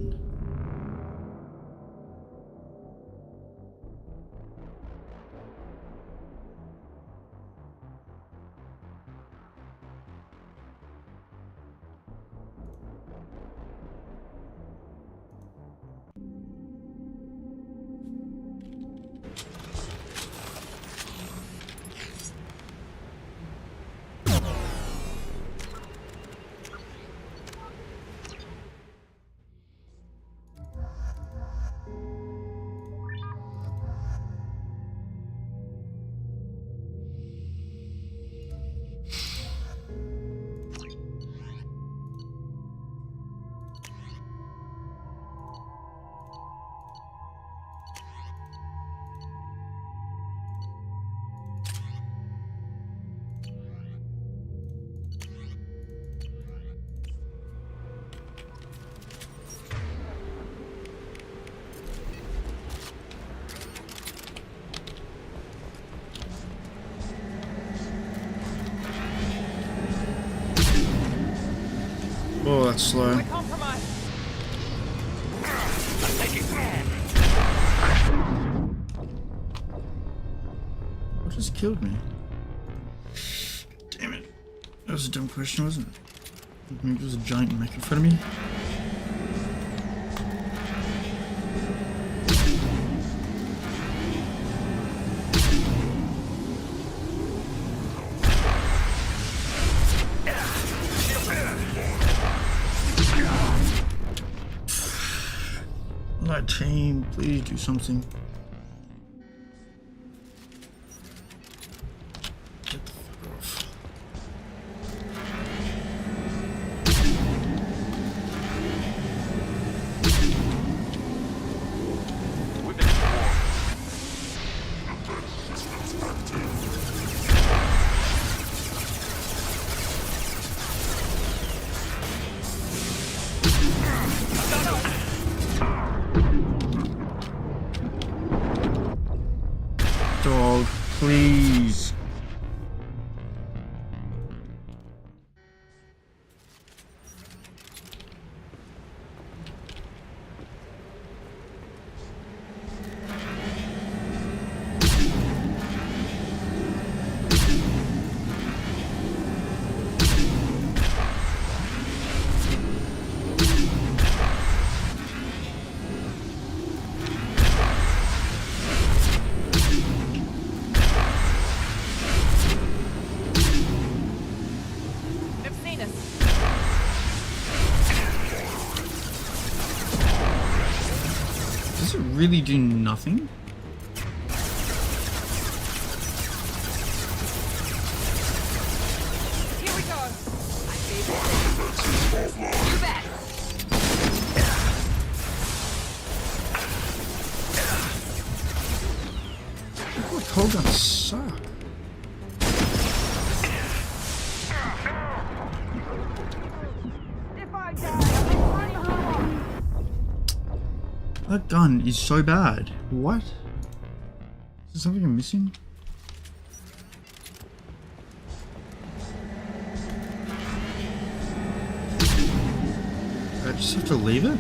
Oh, that's slow. We're compromised. What just killed me? Damn it. That was a dumb question, wasn't it? Maybe it was a giant mech in front of me? Light team, please do something. Get the fuck off. Dog, please. They've seen us. Does it really do nothing? Here we go. You bet. What cold guns suck. If I die, I'm running home. That gun is so bad. What? Is there something I'm missing? I just have to leave it?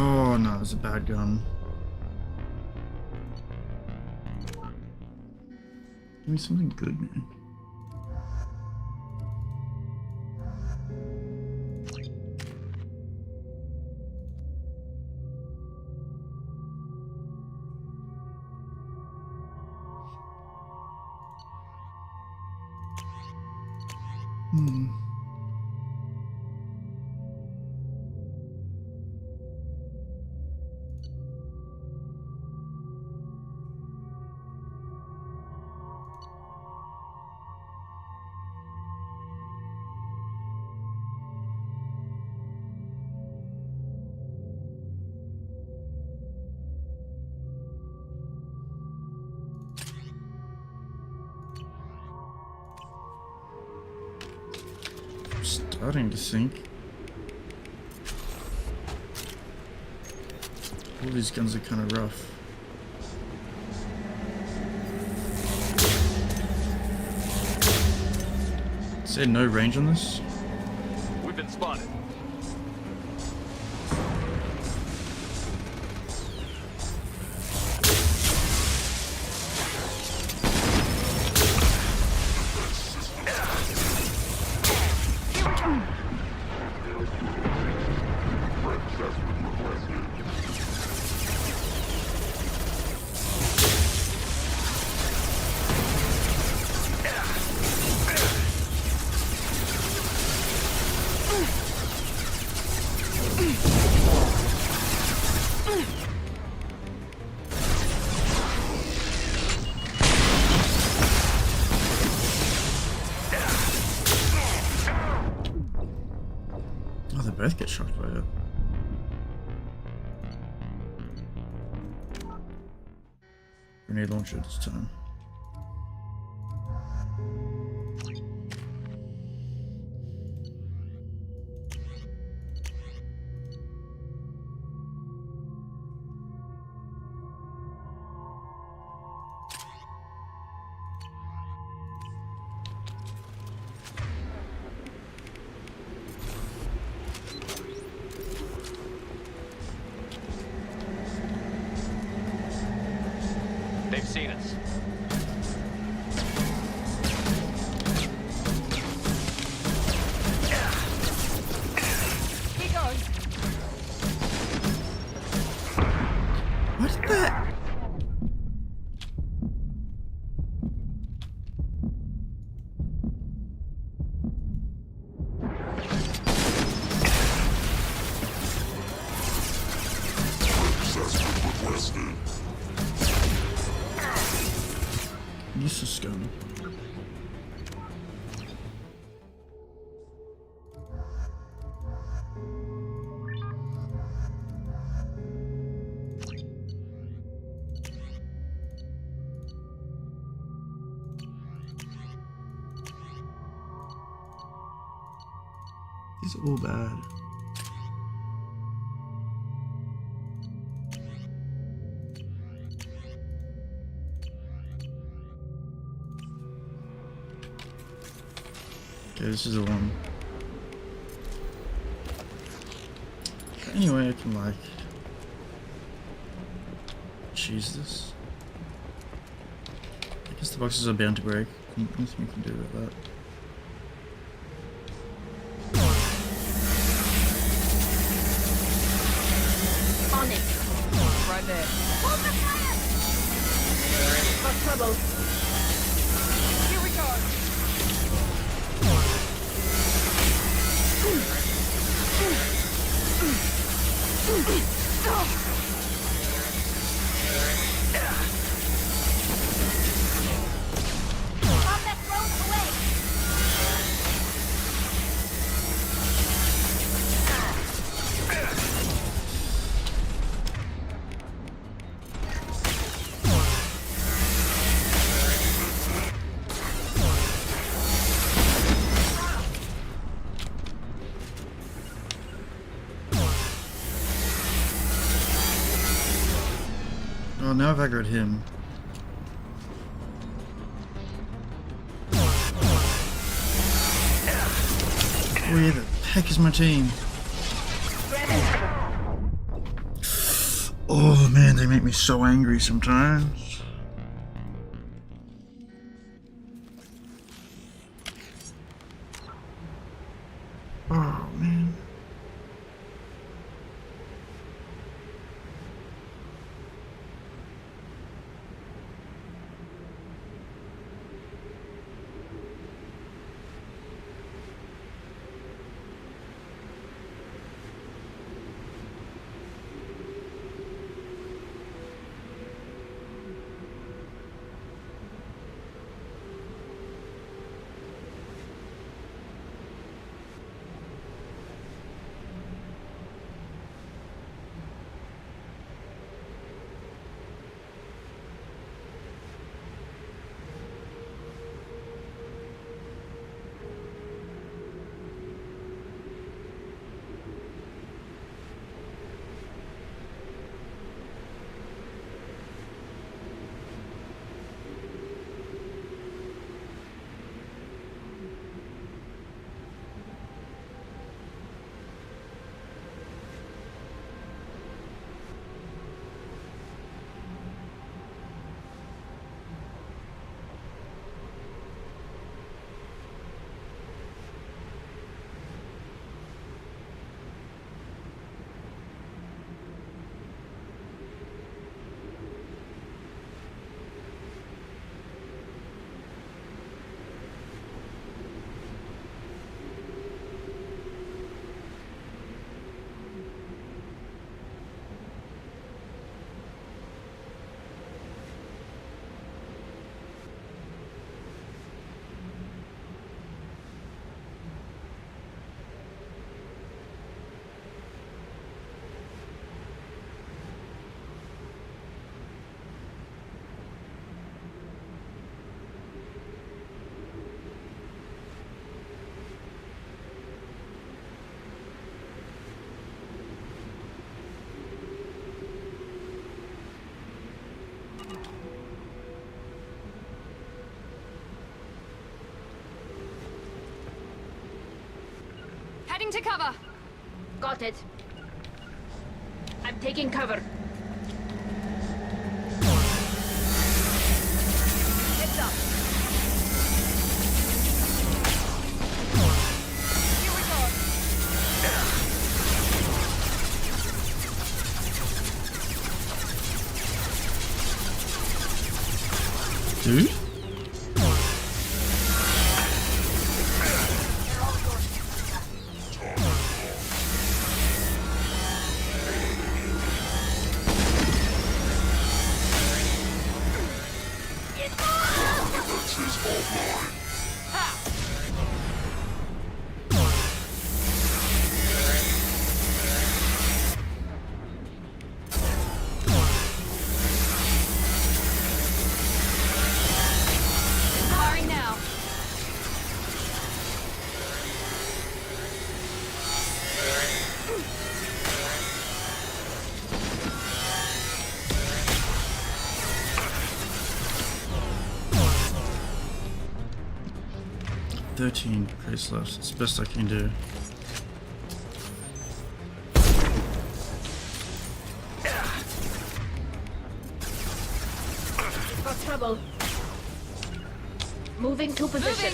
Oh no, it was a bad gun. Give me something good, man. Starting to think. All these guns are kind of rough. Is there no range on this? We've been spotted. Oh, they both get shocked by it. Grenade launcher this time. They've seen us. He goes. What's that? Useless gun. These are all bad. Okay, this is the one. Anyway, I can like cheese this. I guess the boxes are bound to break. Nothing we can do about that. On it. Right there. Hold the fire! Got trouble. Here we go. Bomb that throws away! Oh, now I've aggroed him. Where the heck is my team? Oh man, they make me so angry sometimes. Oh man. Heading to cover. Got it. I'm taking cover. Heads up. Here we go. Dude? Firing now. $13 pace left. It's the best I can do. Got trouble. Moving to position.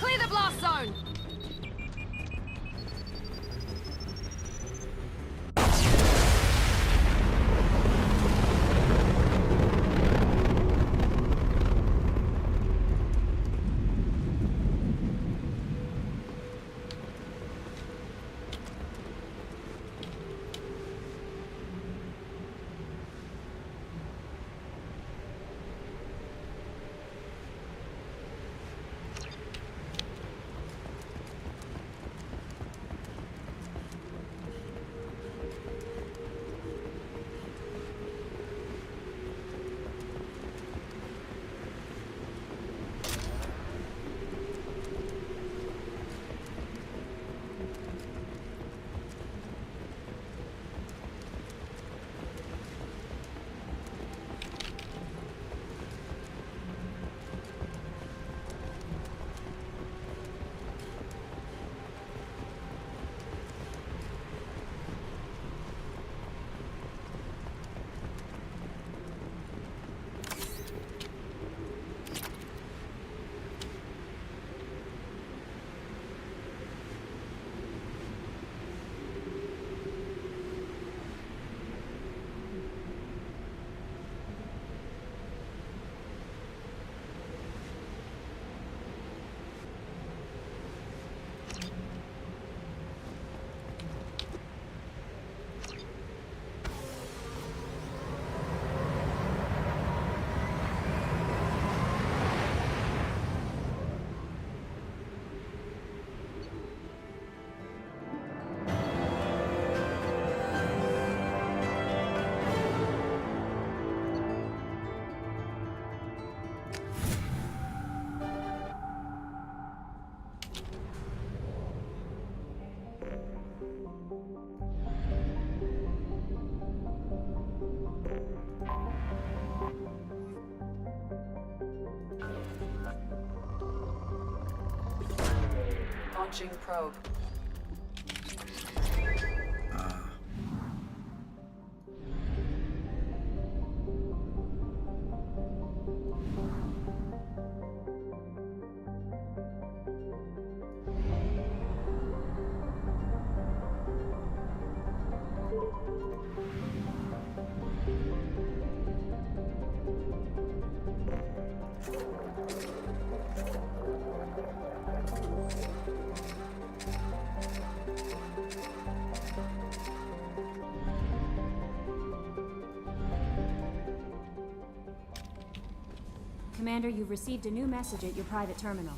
Clear the blast zone. Launching probe. Commander, you've received a new message at your private terminal.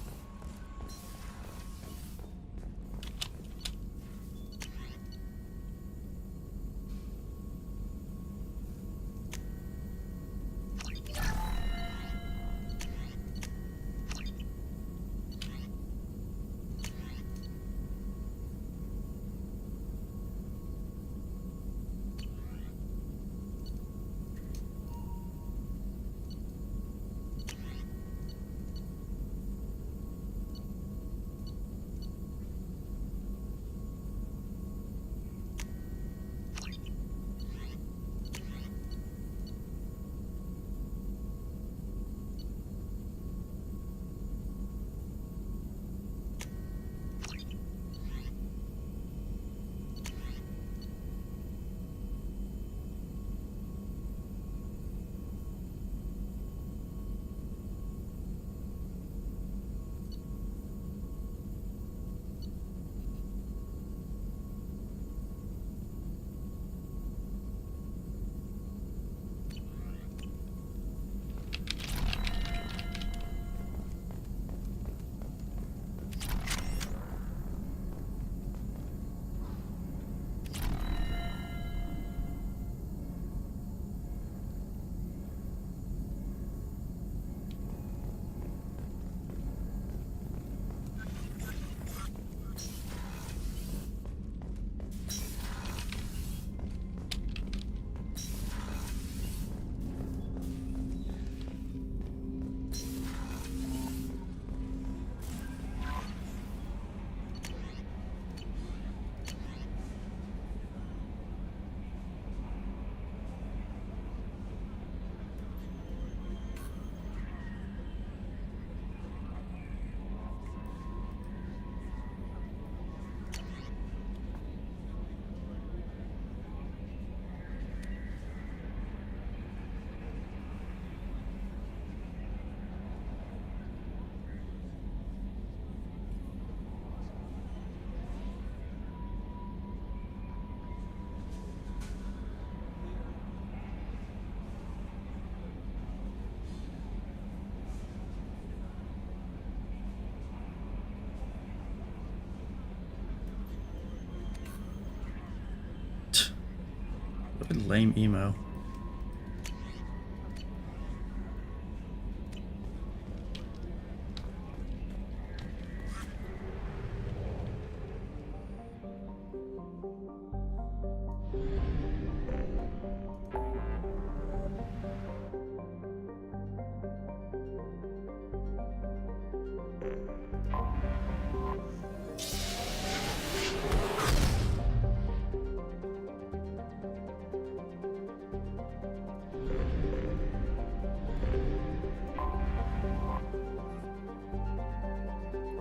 What a lame emo.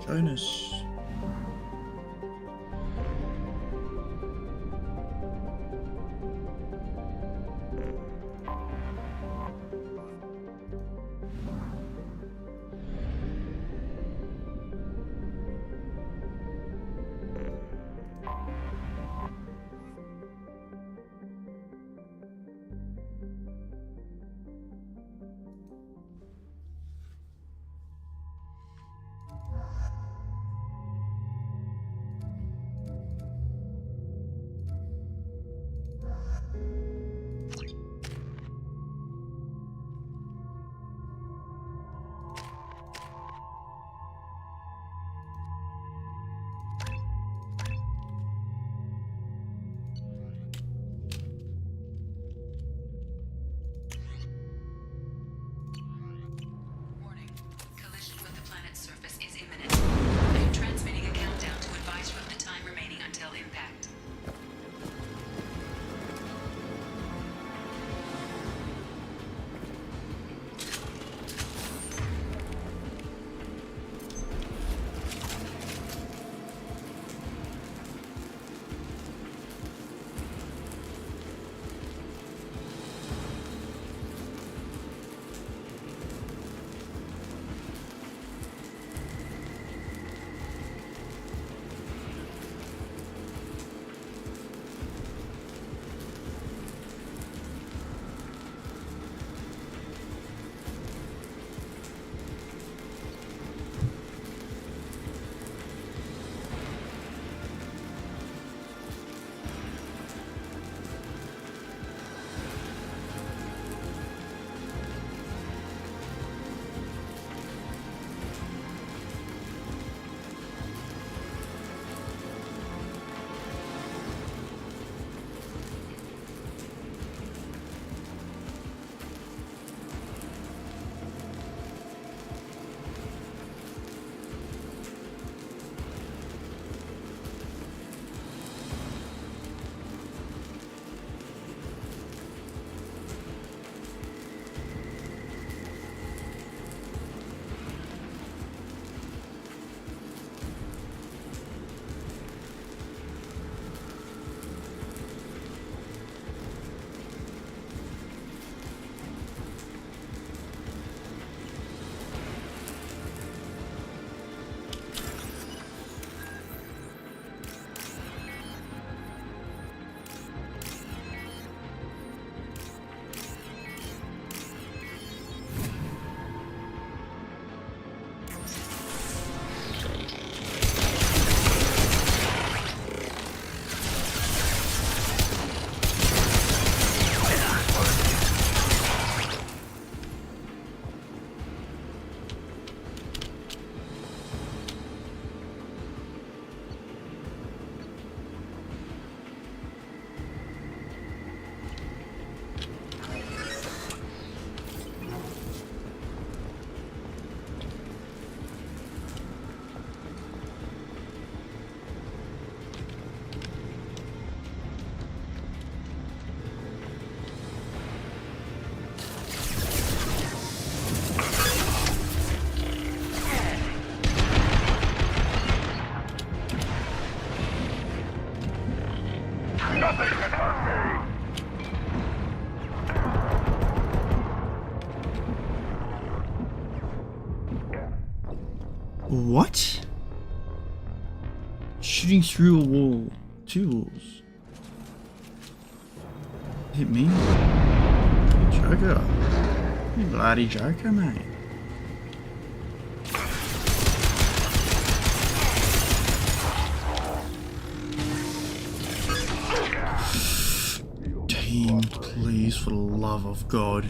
Jonas. What? Shooting through a wall. 2 walls. Hit me? You Joker. You bloody Joker, mate. Team, please, for the love of God.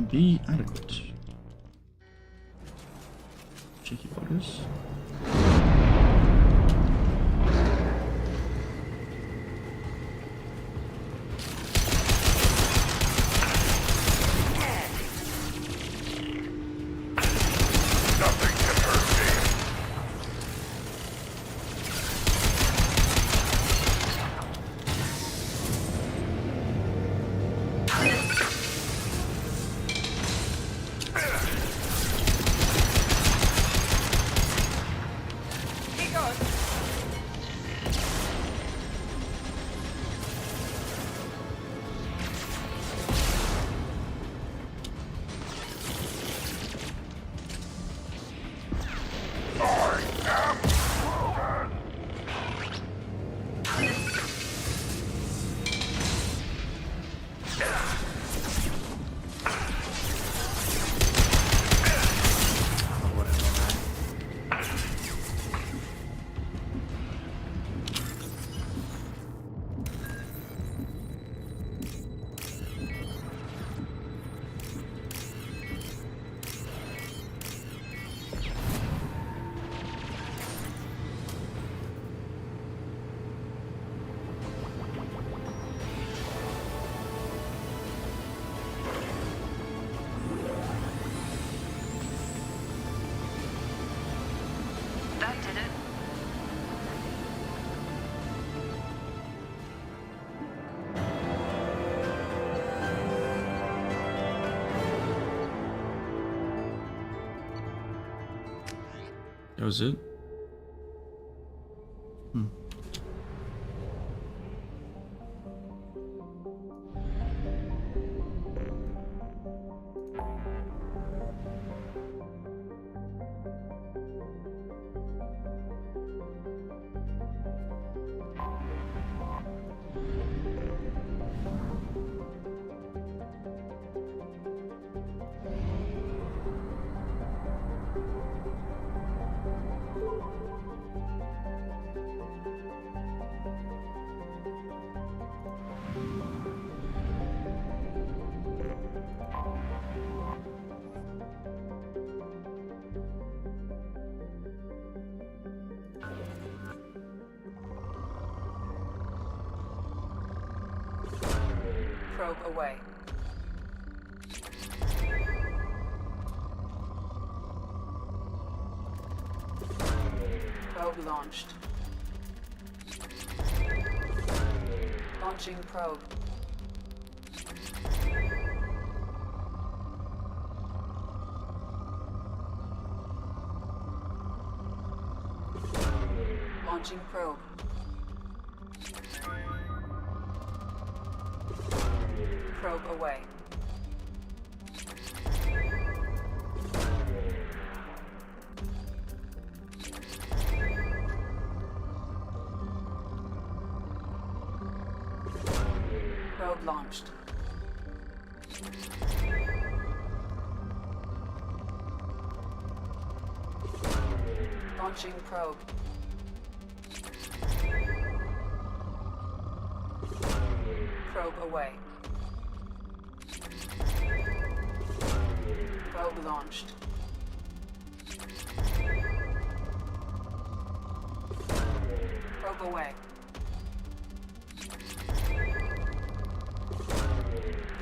Be adequate. Cheeky buggers. That was it? Probe away. Probe launched. Launching probe. Launching probe. Probe away. Probe launched. Launching probe. Probe away. Probe launched. Probe away.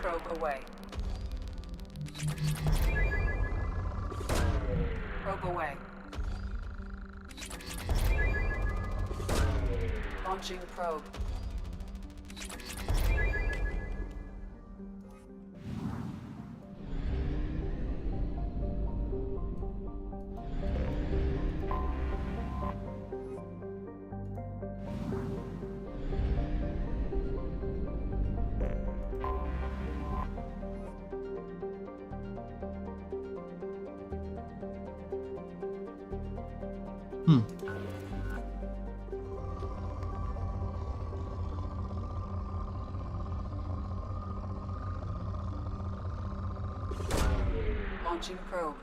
Probe away. Probe away. Launching probe. Launching probe.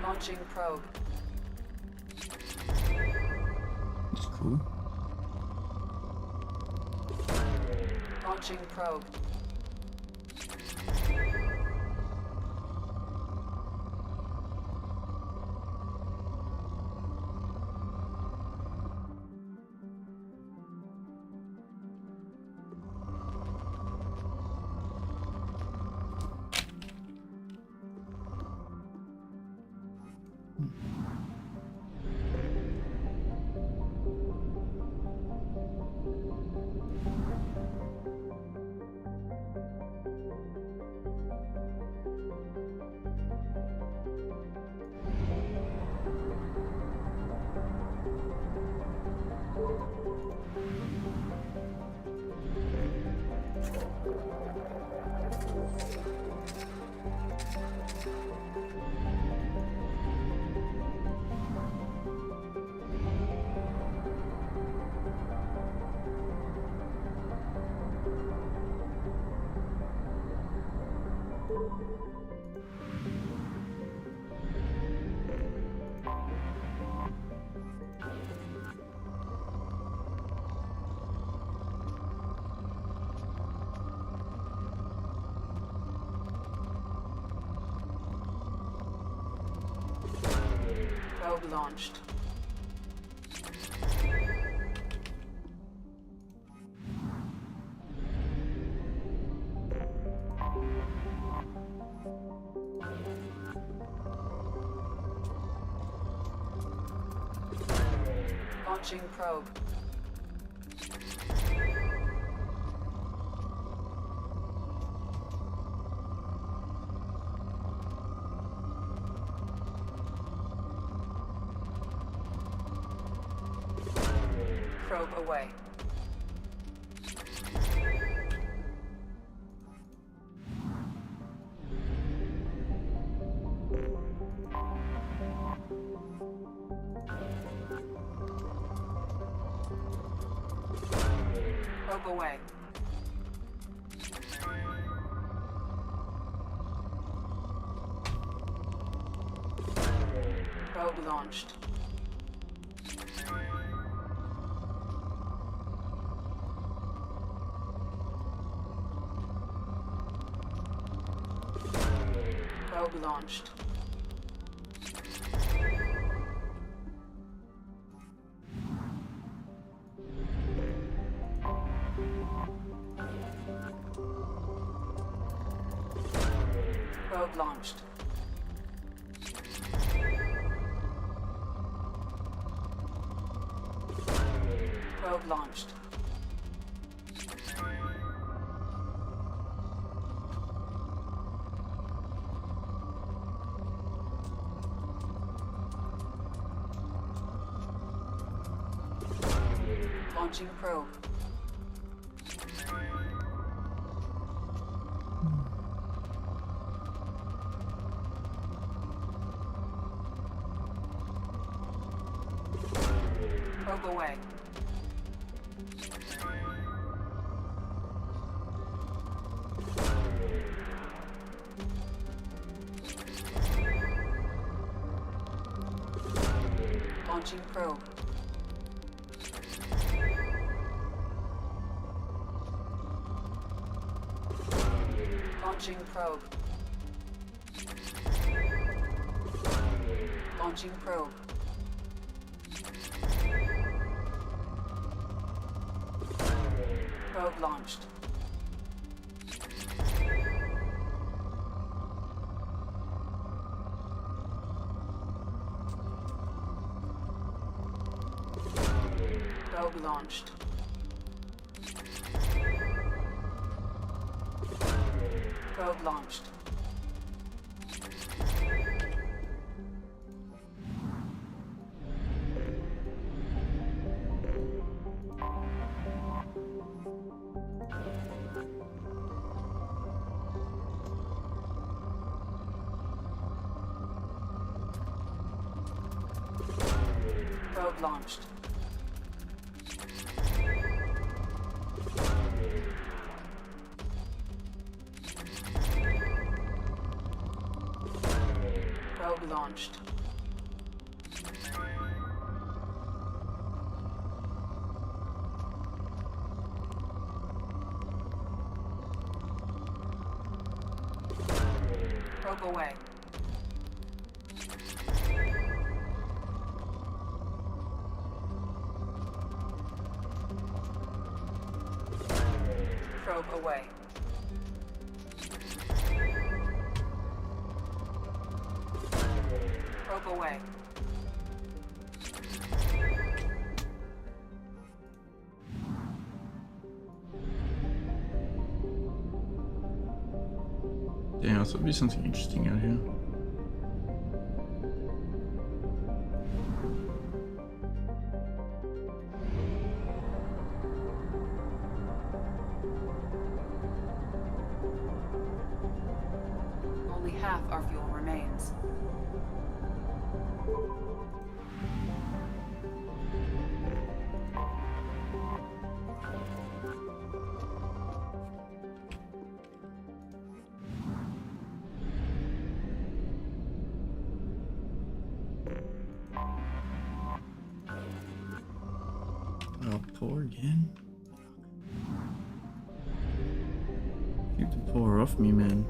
Launching probe. That's cool. Launching probe. Probe launched. Launching probe. Probe away. Probe away. Probe launched. Probe launched. Probe launched. Probe launched. Launching probe. Probe away. Launching probe. Launching probe. Launching probe. Probe launched. Probe launched. Probe launched. Probe launched. Probe launched. Probe away. Probe away. Probe away. Damn, I thought there'd be something interesting out here. Only half our fuel remains. I'll pour again. Keep the pour off me, man.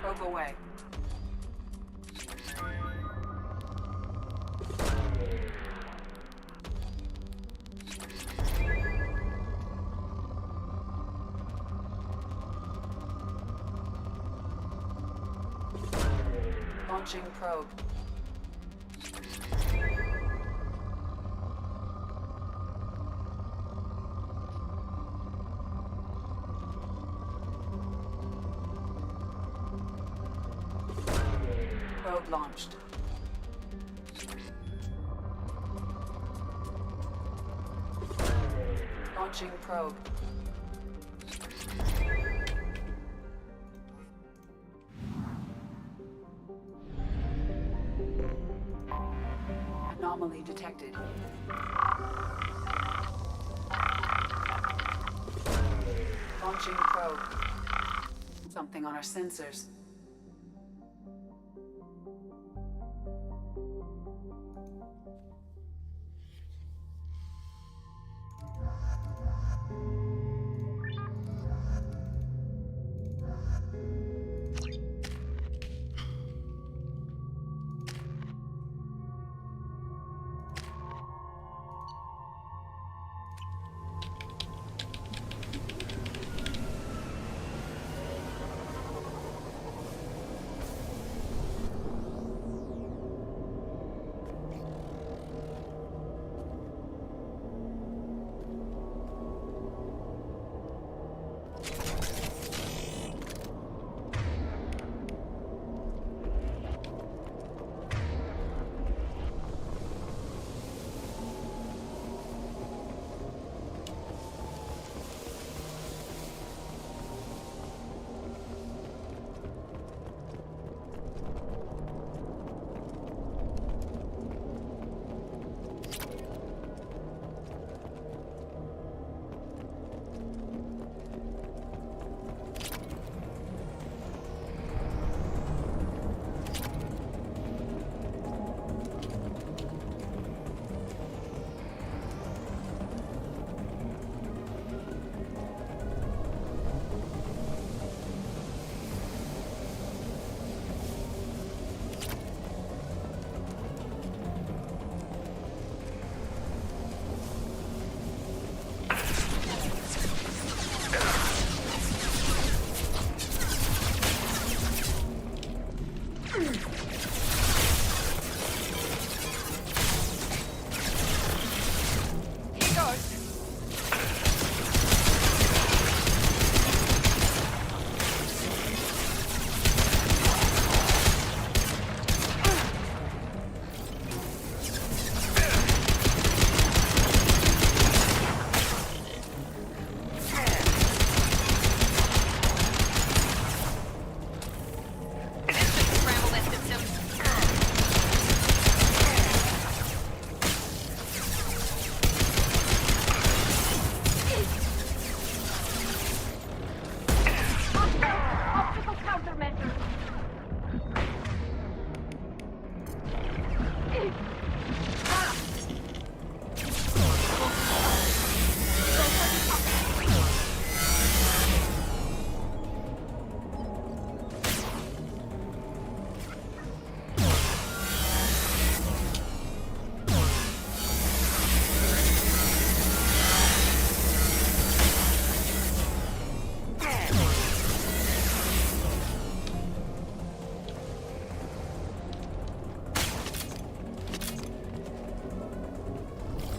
Probe away. Launching probe. Probe launched. Launching probe. Anomaly detected. Launching probe. Something on our sensors.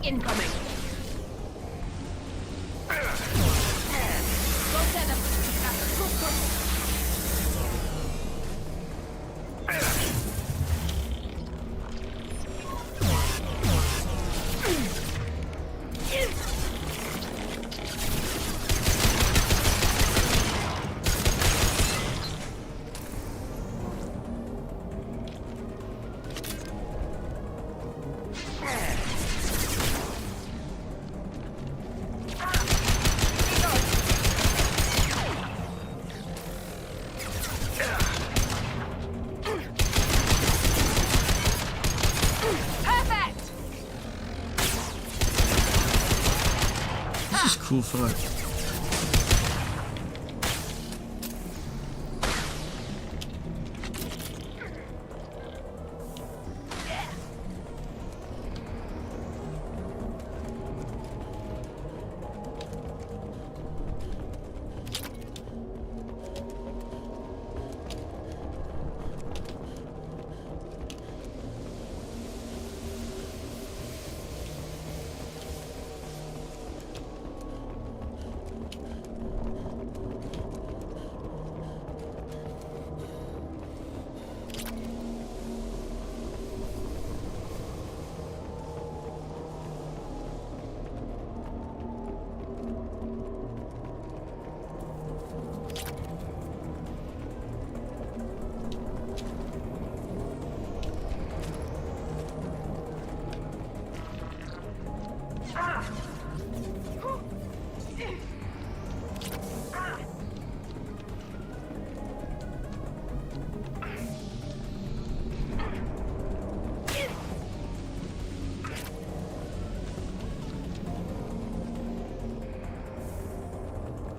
incoming. Go set up. This is cool fight.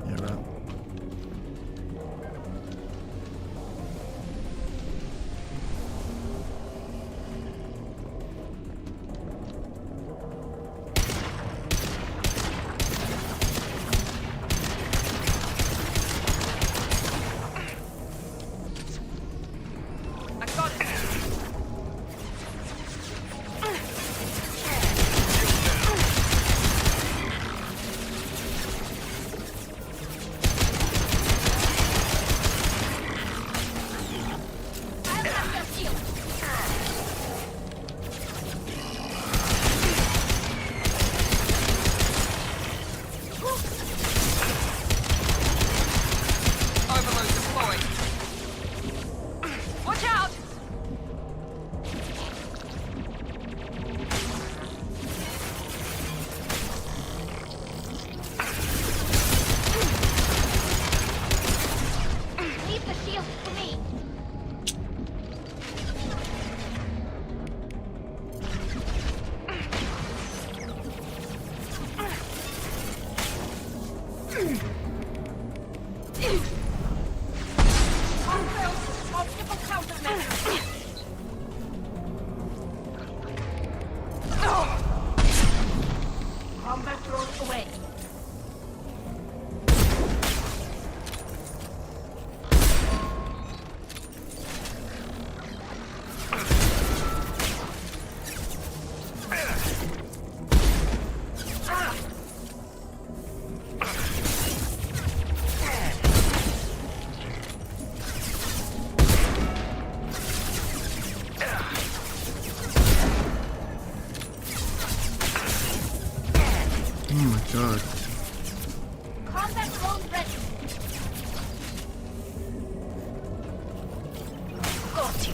Yeah, right. I got it. Overload deployed. Watch out! Leave the shield for me. Multiple countermeasures. Combat drone away. Oh my god. Combat drone ready. Got you.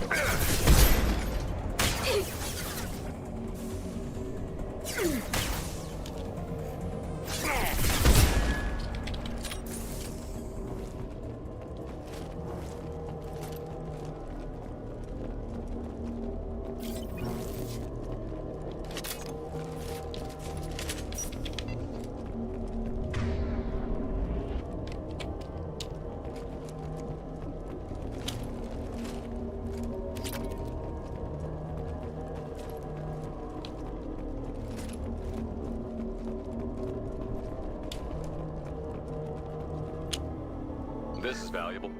This is valuable.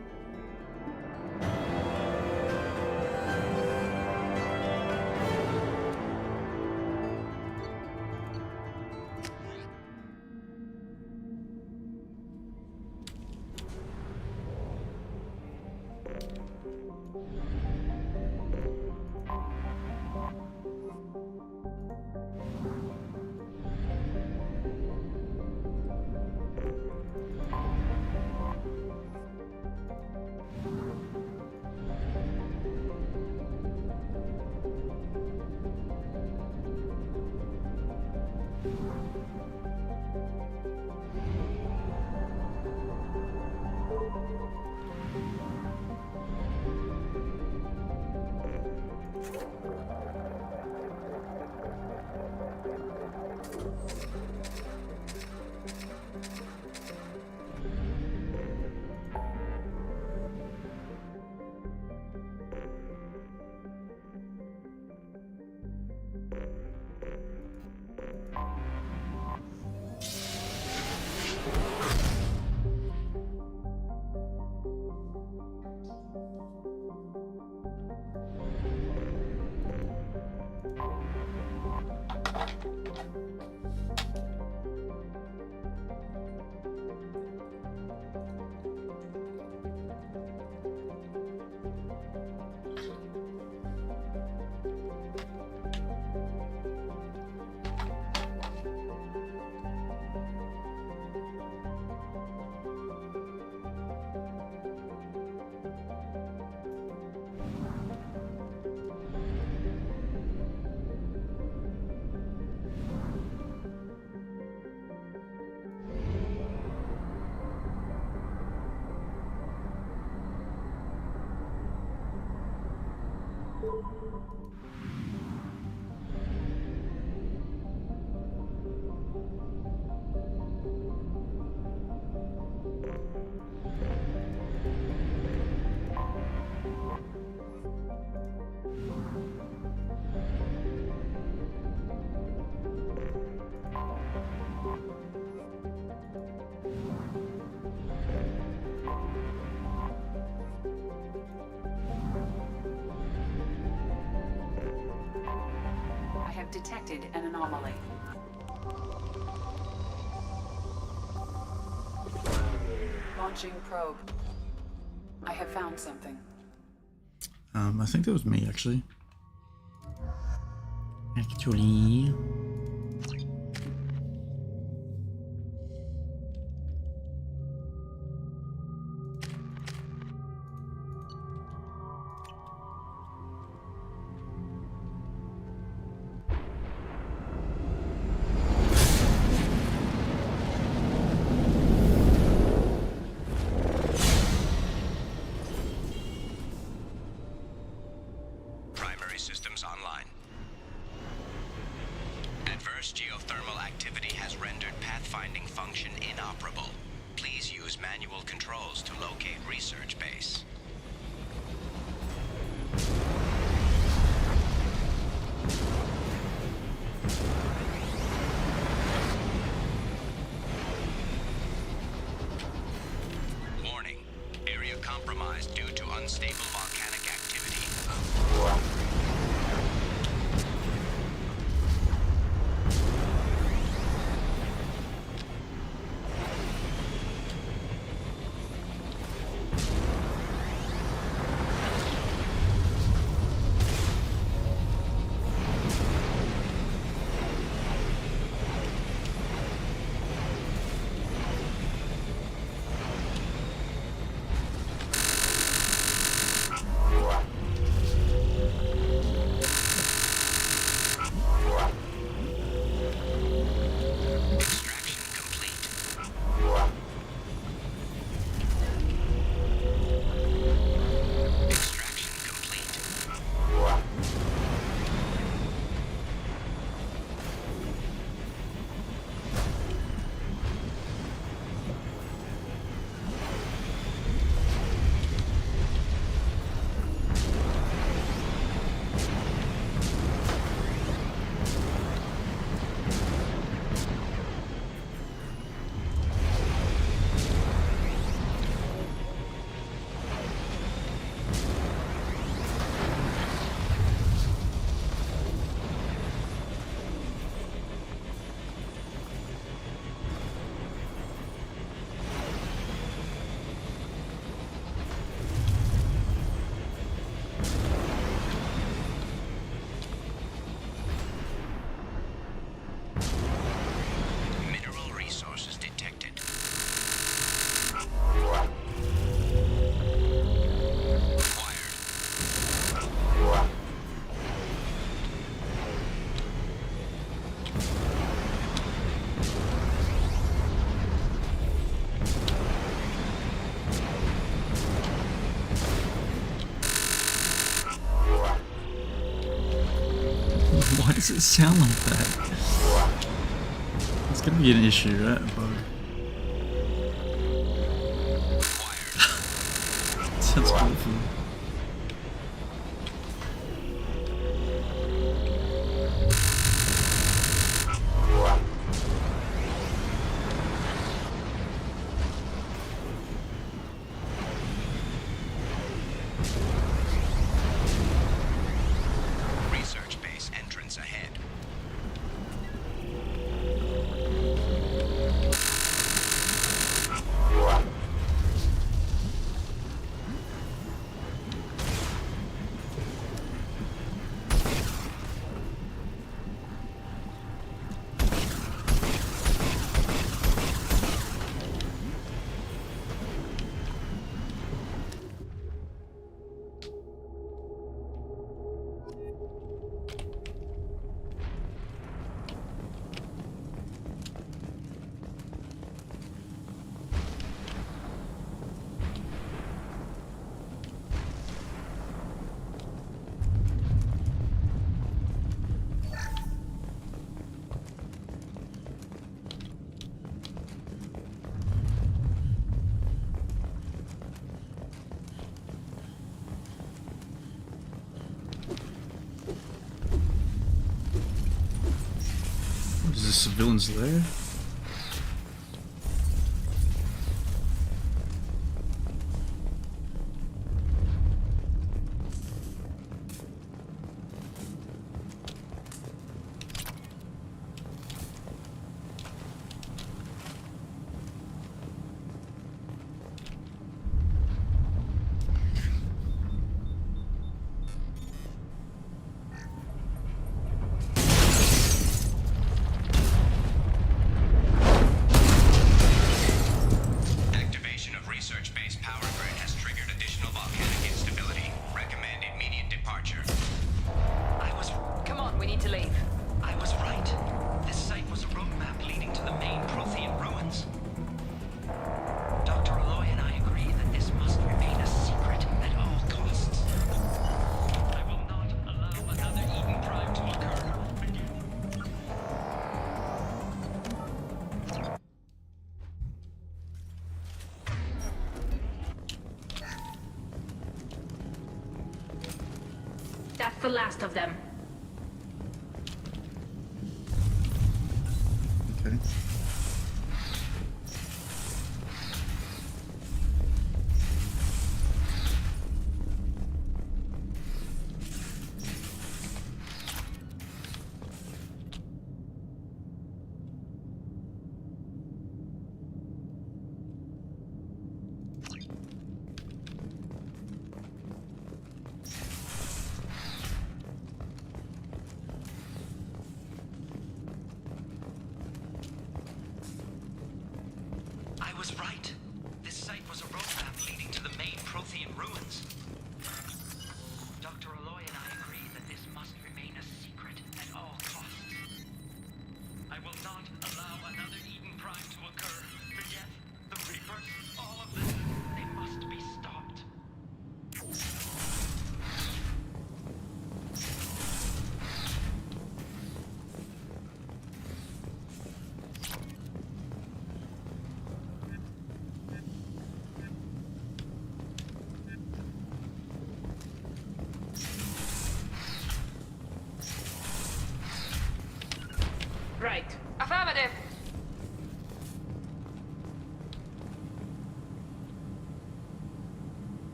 I have detected an anomaly. Launching probe. I have found something. I think that was me, actually. Actually. Primary systems online. Adverse geothermal activity has rendered pathfinding function inoperable. Please use manual controls to locate research base. Warning. Area compromised due to unstable volcanic activity. does it sound like that? It's gonna be an issue, right? It sounds awful. Research base entrance ahead. Is the civilians there? Activation of research base power grid has triggered additional volcanic instability. Recommend immediate departure. Come on, we need to leave. I was right. This site was a roadmap leading to the main Prothean ruins. Dr. Aloy and I agree that this must remain a secret at all costs. I will not allow another Eden Prime to occur again. That's the last of them. Okay.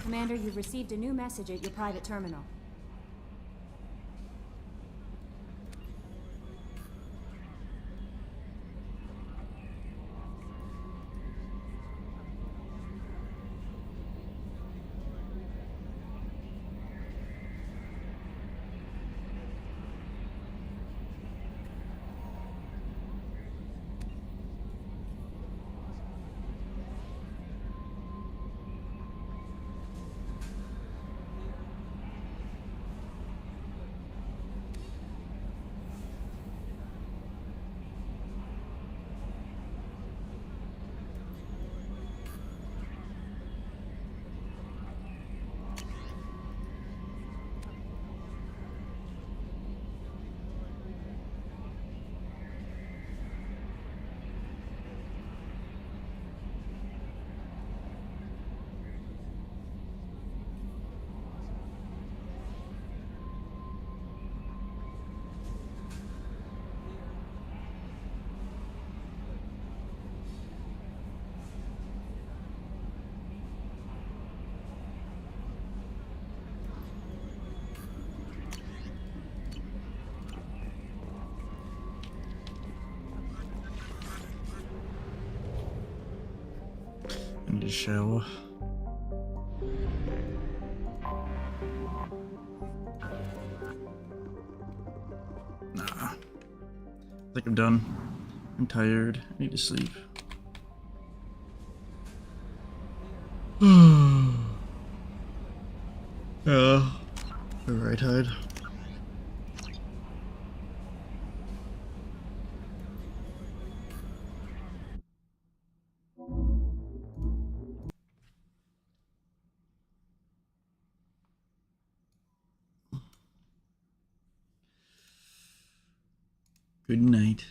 Commander, you've received a new message at your private terminal. I need a shower. Nah. I think I'm done. I'm tired. I need to sleep. Yeah. Alright, Hyde. Good night.